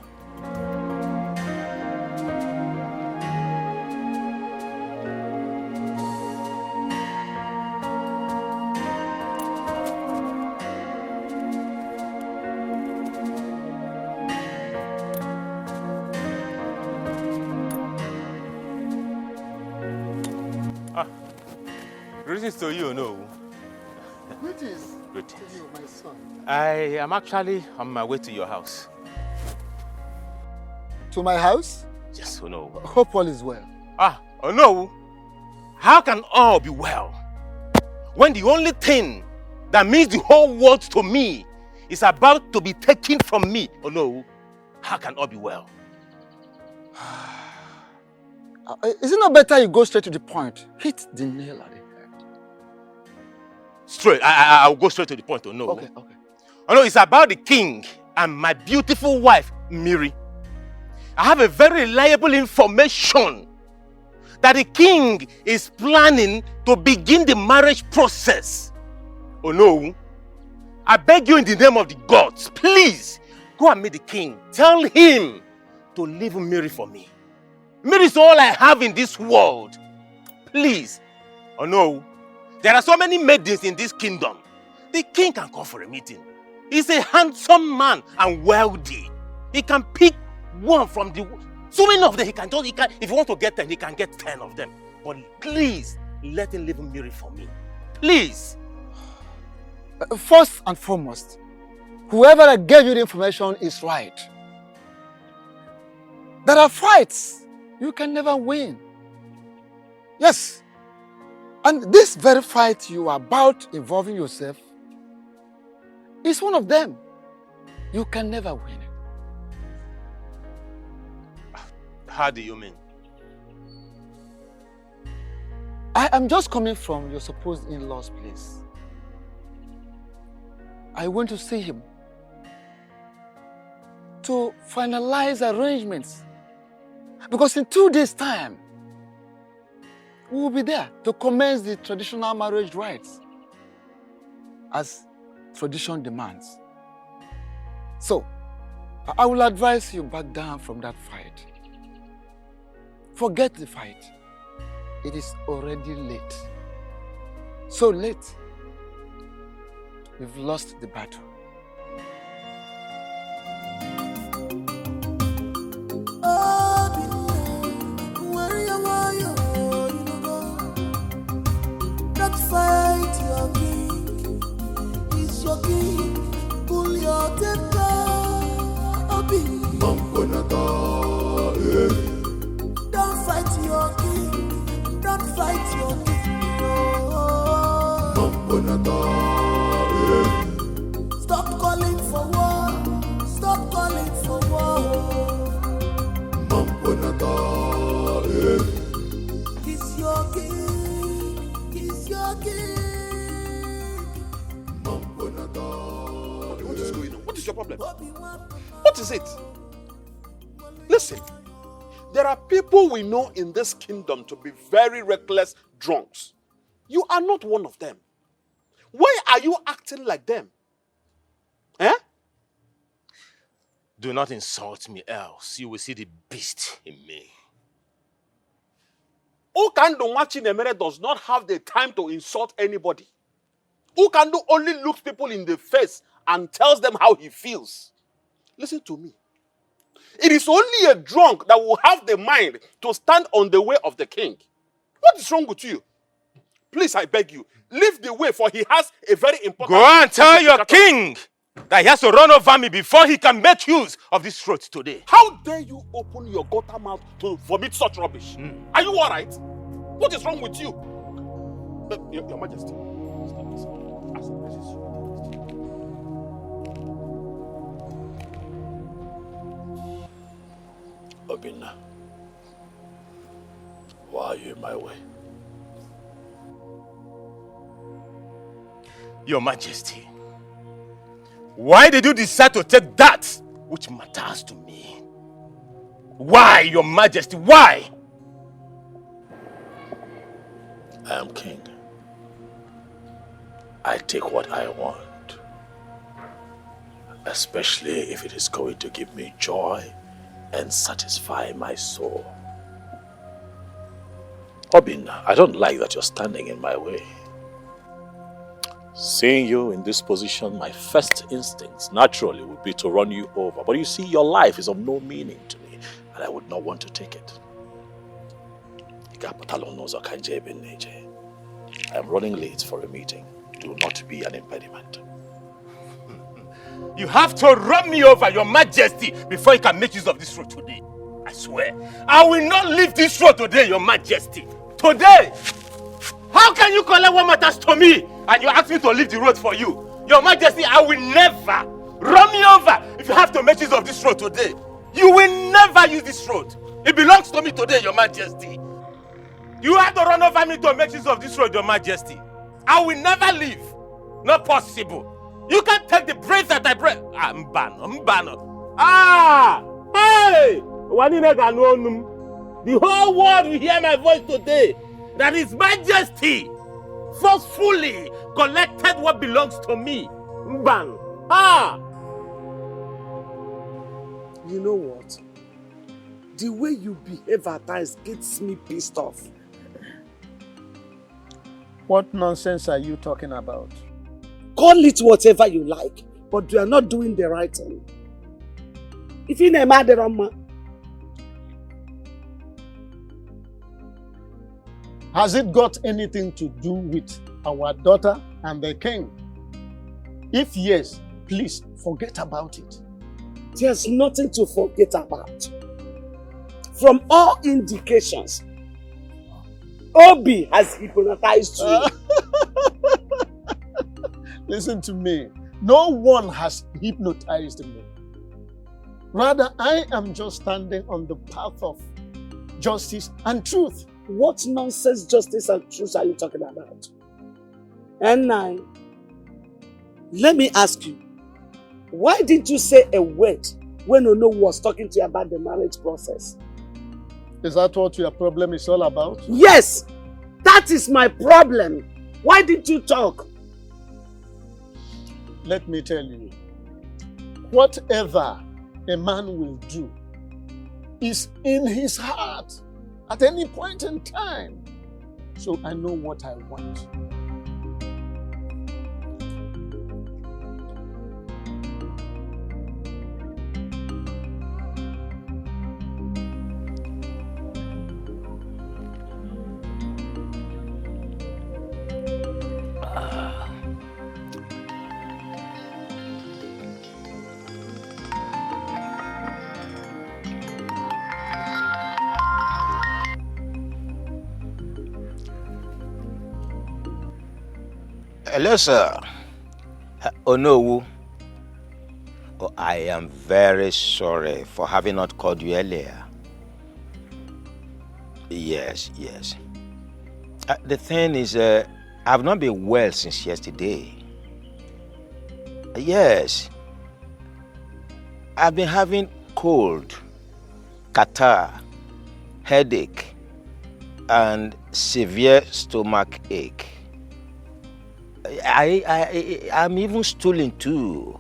Greetings to you, no? Greetings. Greetings. To you, my son. I am actually on my way to your house. To my house? Yes, oh no. Hope all is well. Oh no. How can all be well when the only thing that means the whole world to me is about to be taken from me? Oh no. How can all be well? Is it not better you go straight to the point? Hit the nail at the head. Straight. I'll go straight to the point. Oh no. Okay. Oh no, it's about the king and my beautiful wife, Miri. I have a very reliable information that the king is planning to begin the marriage process. Oh no. I beg you in the name of the gods, please go and meet the king. Tell him to leave Miri for me. Miri is all I have in this world. Please. Oh no. There are so many maidens in this kingdom. The king can call for a meeting. He's a handsome man and wealthy. He can pick one from the... So many of them, if he wants to get 10, he can get 10 of them. But please, let him leave Miri for me. Please. First and foremost, whoever that gave you the information is right. There are fights you can never win. Yes. And this very fight you are about involving yourself is one of them. You can never win it. How do you mean? I am just coming from your supposed in-law's place. I went to see him to finalize arrangements. Because in 2 days' time, we will be there to commence the traditional marriage rites as tradition demands. So, I will advise you back down from that fight. Forget the fight. It is already late. So late, we've lost the battle. Fight your king, he's your king, pull your temper, Obi. Don't fight your king, don't fight your king. Stop calling for war, stop calling for war. He's your king. He's your king. your problem? What is it? Listen, there are people we know in this kingdom to be very reckless drunks. You are not one of them. Why are you acting like them? Eh? Do not insult me, else you will see the beast in me. Ukando Machinemere does not have the time to insult anybody. Ukando only looks people in the face and tells them how he feels. Listen to me. It is only a drunk that will have the mind to stand on the way of the king. What is wrong with you? Please, I beg you, leave the way, for he has a very important... Go and tell your king that he has to run over me before he can make use of this throat today. How dare you open your gutter mouth to vomit such rubbish? Are you all right? What is wrong with you? Your Majesty. Obinna, why are you in my way? Your Majesty, why did you decide to take that which matters to me? Why, Your Majesty, why? I am king. I take what I want, especially if it is going to give me joy and satisfy my soul. Obinna, I don't like that you're standing in my way. Seeing you in this position, my first instincts naturally would be to run you over. But you see, your life is of no meaning to me, and I would not want to take it. I am running late for a meeting. Do not be an impediment. You have to run me over, Your Majesty, before you can make use of this road today. I swear, I will not leave this road today, Your Majesty. Today! How can you collect what matters to me and you ask me to leave the road for you? Your Majesty, I will never run me over if you have to make use of this road today. You will never use this road. It belongs to me today, Your Majesty. You have to run over me to make use of this road, Your Majesty. I will never leave. Not possible. You can't take the breath that I breathe. Mbano. Ah! Hey! The whole world will hear my voice today. That His Majesty forcefully collected what belongs to me. Mban. Ah! You know what? The way you behave at times gets me pissed off. What nonsense are you talking about? Call it whatever you like, but you are not doing the right thing. If you name Aderoma, has it got anything to do with our daughter and the king? If yes, please forget about it. There's nothing to forget about. From all indications, Obi has hypnotized you. Listen to me. No one has hypnotized me. Rather, I am just standing on the path of justice and truth. What nonsense justice and truth are you talking about? And now, let me ask you, why did you say a word when Ono was talking to you about the marriage process? Is that what your problem is all about? Yes, that is my problem. Why did you talk? Let me tell you, whatever a man will do is in his heart at any point in time. So I know what I want. Hello, sir. Onowu. Oh, I am very sorry for having not called you earlier. Yes. The thing is, I've not been well since yesterday. Yes. I've been having cold, catarrh, headache, and severe stomach ache. I'm even stooling too.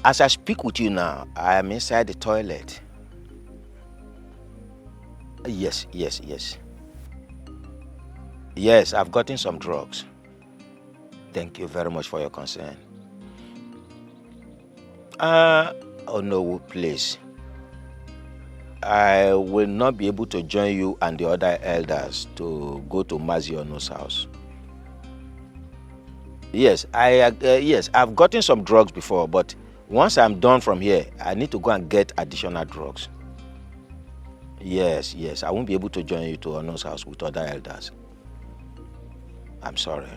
As I speak with you now, I am inside the toilet. Yes. Yes, I've gotten some drugs. Thank you very much for your concern. Oh no, please. I will not be able to join you and the other elders to go to Maziono's house. Yes, I've gotten some drugs before, but once I'm done from here, I need to go and get additional drugs. Yes, I won't be able to join you to Ono's house with other elders. I'm sorry.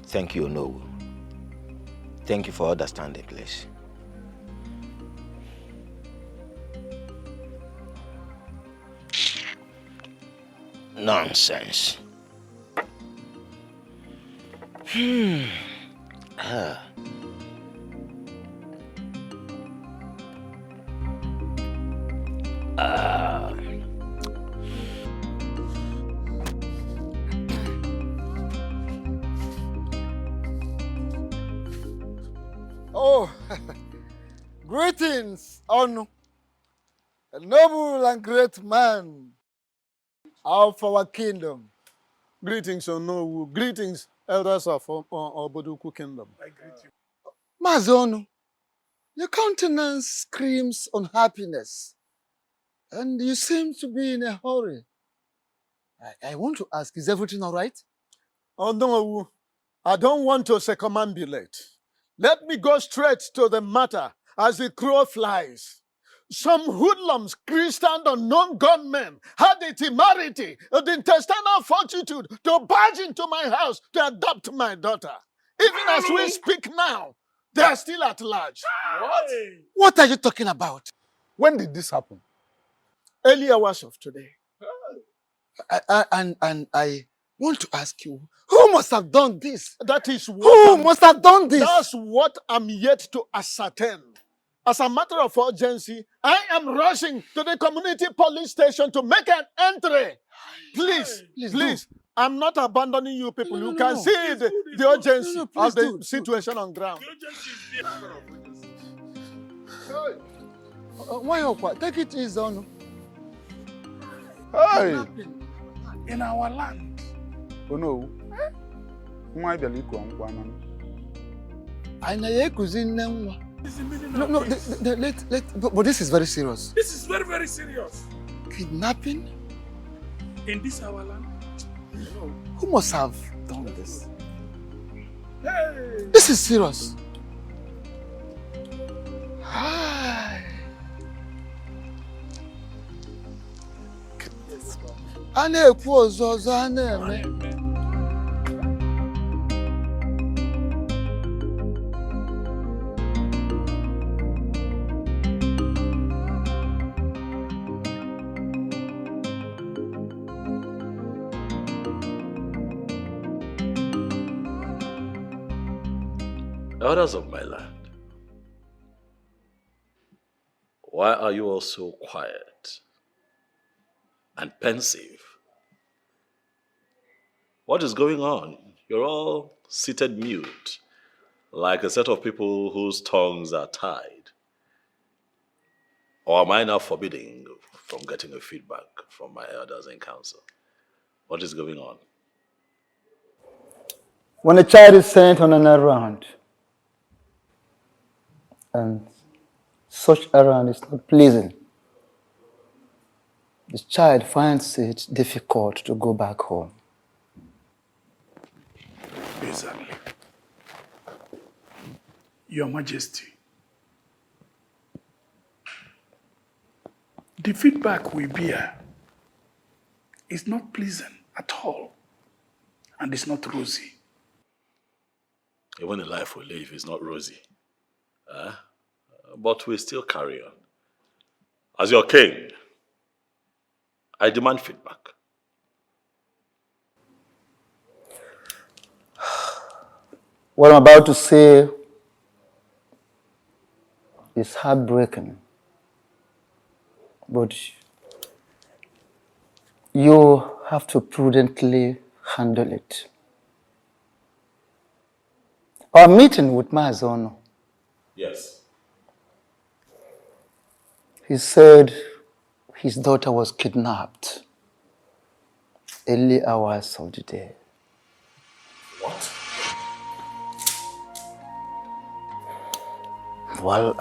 Thank you, Ono. Thank you for understanding, please. Nonsense. Oh, greetings, Onu, a noble and great man of our kingdom. Greetings, Ono. Greetings, elders of Oboduku Kingdom. I greet you. Mazonu, your countenance screams unhappiness, and you seem to be in a hurry. I want to ask, is everything all right? Oh, no, I don't want to circumambulate. Let me go straight to the matter as the crow flies. Some hoodlums, Christian unknown gunmen, had the temerity, the intestinal fortitude to barge into my house to adopt my daughter. Even as we speak now, they are still at large. What are you talking about? When did this happen? Early hours of today. And I want to ask you, who must have done this? That is what Who must have done this? That's what I'm yet to ascertain. As a matter of urgency, I am rushing to the community police station to make an entry. Please, I'm not abandoning you people. You can see the urgency of the situation on ground. Why? Take it easy, Onu. Hey! In our land. Oh no. Why the liquor on one? I know No, but this is very serious. This is very, very serious. Kidnapping? In this our land? No. Who must have done this? Hey! This is serious. Hi. Elders of my land, why are you all so quiet and pensive? What is going on? You're all seated mute, like a set of people whose tongues are tied. Or am I now forbidding from getting a feedback from my elders in council? What is going on? When a child is sent on an errand, and such errand is not pleasing, the child finds it difficult to go back home. Exactly. Your Majesty, the feedback we bear is not pleasant at all, and it's not rosy. Even the life we live is not rosy. But we still carry on. As your king, I demand feedback. What I'm about to say is heartbreaking, but you have to prudently handle it. Our meeting with Mazono, Yes. he said his daughter was kidnapped early hours of the day. What? Well,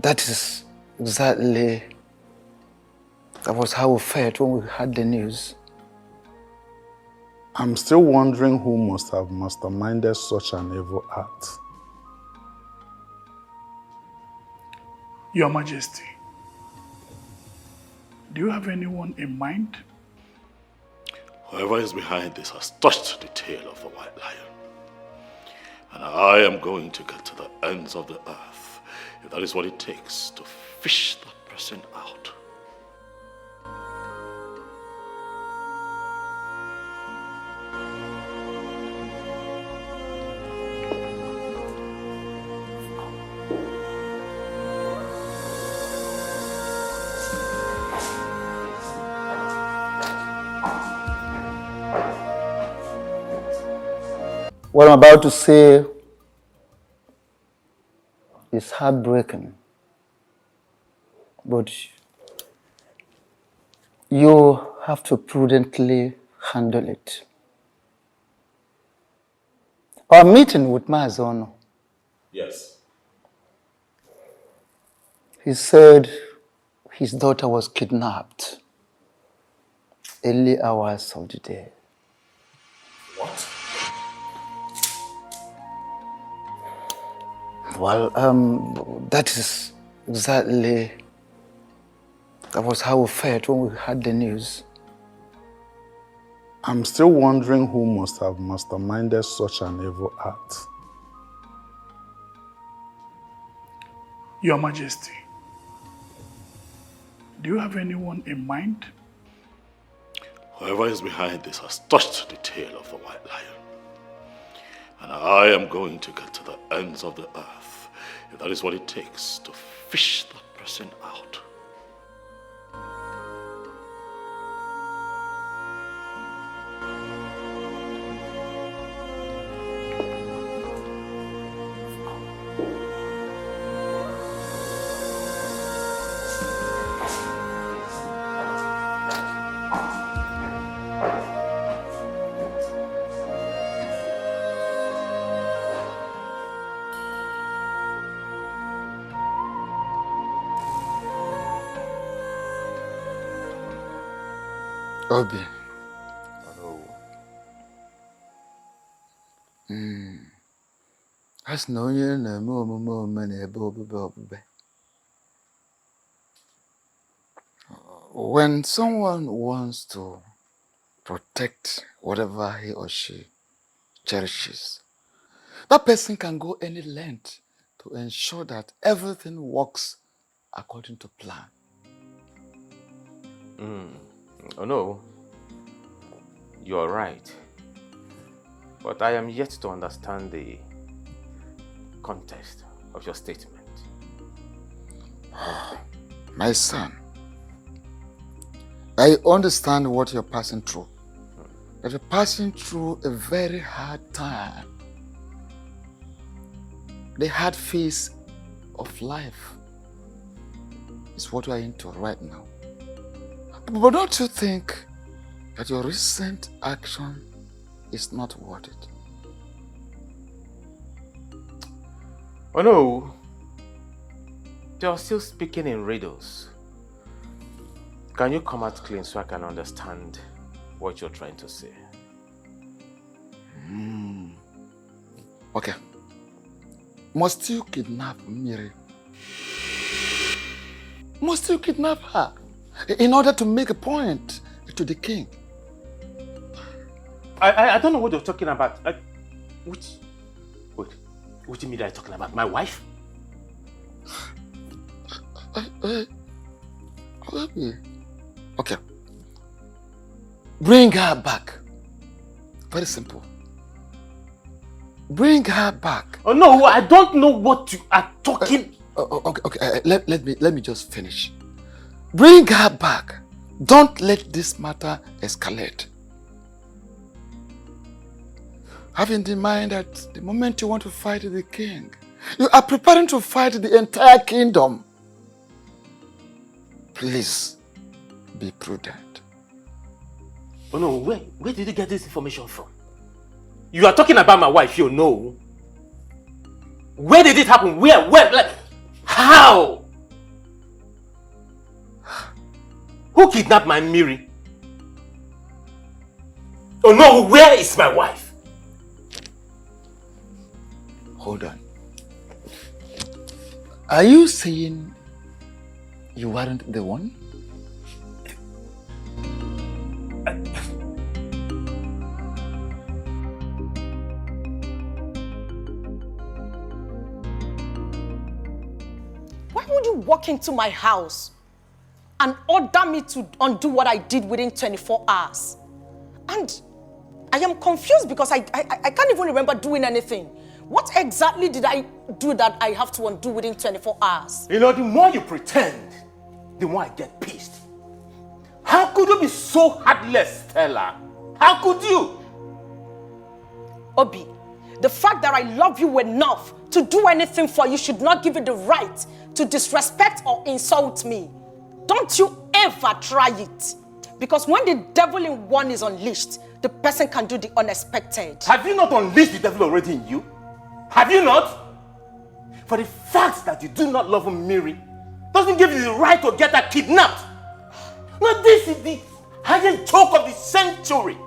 that is exactly, that was how we felt when we heard the news. I'm still wondering who must have masterminded such an evil act. Your Majesty, do you have anyone in mind? Whoever is behind this has touched the tail of the white lion. And I am going to get to the ends of the earth, if that is what it takes to fish that person out. What I'm about to say is heartbreaking, but you have to prudently handle it. Our meeting with Mazono, Yes. he said his daughter was kidnapped early hours of the day. What? Well, that is exactly, that was how we felt when we heard the news. I'm still wondering who must have masterminded such an evil act. Your Majesty, do you have anyone in mind? Whoever is behind this has touched the tail of the white lion. And I am going to get to the ends of the earth, if that is what it takes to fish that person out. Obi. As no year no more ebe obube. When someone wants to protect whatever he or she cherishes, that person can go any length to ensure that everything works according to plan. Oh no, you're right. But I am yet to understand the context of your statement. My son, I understand what you're passing through. That you're passing through a very hard time. The hard phase of life is what we're into right now. But don't you think that your recent action is not worth it? Oh no, you're still speaking in riddles. Can you come out clean so I can understand what you're trying to say? Okay. Must you kidnap Miri? Must you kidnap her in order to make a point to the king? I don't know what you're talking about. Which media are you talking about? My wife? Okay. Bring her back. Very simple. Bring her back. Oh no, I don't know what you are talking Okay. Let me just finish. Bring her back. Don't let this matter escalate. Have in mind that the moment you want to fight the king, you are preparing to fight the entire kingdom. Please, be prudent. Oh no, where did you get this information from? You are talking about my wife, you know. Where did it happen? Where? Like, how? Who kidnapped my Miri? Oh no, where is my wife? Hold on. Are you saying you weren't the one? Why would you walk into my house and order me to undo what I did within 24 hours? And I am confused because I can't even remember doing anything. What exactly did I do that I have to undo within 24 hours? You know, the more you pretend, the more I get pissed. How could you be so heartless, Stella? How could you? Obi, the fact that I love you enough to do anything for you should not give you the right to disrespect or insult me. Don't you ever try it. Because when the devil in one is unleashed, the person can do the unexpected. Have you not unleashed the devil already in you? Have you not? For the fact that you do not love Miri doesn't give you the right to get her kidnapped. No, this is the highest joke of the century.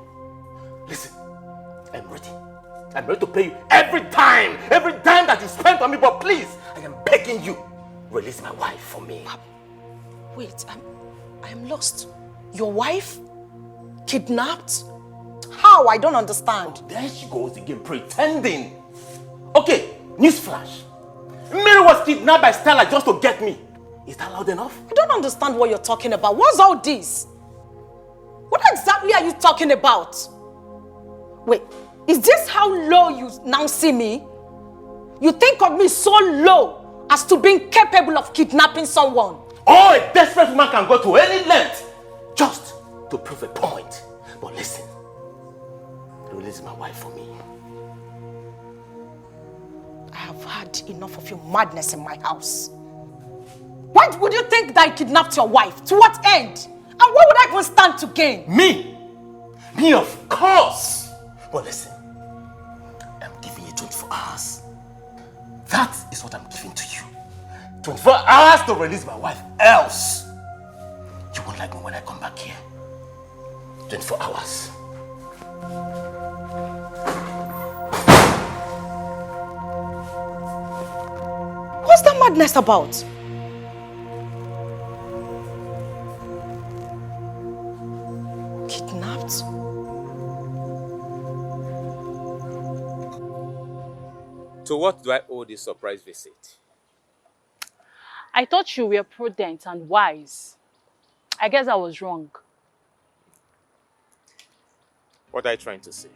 Listen, I'm ready. I'm ready to pay you every dime that you spent on me, but please, I am begging you, release my wife for me. Wait, I am lost. Your wife? Kidnapped? How? I don't understand. Oh, there she goes again, pretending. Okay, newsflash. Mary was kidnapped by Stella just to get me. Is that loud enough? I don't understand what you're talking about. What's all this? What exactly are you talking about? Wait, is this how low you now see me? You think of me so low as to being capable of kidnapping someone? Oh, a desperate woman can go to any length just to prove a point. But listen, release my wife for me. I have had enough of your madness in my house. Why would you think that I kidnapped your wife? To what end? And what would I even stand to gain? Me? Me, of course. But listen, I'm giving you 24 hours. That is what I'm giving to you. 24 hours to release my wife. Else, you won't like me when I come back here. 24 hours. What's that madness about? Kidnapped? To what do I owe this surprise visit? I thought you were prudent and wise. I guess I was wrong. What are you trying to say?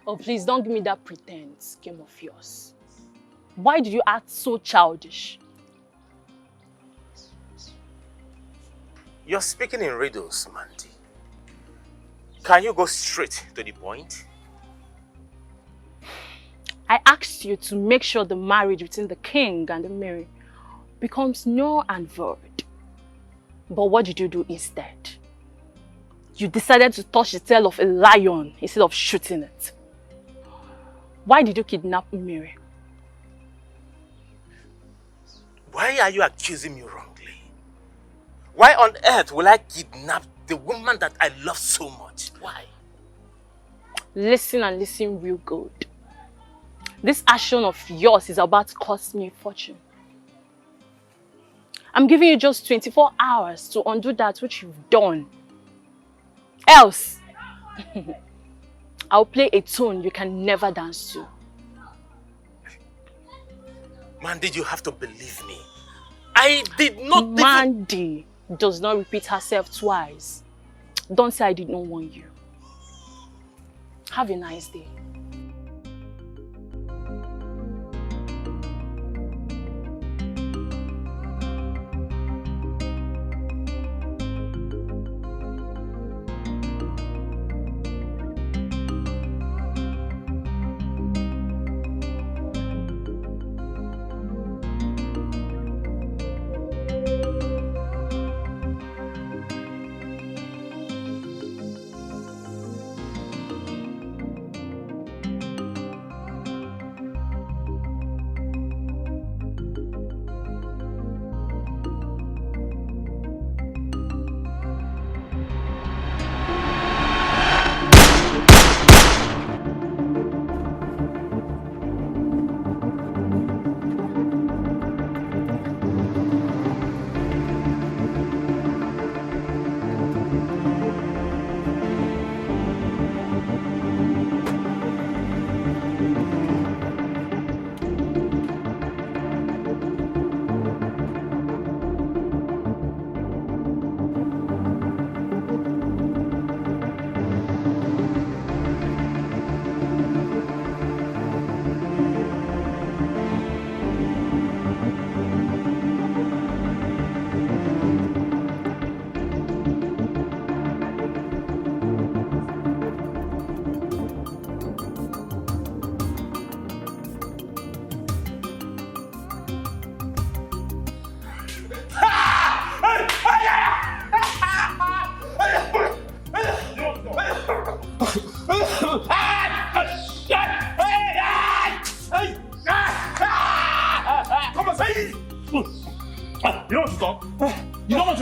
Oh, please don't give me that pretense game of yours. Why did you act so childish? You're speaking in riddles, Mandy. Can you go straight to the point? I asked you to make sure the marriage between the king and the Mary becomes null and void. But what did you do instead? You decided to touch the tail of a lion instead of shooting it. Why did you kidnap Mary? Why are you accusing me wrongly? Why on earth will I kidnap the woman that I love so much? Why? Listen and listen real good. This action of yours is about to cost me a fortune. I'm giving you just 24 hours to undo that which you've done. Else, I'll play a tune you can never dance to. Mandy, you have to believe me. I did not Mandy does not repeat herself twice. Don't say I did not warn you. Have a nice day.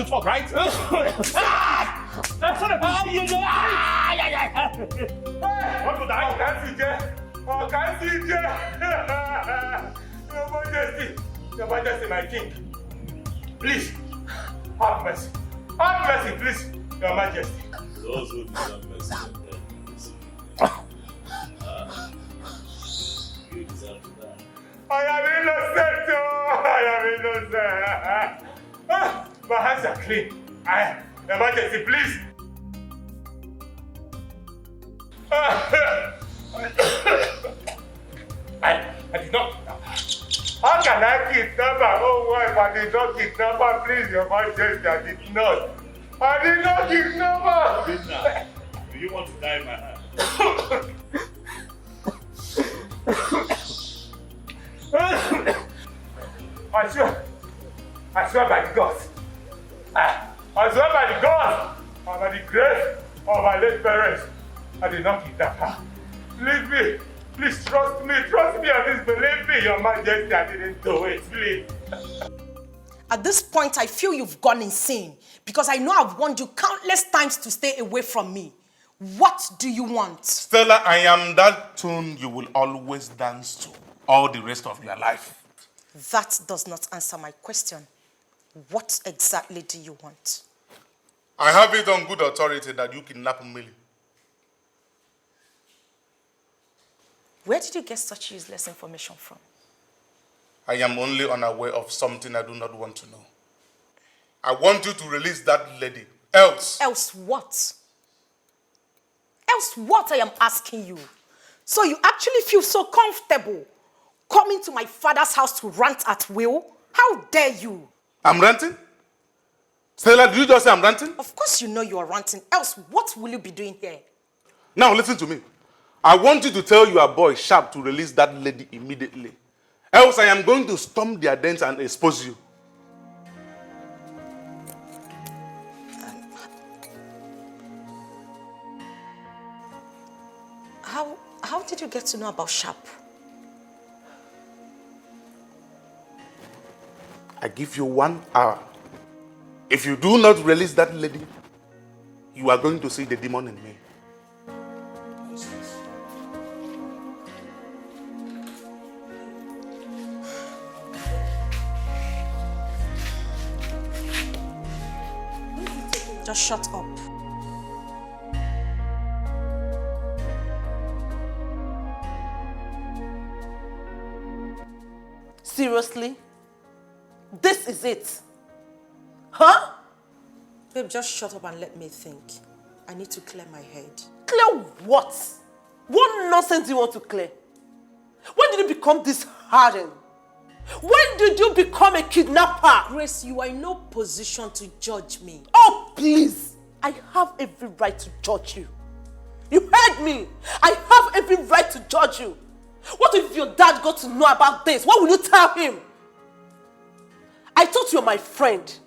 talk, right? What would I? Your Majesty, my king. Please, have mercy. Have mercy, please, Your Majesty. Those who deserve mercy are dead. You deserve to die. I am innocent, I am innocent. My hands are clean. Your Majesty, please. I did not. How can I kidnap my own wife? I did not kidnap her, please, Your Majesty. I did not. I did not kidnap her. Binna, do you want to die in my hand? I swear by the gods. I swear by the gods and by the grace of my late parents. I did not kidnap her. Leave me. Please trust me and please believe me, Your Majesty. I didn't do it, please. At this point, I feel you've gone insane because I know I've warned you countless times to stay away from me. What do you want? Stella, I am that tune you will always dance to all the rest of your life. That does not answer my question. What exactly do you want? I have it on good authority that you kidnapped Millie. Where did you get such useless information from? I am only unaware of something I do not want to know. I want you to release that lady. Else. Else what? Else what, I am asking you? So you actually feel so comfortable coming to my father's house to rant at will? How dare you? I'm ranting? Stella, did you just say I'm ranting? Of course you know you are ranting. Else what will you be doing here? Now listen to me. I want you to tell your boy Sharp to release that lady immediately. Else I am going to storm their dens and expose you. How did you get to know about Sharp? I give you 1 hour. If you do not release that lady, you are going to see the demon in me. Just shut up. Seriously? This is it? Huh? Babe, just shut up and let me think. I need to clear my head. Clear what? What nonsense do you want to clear? When did you become this hardened? When did you become a kidnapper? Grace, you are in no position to judge me. Oh, please. I have every right to judge you. You heard me. I have every right to judge you. What if your dad got to know about this? What will you tell him? I thought you were my friend.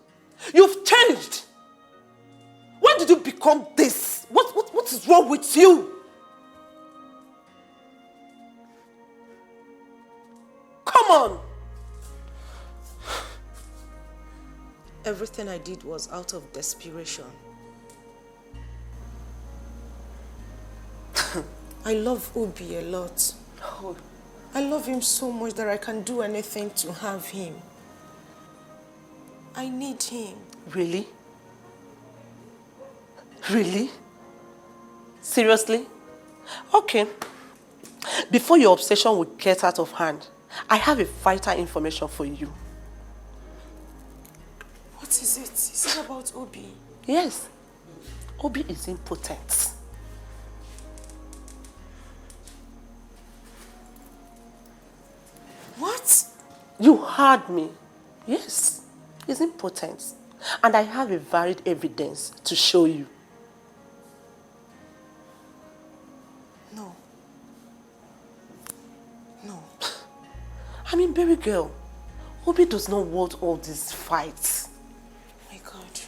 You've changed. When did you become this? What is wrong with you? Come on. Everything I did was out of desperation. I love Obi a lot. Oh. I love him so much that I can do anything to have him. I need him. Really? Really? Seriously? Okay. Before your obsession will get out of hand, I have a vital information for you. What is it? Is it about Obi? Yes. Obi is impotent. What? You heard me. Yes. He's impotent. And I have a varied evidence to show you. No. No. I mean, baby girl, Obi does not want all these fights. My God.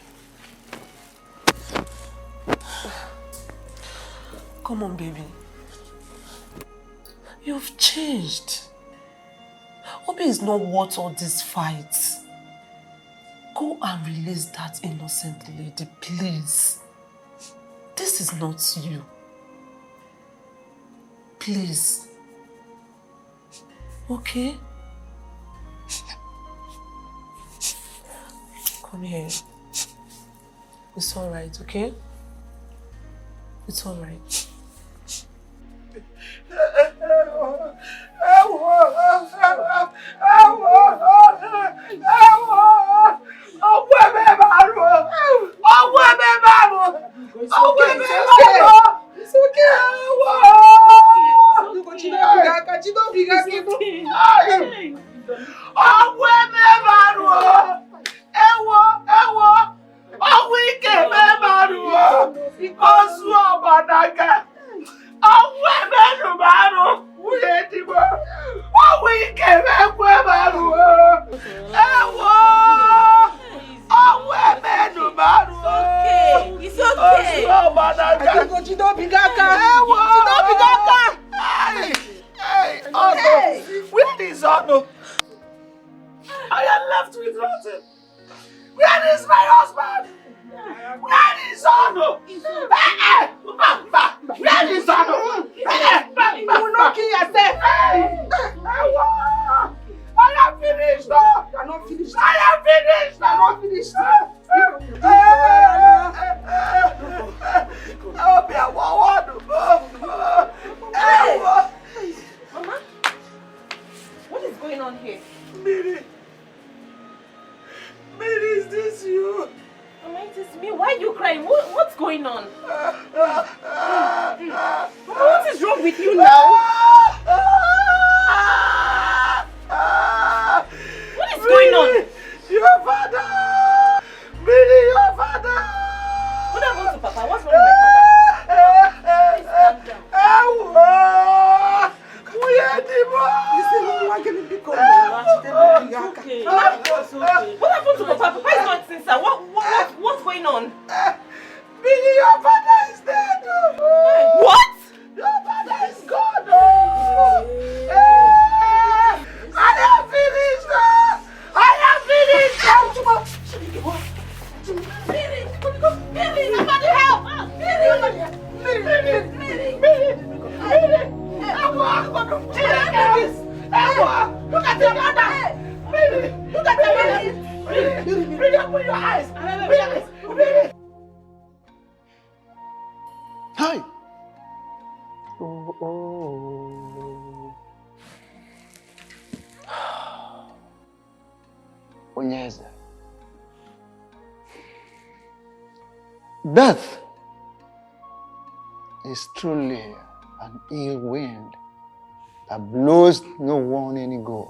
Come on, baby. You've changed. Obi is not worth all these fights. Go and and release that innocent lady, please. This is not you. Please. Okay? Come here. It's alright, okay? It's alright. Death is truly an ill wind that blows no one any good.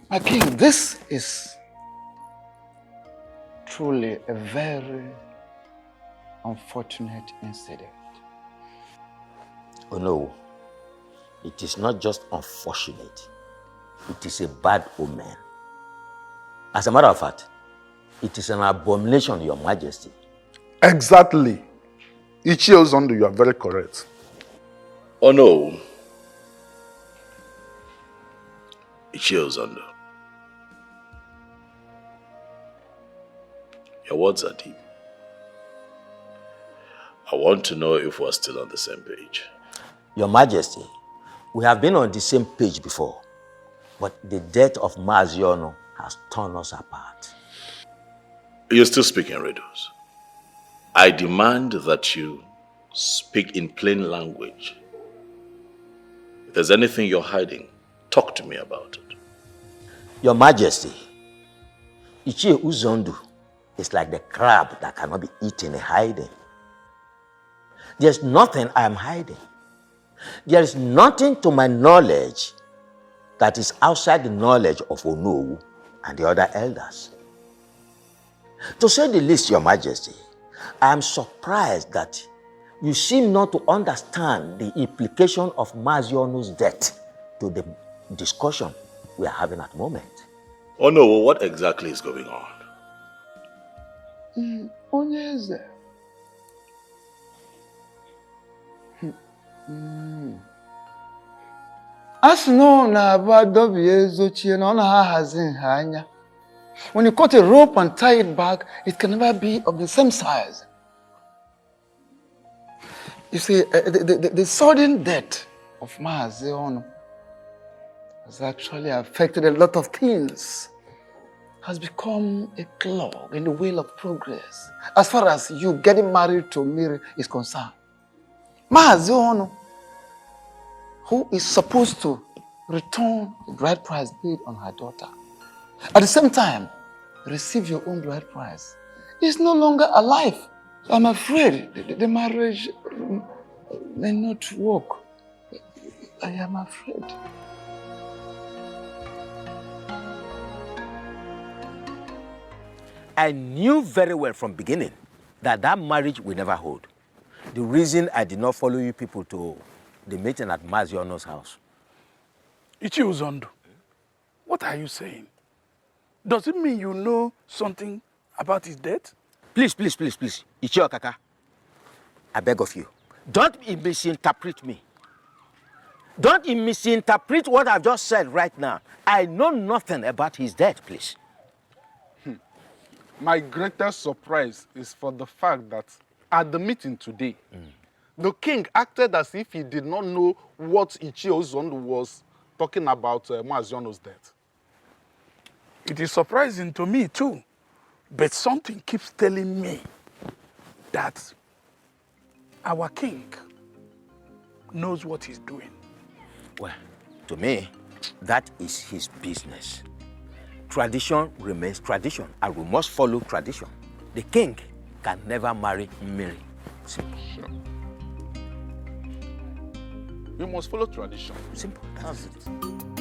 My king, this is truly a very unfortunate incident. Oh no, it is not just unfortunate, it is a bad omen. As a matter of fact, it is an abomination, Your Majesty. Exactly. Ichie Uzondo, you are very correct. Oh no. Ichie Uzondo. Your words are deep. I want to know if we're still on the same page. Your Majesty, we have been on the same page before, but the death of Maziono has torn us apart. You're still speaking riddles. I demand that you speak in plain language. If there's anything you're hiding, talk to me about it. Your Majesty, Ichie Uzondo is like the crab that cannot be eaten in hiding. There's nothing I am hiding. There is nothing to my knowledge that is outside the knowledge of Onowu and the other elders. To say the least, Your Majesty, I am surprised that you seem not to understand the implication of Maziono's death to the discussion we are having at the moment. Oh no, what exactly is going on? Onyeze. As no na abadobi ezochie na ona ha hazin ha anya. When you cut a rope and tie it back, it can never be of the same size. You see, the sudden death of Maazi Ono has actually affected a lot of things. Has become a clog in the wheel of progress as far as you getting married to Miri is concerned. Maazi Ono, who is supposed to return the bride price paid on her daughter, at the same time receive your own bride price, is no longer alive. I'm afraid the marriage may not work. I am afraid. I knew very well from beginning that marriage will never hold. The reason I did not follow you people to the meeting at Maazi Ono's house. Ichi Uzondo, what are you saying? Does it mean you know something about his death? Please. Ichi Okaka, I beg of you, don't misinterpret me. Don't misinterpret what I've just said right now. I know nothing about his death, please. My greatest surprise is for the fact that at the meeting today, the king acted as if he did not know what Ichi Uzondo was talking about Maazi Ono's death. It is surprising to me too, but something keeps telling me that our king knows what he's doing. Well, to me, that is his business. Tradition remains tradition, and we must follow tradition. The king can never marry Mary. Sure. We must follow tradition. Simple. That's it.